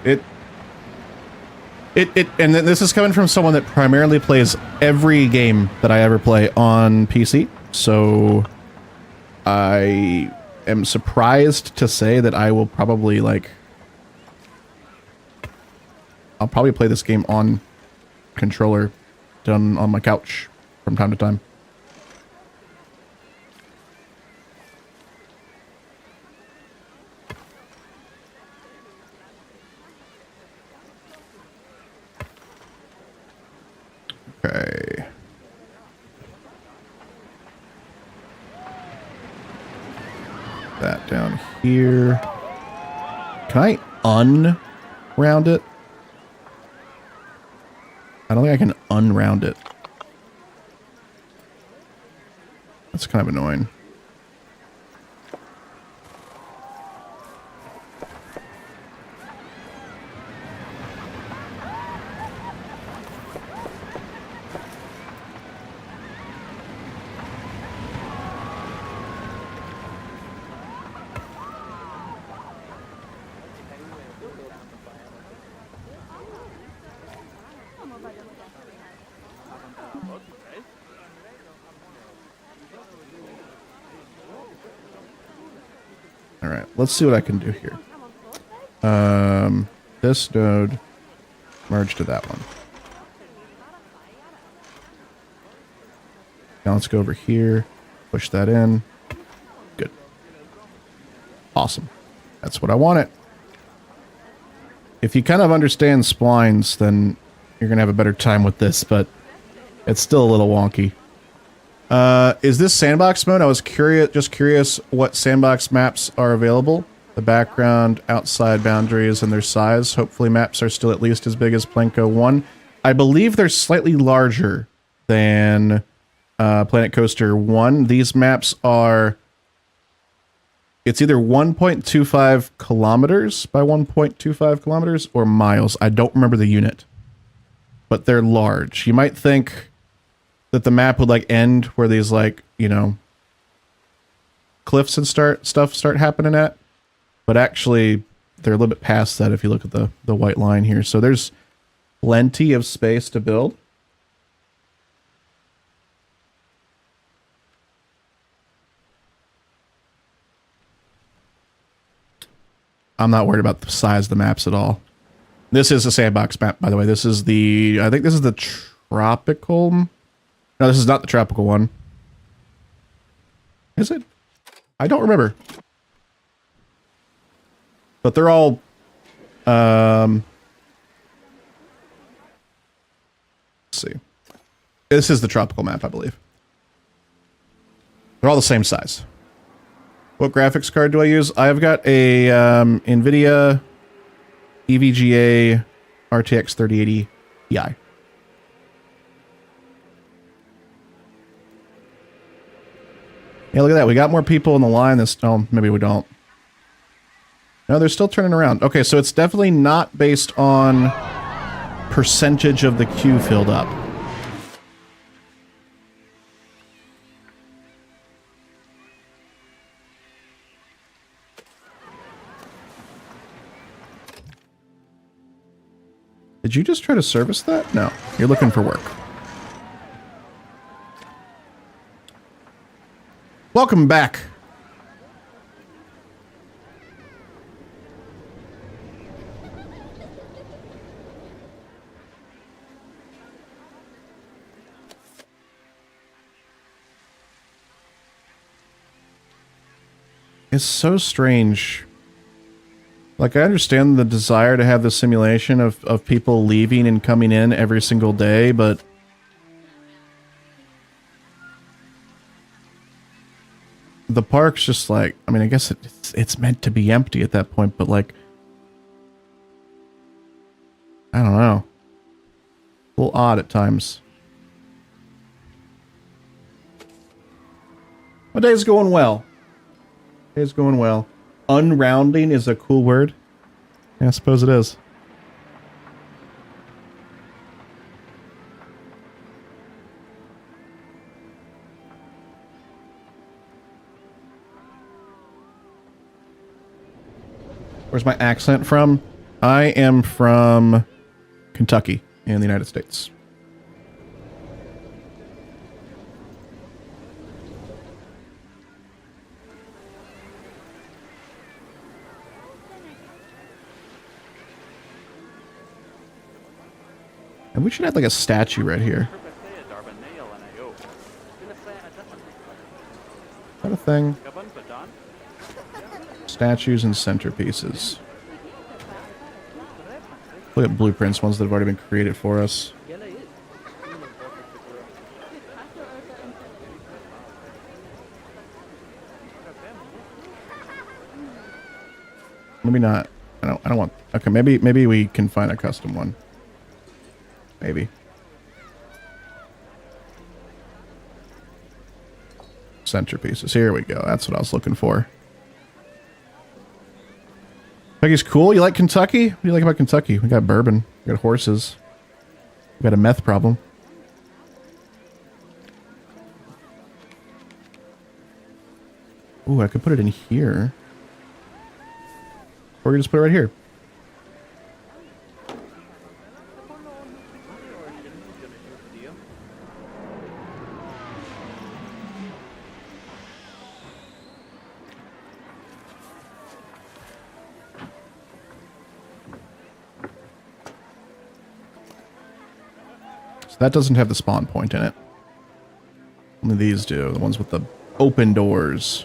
and this is coming from someone that primarily plays every game that I ever play on PC. So I am surprised to say that I will probably I'll probably play this game on controller done on my couch from time to time. Okay. That down here. Can I unround it? I don't think I can unround it. That's kind of annoying. All right, let's see what I can do here. This node merge to that one. Now let's go over here, push that in. Good. Awesome. That's what I wanted. If you kind of understand splines, then you're going to have a better time with this, but it's still a little wonky. Is this sandbox mode? I was curious what sandbox maps are available. The background, outside boundaries, and their size. Hopefully maps are still at least as big as Planko 1. I believe they're slightly larger than Planet Coaster 1. These maps are... It's either 1.25 kilometers by 1.25 kilometers or miles. I don't remember the unit. But they're large. You might think that the map would like end where these like, you know, cliffs and start happening at. But actually, they're a little bit past that if you look at the white line here. So there's plenty of space to build. I'm not worried about the size of the maps at all. This is a sandbox map, by the way. This is the... I think this is the tropical... No, this is not the tropical one. Is it? I don't remember. But they're all... let's see. This is the tropical map, I believe. They're all the same size. What graphics card do I use? I've got a NVIDIA EVGA RTX 3080 Ti. Yeah, look at that. We got more people in the line this... Oh, maybe we don't. No, they're still turning around. Okay, so it's definitely not based on percentage of the queue filled up. Did you just try to service that? No, you're looking for work. Welcome back. It's so strange. Like, I understand the desire to have the simulation of people leaving and coming in every single day, but... the park's just like... I mean, I guess it's meant to be empty at that point, but like... I don't know. A little odd at times. My day's going well. Day's going well. Unrounding is a cool word. Yeah, I suppose it is. Where's my accent from? I am from Kentucky in the United States. And we should have like a statue right here. Is that a thing? Statues and centerpieces. Look at blueprints, ones that have already been created for us. Maybe not. I don't want... Okay, maybe we can find a custom one. Maybe. Centerpieces. Here we go. That's what I was looking for. Kentucky's cool. You like Kentucky? What do you like about Kentucky? We got bourbon. We got horses. We got a meth problem. Ooh, I could put it in here. Or we can just put it right here. So that doesn't have the spawn point in it. Only these do. The ones with the open doors.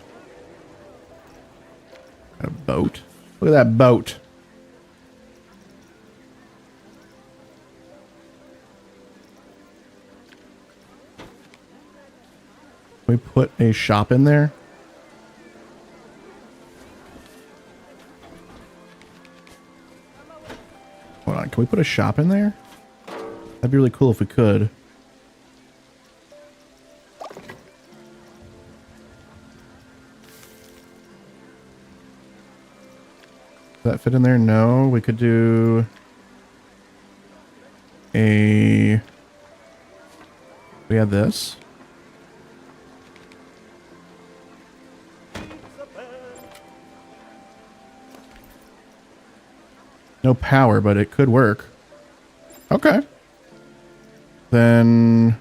Got a boat. Look at that boat. Can we put a shop in there? Hold on. Can we put a shop in there? That'd be really cool if we could. Does that fit in there? No. We could do a... We have this. No power, but it could work. Okay. Then...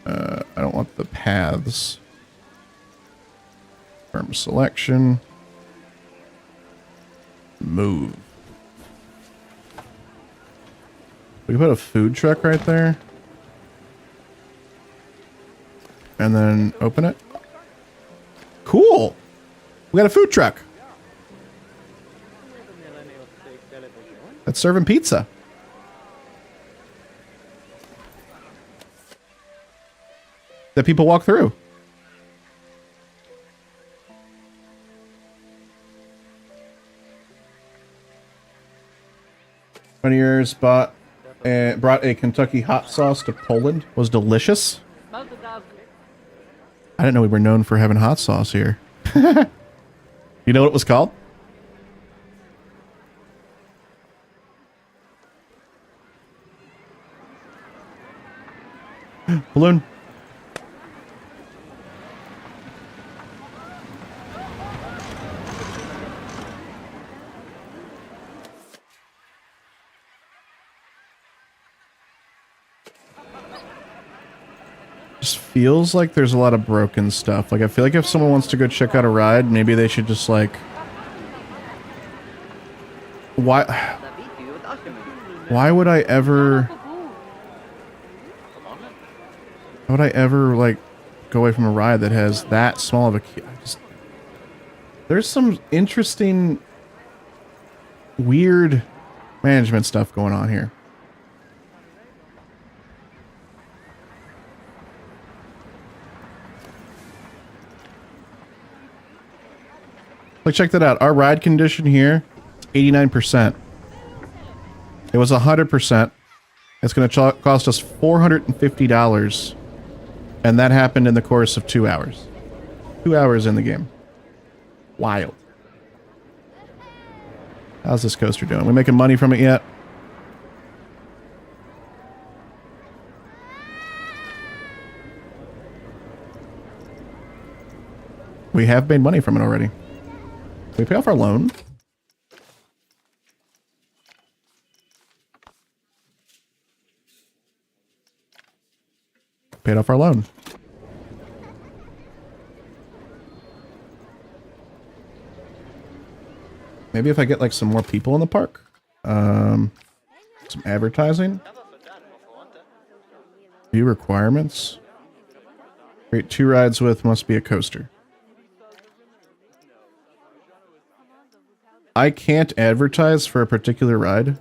I don't want the paths. Firm selection. Move. We can put a food truck right there. And then open it. Cool. We got a food truck. That's serving pizza. That people walk through. One of yours brought a Kentucky hot sauce to Poland. Was delicious. I didn't know we were known for having hot sauce here. You know what it was called? Balloon. Just feels like there's a lot of broken stuff. Like, I feel like if someone wants to go check out a ride, maybe they should just, like... Why would I ever... Why would I ever, like, go away from a ride that has that small of a key? There's some interesting, weird management stuff going on here. Like, check that out. Our ride condition here is 89%. It was 100%. It's going to cost us $450. And that happened in the course of 2 hours. 2 hours in the game. Wild. How's this coaster doing? We making money from it yet? We have made money from it already. Can we pay off our loan? Paid off our loan. Maybe if I get like some more people in the park. Some advertising. View requirements. Create 2 rides with must be a coaster. I can't advertise for a particular ride.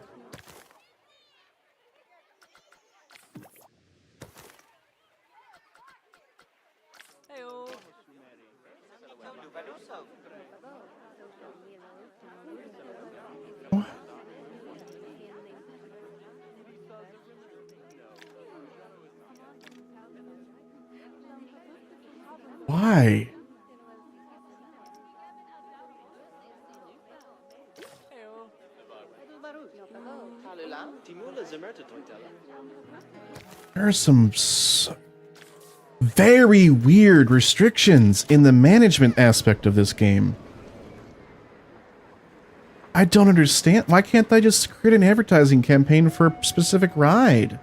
Why? There are some very weird restrictions in the management aspect of this game. I don't understand. Why can't they just create an advertising campaign for a specific ride?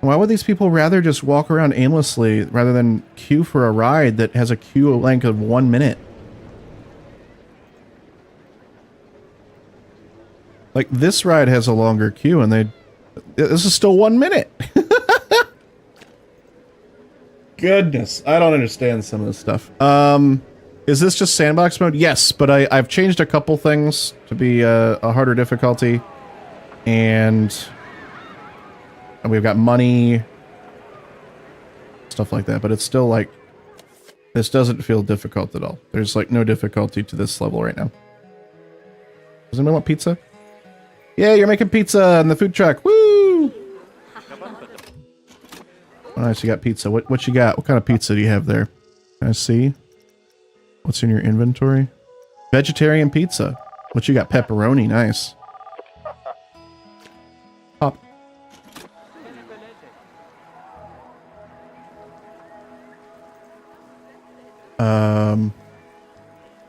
Why would these people rather just walk around aimlessly rather than queue for a ride that has a queue length of 1 minute? Like, this ride has a longer queue, and this is still 1 minute. Goodness, I don't understand some of this stuff. Is this just sandbox mode? Yes, but I've changed a couple things to be a harder difficulty. And we've got money, stuff like that, but it's still like, this doesn't feel difficult at all. There's like no difficulty to this level right now. Does anyone want pizza? Yeah, you're making pizza in the food truck. Woo! Nice, you got pizza. What you got? What kind of pizza do you have there? Can I see? What's in your inventory? Vegetarian pizza. What you got? Pepperoni. Nice. Pop.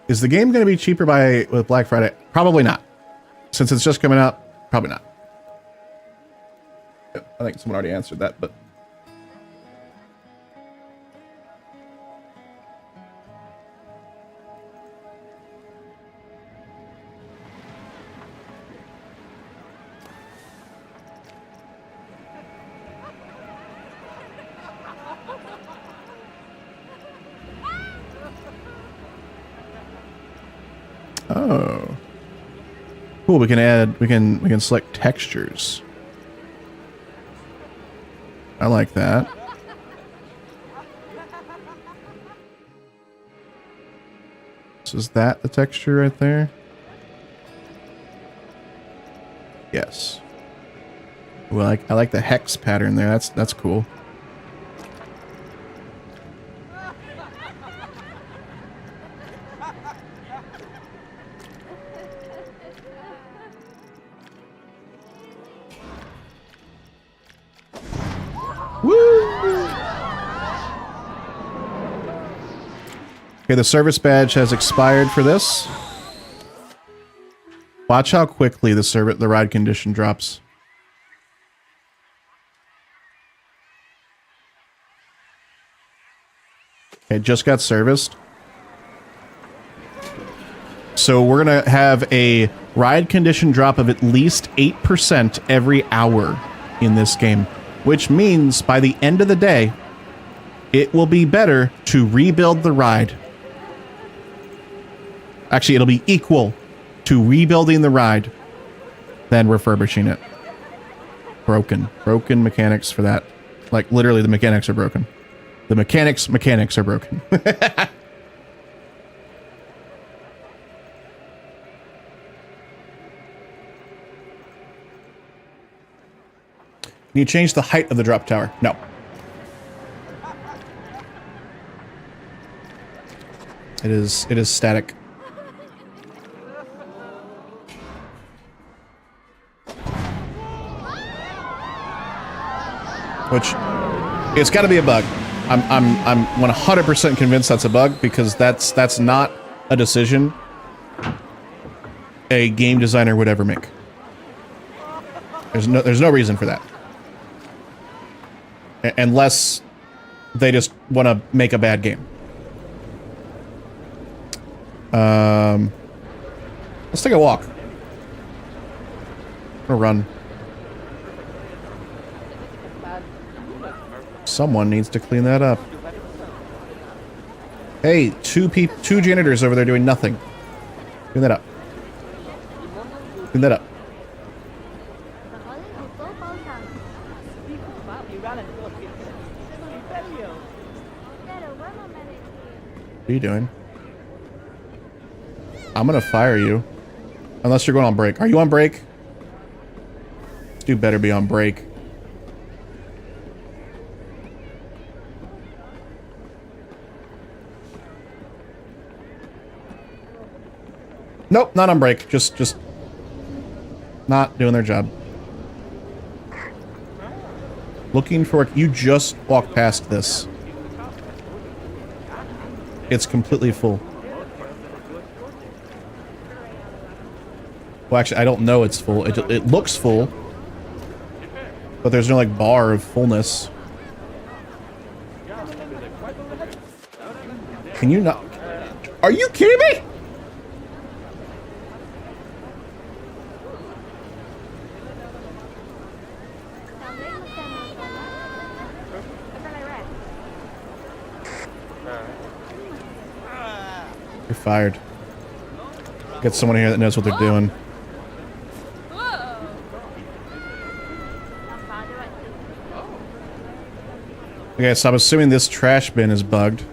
Is the game going to be cheaper with Black Friday? Probably not. Since it's just coming out, probably not. I think someone already answered that, but... Oh. Cool, we can select textures. I like that. So is that the texture right there? Yes. Well, I like the hex pattern there. That's cool. Okay, the service badge has expired for this. Watch how quickly the ride condition drops. Okay, just got serviced. So we're gonna have a ride condition drop of at least 8% every hour in this game, which means by the end of the day, it will be better to rebuild the ride. Actually, it'll be equal to rebuilding the ride than refurbishing it. Broken mechanics for that. Like, literally, the mechanics are broken. The mechanics are broken. Can you change the height of the drop tower? No. It is static. Which, it's got to be a bug. I'm 100% convinced that's a bug, because that's not a decision a game designer would ever make. There's no reason for that. Unless they just want to make a bad game. Let's take a walk. I'm gonna run. Someone needs to clean that up. Hey, two janitors over there doing nothing. Clean that up. Clean that up. What are you doing? I'm gonna fire you. Unless you're going on break. Are you on break? This dude better be on break. Nope, not on break. Just not doing their job. Looking for... You just walked past this. It's completely full. Well, actually, I don't know it's full. It looks full. But there's no, like, bar of fullness. Can you not... Are you kidding me? You're fired. Get someone here that knows what they're doing. Okay, so I'm assuming this trash bin is bugged.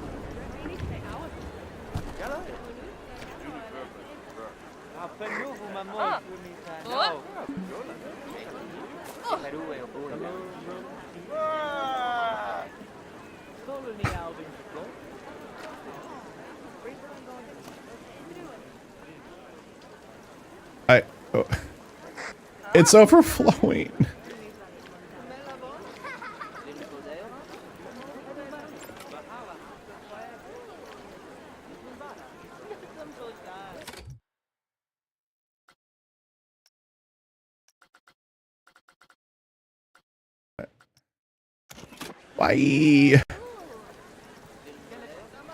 Oh. It's overflowing. Bye.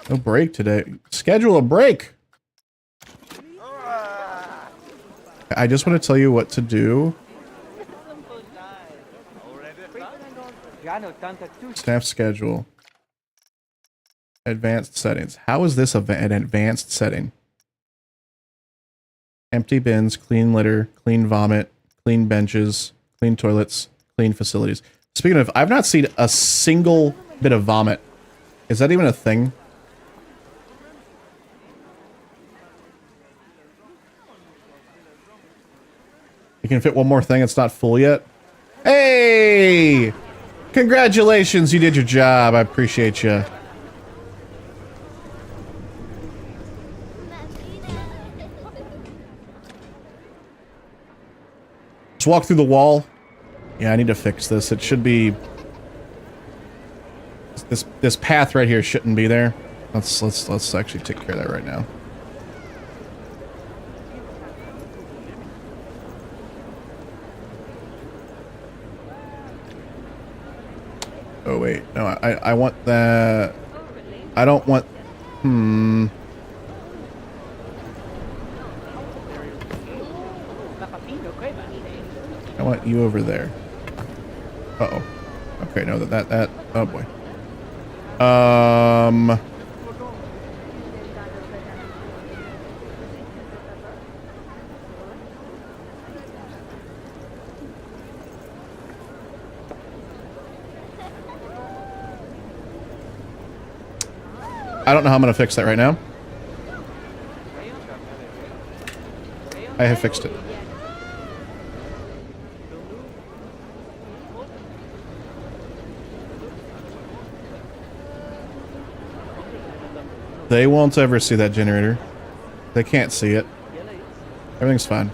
No break today. Schedule a break. I just want to tell you what to do. Staff schedule. Advanced settings. How is this an advanced setting? Empty bins, clean litter, clean vomit, clean benches, clean toilets, clean facilities. Speaking of, I've not seen a single bit of vomit. Is that even a thing? You can fit one more thing, it's not full yet. Hey! Congratulations, you did your job. I appreciate you. Just walk through the wall. Yeah, I need to fix this. It should be... This path right here shouldn't be there. Let's actually take care of that right now. Oh wait, no, I want that. I don't want. I want you over there. Uh-oh. Okay, no, that. Oh boy. I don't know how I'm going to fix that right now. I have fixed it. They won't ever see that generator. They can't see it. Everything's fine.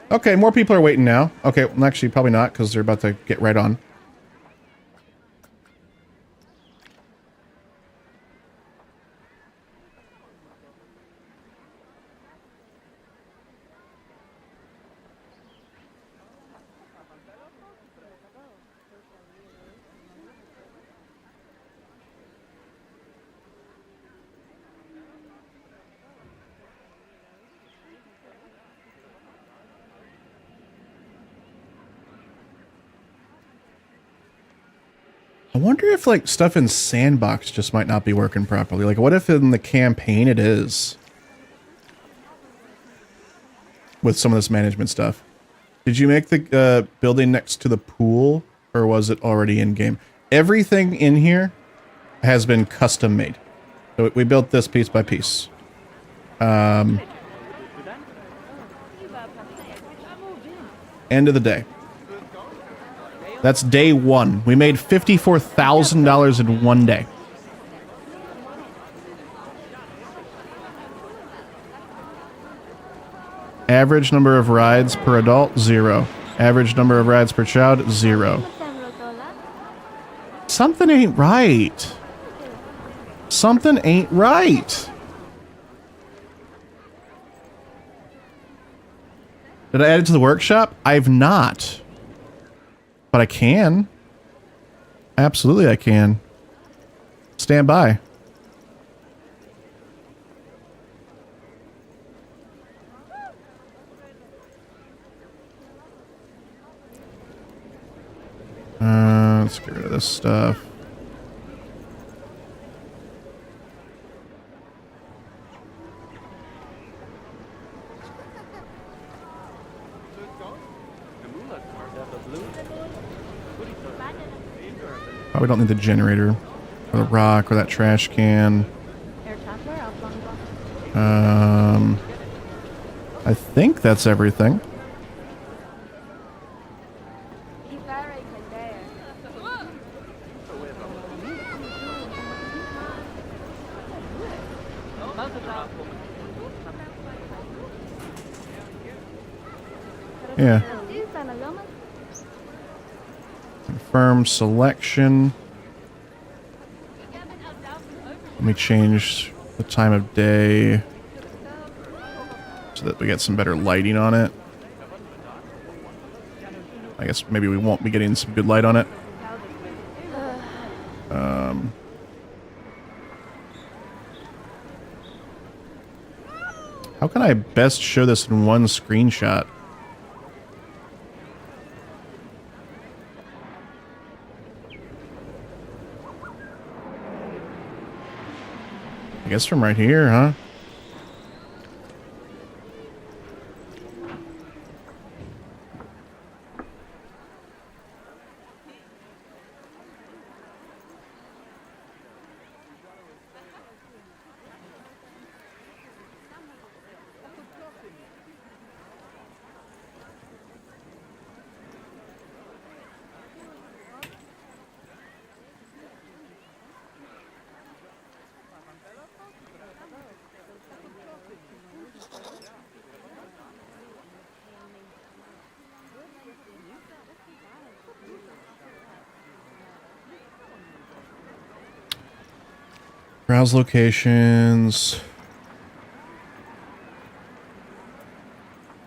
Okay, more people are waiting now. Okay, well, actually, probably not, because they're about to get right on. I wonder if, like, stuff in Sandbox just might not be working properly. Like, what if in the campaign it is? With some of this management stuff. Did you make the building next to the pool? Or was it already in-game? Everything in here has been custom made. So we built this piece by piece. End of the day. That's day one. We made $54,000 in one day. Average number of rides per adult, 0. Average number of rides per child, 0. Something ain't right. Something ain't right. Did I add it to the workshop? I've not. But I can. Absolutely I can. Stand by. Let's get rid of this stuff. Probably don't need the generator, or the rock, or that trash can. I think that's everything. Yeah. Confirm selection. Let me change the time of day so that we get some better lighting on it. I guess maybe we won't be getting some good light on it. How can I best show this in one screenshot? I guess from right here, huh? Browse locations.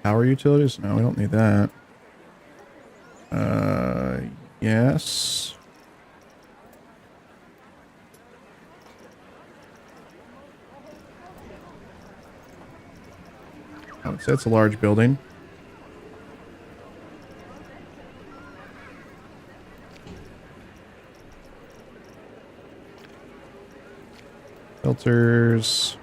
Power utilities? No, we don't need that. Yes. I would say it's a large building. Filters.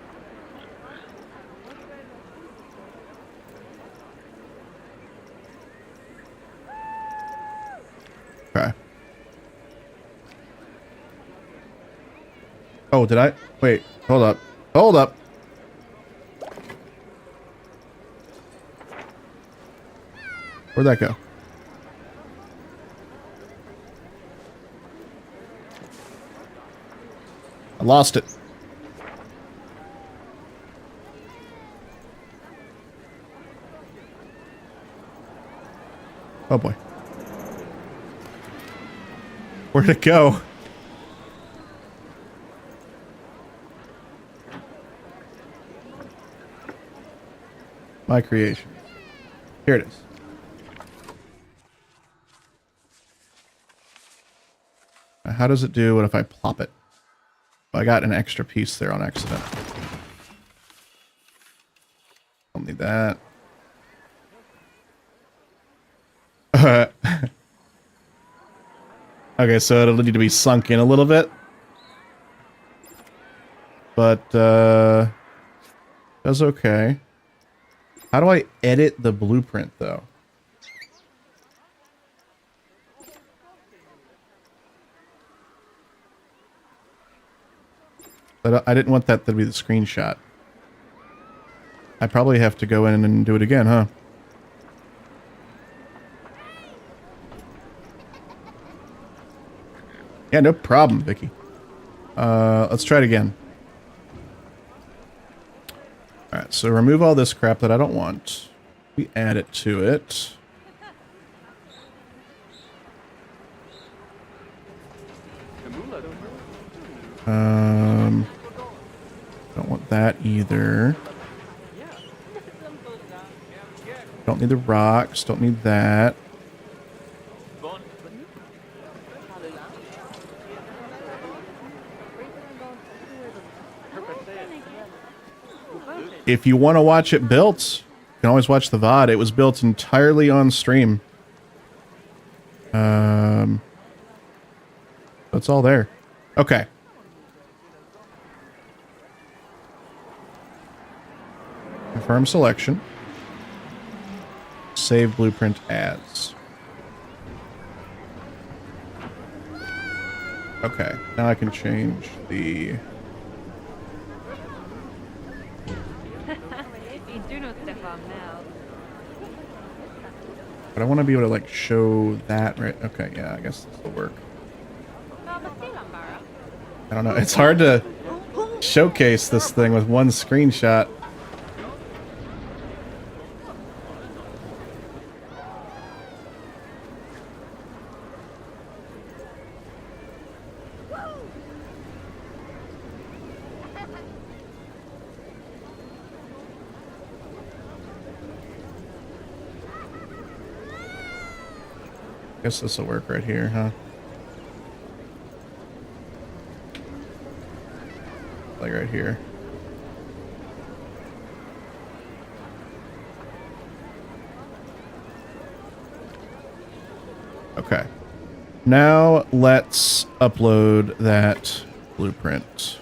Okay. Oh, did I? Wait, hold up. Hold up. Where'd that go? I lost it. Oh boy. Where'd it go? My creation. Here it is. Now, how does it do? What if I plop it? I got an extra piece there on accident. Don't need that. Okay, so it'll need to be sunk in a little bit. But, that's okay. How do I edit the blueprint, though? But I didn't want that to be the screenshot. I probably have to go in and do it again, huh? Yeah, no problem, Vicky. Let's try it again. Alright, so remove all this crap that I don't want. We add it to it. Don't want that either. Don't need the rocks, don't need that. If you want to watch it built, you can always watch the VOD. It was built entirely on stream. It's all there. Okay. Confirm selection. Save blueprint as. Okay, now I can change the... But I want to be able to, like, show that, right? Okay, yeah, I guess this will work. I don't know. It's hard to showcase this thing with one screenshot. Guess this will work right here, huh? Like right here. Okay. Now let's upload that blueprint.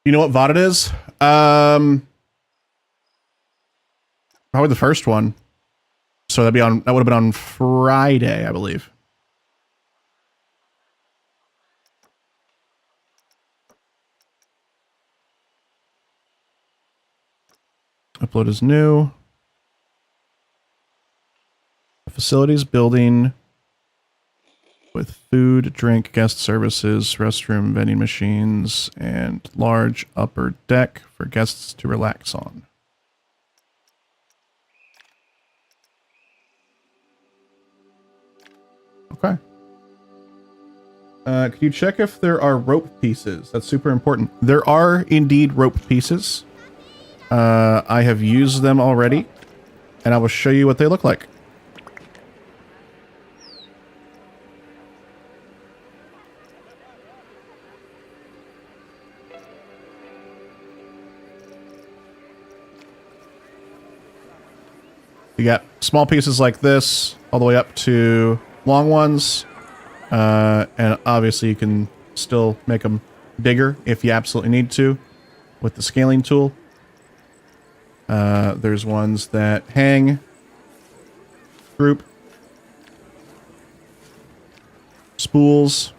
You know what VOD it is? Probably the first one. So that would have been on Friday, I believe. Upload is new. Facilities building with food, drink, guest services, restroom, vending machines, and large upper deck for guests to relax on. Okay. Could you check if there are rope pieces? That's super important. There are indeed rope pieces. I have used them already, and I will show you what they look like. You got small pieces like this, all the way up to long ones. And obviously you can still make them bigger if you absolutely need to with the scaling tool. There's ones that hang, group, spools.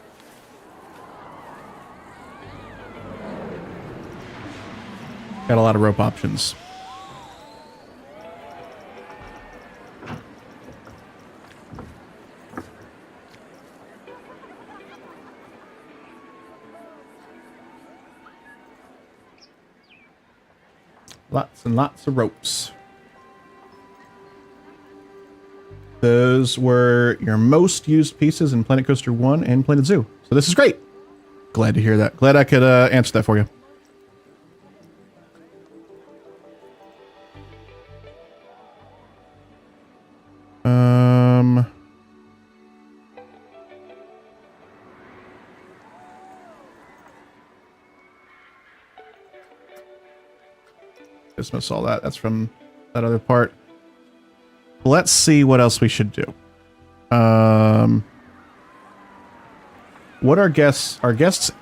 Got a lot of rope options. Lots and lots of ropes. Those were your most used pieces in Planet Coaster 1 and Planet Zoo. So this is great. Glad to hear that. Glad I could answer that for you. Dismiss all that. That's from that other part. Let's see what else we should do. What are guests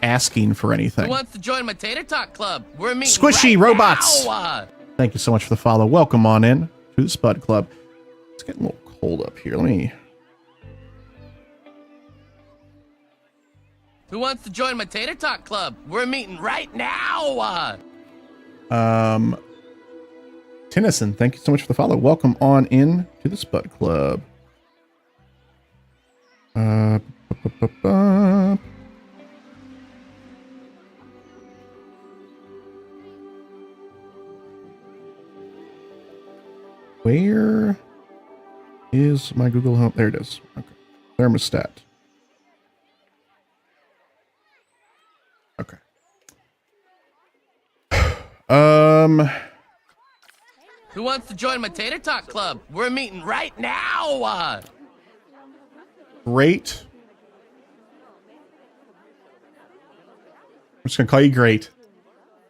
asking for anything? Who wants to join my Tater Tot Club? We're meeting Squishy right robots. now. Thank you so much for the follow. Welcome on in to the Spud Club. It's getting a little cold up here. Let me... Who wants to join my Tater Tot Club? We're meeting right now. Tennyson, thank you so much for the follow. Welcome on in to the Spud Club. Where is my Google Home? There it is. Okay. Thermostat. Okay. Who wants to join my Tater Tot Club? We're meeting right now. Great. I'm just gonna call you Great.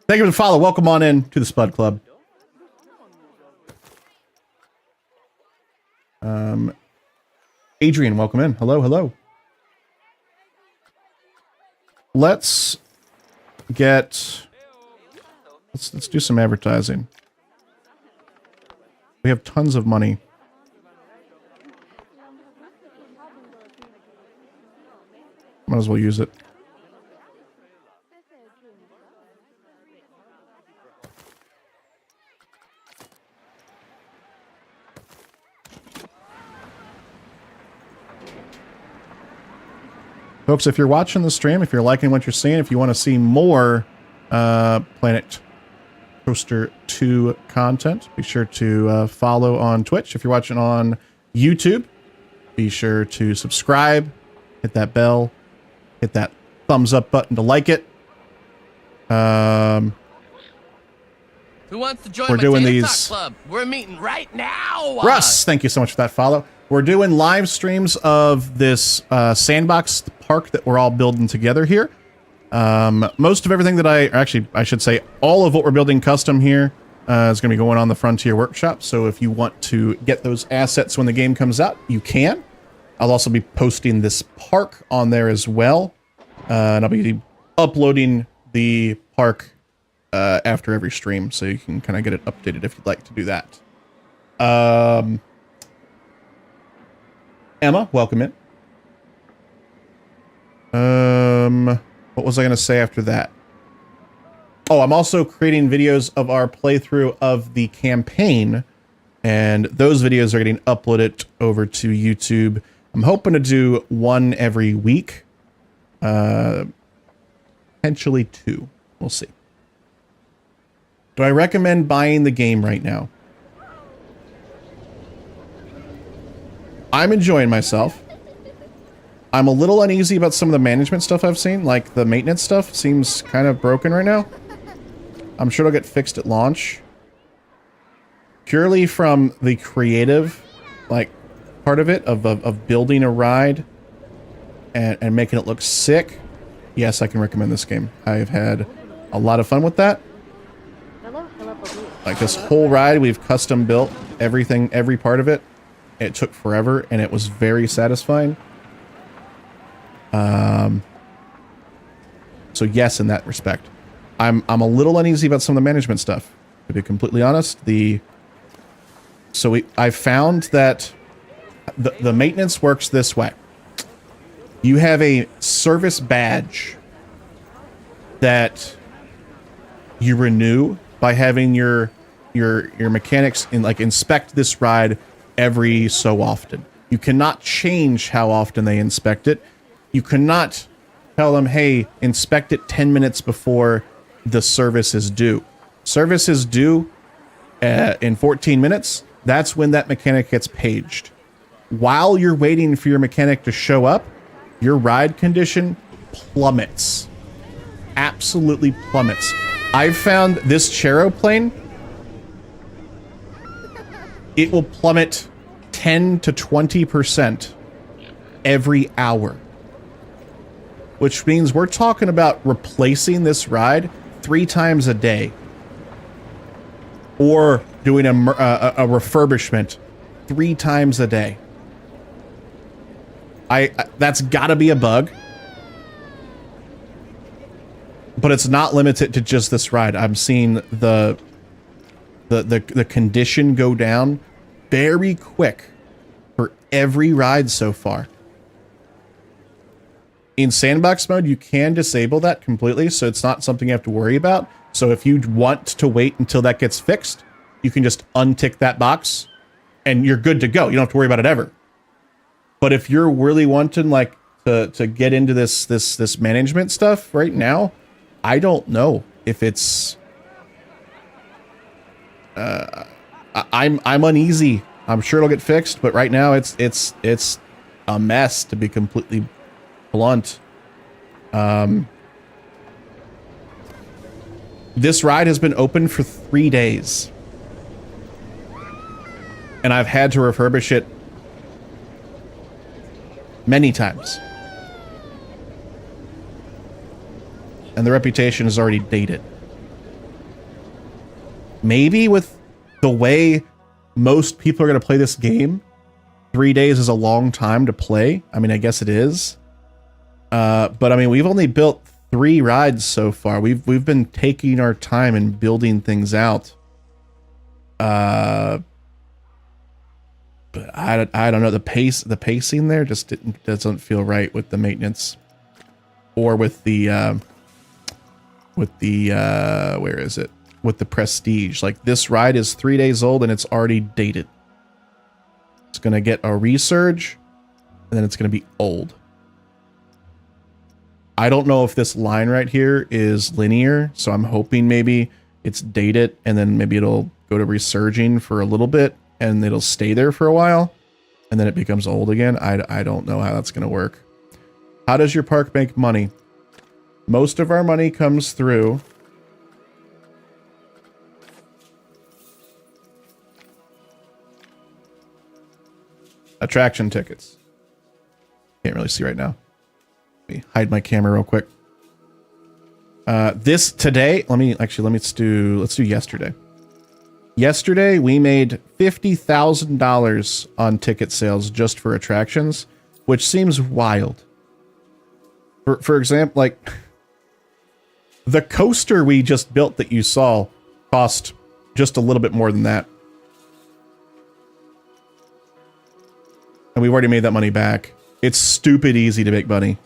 Thank you for the follow. Welcome on in to the Spud Club. Adrian, welcome in. Hello, hello. Let's do some advertising. We have tons of money. Might as well use it. Folks, if you're watching the stream, if you're liking what you're seeing, if you want to see more Planet Coaster 2 content, be sure to follow on Twitch. If you're watching on YouTube, be sure to subscribe, hit that bell, hit that thumbs up button to like it. Who wants to join We're my doing Tater these- Talk Club? We're meeting right now. Russ, thank you so much for that follow. We're doing live streams of this Sandbox park that we're all building together here. Most of everything that I should say, all of what we're building custom here is going to be going on the Frontier Workshop. So if you want to get those assets when the game comes out, you can. I'll also be posting this park on there as well. And I'll be uploading the park after every stream, so you can kind of get it updated if you'd like to do that. Emma, welcome in. What was I going to say after that? Oh, I'm also creating videos of our playthrough of the campaign, and those videos are getting uploaded over to YouTube. I'm hoping to do one every week, potentially 2. We'll see. Do I recommend buying the game right now? I'm enjoying myself. I'm a little uneasy about some of the management stuff I've seen, like the maintenance stuff seems kind of broken right now. I'm sure it'll get fixed at launch. Purely from the creative, like, part of it, of building a ride and making it look sick, yes, I can recommend this game. I've had a lot of fun with that. Like, this whole ride, we've custom built everything, every part of it. It took forever, and it was very satisfying. So yes, in that respect. I'm a little uneasy about some of the management stuff, to be completely honest. I found that the maintenance works this way. You have a service badge that you renew by having your mechanics inspect this ride every so often. You cannot change how often they inspect it. You cannot tell them, hey, inspect it 10 minutes before the service is due. Service is due in 14 minutes. That's when that mechanic gets paged. While you're waiting for your mechanic to show up, your ride condition plummets. Absolutely plummets. I've found this Charoplane, it will plummet 10 to 20% every hour. Which means we're talking about replacing this ride 3 times a day. Or doing a refurbishment 3 times a day. That's gotta be a bug. But it's not limited to just this ride. I'm seeing the condition go down very quick for every ride so far. In Sandbox mode, you can disable that completely, so it's not something you have to worry about. So if you want to wait until that gets fixed, you can just untick that box, and you're good to go. You don't have to worry about it ever. But if you're really wanting to get into this management stuff right now, I don't know if it's. I'm uneasy. I'm sure it'll get fixed, but right now it's a mess, to be completely blunt. This ride has been open for 3 days, and I've had to refurbish it many times, and the reputation is already dated. Maybe with the way most people are going to play this game, 3 days is a long time to play. I mean, I guess it is. But I mean, we've only built 3 rides so far. We've been taking our time and building things out. But I don't know, the pacing there just doesn't feel right with the maintenance. or with the where is it? With the Prestige. Like, this ride is 3 days old and it's already dated. It's going to get a resurge and then it's going to be old. I don't know if this line right here is linear, so I'm hoping maybe it's dated and then maybe it'll go to resurging for a little bit and it'll stay there for a while and then it becomes old again. I don't know how that's going to work. How does your park make money? Most of our money comes through attraction tickets. Can't really see right now. Let me hide my camera real quick. This today, let's do yesterday. Yesterday we made $50,000 on ticket sales just for attractions, which seems wild. For example, like the coaster we just built that you saw cost just a little bit more than that. And we've already made that money back. It's stupid easy to make money.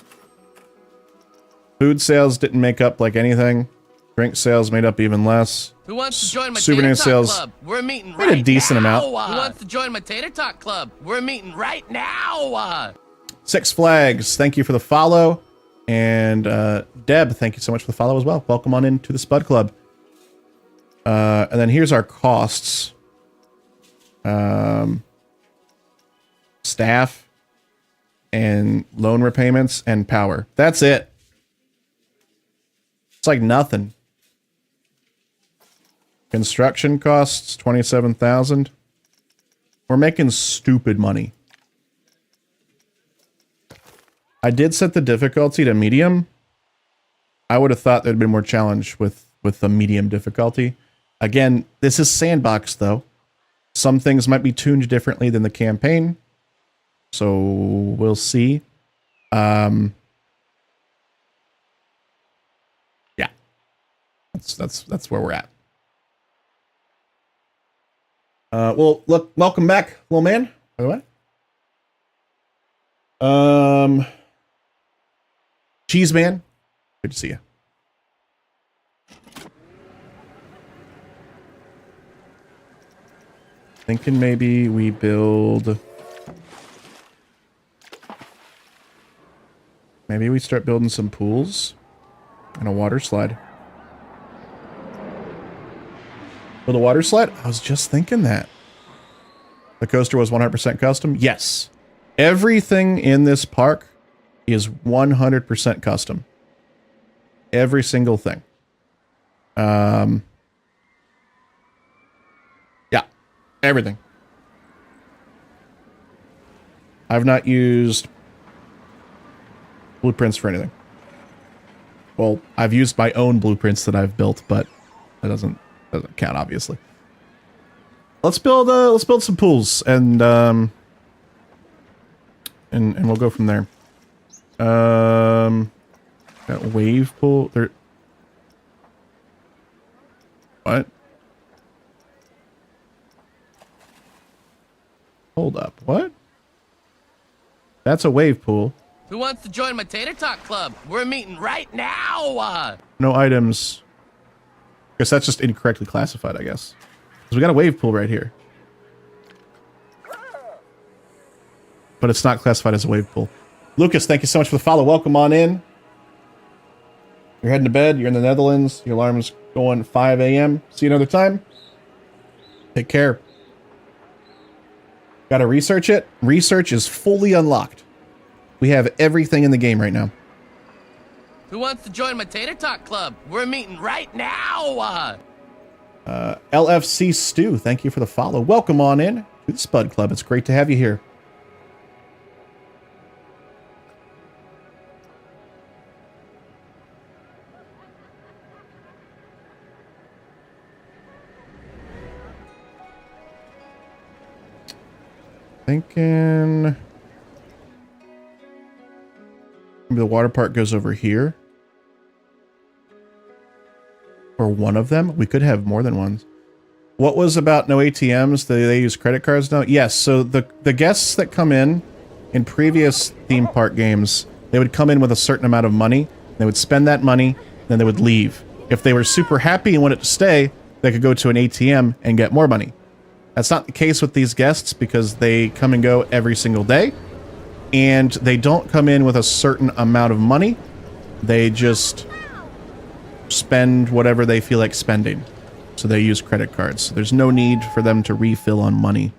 Food sales didn't make up like anything. Drink sales made up even less. Who wants to join my Souvenir Tater Tot sales Club? We're meeting made right a decent now. amount. Who wants to join my Tater Tot Club? We're meeting right now. Six Flags, thank you for the follow. And Deb, thank you so much for the follow as well. Welcome on into the Spud Club. And then here's our costs. Staff and loan repayments and power. That's it. It's like nothing. Construction costs $27,000. We're making stupid money. I did set the difficulty to medium. I would have thought there'd been more challenge with the medium difficulty. Again, this is Sandbox though. Some things might be tuned differently than the campaign. So we'll see. Yeah. That's where we're at. Well, look, welcome back, little man, by the way. Cheese Man, good to see you. Thinking maybe we build. Maybe we start building some pools and a water slide. Build a water slide? I was just thinking that. The coaster was 100% custom? Yes. Everything in this park is 100% custom. Every single thing. Yeah. Everything. I've not used blueprints for anything. Well, I've used my own blueprints that I've built, but that doesn't count, obviously. Let's build some pools and we'll go from there. Got wave pool there. What? Hold up. What? That's a wave pool. Who wants to join my Tater Tot Club? We're meeting right now. No items. Guess that's just incorrectly classified, I guess. Because we got a wave pool right here. But it's not classified as a wave pool. Lucas, thank you so much for the follow. Welcome on in. You're heading to bed. You're in the Netherlands. Your alarm's going 5 a.m. See you another time. Take care. Gotta research it. Research is fully unlocked. We have everything in the game right now. Who wants to join my Tater Tot Club? We're meeting right now. LFC Stew, thank you for the follow. Welcome on in to the Spud Club. It's great to have you here. Thinking maybe the water park goes over here. Or one of them. We could have more than one. What was about no ATMs? Do they use credit cards now? Yes, so the guests that come in previous theme park games, They would come in with a certain amount of money. They would spend that money, then they would leave. If they were super happy and wanted to stay, they could go to an ATM and get more money. That's not the case with these guests because they come and go every single day. And they don't come in with a certain amount of money. They just spend whatever they feel like spending. So they use credit cards. So there's no need for them to refill on money.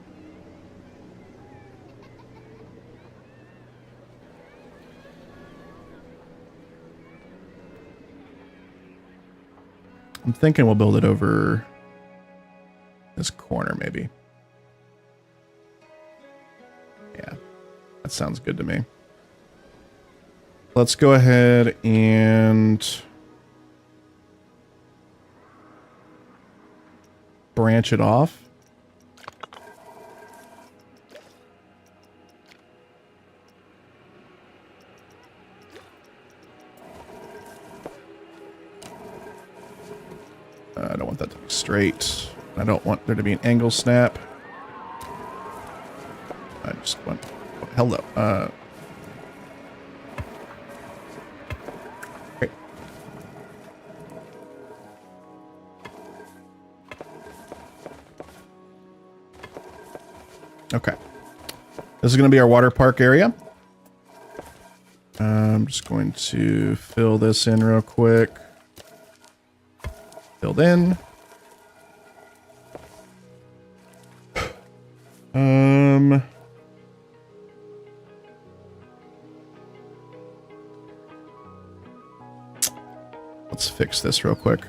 I'm thinking we'll build it over this corner, maybe. Yeah, that sounds good to me. Let's go ahead and branch it off. I don't want that to be straight. I don't want there to be an angle snap. I just want... Oh, hello. Okay. Okay. This is going to be our water park area. I'm just going to fill this in real quick. Filled in. Let's fix this real quick.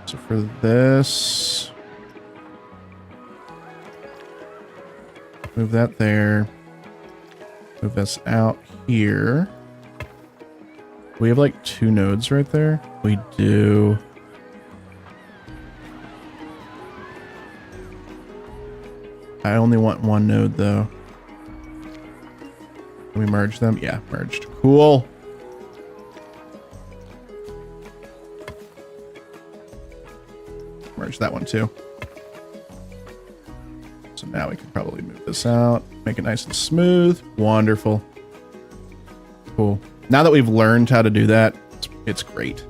So for this, move that there. Move this out here. We have like 2 nodes right there. We do. I only want 1 node though. Can we merge them? Yeah, merged. Cool. Merge that one too. So now we can probably move this out, make it nice and smooth. Wonderful. Cool. Now that we've learned how to do that, it's great.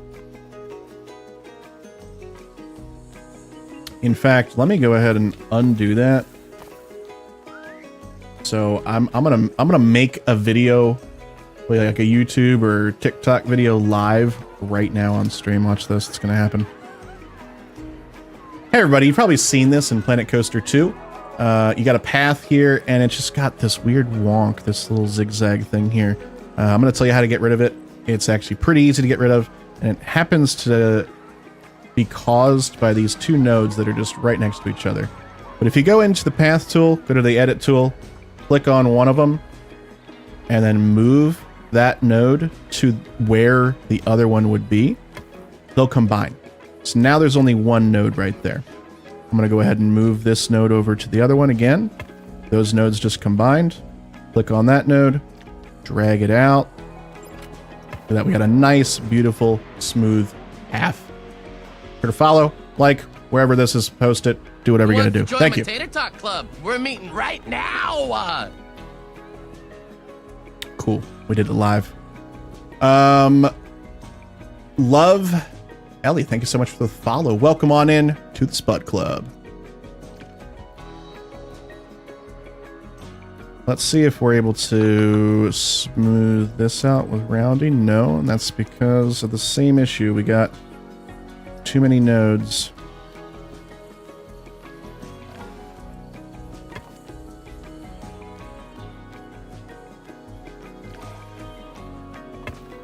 In fact, let me go ahead and undo that. So I'm gonna make a video, like a YouTube or TikTok video live right now on stream. Watch this, it's gonna happen. Hey everybody, you've probably seen this in Planet Coaster 2. You got a path here and it's just got this weird wonk, this little zigzag thing here. I'm gonna tell you how to get rid of it. It's actually pretty easy to get rid of, and it happens to be caused by these 2 nodes that are just right next to each other. But if you go into the path tool, go to the edit tool, click on one of them, and then move that node to where the other one would be, they'll combine. So now there's only 1 node right there. I'm going to go ahead and move this node over to the other one again. Those nodes just combined. Click on that node, drag it out. Look at that, we got a nice, beautiful, smooth half. Sure to follow, like, wherever this is posted. Do whatever you gotta do. Thank you. Potato Talk Club. We're meeting right now. Cool. We did it live. Love Ellie, thank you so much for the follow. Welcome on in to the Spud Club. Let's see if we're able to smooth this out with rounding. No, and that's because of the same issue. We got too many nodes.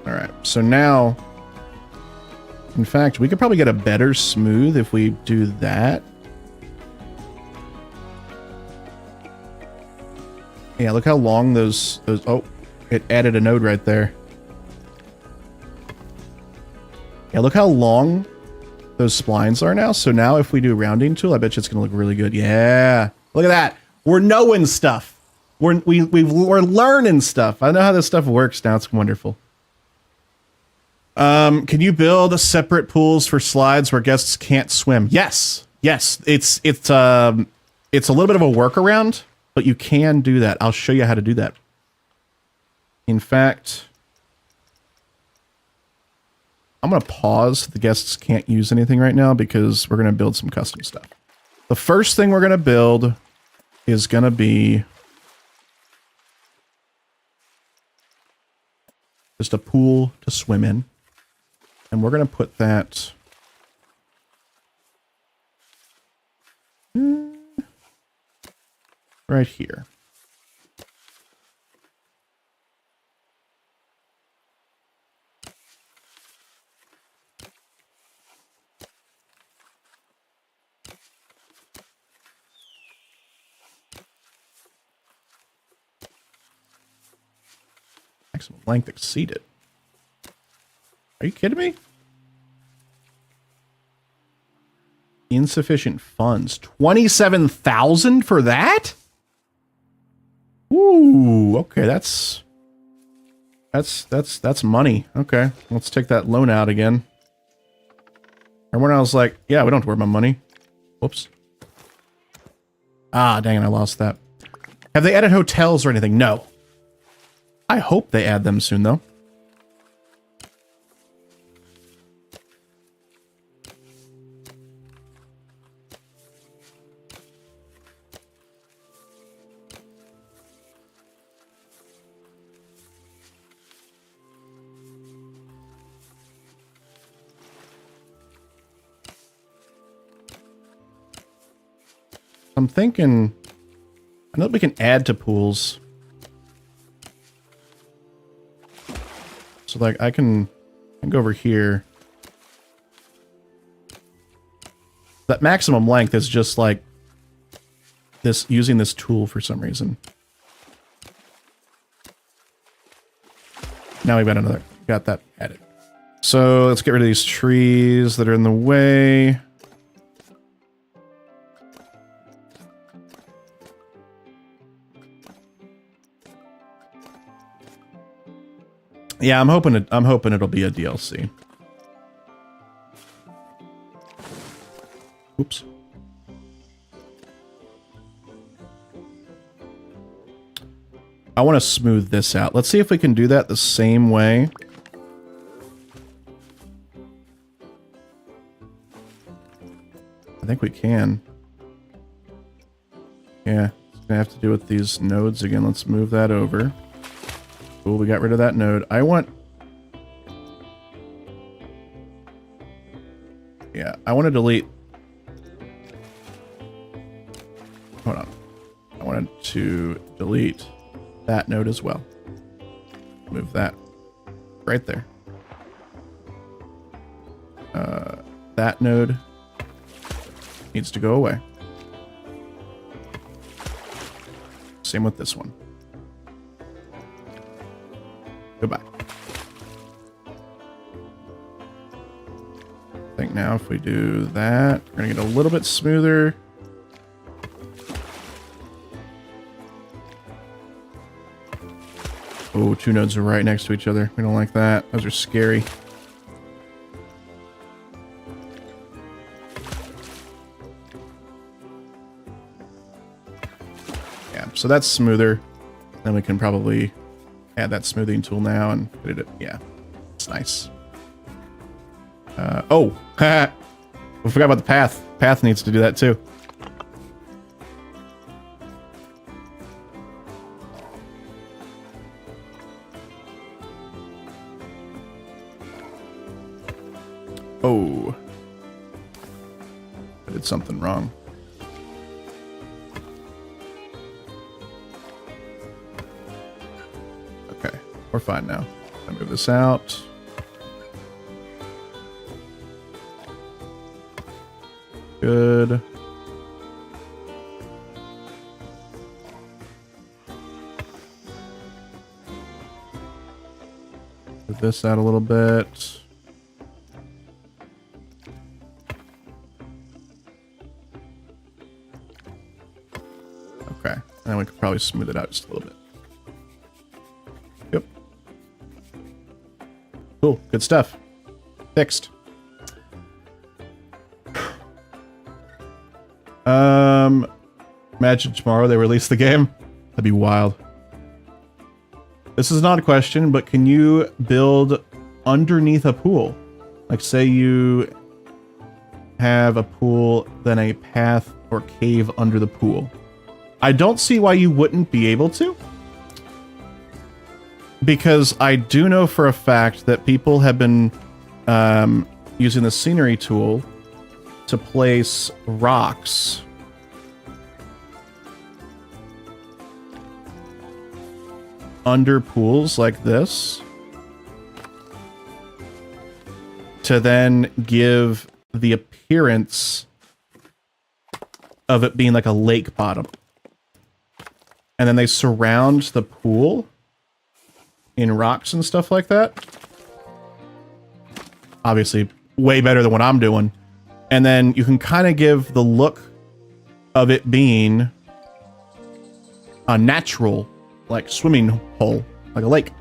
All right, so now, in fact, we could probably get a better smooth if we do that. Yeah, look how long those, oh, it added a node right there. Yeah, look how long those splines are now. So now if we do a rounding tool, I bet you it's going to look really good. Yeah, look at that. We're knowing stuff. We're learning stuff. I know how this stuff works now. It's wonderful. Can you build separate pools for slides where guests can't swim? Yes. Yes. It's It's a little bit of a workaround, but you can do that. I'll show you how to do that. In fact, I'm going to pause. The guests can't use anything right now because we're going to build some custom stuff. The first thing we're going to build is going to be just a pool to swim in. And we're going to put that right here. Maximum length exceeded. Are you kidding me? Insufficient funds. 27,000 for that? Ooh, okay, that's money. Okay, let's take that loan out again. And when I was like, yeah, we don't have to worry about money. Whoops. Ah, dang it, I lost that. Have they added hotels or anything? No. I hope they add them soon, though. I'm thinking, I know that we can add to pools. So like I can go over here. That maximum length is just like this, using this tool for some reason. Now we've got that added. So let's get rid of these trees that are in the way. Yeah, I'm hoping it'll be a DLC. Oops. I want to smooth this out. Let's see if we can do that the same way. I think we can. Yeah, it's gonna have to do with these nodes again. Let's move that over. Cool, we got rid of that node. I want to delete. Hold on. I wanted to delete that node as well. Move that right there. That node needs to go away. Same with this one. Goodbye. I think now if we do that, we're going to get a little bit smoother. Oh, two nodes are right next to each other. We don't like that. Those are scary. Yeah, so that's smoother. Then we can probably add that smoothing tool now and put it. Yeah, it's nice. Oh, we forgot about the path. Path needs to do that too. Oh, I did something wrong. Okay, we're fine now. I move this out. Good. Move this out a little bit. Okay, and then we could probably smooth it out just a little bit. Yep. Cool, good stuff. Fixed. Imagine tomorrow they release the game. That'd be wild. This is not a question, but can you build underneath a pool? Like, say you have a pool, then a path or cave under the pool. I don't see why you wouldn't be able to. Because I do know for a fact that people have been using the scenery tool to place rocks under pools like this to then give the appearance of it being like a lake bottom. And then they surround the pool in rocks and stuff like that. Obviously, way better than what I'm doing. And then you can kind of give the look of it being a natural, like, swimming hole, like a lake.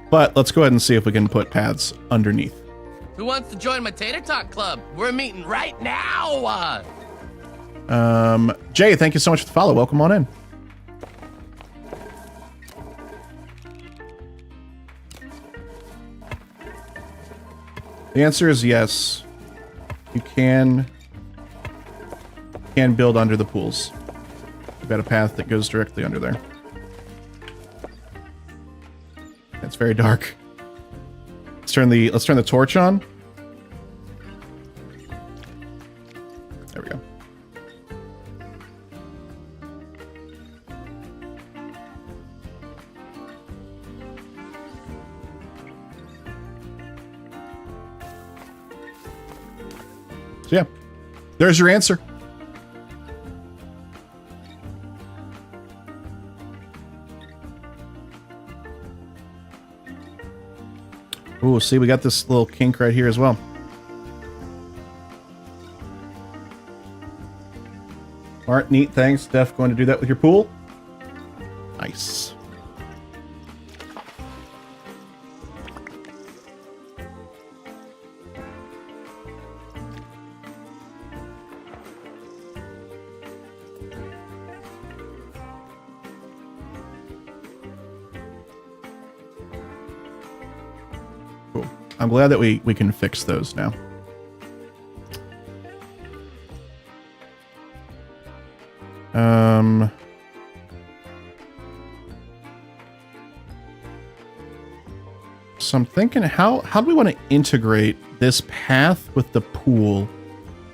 But let's go ahead and see if we can put paths underneath. Who wants to join my Tater Talk Club? We're meeting right now. Jay, thank you so much for the follow. Welcome on in. The answer is yes. You can build under the pools. We've got a path that goes directly under there. It's very dark. Let's turn the torch on. There we go. So yeah, there's your answer. Ooh, see, we got this little kink right here as well. Alright, neat, thanks. Def, going to do that with your pool? Nice. I'm glad that we can fix those now. So I'm thinking, how do we want to integrate this path with the pool?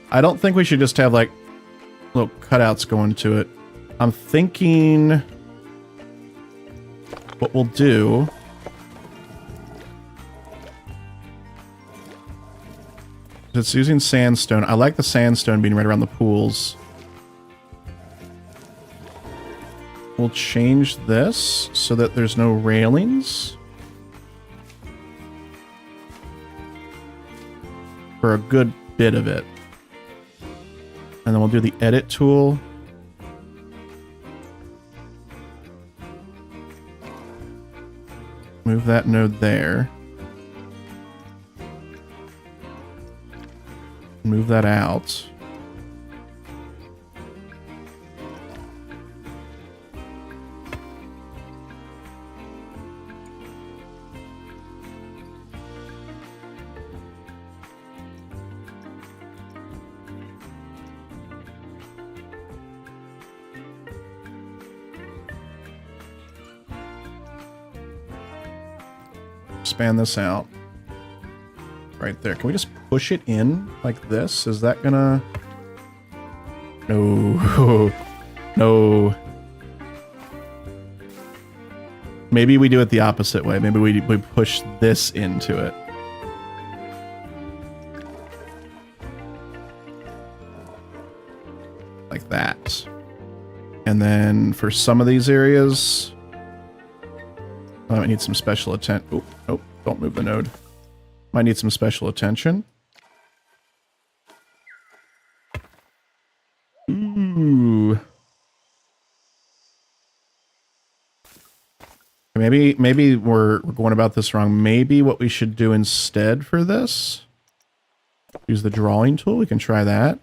I don't think we should just have like little cutouts going to it. I'm thinking what we'll do. It's using sandstone. I like the sandstone being right around the pools. We'll change this so that there's no railings for a good bit of it. And then we'll do the edit tool. Move that node there. Move that out. Expand this out. Right there. Can we just push it in like this? Is that gonna... No. No. Maybe we do it the opposite way. Maybe we push this into it. Like that. And then for some of these areas... I might need some special attention. Oh, don't move the node. Might need some special attention. Ooh. Maybe we're going about this wrong. Maybe what we should do instead for this, use the drawing tool. We can try that.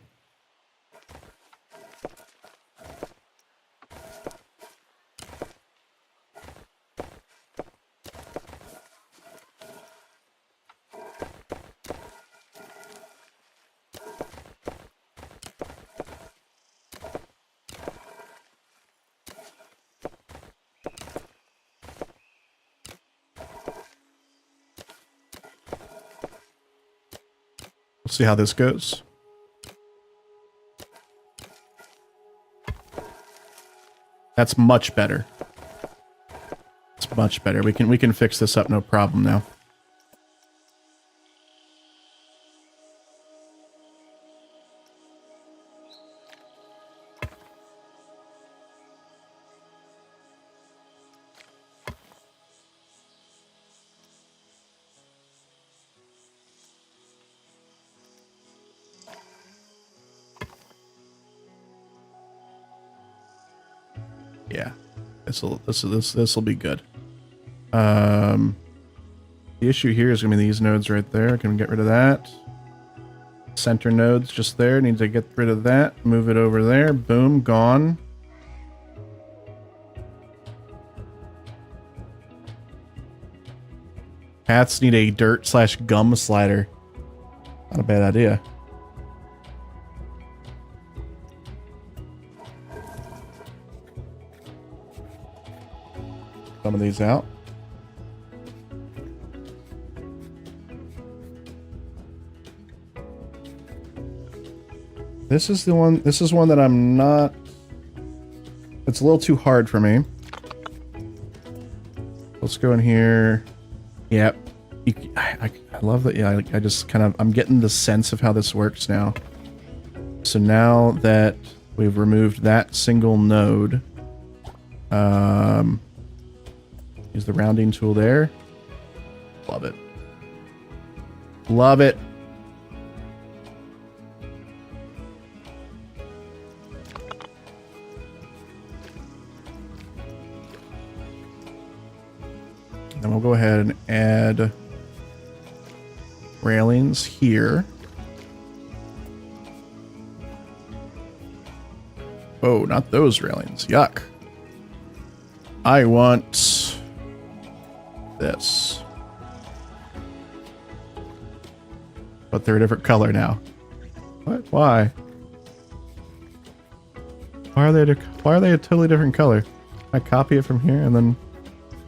We'll see how this goes. That's much better. It's much better. We can fix this up, no problem now. Yeah, this will be good. The issue here is gonna be these nodes right there. Can we get rid of that? Center nodes just there. Need to get rid of that. Move it over there. Boom, gone. Paths need a dirt/gum slider. Not a bad idea. Some of these out. This is the one. This is one that I'm not. It's a little too hard for me. Let's go in here. Yep. I love that. Yeah, I just kind of. I'm getting the sense of how this works now. So now that we've removed that single node, use the rounding tool there. Love it. Love it. Then we'll go ahead and add railings here. Oh, not those railings. Yuck. I want this. But they're a different color now. What? Why? Why are they a totally different color? I copy it from here and then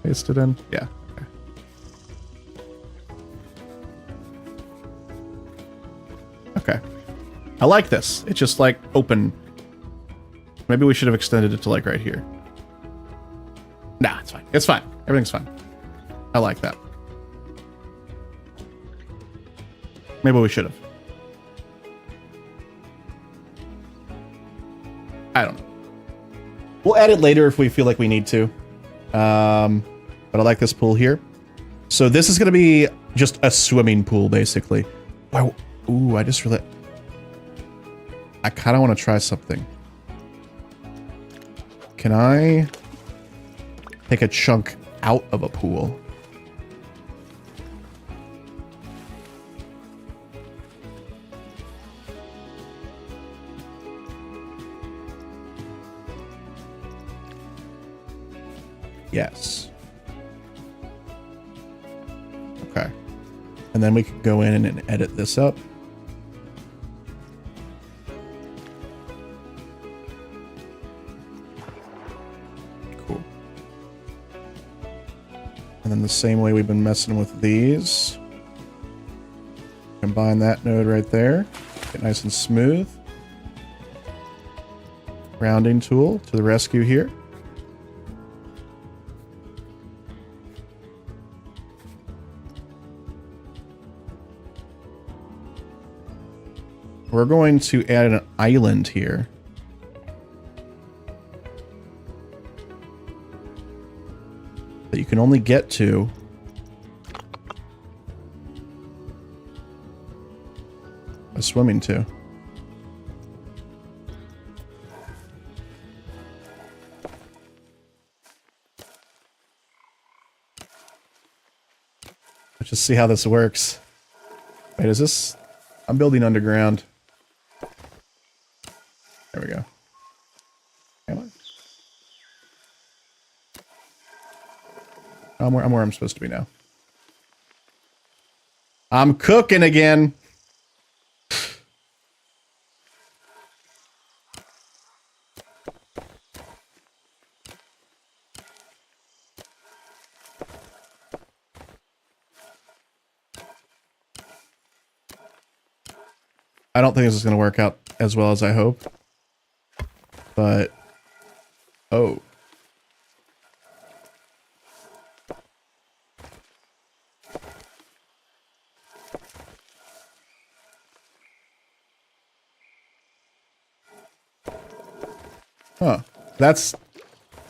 paste it in? Yeah. Okay. Okay. I like this. It's just like open. Maybe we should have extended it to like right here. Nah, it's fine. It's fine. Everything's fine. I like that. Maybe we should have. I don't know. We'll add it later if we feel like we need to. But I like this pool here. So this is going to be just a swimming pool, basically. Wow. Ooh, I just really... I kind of want to try something. Can I take a chunk out of a pool? Yes. Okay. And then we can go in and edit this up. Cool. And then the same way we've been messing with these. Combine that node right there. Get nice and smooth. Rounding tool to the rescue here. We're going to add an island here. That you can only get to by swimming to. Let's just see how this works. Wait, is this... I'm building underground. There we go. Am I? I'm where I'm supposed to be now. I'm cooking again. I don't think this is going to work out as well as I hope. But, oh. Huh. That's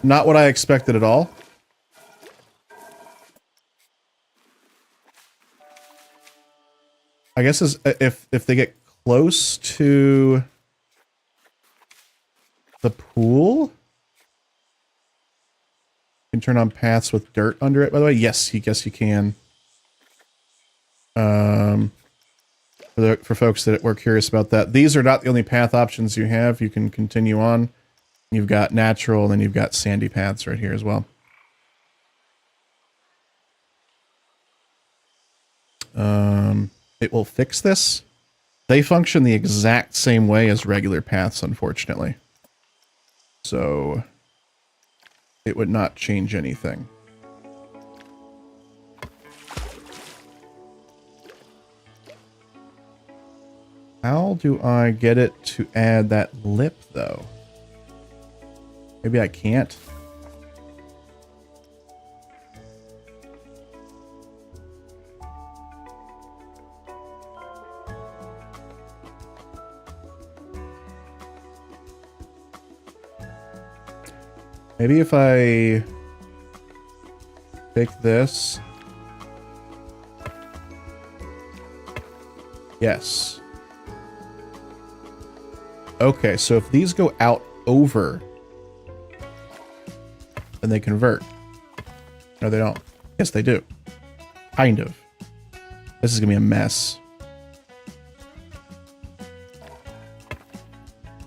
not what I expected at all. I guess if they get close to the pool, you can turn on paths with dirt under it. By the way, yes, you guess you can. For folks that were curious about that, these are not the only path options you have. You can continue on. You've got natural, and then you've got sandy paths right here as well. It will fix this. They function the exact same way as regular paths, unfortunately. So it would not change anything. How do I get it to add that lip, though? Maybe I can't. Maybe if I take this. Yes. Okay, so if these go out over, then they convert. No, they don't. Yes, they do. Kind of. This is gonna be a mess.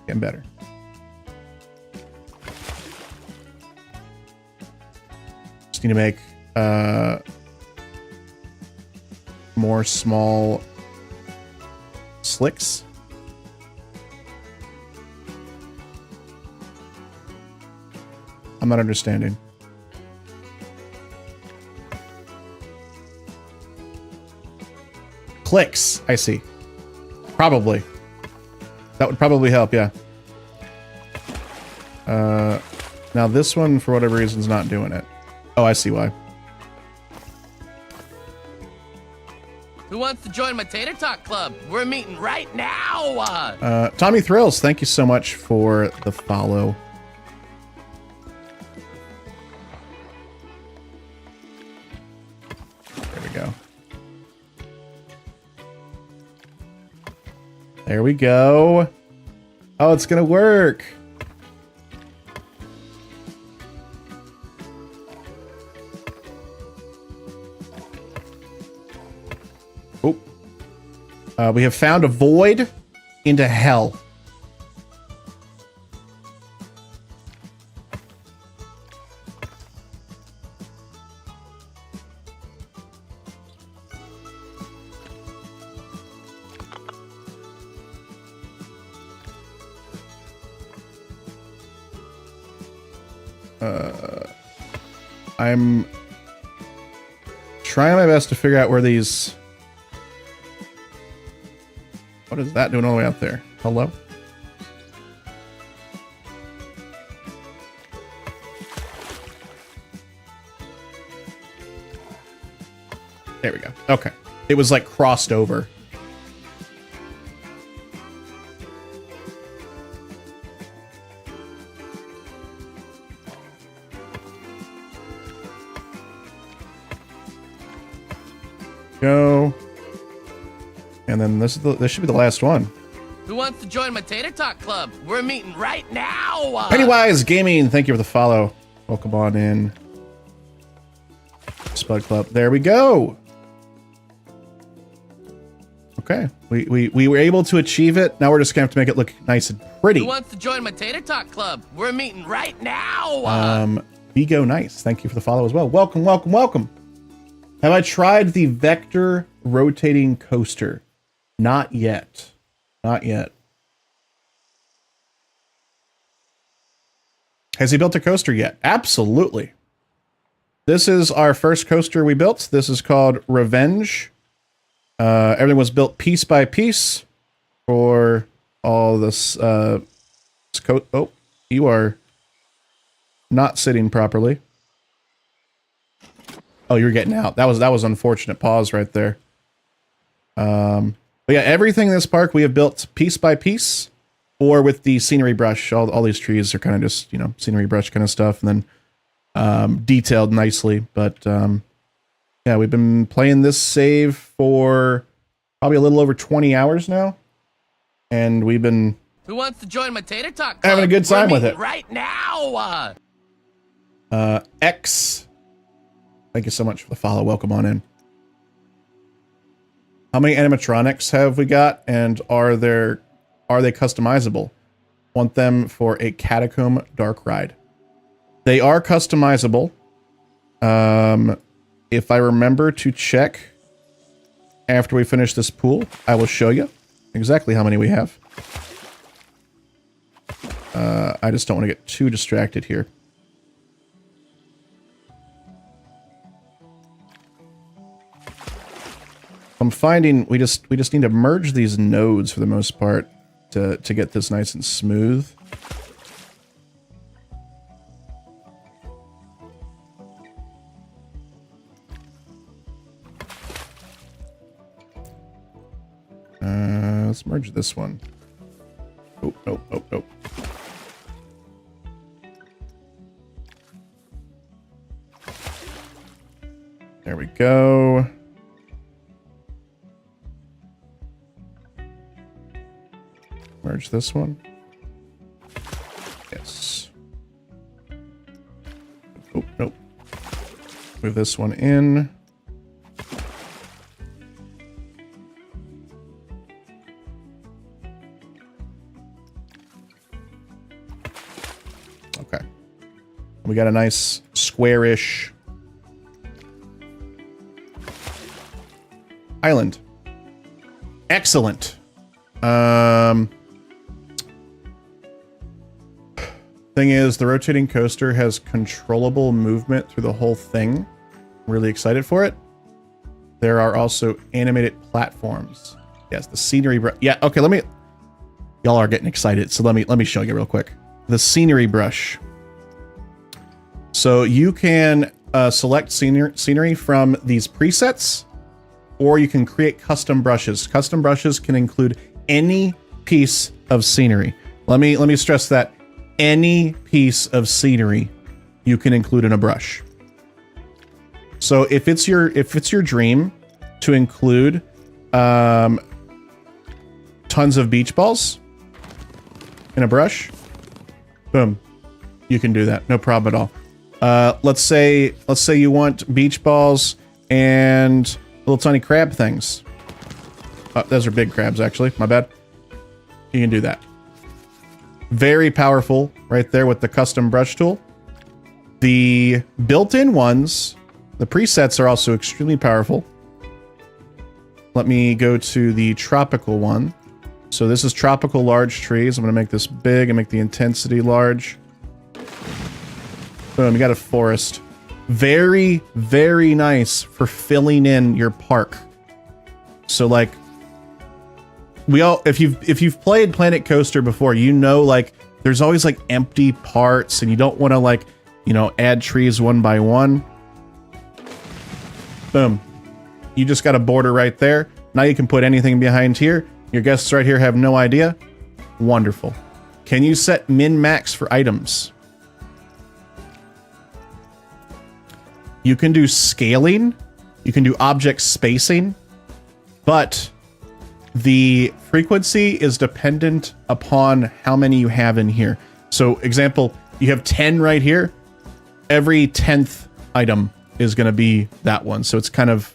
Getting better. Just need to make more small slicks. I'm not understanding. Clicks, I see. Probably. That would probably help, yeah. Now this one, for whatever reason, is not doing it. Oh, I see why. Who wants to join my Tater Talk Club? We're meeting right now! Tommy Thrills, thank you so much for the follow. There we go. There we go. Oh, it's gonna work. Oh. We have found a void into hell. I'm trying my best to figure out where these... What is that doing all the way out there? Hello? There we go. Okay. It was like crossed over. Go. And then this should be the last one. Who wants to join my Tater Talk Club? We're meeting right now! Pennywise Gaming, thank you for the follow. Welcome on in. Spud Club. There we go. Okay. We were able to achieve it. Now we're just gonna have to make it look nice and pretty. Who wants to join my Tater Talk Club? We're meeting right now! Vigo Nice, thank you for the follow as well. Welcome, welcome, welcome. Have I tried the vector rotating coaster? Not yet. Not yet. Has he built a coaster yet? Absolutely. This is our first coaster we built. This is called Revenge. Everything was built piece by piece for all this coat. Oh, you are not sitting properly. Oh, you're getting out. That was unfortunate pause right there. But yeah, everything in this park we have built piece by piece, or with the scenery brush. All these trees are kind of just, you know, scenery brush kind of stuff, and then detailed nicely. But yeah, we've been playing this save for probably a little over 20 hours now, and we've been Who wants to join my Tater Talk Club? having a good time We're with meeting it. right now. X, thank you so much for the follow. Welcome on in. How many animatronics have we got, and are they customizable? Want them for a Catacomb Dark Ride. They are customizable. If I remember to check after we finish this pool, I will show you exactly how many we have. I just don't want to get too distracted here. I'm finding we just need to merge these nodes for the most part to get this nice and smooth. Let's merge this one. Oh, nope, nope, nope. There we go. Merge this one. Yes. Oh, nope. Move this one in. Okay. We got a nice squarish island. Excellent. Thing is, the rotating coaster has controllable movement through the whole thing. I'm really excited for it. There are also animated platforms. Yes, the scenery. Yeah, okay. Let me. Y'all are getting excited, so let me show you real quick. The scenery brush. So you can select scenery from these presets, or you can create custom brushes. Custom brushes can include any piece of scenery. Let me stress that. Any piece of scenery you can include in a brush. So if it's your dream to include tons of beach balls in a brush, boom, you can do that. No problem at all. Let's say you want beach balls and little tiny crab things. Those are big crabs, actually. My bad. You can do that. Very powerful right there with the custom brush tool. The built-in ones, the presets, are also extremely powerful. Let me go to the tropical one. So this is tropical large trees. I'm going to make this big and make the intensity large. Boom, you got a forest. Very, very nice for filling in your park. So like, if you've played Planet Coaster before, you know, like, there's always like empty parts and you don't want to, like, you know, add trees one by one. Boom. You just got a border right there. Now you can put anything behind here. Your guests right here have no idea. Wonderful. Can you set min-max for items? You can do scaling. You can do object spacing. But the frequency is dependent upon how many you have in here. So, example, you have 10 right here. Every 10th item is going to be that one. So it's kind of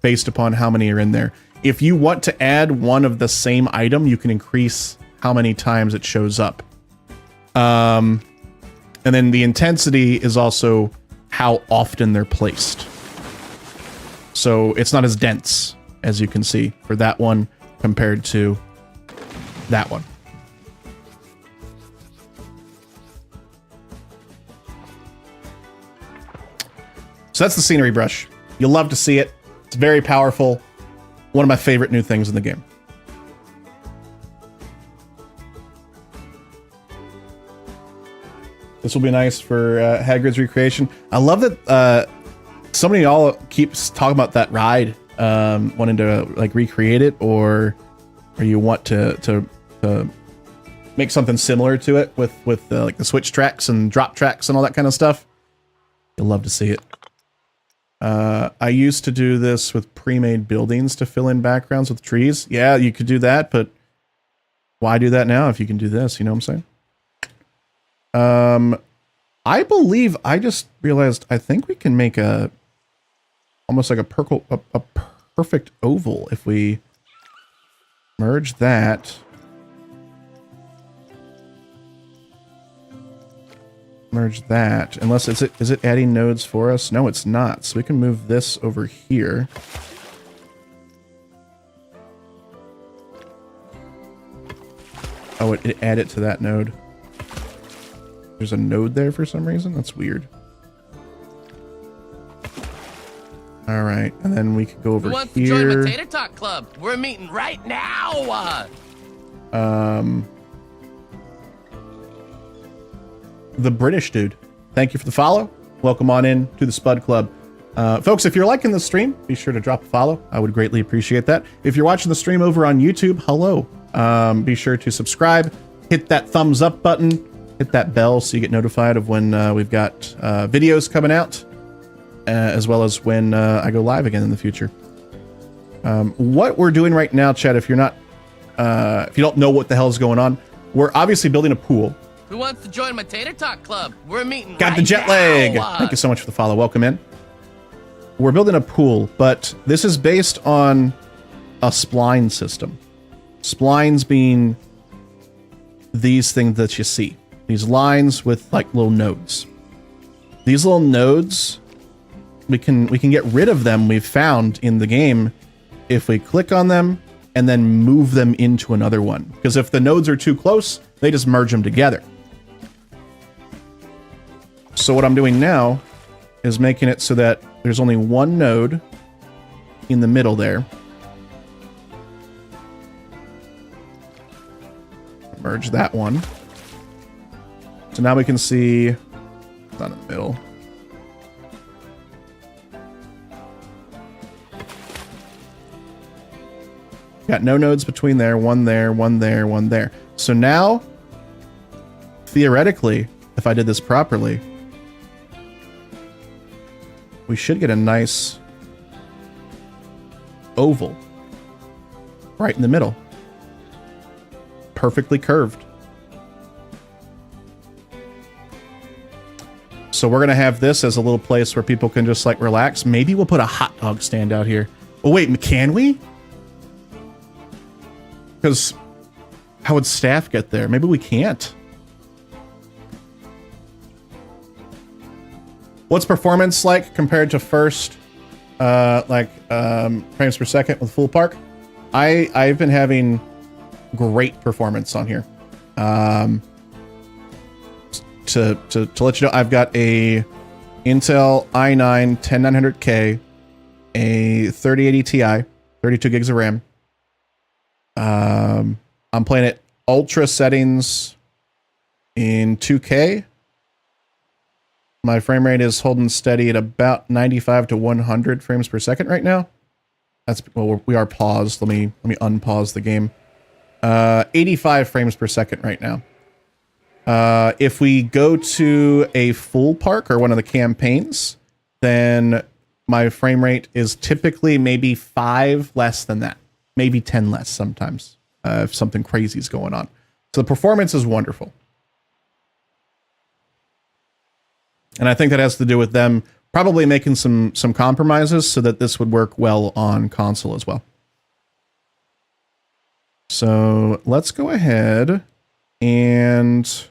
based upon how many are in there. If you want to add one of the same item, you can increase how many times it shows up. And then the intensity is also how often they're placed. So it's not as dense, as you can see, for that one compared to that one. So that's the scenery brush. You'll love to see it. It's very powerful. One of my favorite new things in the game. This will be nice for Hagrid's recreation. I love that so many of y'all keeps talking about that ride, wanting to like recreate it, or you want to make something similar to it with like the switch tracks and drop tracks and all that kind of stuff. You'll love to see it. I used to do this with pre-made buildings to fill in backgrounds with trees. Yeah, you could do that, but why do that now if you can do this? You know what I'm saying? I believe I just realized I think we can make almost like a perfect oval if we merge that. Merge that. Unless is it adding nodes for us? No, it's not. So we can move this over here. Oh, it added to that node. There's a node there for some reason. That's weird. All right, and then we could go over Who wants here. to join my Tater Talk Club? We're meeting right now. The British dude. Thank you for the follow. Welcome on in to the Spud Club. Folks, if you're liking the stream, be sure to drop a follow. I would greatly appreciate that. If you're watching the stream over on YouTube, hello. Be sure to subscribe, hit that thumbs up button, hit that bell so you get notified of when we've got videos coming out, as well as when I go live again in the future. What we're doing right now, Chad, if you don't know what the hell is going on, we're obviously building a pool. Who wants to join my Tater Talk Club? We're meeting Got right the jet lag. now. Thank you so much for the follow. Welcome in. We're building a pool, but this is based on a spline system. Splines being these things that you see. These lines with like little nodes. These little nodes, we can get rid of them, we've found in the game, if we click on them and then move them into another one. Because if the nodes are too close, they just merge them together. So what I'm doing now is making it so that there's only one node in the middle there. Merge that one. So now we can see it's not in the middle. Got no nodes between there, one there, one there, one there. So now, theoretically, if I did this properly, we should get a nice oval right in the middle. Perfectly curved. So we're going to have this as a little place where people can just like relax. Maybe we'll put a hot dog stand out here. Oh, wait, can we? Because how would staff get there? Maybe we can't. What's performance like compared to first, frames per second with full park? I've been having great performance on here. To let you know, I've got a Intel i9 10900K, a 3080 Ti, 32 gigs of RAM. I'm playing it ultra settings in 2K. My frame rate is holding steady at about 95 to 100 frames per second right now. That's well, we are paused. Let me unpause the game. 85 frames per second right now. If we go to a full park or one of the campaigns, then my frame rate is typically maybe 5 less than that, maybe 10 less sometimes, if something crazy is going on. So the performance is wonderful. And I think that has to do with them probably making some compromises so that this would work well on console as well. So let's go ahead and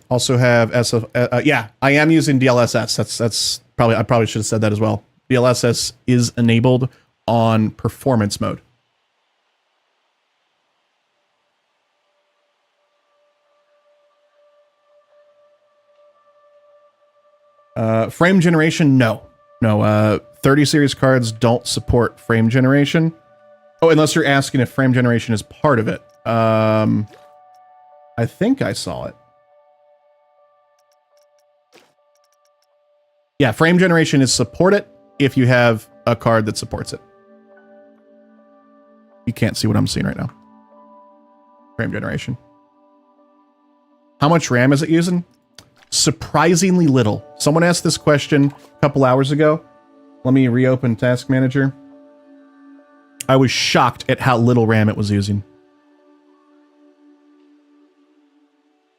also have SF. Yeah, I am using DLSS. That's probably, I probably should have said that as well. DLSS is enabled on performance mode. Frame generation, no. 30 series cards don't support frame generation. Oh, unless you're asking if frame generation is part of it. I think I saw it. Yeah, frame generation is support it if you have a card that supports it. You can't see what I'm seeing right now. Frame generation. How much RAM is it using? Surprisingly little. Someone asked this question a couple hours ago. Let me reopen Task Manager. I was shocked at how little RAM it was using.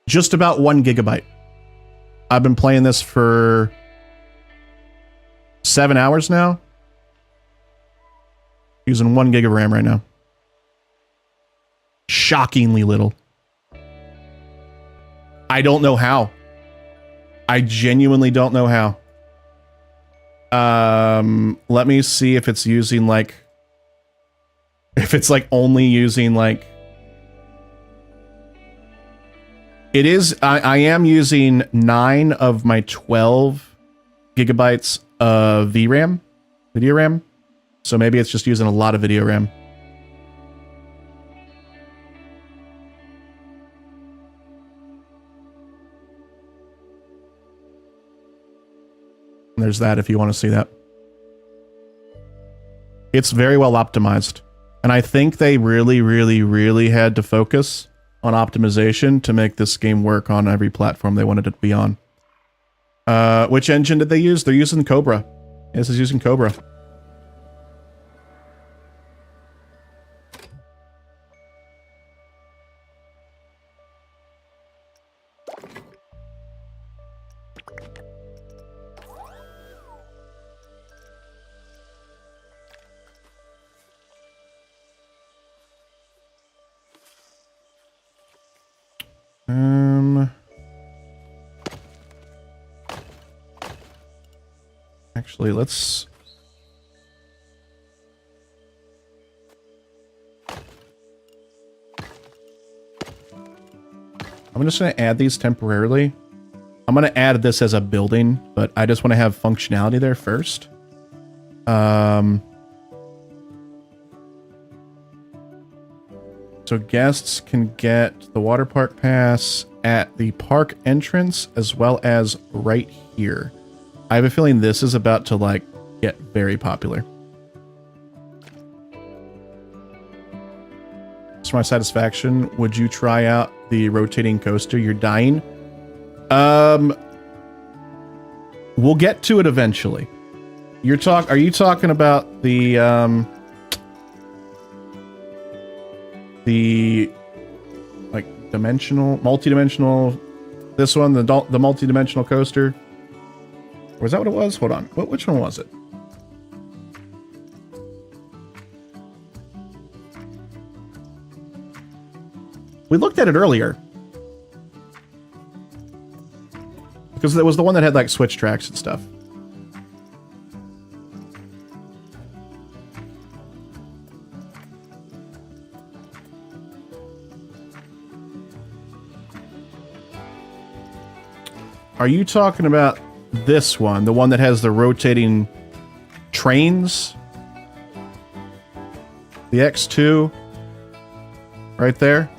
Just about 1 gigabyte. I've been playing this for 7 hours now. Using 1 gig of RAM right now. Shockingly little. I don't know how. I genuinely don't know how. Let me see if it's using like... If it's like only using like... It is... I am using 9 of my 12 gigabytes of VRAM. Video RAM. So maybe it's just using a lot of video RAM. There's that if you want to see that. It's very well optimized. And I think they really, really, really had to focus on optimization to make this game work on every platform they wanted it to be on. Which engine did they use? They're using Cobra. This is using Cobra. Actually, let's... I'm just going to add these temporarily. I'm going to add this as a building, but I just want to have functionality there first. So guests can get the water park pass at the park entrance as well as right here. I have a feeling this is about to like get very popular. Just for my satisfaction, would you try out the rotating coaster? You're dying. We'll get to it eventually. Are you talking about the like multi-dimensional, this one, the multi-dimensional coaster? Or is that what it was? Hold on. Which one was it? We looked at it earlier. Because it was the one that had like switch tracks and stuff. Are you talking about this one? The one that has the rotating trains? The X2? Right there?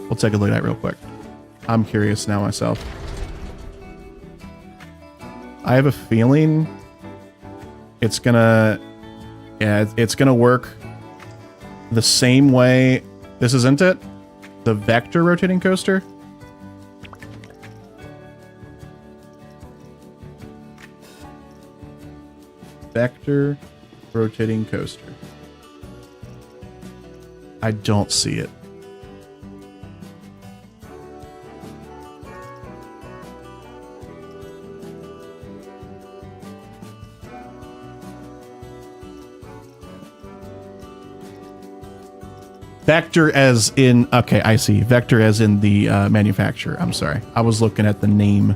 We'll take a look at that real quick. I'm curious now myself. I have a feeling it's gonna... Yeah, it's gonna work the same way... This isn't it? The vector rotating coaster? Vector rotating coaster. I don't see it. Vector as in... Okay, I see. Vector as in the manufacturer. I'm sorry. I was looking at the name.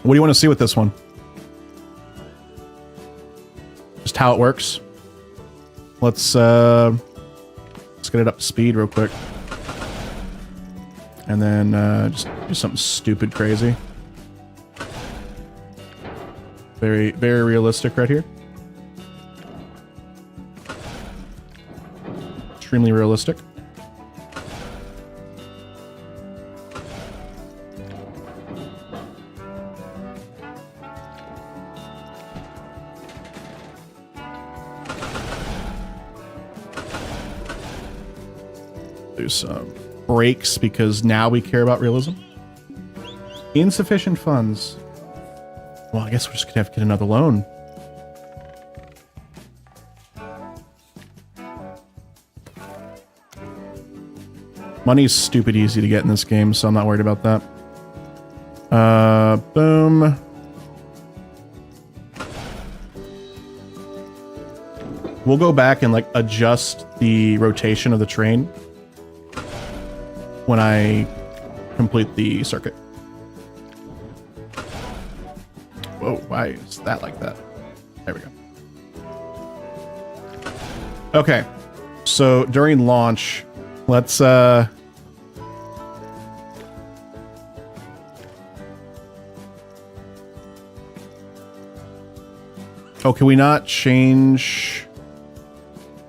What do you want to see with this one? Just how it works. Let's get it up to speed real quick. And then just do something stupid crazy. Very, very realistic right here. Extremely realistic. Do some breaks because now we care about realism. Insufficient funds. Well, I guess we're just gonna have to get another loan. Money's stupid easy to get in this game, so I'm not worried about that. Boom. We'll go back and like adjust the rotation of the train when I complete the circuit. Whoa, why is that like that? There we go. Okay, so during launch, let's oh, can we not change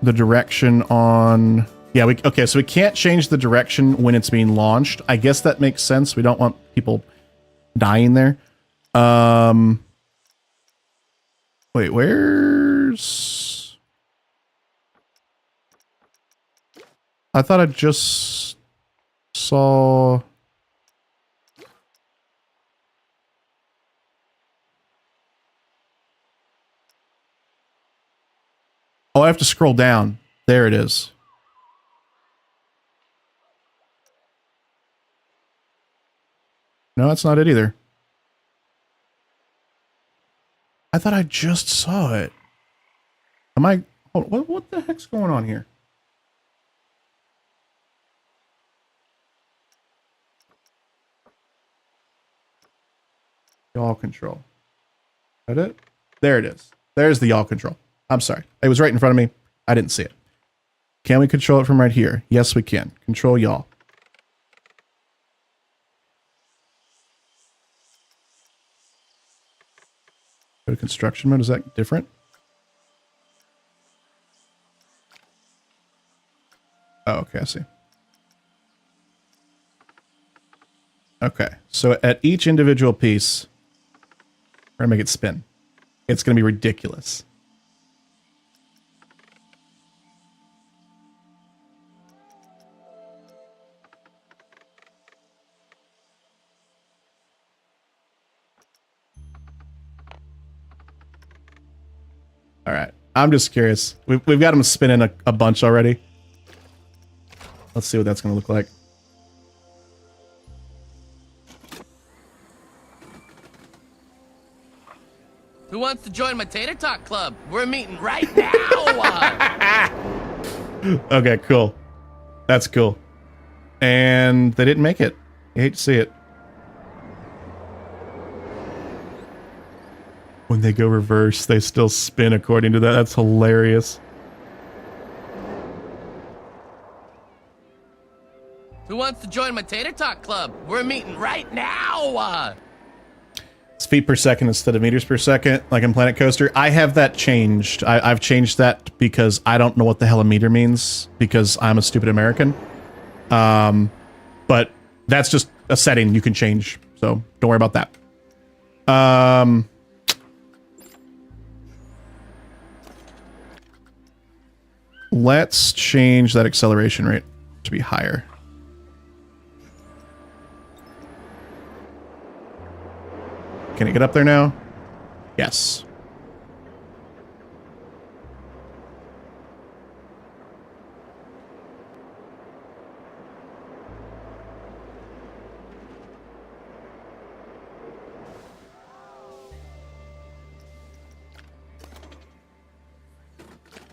the direction on... Yeah, okay, so we can't change the direction when it's being launched. I guess that makes sense. We don't want people dying there. Wait, where's... I thought I just saw... Oh, I have to scroll down. There it is. No, that's not it either. I thought I just saw it. Am I... Hold on, what the heck's going on here? Yaw control. Is that it? There it is. There's the yaw control. I'm sorry. It was right in front of me. I didn't see it. Can we control it from right here? Yes, we can. Control yaw. Go to construction mode. Is that different? Oh, okay. I see. Okay. So at each individual piece, we're going to make it spin. It's going to be ridiculous. All right. I'm just curious. We've got them spinning a bunch already. Let's see what that's going to look like. Who wants to join my Tater Talk Club? We're meeting right now. Okay, cool. That's cool. And they didn't make it. You hate to see it. When they go reverse, they still spin according to that. That's hilarious. Who wants to join my Tater Talk Club? We're meeting right now. It's feet per second instead of meters per second, like in Planet Coaster. I have that changed. I've changed that because I don't know what the hell a meter means because I'm a stupid American. But that's just a setting you can change, so don't worry about that. Let's change that acceleration rate to be higher. Can it get up there now? Yes.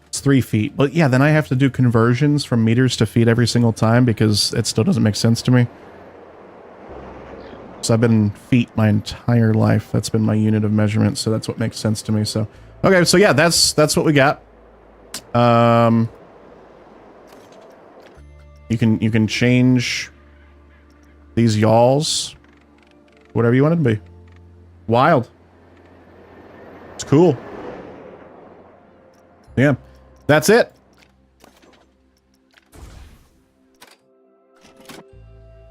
It's 3 feet. But yeah, then I have to do conversions from meters to feet every single time because it still doesn't make sense to me. So I've been in feet my entire life. That's been my unit of measurement, so that's what makes sense to me. So okay, so yeah, that's what we got. You can change these yawls, whatever you want it to be. Wild. It's cool. Yeah, that's it.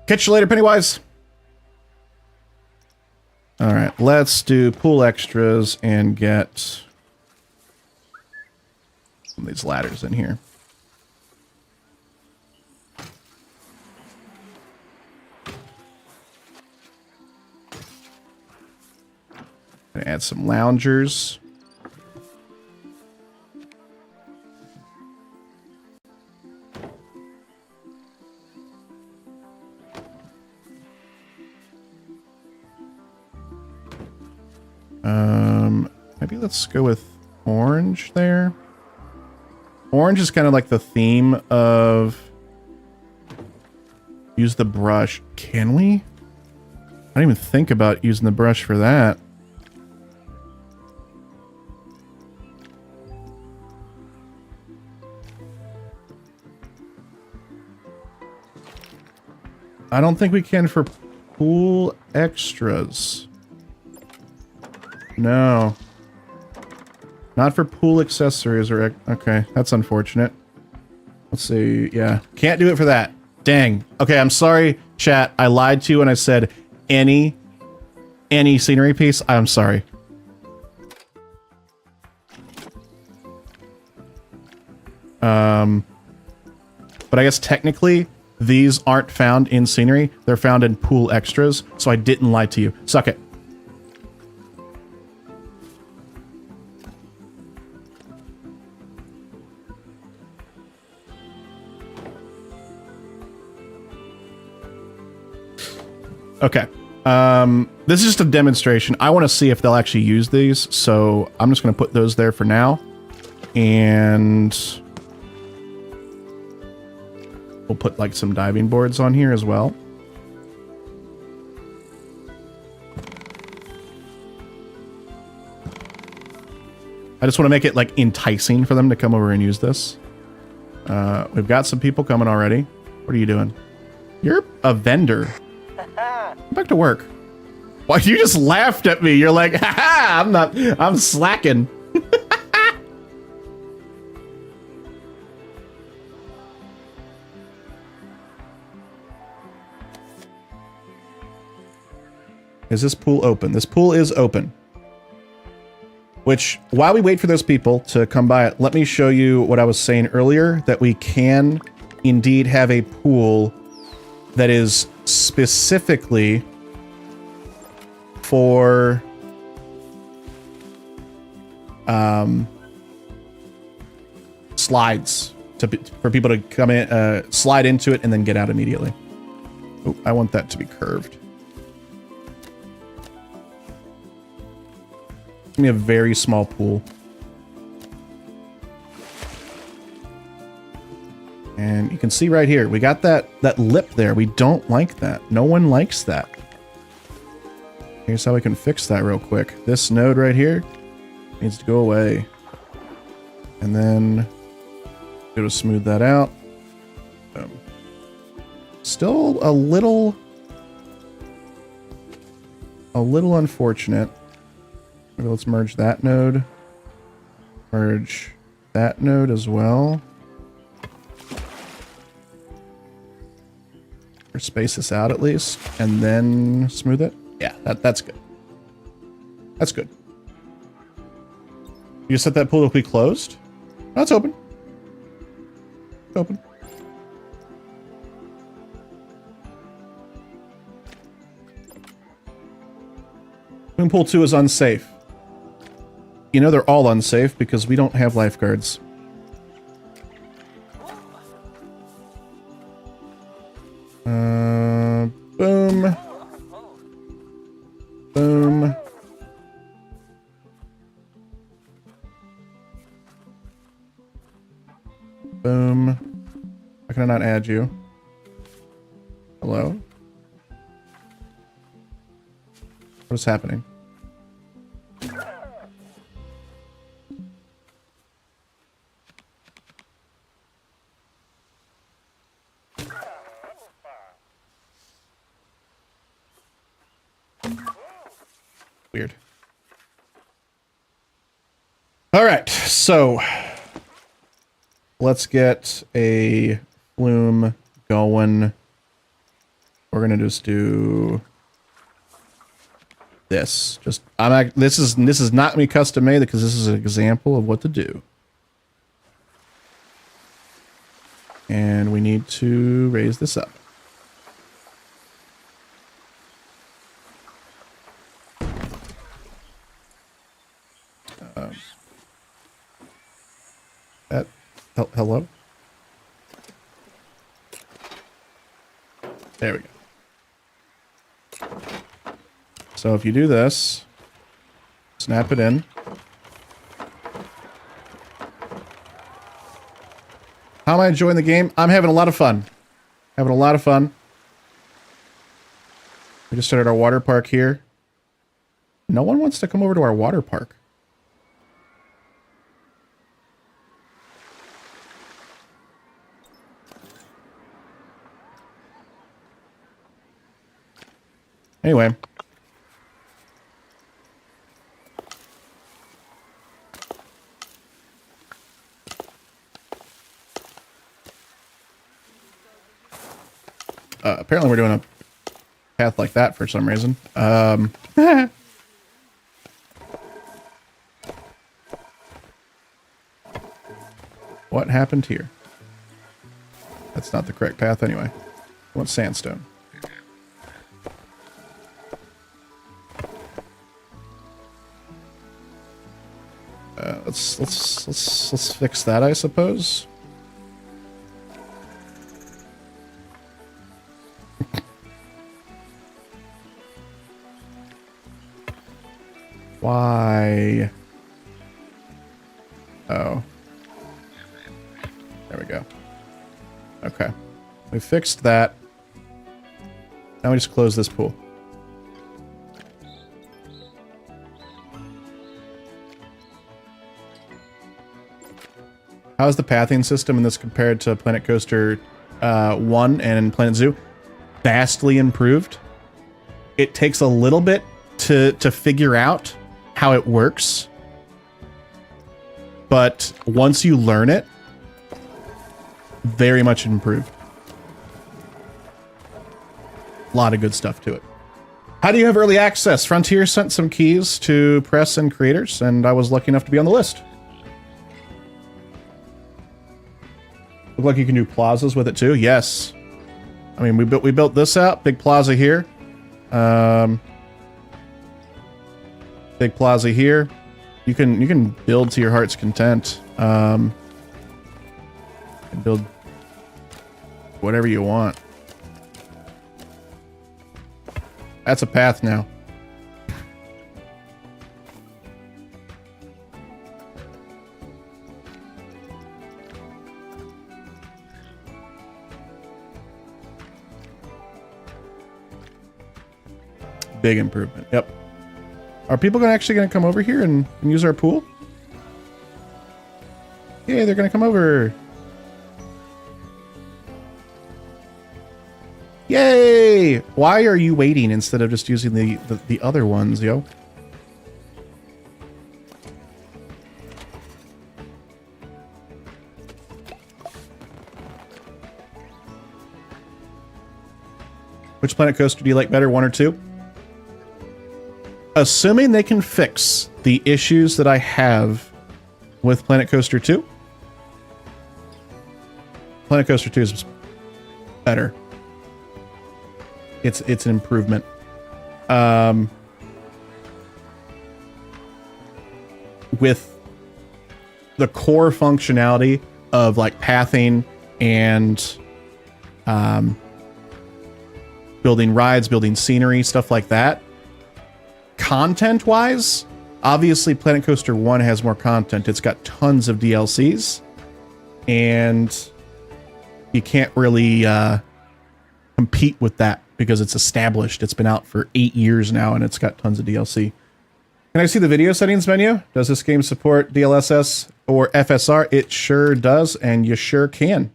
Catch you later, Pennywise. All right, let's do pool extras and get some of these ladders in here. Gonna add some loungers. Maybe let's go with orange there. Orange is kind of like the theme of use the brush. Can we? I didn't even think about using the brush for that. I don't think we can for pool extras. No. Not for pool accessories or... Okay, that's unfortunate. Let's see. Yeah. Can't do it for that. Dang. Okay, I'm sorry, chat. I lied to you when I said any scenery piece. I'm sorry. But I guess technically these aren't found in scenery. They're found in pool extras, so I didn't lie to you. Suck it. Okay. This is just a demonstration. I want to see if they'll actually use these, so I'm just going to put those there for now. And we'll put like some diving boards on here as well. I just want to make it like enticing for them to come over and use this. We've got some people coming already. What are you doing? You're a vendor. Back to work. Why you just laughed at me? You're like, haha, I'm slacking. Is this pool open? This pool is open. Which, while we wait for those people to come by, let me show you what I was saying earlier, that we can indeed have a pool that is specifically for slides for people to come in, slide into it and then get out immediately. Oh, I want that to be curved. Give me a very small pool. And you can see right here, we got that lip there. We don't like that. No one likes that. Here's how we can fix that real quick. This node right here needs to go away. And then go to smooth that out. Still a little unfortunate. Maybe let's merge that node. Merge that node as well. Or space this out at least, and then smooth it. Yeah, that's good. That's good. You set that pool to be closed? No, it's open. It's open. Swimming pool 2 is unsafe. You know they're all unsafe because we don't have lifeguards. Boom. Boom. Boom. Why can I not add you? Hello? What is happening? Weird. All right, so let's get a flume going. We're gonna just do this. This is not gonna be custom made because this is an example of what to do. And we need to raise this up. Hello? There we go. So if you do this, snap it in. How am I enjoying the game? I'm having a lot of fun. Having a lot of fun. We just started our water park here. No one wants to come over to our water park. Anyway. Apparently we're doing a path like that for some reason. What happened here? That's not the correct path anyway. I want sandstone. Let's fix that, I suppose. Why? Oh. There we go. Okay. We fixed that. Now we just close this pool. How is the pathing system in this compared to Planet Coaster 1 and Planet Zoo? Vastly improved. It takes a little bit to figure out how it works. But once you learn it, very much improved. A lot of good stuff to it. How do you have early access? Frontier sent some keys to press and creators, and I was lucky enough to be on the list. Look like you can do plazas with it too. Yes. I mean, we built this out. Big plaza here. Big plaza here. You can build to your heart's content. And build whatever you want. That's a path now. Big improvement. Yep. Are people actually going to come over here and use our pool? Yeah, they're going to come over. Yay! Why are you waiting instead of just using the other ones, yo? Which Planet Coaster do you like better, 1 or 2? Assuming they can fix the issues that I have with Planet Coaster 2. Planet Coaster 2 is better. It's an improvement. With the core functionality of like pathing and building rides, building scenery, stuff like that. Content-wise, obviously Planet Coaster 1 has more content. It's got tons of DLCs, and you can't really compete with that because it's established. It's been out for 8 years now, and it's got tons of DLC. Can I see the video settings menu? Does this game support DLSS or FSR? It sure does, and you sure can.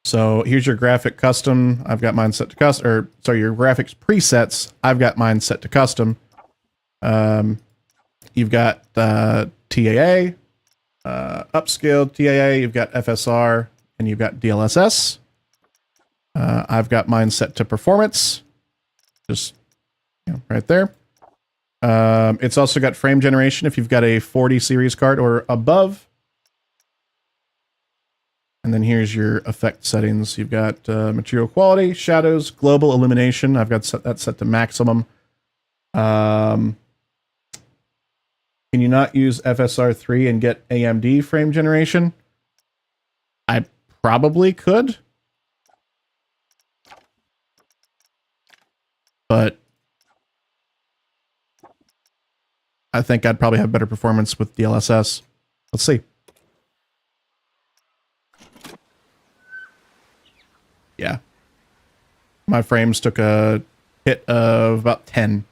So here's your graphic custom. I've got mine set to custom, or sorry, your graphics presets. I've got mine set to custom. You've got TAA, upscaled TAA. You've got FSR, and you've got DLSS. I've got mine set to performance, just right there. It's also got frame generation if you've got a 40 series card or above. And then here's your effect settings. You've got material quality, shadows, global illumination. I've got that set to maximum. you not use FSR3 and get AMD frame generation? I probably could. But I think I'd probably have better performance with DLSS. Let's see. Yeah. My frames took a hit of about 10.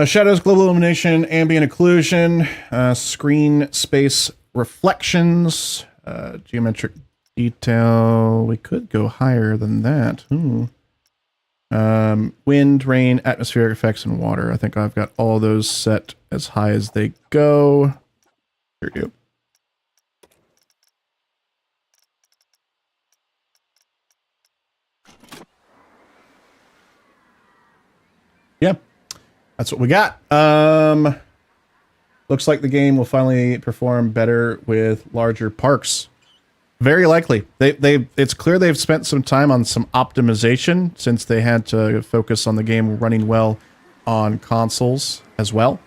Shadows, global illumination, ambient occlusion, screen space reflections, geometric detail. We could go higher than that. Wind, rain, atmospheric effects, and water. I think I've got all those set as high as they go. Here we go. Yeah. That's what we got. Looks like the game will finally perform better with larger parks. Very likely. It's clear they've spent some time on some optimization since they had to focus on the game running well on consoles as well.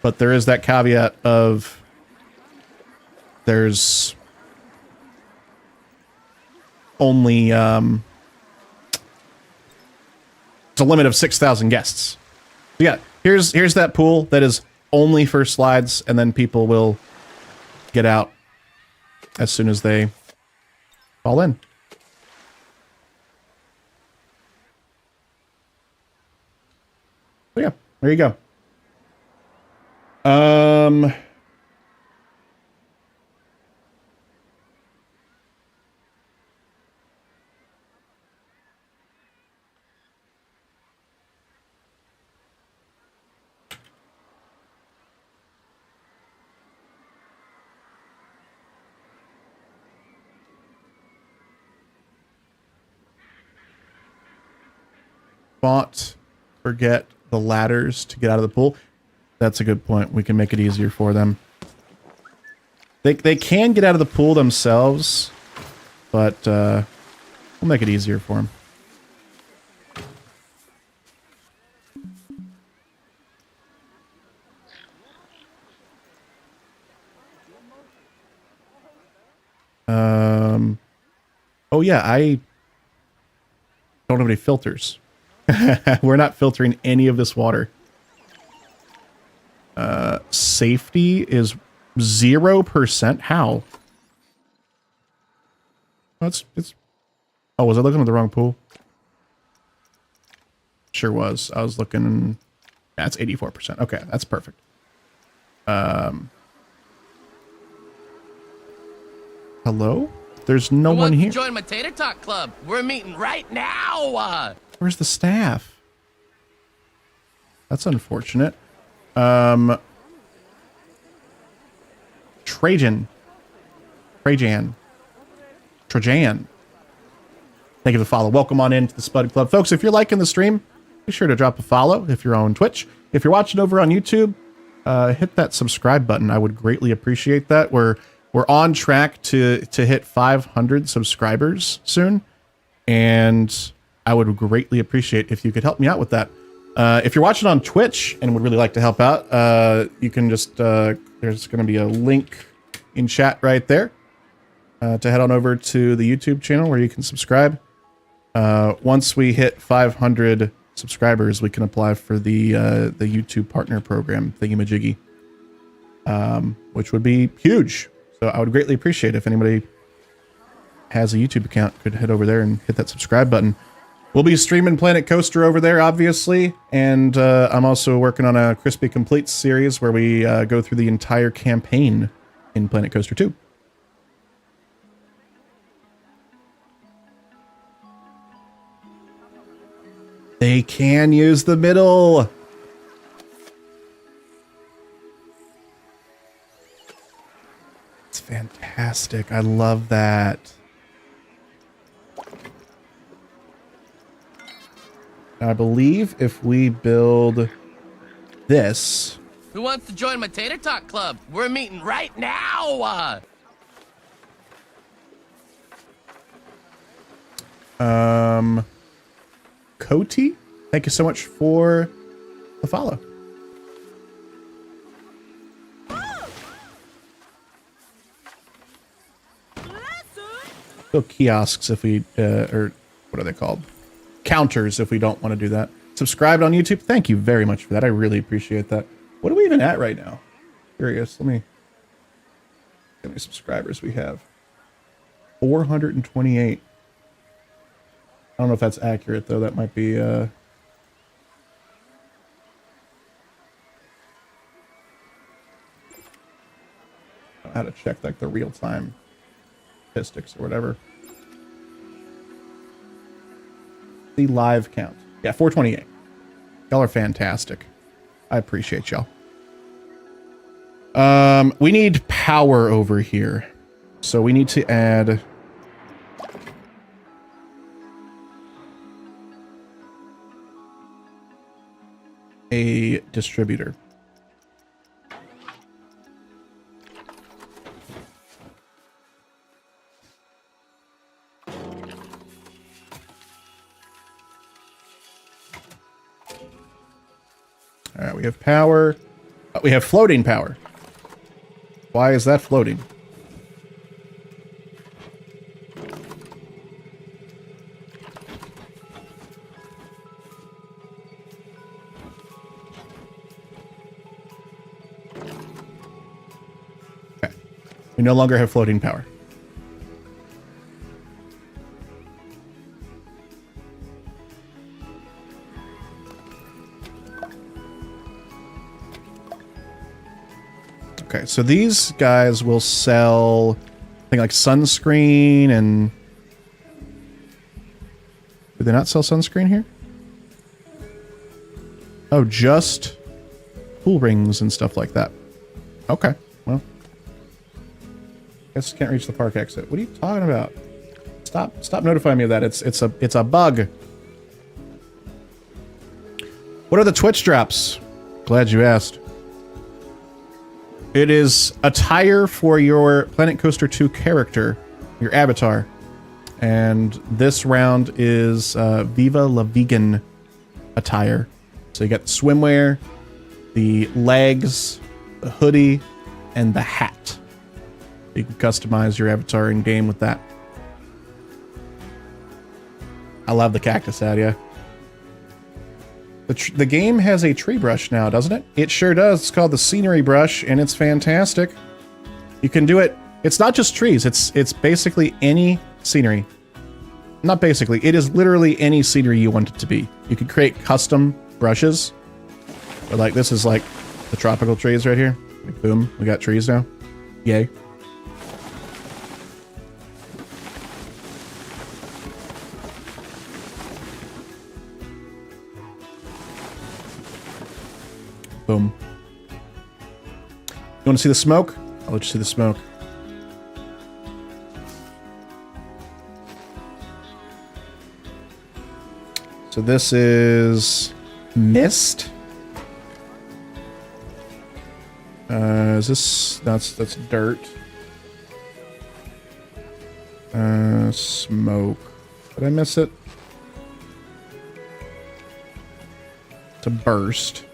But there is that caveat of there's only it's a limit of 6,000 guests. Yeah, here's that pool that is only for slides, and then people will get out as soon as they fall in. So yeah, there you go. Forget the ladders to get out of the pool. That's a good point. We can make it easier for them. They can get out of the pool themselves, but we'll make it easier for them. Oh yeah, I don't have any filters. We're not filtering any of this water. Safety is 0%. How? It's. Oh, was I looking at the wrong pool? Sure was. I was looking. That's 84%. Okay, that's perfect. Hello? There's no one here. Join my Tater Talk Club. We're meeting right now. Where's the staff? That's unfortunate. Trajan. Thank you for the follow. Welcome on into the Spud Club. Folks, if you're liking the stream, be sure to drop a follow if you're on Twitch. If you're watching over on YouTube, hit that subscribe button. I would greatly appreciate that. We're on track to hit 500 subscribers soon, and I would greatly appreciate if you could help me out with that. If you're watching on Twitch and would really like to help out, you can just, there's going to be a link in chat right there to head on over to the YouTube channel where you can subscribe. Once we hit 500 subscribers, we can apply for the YouTube partner program, thingamajiggy, which would be huge. So I would greatly appreciate if anybody has a YouTube account could head over there and hit that subscribe button. We'll be streaming Planet Coaster over there, obviously, and I'm also working on a Crispy Complete series where we go through the entire campaign in Planet Coaster 2. They can use the middle. It's fantastic. I love that. I believe if we build this. Who wants to join my Tater Talk Club? We're meeting right now. Cody, thank you so much for the follow. Go kiosks if we, or what are they called? Counters if we don't want to do that. Subscribed on YouTube. Thank you very much for that. I really appreciate that. What are we even at right now? Curious. Let me. How many subscribers we have? 428. I don't know if that's accurate though. That might be. I don't know how to check like the real time statistics or whatever. The live count. Yeah, 428. Y'all are fantastic. I appreciate y'all. We need power over here. So we need to add a distributor. All right, we have power. We have floating power. Why is that floating? Okay. We no longer have floating power. Okay, so these guys will sell, I think, like sunscreen and... Do they not sell sunscreen here? Oh, just pool rings and stuff like that. Okay, well. Guess can't reach the park exit. What are you talking about? Stop notifying me of that. It's a bug. What are the Twitch drops? Glad you asked. It is attire for your Planet Coaster 2 character, your avatar. And this round is Viva La Vegan attire. So you got the swimwear, the legs, the hoodie, and the hat. You can customize your avatar in game with that. I love the cactus hat, yeah. The game has a tree brush now, doesn't it? It sure does. It's called the scenery brush, and it's fantastic. You can do it. It's not just trees. It's basically any scenery. Not basically. It is literally any scenery you want it to be. You can create custom brushes. But like this is like the tropical trees right here. Like, boom, we got trees now. Yay. Boom. You want to see the smoke? I'll let you see the smoke. So this is mist. Is this that's dirt. Smoke. Did I miss it? It's a burst.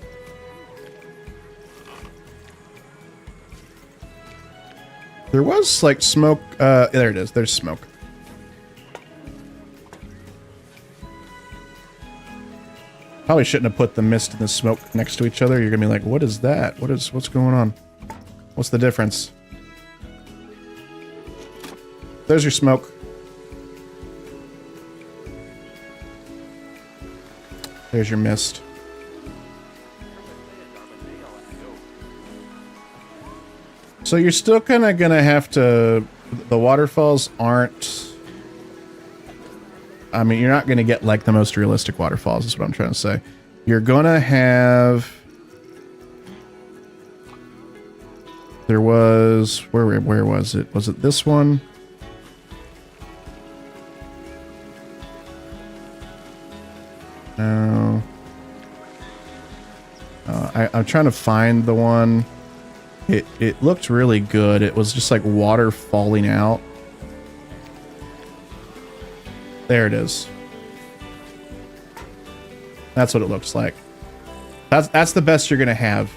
There was like smoke. There it is. There's smoke. Probably shouldn't have put the mist and the smoke next to each other. You're gonna be like, what is that? What's going on? What's the difference? There's your smoke. There's your mist. So you're still kind of gonna have to. The waterfalls aren't. I mean, you're not gonna get like the most realistic waterfalls. Is what I'm trying to say. You're gonna have There was where was it? Was it this one? No. I'm trying to find the one. It looked really good. It was just like water falling out. There it is. That's what it looks like. That's the best you're gonna have.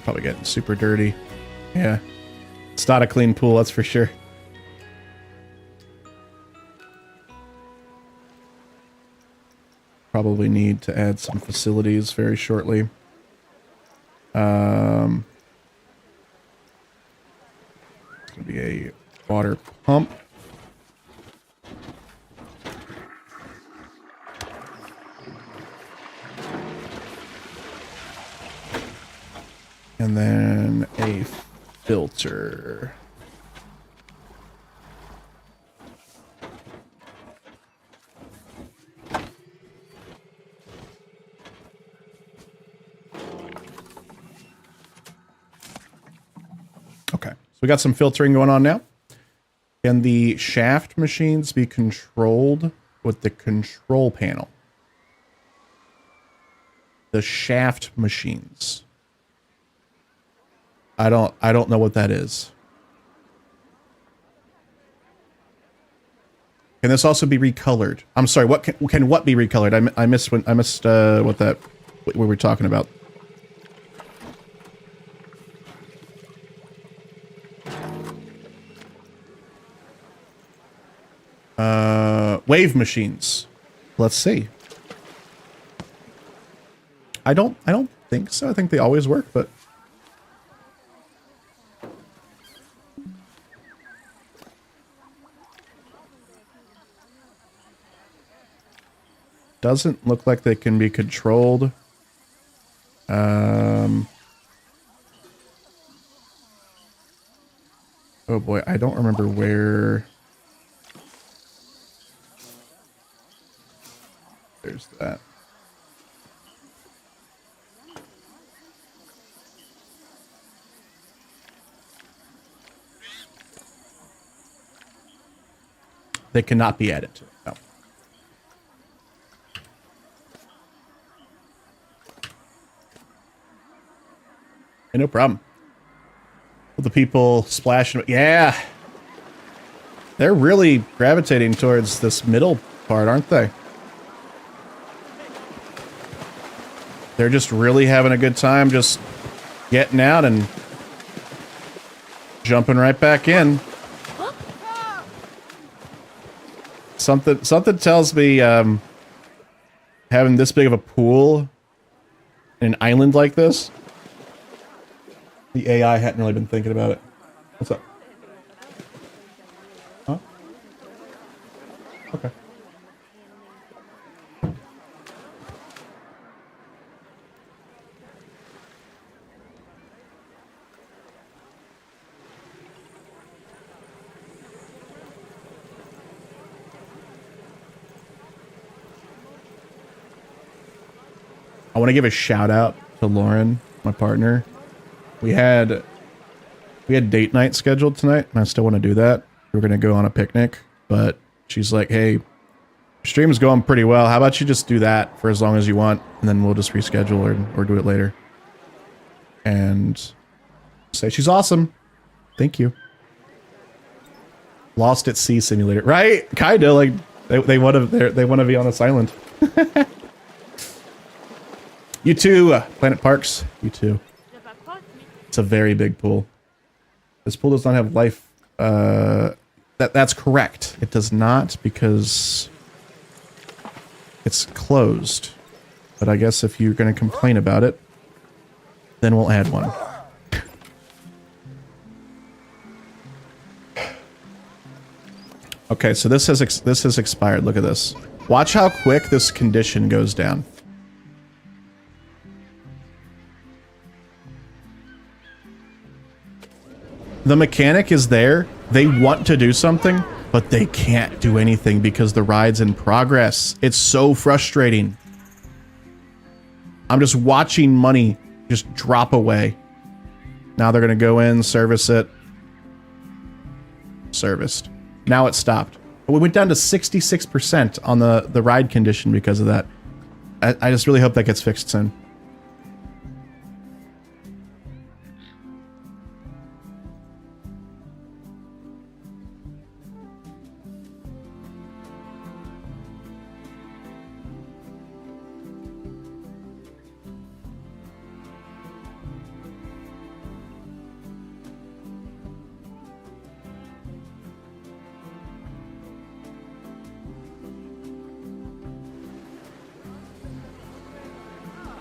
Probably getting super dirty. Yeah. It's not a clean pool, that's for sure. Probably need to add some facilities very shortly. It's gonna be a water pump. And then a filter. Okay, so we got some filtering going on now. Can the shaft machines be controlled with the control panel? The shaft machines. I don't know what that is. Can this also be recolored? I'm sorry, what can what be recolored? I missed what we were talking about. Wave machines. Let's see. I don't think so. I think they always work, but doesn't look like they can be controlled. Oh boy, I don't remember where. There's that. They cannot be added to it. No. Hey, no problem. With the people splashing. Yeah. They're really gravitating towards this middle part, aren't they? They're just really having a good time just getting out and jumping right back in. Something tells me having this big of a pool in an island like this, the AI hadn't really been thinking about it. What's up? Huh? Okay. I want to give a shout out to Lauren, my partner. We had date night scheduled tonight, and I still want to do that. We're going to go on a picnic, but she's like, hey, stream's going pretty well. How about you just do that for as long as you want, and then we'll just reschedule or do it later. And say she's awesome. Thank you. Lost at Sea Simulator. Right? Kinda like they want to be on this island. You too, Planet Parks. You too. It's a very big pool. This pool does not have life. That's correct. It does not because it's closed. But I guess if you're going to complain about it, then we'll add one. Okay, so this has expired. Look at this. Watch how quick this condition goes down. The mechanic is there. They want to do something, but they can't do anything because the ride's in progress. It's so frustrating. I'm just watching money just drop away. Now they're going to go in, service it. Serviced. Now it stopped. But we went down to 66% on the ride condition because of that. I just really hope that gets fixed soon.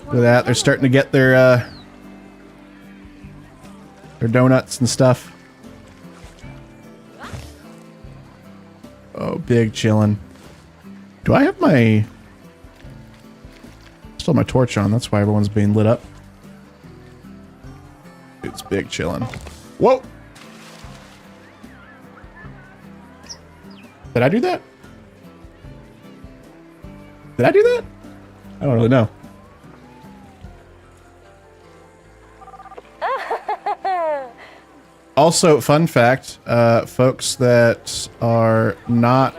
Look at that. They're starting to get their donuts and stuff. Oh, big chillin'. Do I have my... Still my torch on. That's why everyone's being lit up. It's big chillin'. Whoa! Did I do that? Did I do that? I don't really know. Also, fun fact, folks that are not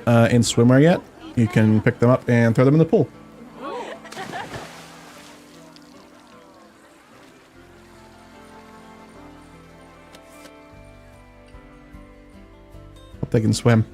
in swimwear yet, you can pick them up and throw them in the pool. Hope they can swim.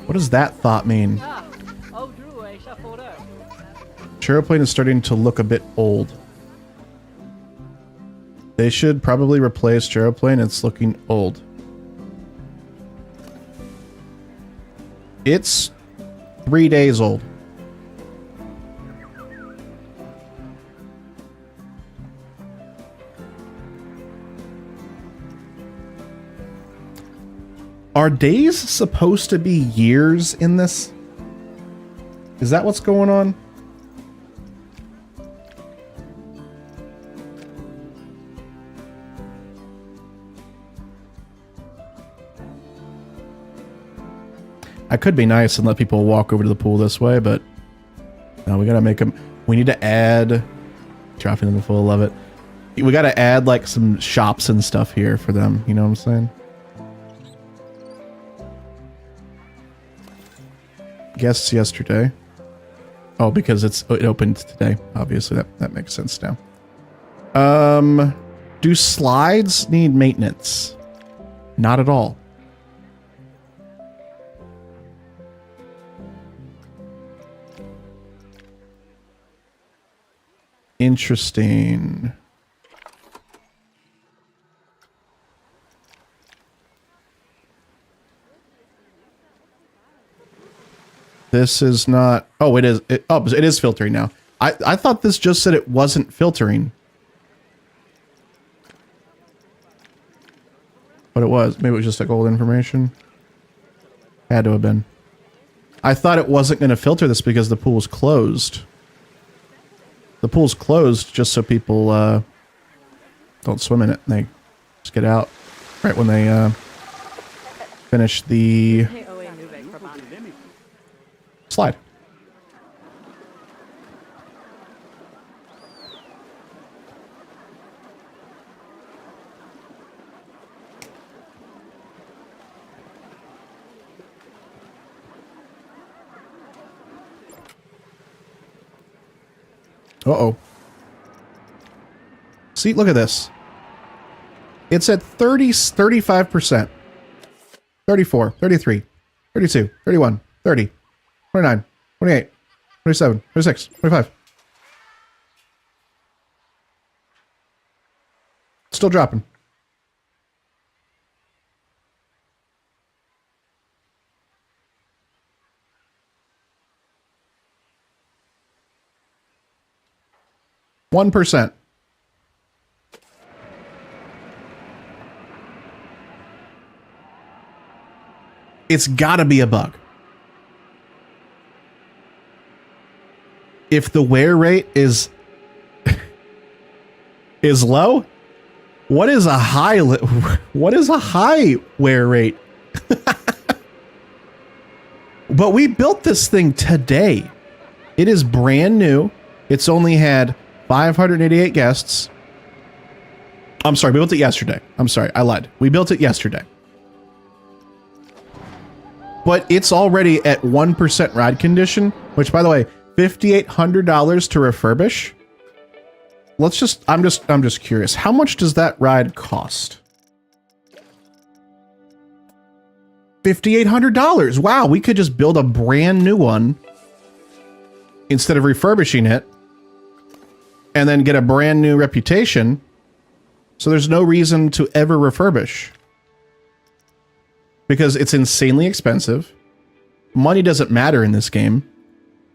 What does that thought mean? Chairplane is starting to look a bit old. They should probably replace Chairplane. It's looking old. It's 3 days old. Are days supposed to be years in this? Is that what's going on? I could be nice and let people walk over to the pool this way, but no, we gotta make them. We need to add. Dropping in the pool, love it. We gotta add like some shops and stuff here for them. You know what I'm saying? Guests yesterday. Oh, because it opened today. Obviously, that makes sense now. Do slides need maintenance? Not at all. Interesting. This is not... Oh, it is. It is filtering now. I thought this just said it wasn't filtering. But it was. Maybe it was just like old information. Had to have been. I thought it wasn't going to filter this because the pool's closed. The pool's closed just so people don't swim in it. And they just get out right when they finish the... slide. Uh-oh. See, look at this. It's at 35%. 34, 33, 32, 31, 30. 29, 28, 27, 26, 25. still dropping. %. It's gotta be a bug. If the wear rate is low, what is a high wear rate? But we built this thing today. It is brand new. It's only had 588 guests. I'm sorry, we built it yesterday. I'm sorry, I lied. We built it yesterday. But it's already at 1% ride condition, which, by the way, $5,800 to refurbish. I'm just curious. How much does that ride cost? $5,800. Wow, we could just build a brand new one instead of refurbishing it and then get a brand new reputation. So there's no reason to ever refurbish because it's insanely expensive. Money doesn't matter in this game,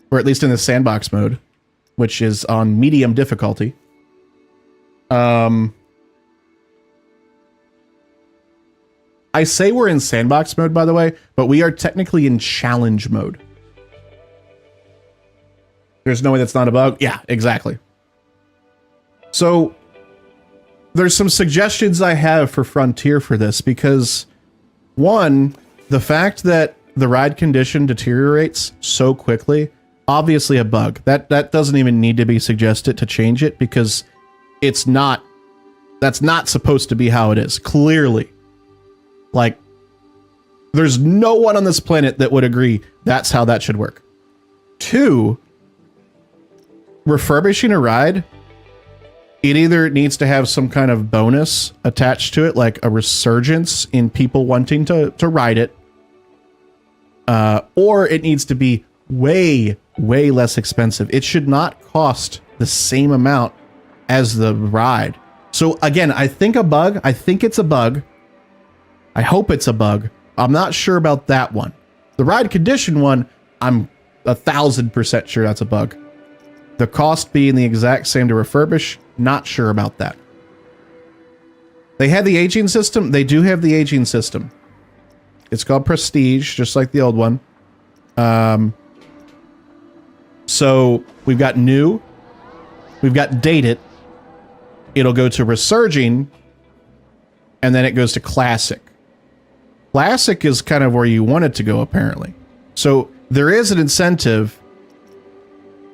or at least in the sandbox mode, which is on medium difficulty. I say we're in sandbox mode, by the way, but we are technically in challenge mode. There's no way that's not a bug. Yeah, exactly. So there's some suggestions I have for Frontier for this because, one, the fact that the ride condition deteriorates so quickly, obviously a bug. That doesn't even need to be suggested to change it because that's not supposed to be how it is. Clearly. Like, there's no one on this planet that would agree that's how that should work. Two, refurbishing a ride, it either needs to have some kind of bonus attached to it, like a resurgence in people wanting to ride it, or it needs to be way less expensive. It should not cost the same amount as the ride. So again, I think it's a bug. I hope it's a bug. I'm not sure about that one. The ride condition one, I'm 1,000% sure that's a bug. The cost being the exact same to refurbish, not sure about that. They had the aging system. They do have the aging system. It's called Prestige, just like the old one. So we've got new. We've got dated. It'll go to resurging. And then it goes to classic. Classic is kind of where you want it to go, apparently. So there is an incentive.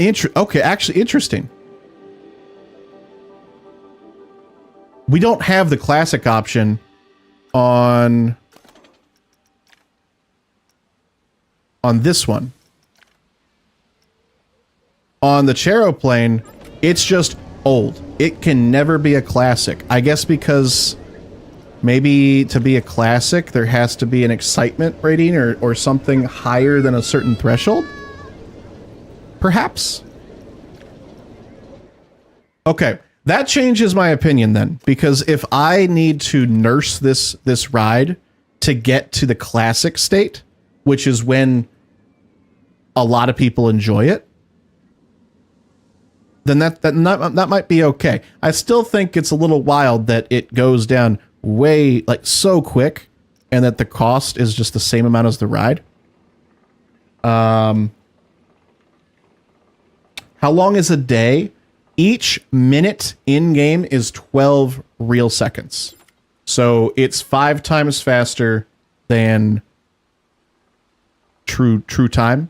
Okay, actually interesting. We don't have the classic option on this one. On the Charoplane, it's just old. It can never be a classic. I guess because maybe to be a classic, there has to be an excitement rating or something higher than a certain threshold? Perhaps? Okay, that changes my opinion then, because if I need to nurse this ride to get to the classic state, which is when a lot of people enjoy it, then that might be okay. I still think it's a little wild that it goes down way, like, so quick, and that the cost is just the same amount as the ride. How long is a day? Each minute in-game is 12 real seconds. So it's 5 times faster than true time.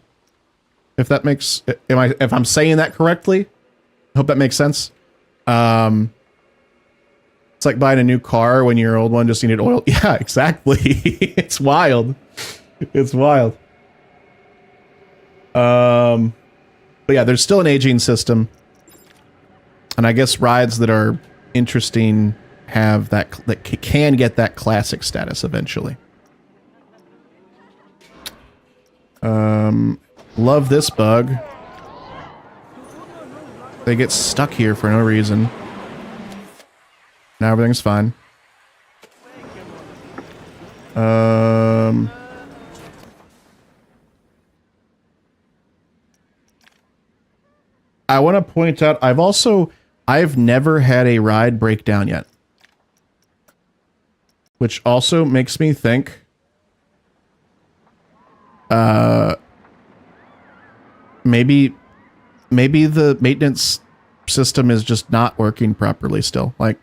If that makes... if I'm saying that correctly? I hope that makes sense. It's like buying a new car when your old one just needed oil. Yeah, exactly. It's wild. It's wild. But yeah, there's still an aging system. And I guess rides that are interesting have that can get that classic status eventually. Love this bug. They get stuck here for no reason. Now everything's fine. I want to point out, I've never had a ride break down yet. Which also makes me think, maybe the maintenance system is just not working properly still. Like,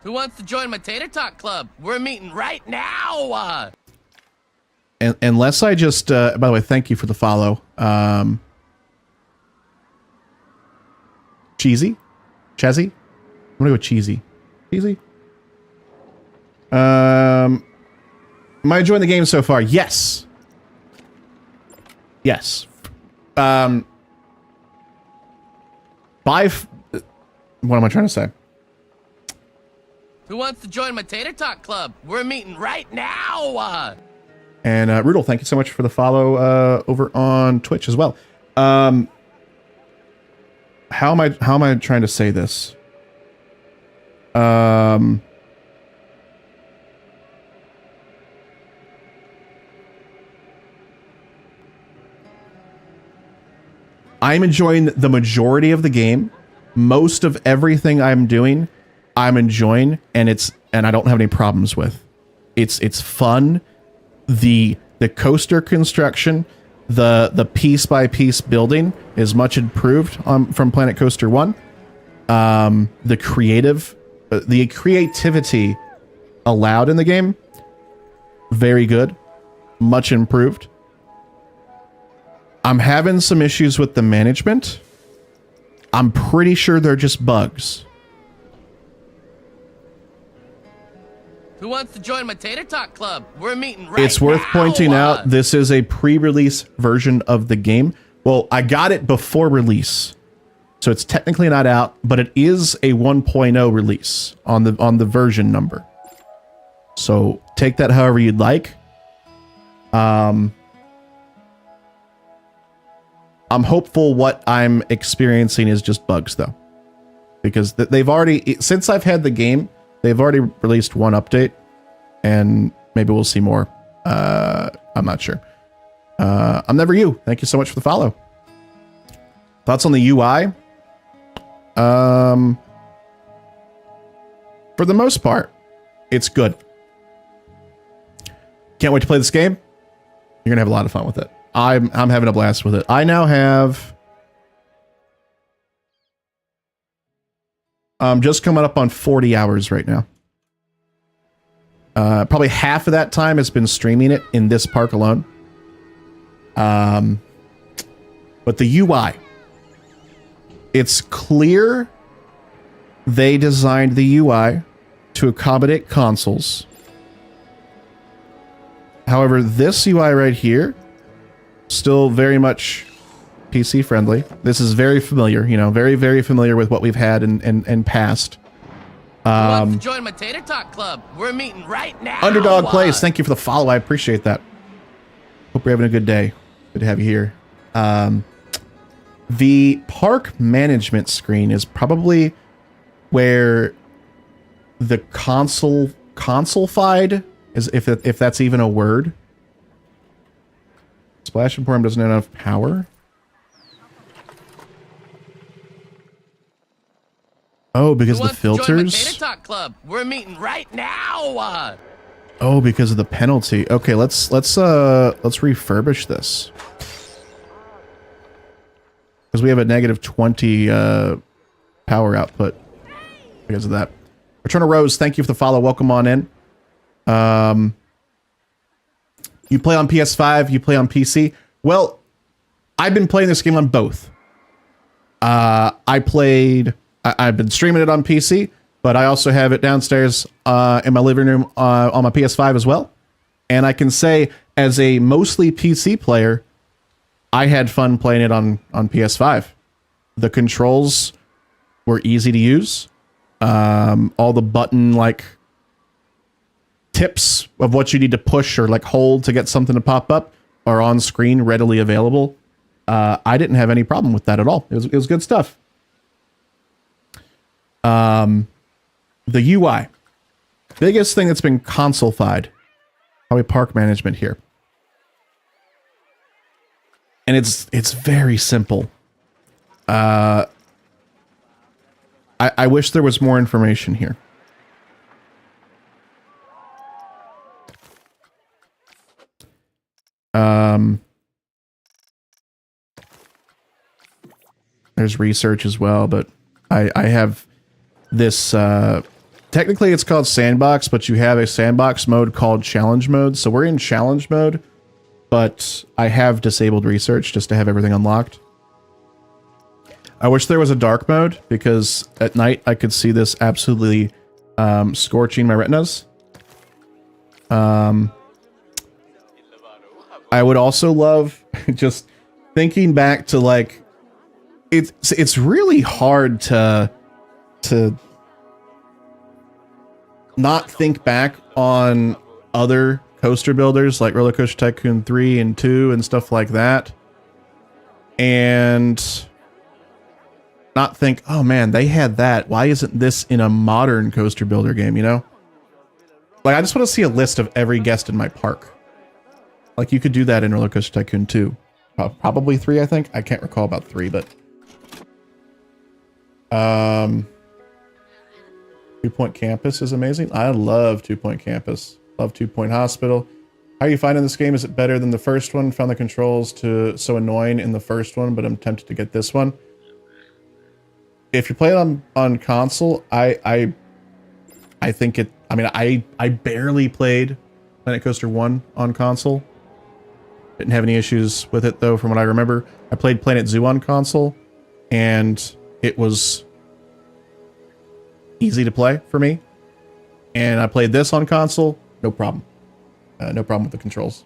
Who wants to join my Tater Talk Club? We're meeting right now. Unless I just, by the way, thank you for the follow. Cheesy? Chezzy? I'm gonna go with cheesy. Cheesy? Am I enjoying the game so far? Yes. Yes. What am I trying to say? Who wants to join my Tater Talk Club? We're meeting right now. And Rudel, thank you so much for the follow over on Twitch as well. How am I trying to say this? I'm enjoying the majority of the game. Most of everything I'm doing, I'm enjoying, and I don't have any problems with. It's fun. The coaster construction, the piece by piece building is much improved from Planet Coaster 1. The creativity allowed in the game, very good, much improved. I'm having some issues with the management. I'm pretty sure they're just bugs. Who wants to join my Tater Talk Club? We're meeting right now. It's worth pointing out this is a pre-release version of the game. Well, I got it before release, so it's technically not out, but it is a 1.0 release on the version number. So take that however you'd like. I'm hopeful what I'm experiencing is just bugs, though, because they've already, since I've had the game, they've already released one update, and maybe we'll see more. I'm not sure. I'm Never You. Thank you so much for the follow. Thoughts on the UI? For the most part, it's good. Can't wait to play this game. You're gonna have a lot of fun with it. I'm having a blast with it. I now have just coming up on 40 hours right now. Probably half of that time has been streaming it in this park alone. But the UI, it's clear they designed the UI to accommodate consoles. However, this UI right here, still very much PC friendly. This is very familiar, you know, very, very familiar with what we've had in past. Who wants to join my Tater Talk Club? We're meeting right now. Underdog Plays, thank you for the follow. I appreciate that. Hope you're having a good day. Good to have you here. The park management screen is probably where the console-fied is, if that's even a word. Splash Emporium doesn't have enough power. Oh, because of the filters? Join my Tater Talk Club? We're meeting right now. Oh, because of the penalty. Okay, let's refurbish this. Because we have a negative 20 power output because of that. Return Rose, thank you for the follow. Welcome on in. You play on PS5, you play on PC. Well, I've been playing this game on both. I've been streaming it on PC, but I also have it downstairs in my living room on my PS5 as well. And I can say, as a mostly PC player, I had fun playing it on PS5. The controls were easy to use. All the button tips of what you need to push or hold to get something to pop up are on screen, readily available. I didn't have any problem with that at all. It was good stuff. the UI. Biggest thing that's been console-fied. Probably park management here. And it's very simple. I wish there was more information here. There's research as well, but I have this, technically it's called Sandbox, but you have a Sandbox mode called Challenge mode. So we're in Challenge mode, but I have disabled research just to have everything unlocked. I wish there was a dark mode, because at night I could see this absolutely scorching my retinas. I would also love, just thinking back to, like, it's really hard to not think back on other coaster builders like Roller Coaster Tycoon 3 and 2 and stuff like that, and not think, oh man, they had that. Why isn't this in a modern coaster builder game, you know? Like, I just want to see a list of every guest in my park. Like, you could do that in Roller Coaster Tycoon 2. Probably 3, I think. I can't recall about 3, but... 2 Point Campus is amazing. I love 2 Point Campus. Love 2 Point Hospital. How are you finding this game? Is it better than the first one? Found the controls so annoying in the first one, but I'm tempted to get this one. If you play it on console, I think it... I mean, I barely played Planet Coaster 1 on console. Didn't have any issues with it, though, from what I remember. I played Planet Zoo on console, and it was easy to play for me. And I played this on console, no problem. No problem with the controls.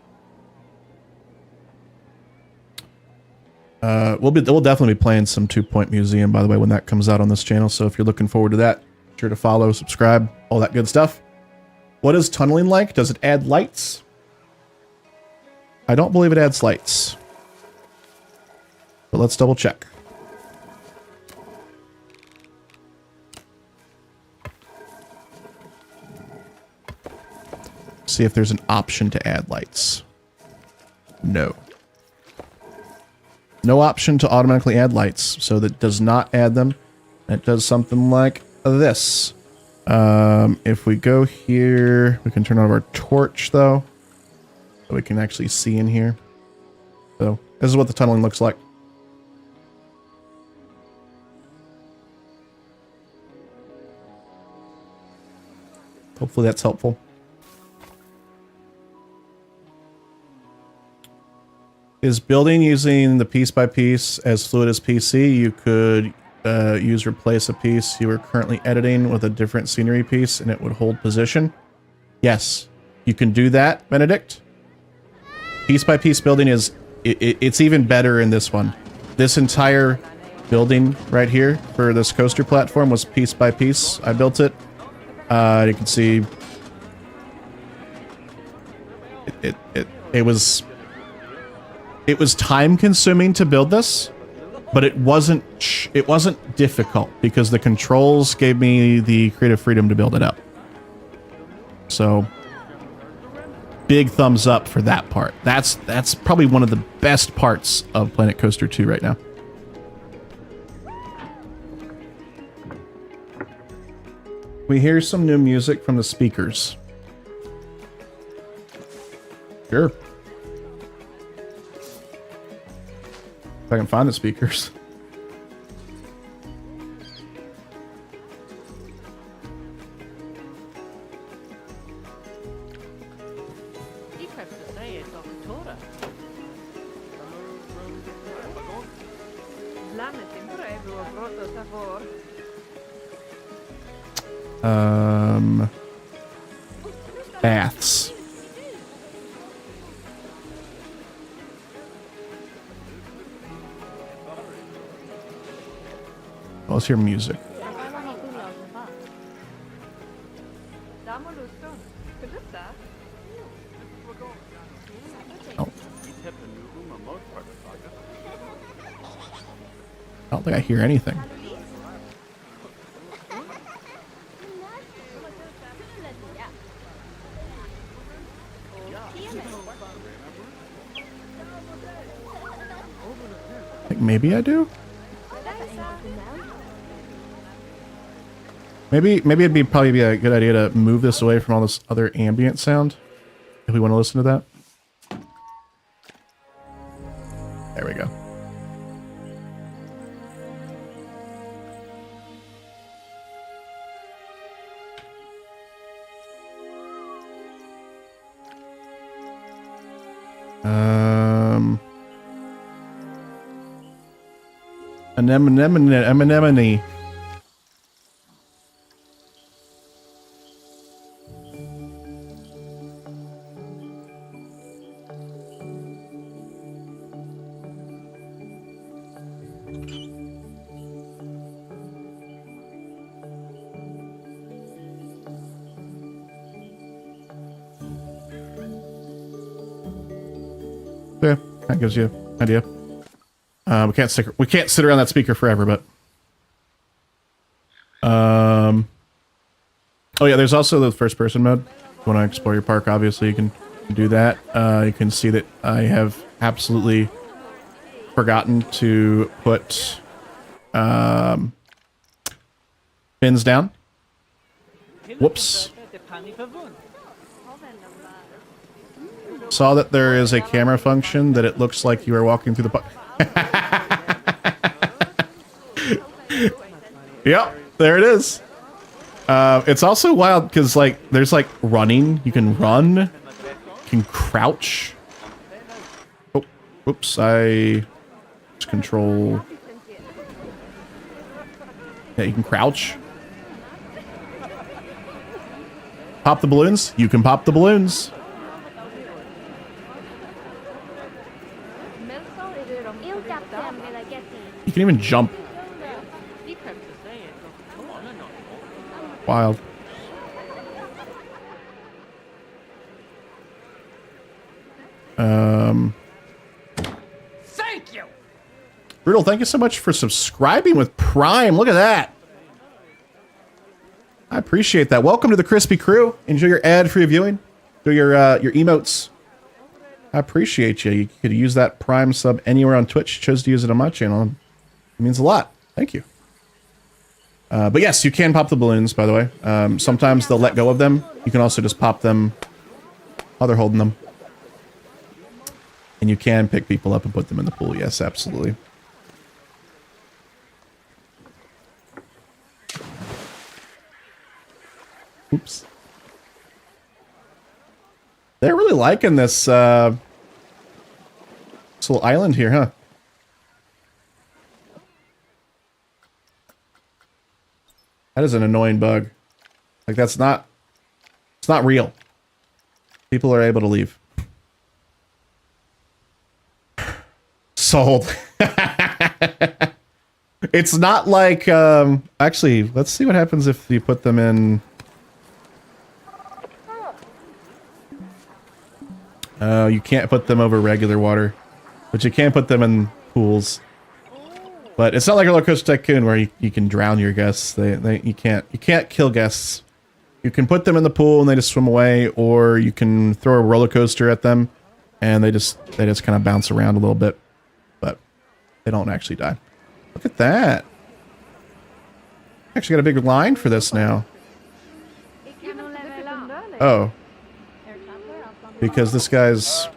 We'll definitely be playing some 2 Point Museum, by the way, when that comes out on this channel. So if you're looking forward to that, be sure to follow, subscribe, all that good stuff. What is tunneling like? Does it add lights? I don't believe it adds lights. But let's double check. See if there's an option to add lights. No. No option to automatically add lights, so that does not add them. It does something like this. If we go here, we can turn on our torch, though, so we can actually see in here. So this is what the tunneling looks like. Hopefully that's helpful. Is building using the piece by piece as fluid as PC? You could replace a piece you are currently editing with a different scenery piece and it would hold position. Yes, you can do that, Benedict. Piece by piece building is, it's even better in this one. This entire building right here for this coaster platform was piece by piece. I built it. You can see it was time consuming to build this, but it wasn't difficult because the controls gave me the creative freedom to build it up. So big thumbs up for that part. That's probably one of the best parts of Planet Coaster 2 right now. We hear some new music from the speakers. Sure. If I can find the speakers. Baths. Let's hear music. Oh. I don't think I hear anything. Like maybe I do? Maybe it'd probably be a good idea to move this away from all this other ambient sound if we want to listen to that. There we go. Anemone. Yeah, that gives you an idea. We can't sit around that speaker forever, but oh yeah, there's also the first person mode. If you want to explore your park, obviously you can do that. You can see that I have absolutely forgotten to put pins down. Whoops. Saw that there is a camera function that it looks like you are walking through the park. Yep, there it is. It's also wild because like there's like running. You can run. You can crouch. Oh, whoops! I just control. Yeah, you can crouch. Pop the balloons. You can pop the balloons. You can even jump. Wild. Thank you. Brutal, thank you so much for subscribing with Prime. Look at that. I appreciate that. Welcome to the Crispy Crew. Enjoy your ad-free viewing. Do your emotes. I appreciate you. You could use that Prime sub anywhere on Twitch. Chose to use it on my channel. It means a lot. Thank you. But yes, you can pop the balloons, by the way. Sometimes they'll let go of them. You can also just pop them while they're holding them. And you can pick people up and put them in the pool. Yes, absolutely. Oops. They're really liking this, this little island here, huh? That is an annoying bug. Like, that's not... It's not real. People are able to leave. Sold. It's not like... actually, let's see what happens if you put them in... you can't put them over regular water. But you can put them in pools. But it's not like a Roller Coaster Tycoon where you can drown your guests. You can't kill guests. You can put them in the pool and they just swim away, or you can throw a roller coaster at them and they just kind of bounce around a little bit, but they don't actually die. Look at that. Actually got a big line for this now. Oh. Because this guy's...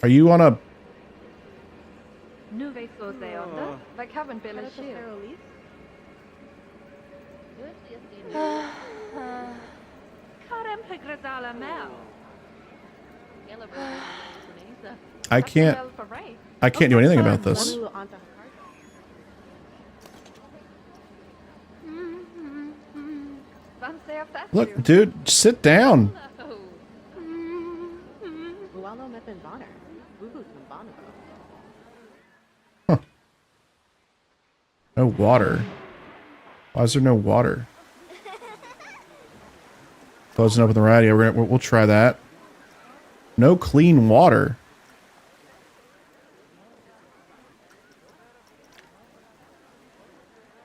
Are you on a... I can't do anything about this. Look, dude, sit down. Huh. No water. Why is there no water? Closing up with the radio. We'll try that. No clean water.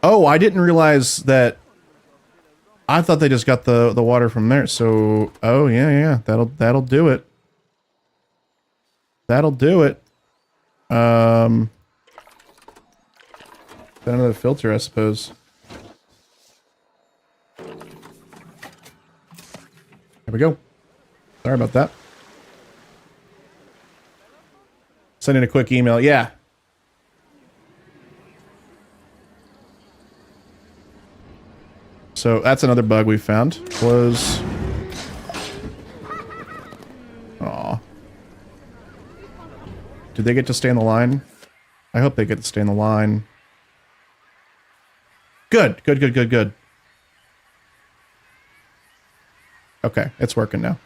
Oh, I didn't realize that I thought they just got the water from there. So, oh yeah, that'll do it. That'll do it. Then another filter, I suppose. There we go. Sorry about that. Sending a quick email. Yeah. So that's another bug we found. Was... Aw. Did they get to stay in the line? I hope they get to stay in the line. Good. Good, good, good, good. Okay, it's working now.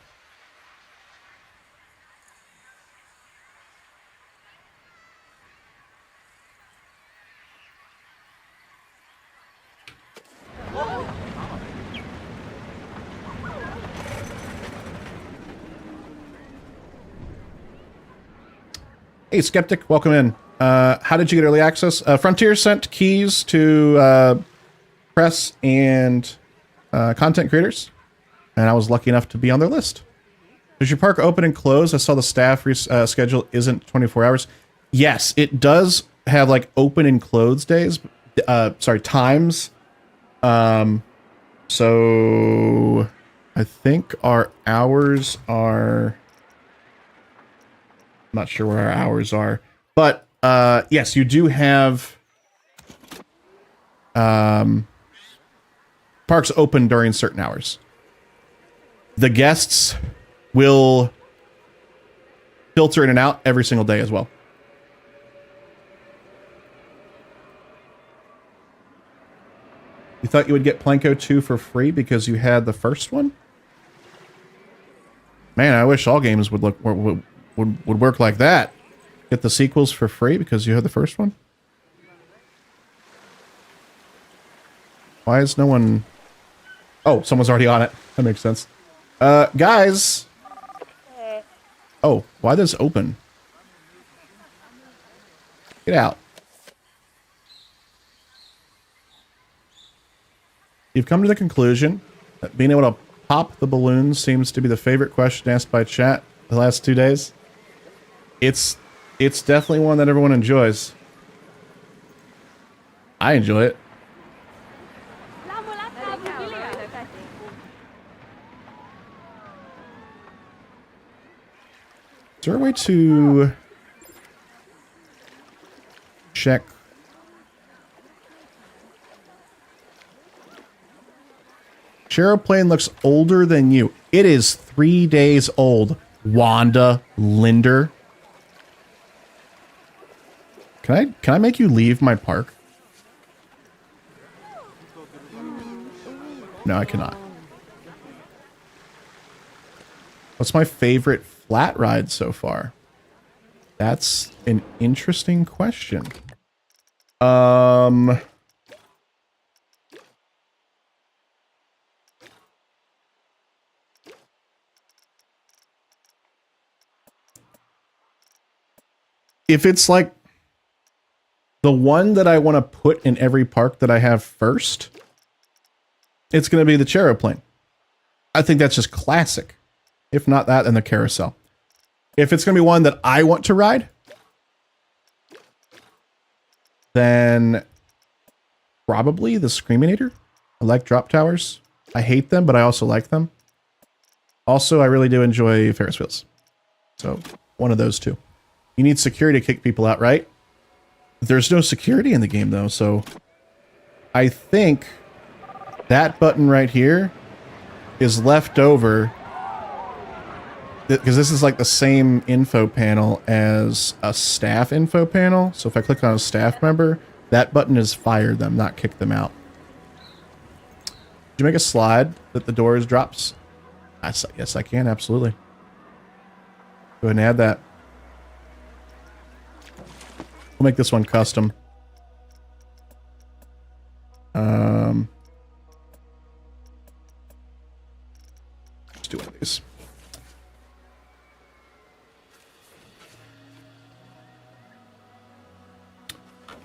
Hey, Skeptic, welcome in. How did you get early access? Frontier sent keys to press and content creators, and I was lucky enough to be on their list. Does your park open and close? I saw the staff schedule isn't 24 hours. Yes, it does have like open and close days. Sorry, times. So I think our hours are... I'm not sure where our hours are, but yes, you do have parks open during certain hours. The guests will filter in and out every single day as well. You thought you would get Planko 2 for free because you had the first one? Man, I wish all games would work like that. Get the sequels for free because you had the first one? Why is no one... Oh, someone's already on it. That makes sense. Guys! Oh, why this open? Get out. You've come to the conclusion that being able to pop the balloons seems to be the favorite question asked by chat the last 2 days. It's definitely one that everyone enjoys. I enjoy it. Is there a way to check? Cheroplane looks older than you. It is 3 days old. Wanda Linder. Can I make you leave my park? No, I cannot. What's my favorite flat ride so far? That's an interesting question. If it's like the one that I want to put in every park that I have first, it's going to be the Cheroplane. I think that's just classic. If not that, then the carousel. If it's going to be one that I want to ride, then probably the Screaminator. I like drop towers. I hate them, but I also like them. Also, I really do enjoy Ferris wheels. So, one of those two. You need security to kick people out, right? There's no security in the game, though, so I think that button right here is left over because this is like the same info panel as a staff info panel. So if I click on a staff member, that button is fire them, not kick them out. Did you make a slide that the doors drops? Yes, I can, absolutely. Go ahead and add that. We'll make this one custom. Let's do one of these.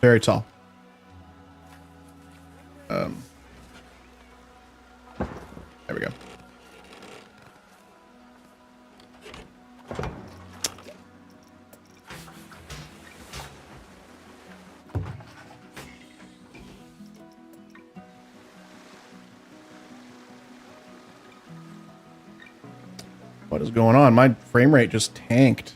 Very tall. we go. What is going on? My frame rate just tanked.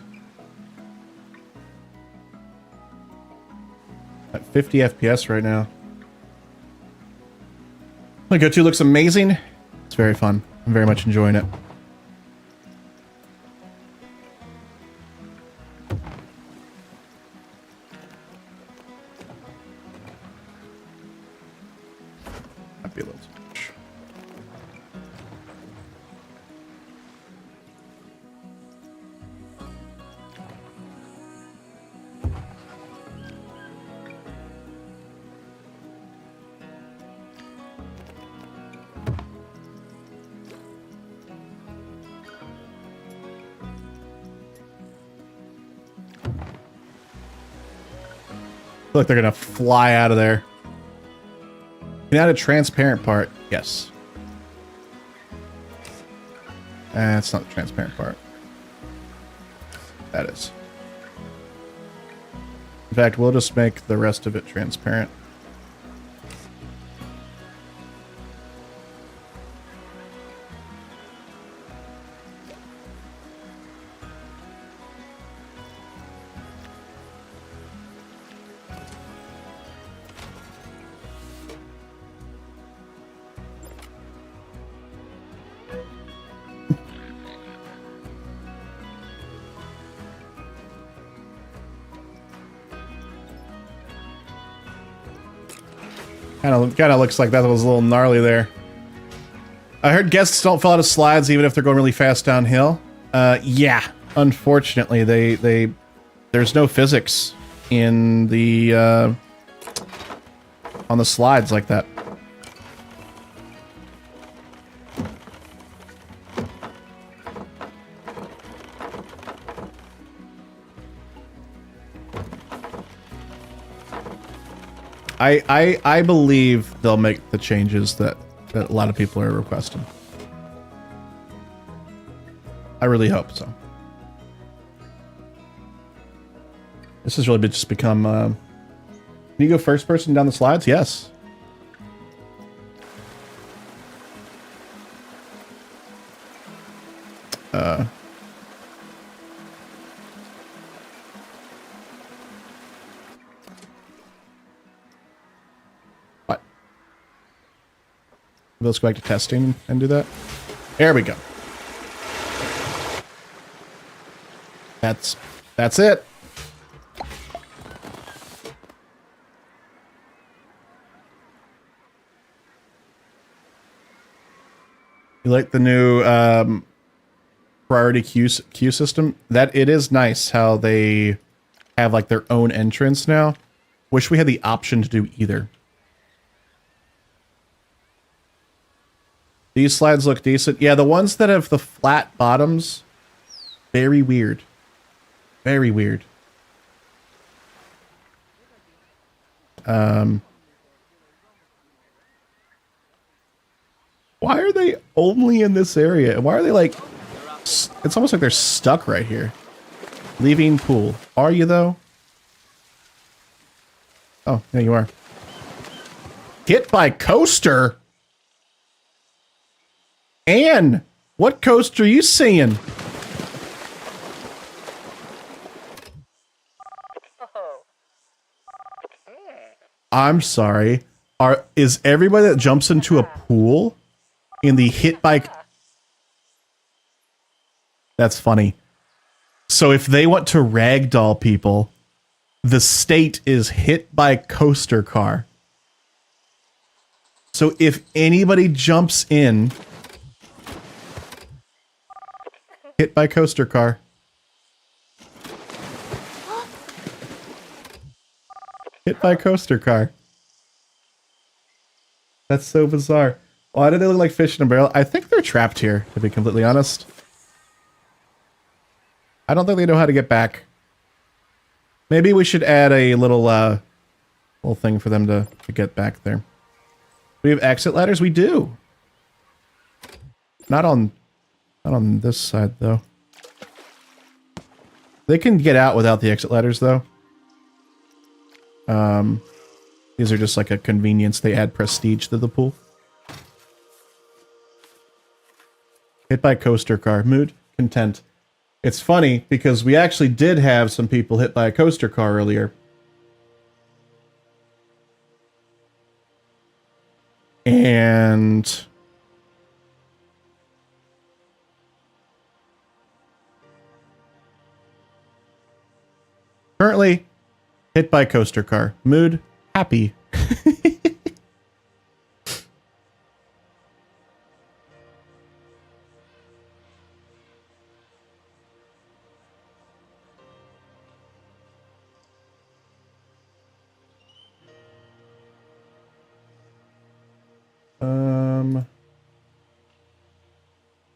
At 50 FPS right now. My go-to looks amazing. It's very fun. I'm very much enjoying it. Might be a little too much. Look, they're gonna fly out of there. Can you add a transparent part? Yes. That's not the transparent part. That is. In fact, we'll just make the rest of it transparent. Kind of looks like that was a little gnarly there. I heard guests don't fall out of slides even if they're going really fast downhill. Yeah, unfortunately, there's no physics in the on the slides like that. I believe they'll make the changes that a lot of people are requesting. I really hope so. This has really just become... Can you go first person down the slides? Yes. What? Let's go back to testing and do that. There we go. That's it. You like the new priority queue system? That it is nice how they have like their own entrance now. Wish we had the option to do either. These slides look decent. Yeah, the ones that have the flat bottoms, very weird. Very weird. Why are they only in this area? Why are they like... It's almost like they're stuck right here. Leaving pool. Are you, though? Oh, yeah, you are. Hit by coaster? Anne, what coaster are you seeing? I'm sorry. Is everybody that jumps into a pool in the hit by... That's funny. So if they want to ragdoll people, the state is hit by coaster car. So if anybody jumps in, hit by coaster car. Hit by coaster car. That's so bizarre. Why do they look like fish in a barrel? I think they're trapped here, to be completely honest. I don't think they know how to get back. Maybe we should add a little little thing for them to get back there. We have exit ladders? We do. Not on this side though. They can get out without the exit ladders though. These are just like a convenience. They add prestige to the pool. Hit by coaster car. Mood content. It's funny because we actually did have some people hit by a coaster car earlier. And currently hit by coaster car. Mood happy.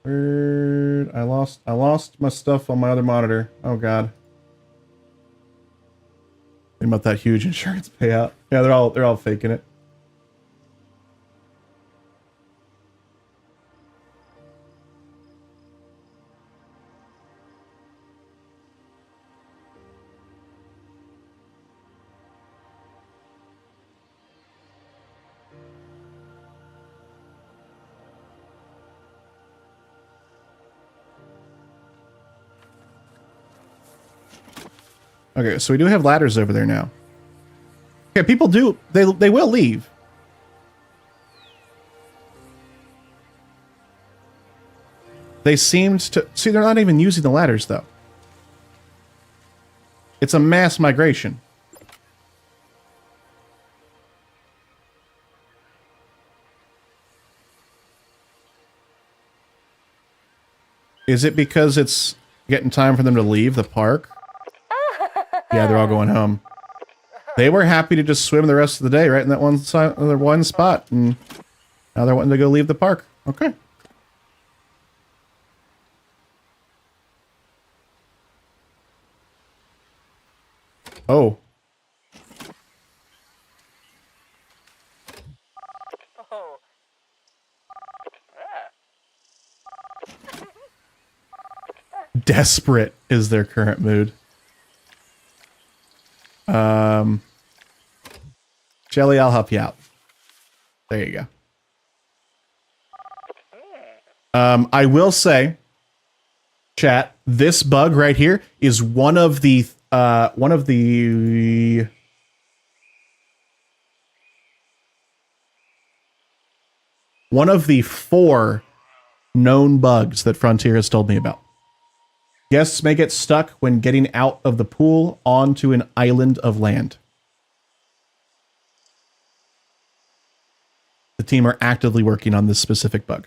Where I lost my stuff on my other monitor. Oh god. Think about that huge insurance payout. Yeah, they're all faking it. Okay, so we do have ladders over there now. Okay, people do they will leave. They seemed to see they're not even using the ladders though. It's a mass migration. Is it because it's getting time for them to leave the park? Yeah, they're all going home. They were happy to just swim the rest of the day right in that one spot, and now they're wanting to go leave the park. Okay. Oh. Desperate is their current mood. Jelly, I'll help you out. There you go. I will say, chat, this bug right here is one of the 4 known bugs that Frontier has told me about. Guests may get stuck when getting out of the pool onto an island of land. The team are actively working on this specific bug.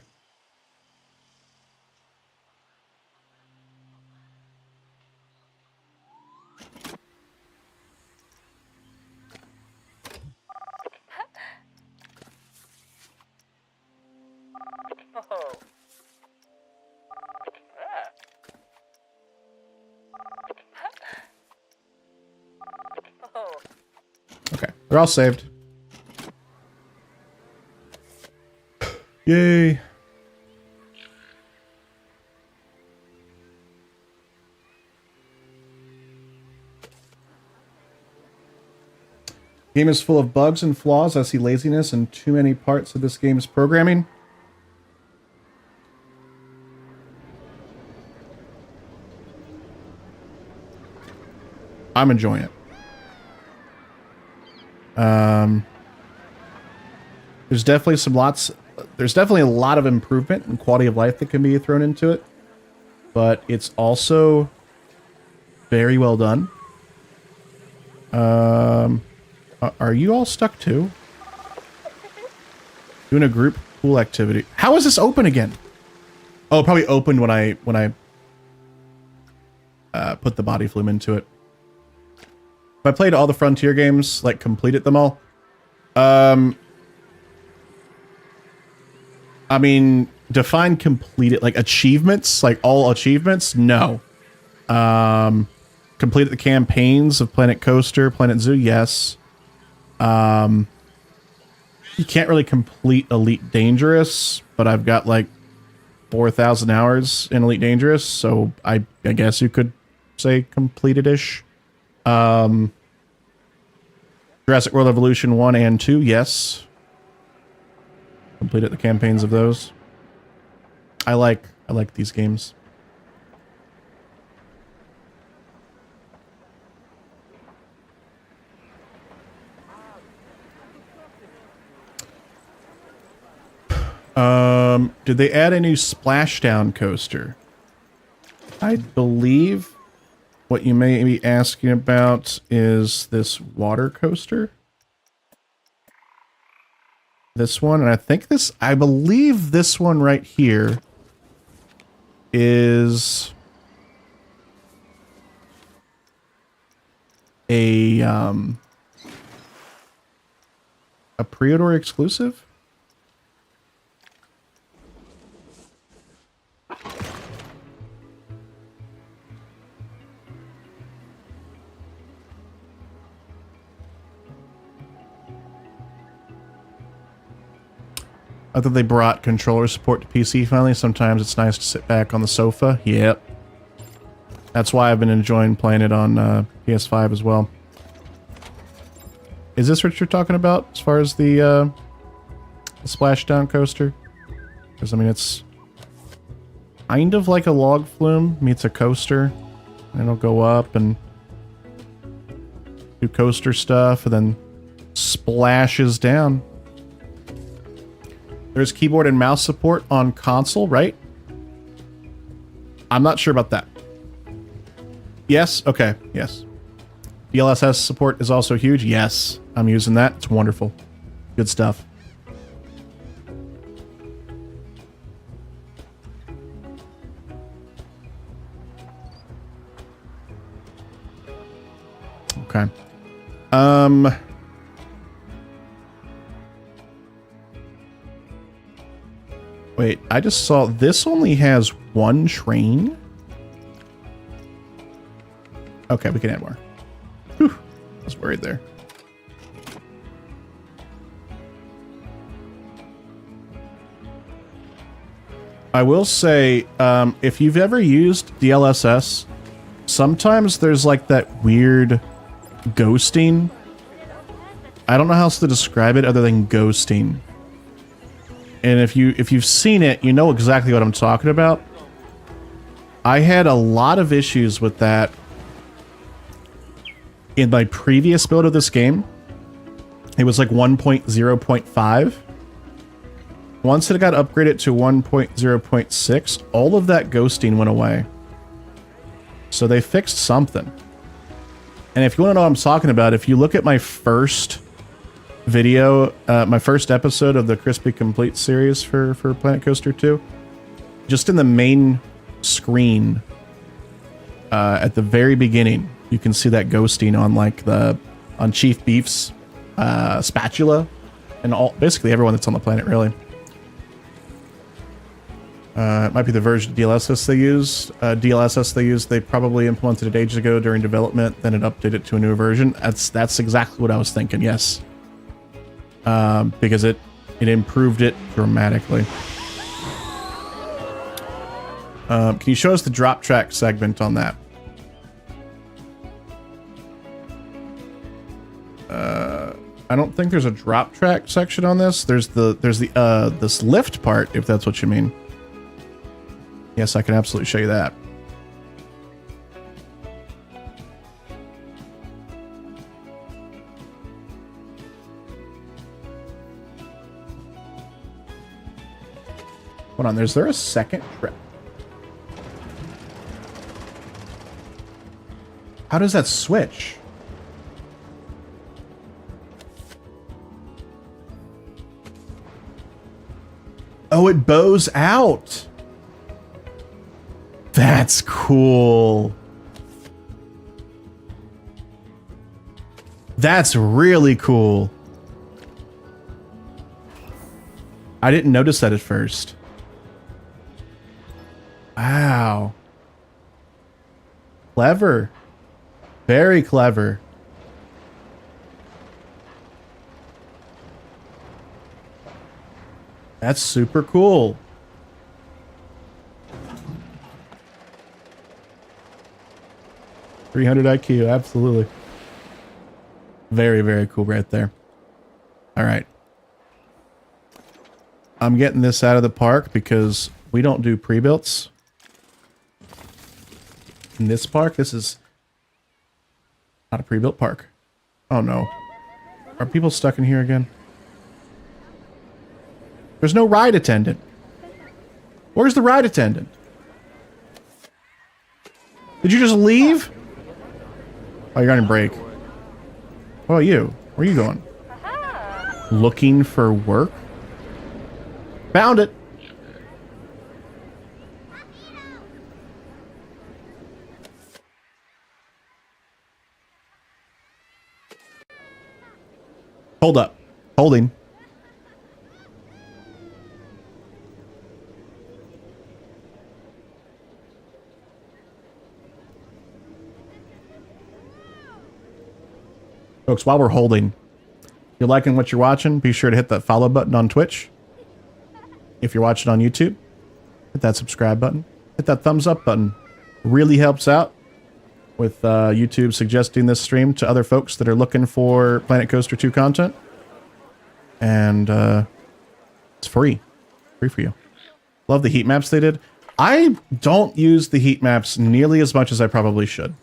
Okay, they're all saved. Yay. Game is full of bugs and flaws. I see laziness in too many parts of this game's programming. I'm enjoying it. There's definitely a lot of improvement and quality of life that can be thrown into it, but it's also very well done. Are you all stuck too? Doing a group pool activity. How is this open again? Oh, it probably opened when I put the body flume into it. If I played all the Frontier games, like completed them all, I mean, define completed, like achievements, like all achievements? No. Completed the campaigns of Planet Coaster, Planet Zoo? Yes. You can't really complete Elite Dangerous, but I've got like 4,000 hours in Elite Dangerous, so I guess you could say completed-ish. Jurassic World Evolution 1 and 2, yes. Completed the campaigns of those. I like these games. Did they add a new splashdown coaster? I believe what you may be asking about is this water coaster. This one, and I believe this one right here is a pre-order exclusive. I thought they brought controller support to PC finally. Sometimes it's nice to sit back on the sofa. Yep. That's why I've been enjoying playing it on PS5 as well. Is this what you're talking about as far as the splashdown coaster? Because, I mean, it's kind of like a log flume meets a coaster. And it'll go up and do coaster stuff and then splashes down. There's keyboard and mouse support on console, right? I'm not sure about that. Yes? Okay, yes. DLSS support is also huge. Yes, I'm using that. It's wonderful. Good stuff. Okay. Wait, I just saw this only has one train? Okay, we can add more. Whew, I was worried there. I will say, if you've ever used DLSS, sometimes there's like that weird ghosting. I don't know how else to describe it other than ghosting. And if you've seen it, you know exactly what I'm talking about. I had a lot of issues with that in my previous build of this game. It was like 1.0.5. Once it got upgraded to 1.0.6, all of that ghosting went away. So they fixed something. And if you want to know what I'm talking about, if you look at my first video, my first episode of the Crispy Complete series for Planet Coaster 2, just in the main screen, at the very beginning, you can see that ghosting on like on Chief Beef's spatula, and basically everyone that's on the planet, really. It might be the version of DLSS they used. They probably implemented it ages ago during development, then it updated to a newer version. That's exactly what I was thinking. Yes. Because it improved it dramatically. Can you show us the drop track segment on that? I don't think there's a drop track section on this. There's this lift part, if that's what you mean. Yes, I can absolutely show you that. Hold on, is there a second trip? How does that switch? Oh, it bows out. That's cool. That's really cool. I didn't notice that at first. Wow. Clever. Very clever. That's super cool. 300 IQ, absolutely. Very, very cool right there. All right. I'm getting this out of the park because we don't do pre-builts. In this park, this is not a pre-built park. Oh no. Are people stuck in here again? There's no ride attendant. Where's the ride attendant? Did you just leave? Oh, you're on break. What about you? Where are you going? Looking for work? Found it. Hold up. Holding. Folks, while we're holding, if you're liking what you're watching, be sure to hit that follow button on Twitch. If you're watching on YouTube, hit that subscribe button. Hit that thumbs up button. Really helps out with YouTube suggesting this stream to other folks that are looking for Planet Coaster 2 content. And it's free. Free for you. Love the heat maps they did. I don't use the heat maps nearly as much as I probably should.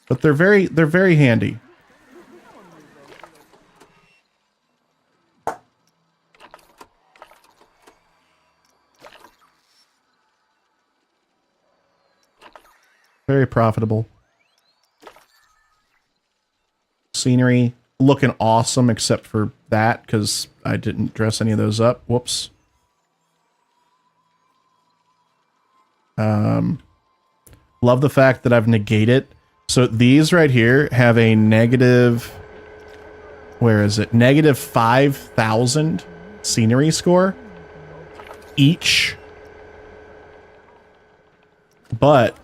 But they're very handy. Very profitable. Scenery looking awesome except for that because I didn't dress any of those up. Whoops. Love the fact that I've negated. So these right here have a negative, where is it? Negative 5,000 scenery score each. But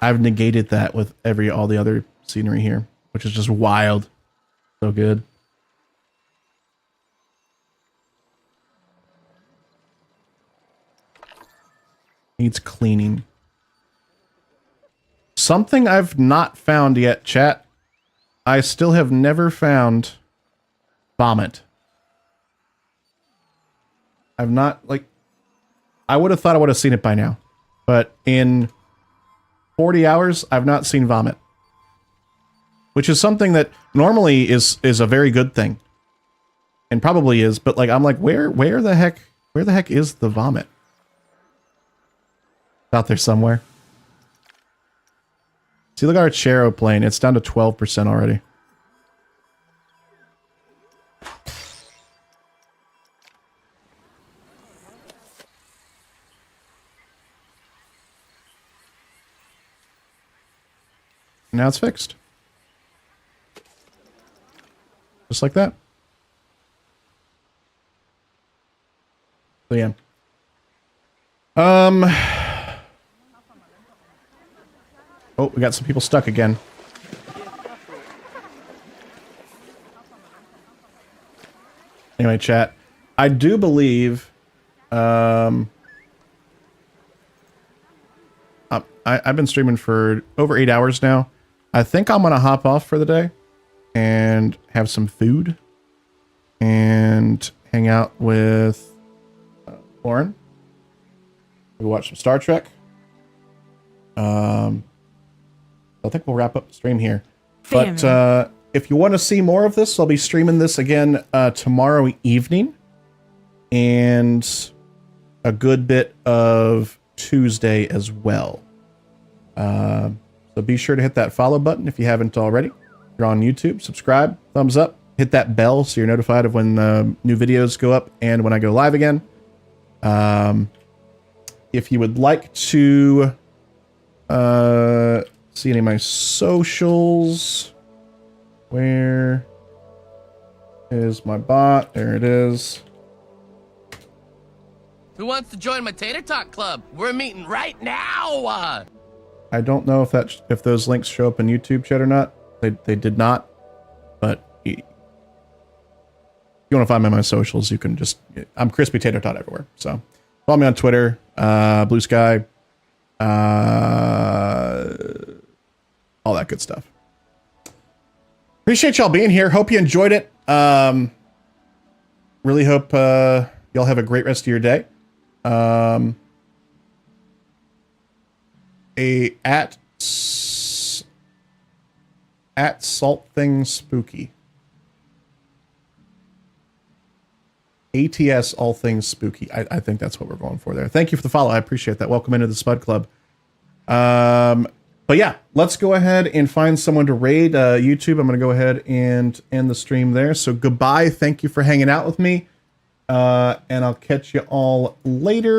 I've negated that with all the other scenery here, which is just wild. So good. Needs cleaning. Something I've not found yet, chat. I still have never found vomit. I've not, like, I would have thought I would have seen it by now. But in 40 hours, I've not seen vomit. Which is something that normally is a very good thing. And probably is, but like I'm like, where the heck is the vomit? It's out there somewhere. See, look at our Chero plane. It's down to 12% already. Now it's fixed. Just like that. So yeah. Oh, we got some people stuck again. Anyway, chat. I do believe I've been streaming for over 8 hours now. I think I'm gonna hop off for the day and have some food and hang out with Lauren. We'll watch some Star Trek. I think we'll wrap up the stream here. But if you want to see more of this, I'll be streaming this again tomorrow evening. And a good bit of Tuesday as well. So be sure to hit that follow button if you haven't already. If you're on YouTube, subscribe, thumbs up, hit that bell so you're notified of when new videos go up and when I go live again. If you would like to see any of my socials, where is my bot? There it is. Who wants to join my Tater Talk Club? We're meeting right now. I don't know if those links show up in YouTube chat or not. They did not. But if you want to find me on my socials, you can just... I'm Crispy Tater Tot everywhere. So follow me on Twitter, Blue Sky, all that good stuff. Appreciate y'all being here. Hope you enjoyed it. Really hope y'all have a great rest of your day. At Salt Thing Spooky. ATS All Things Spooky. I think that's what we're going for there. Thank you for the follow. I appreciate that. Welcome into the Spud Club. But yeah, let's go ahead and find someone to raid YouTube. I'm going to go ahead and end the stream there. So goodbye. Thank you for hanging out with me. And I'll catch you all later.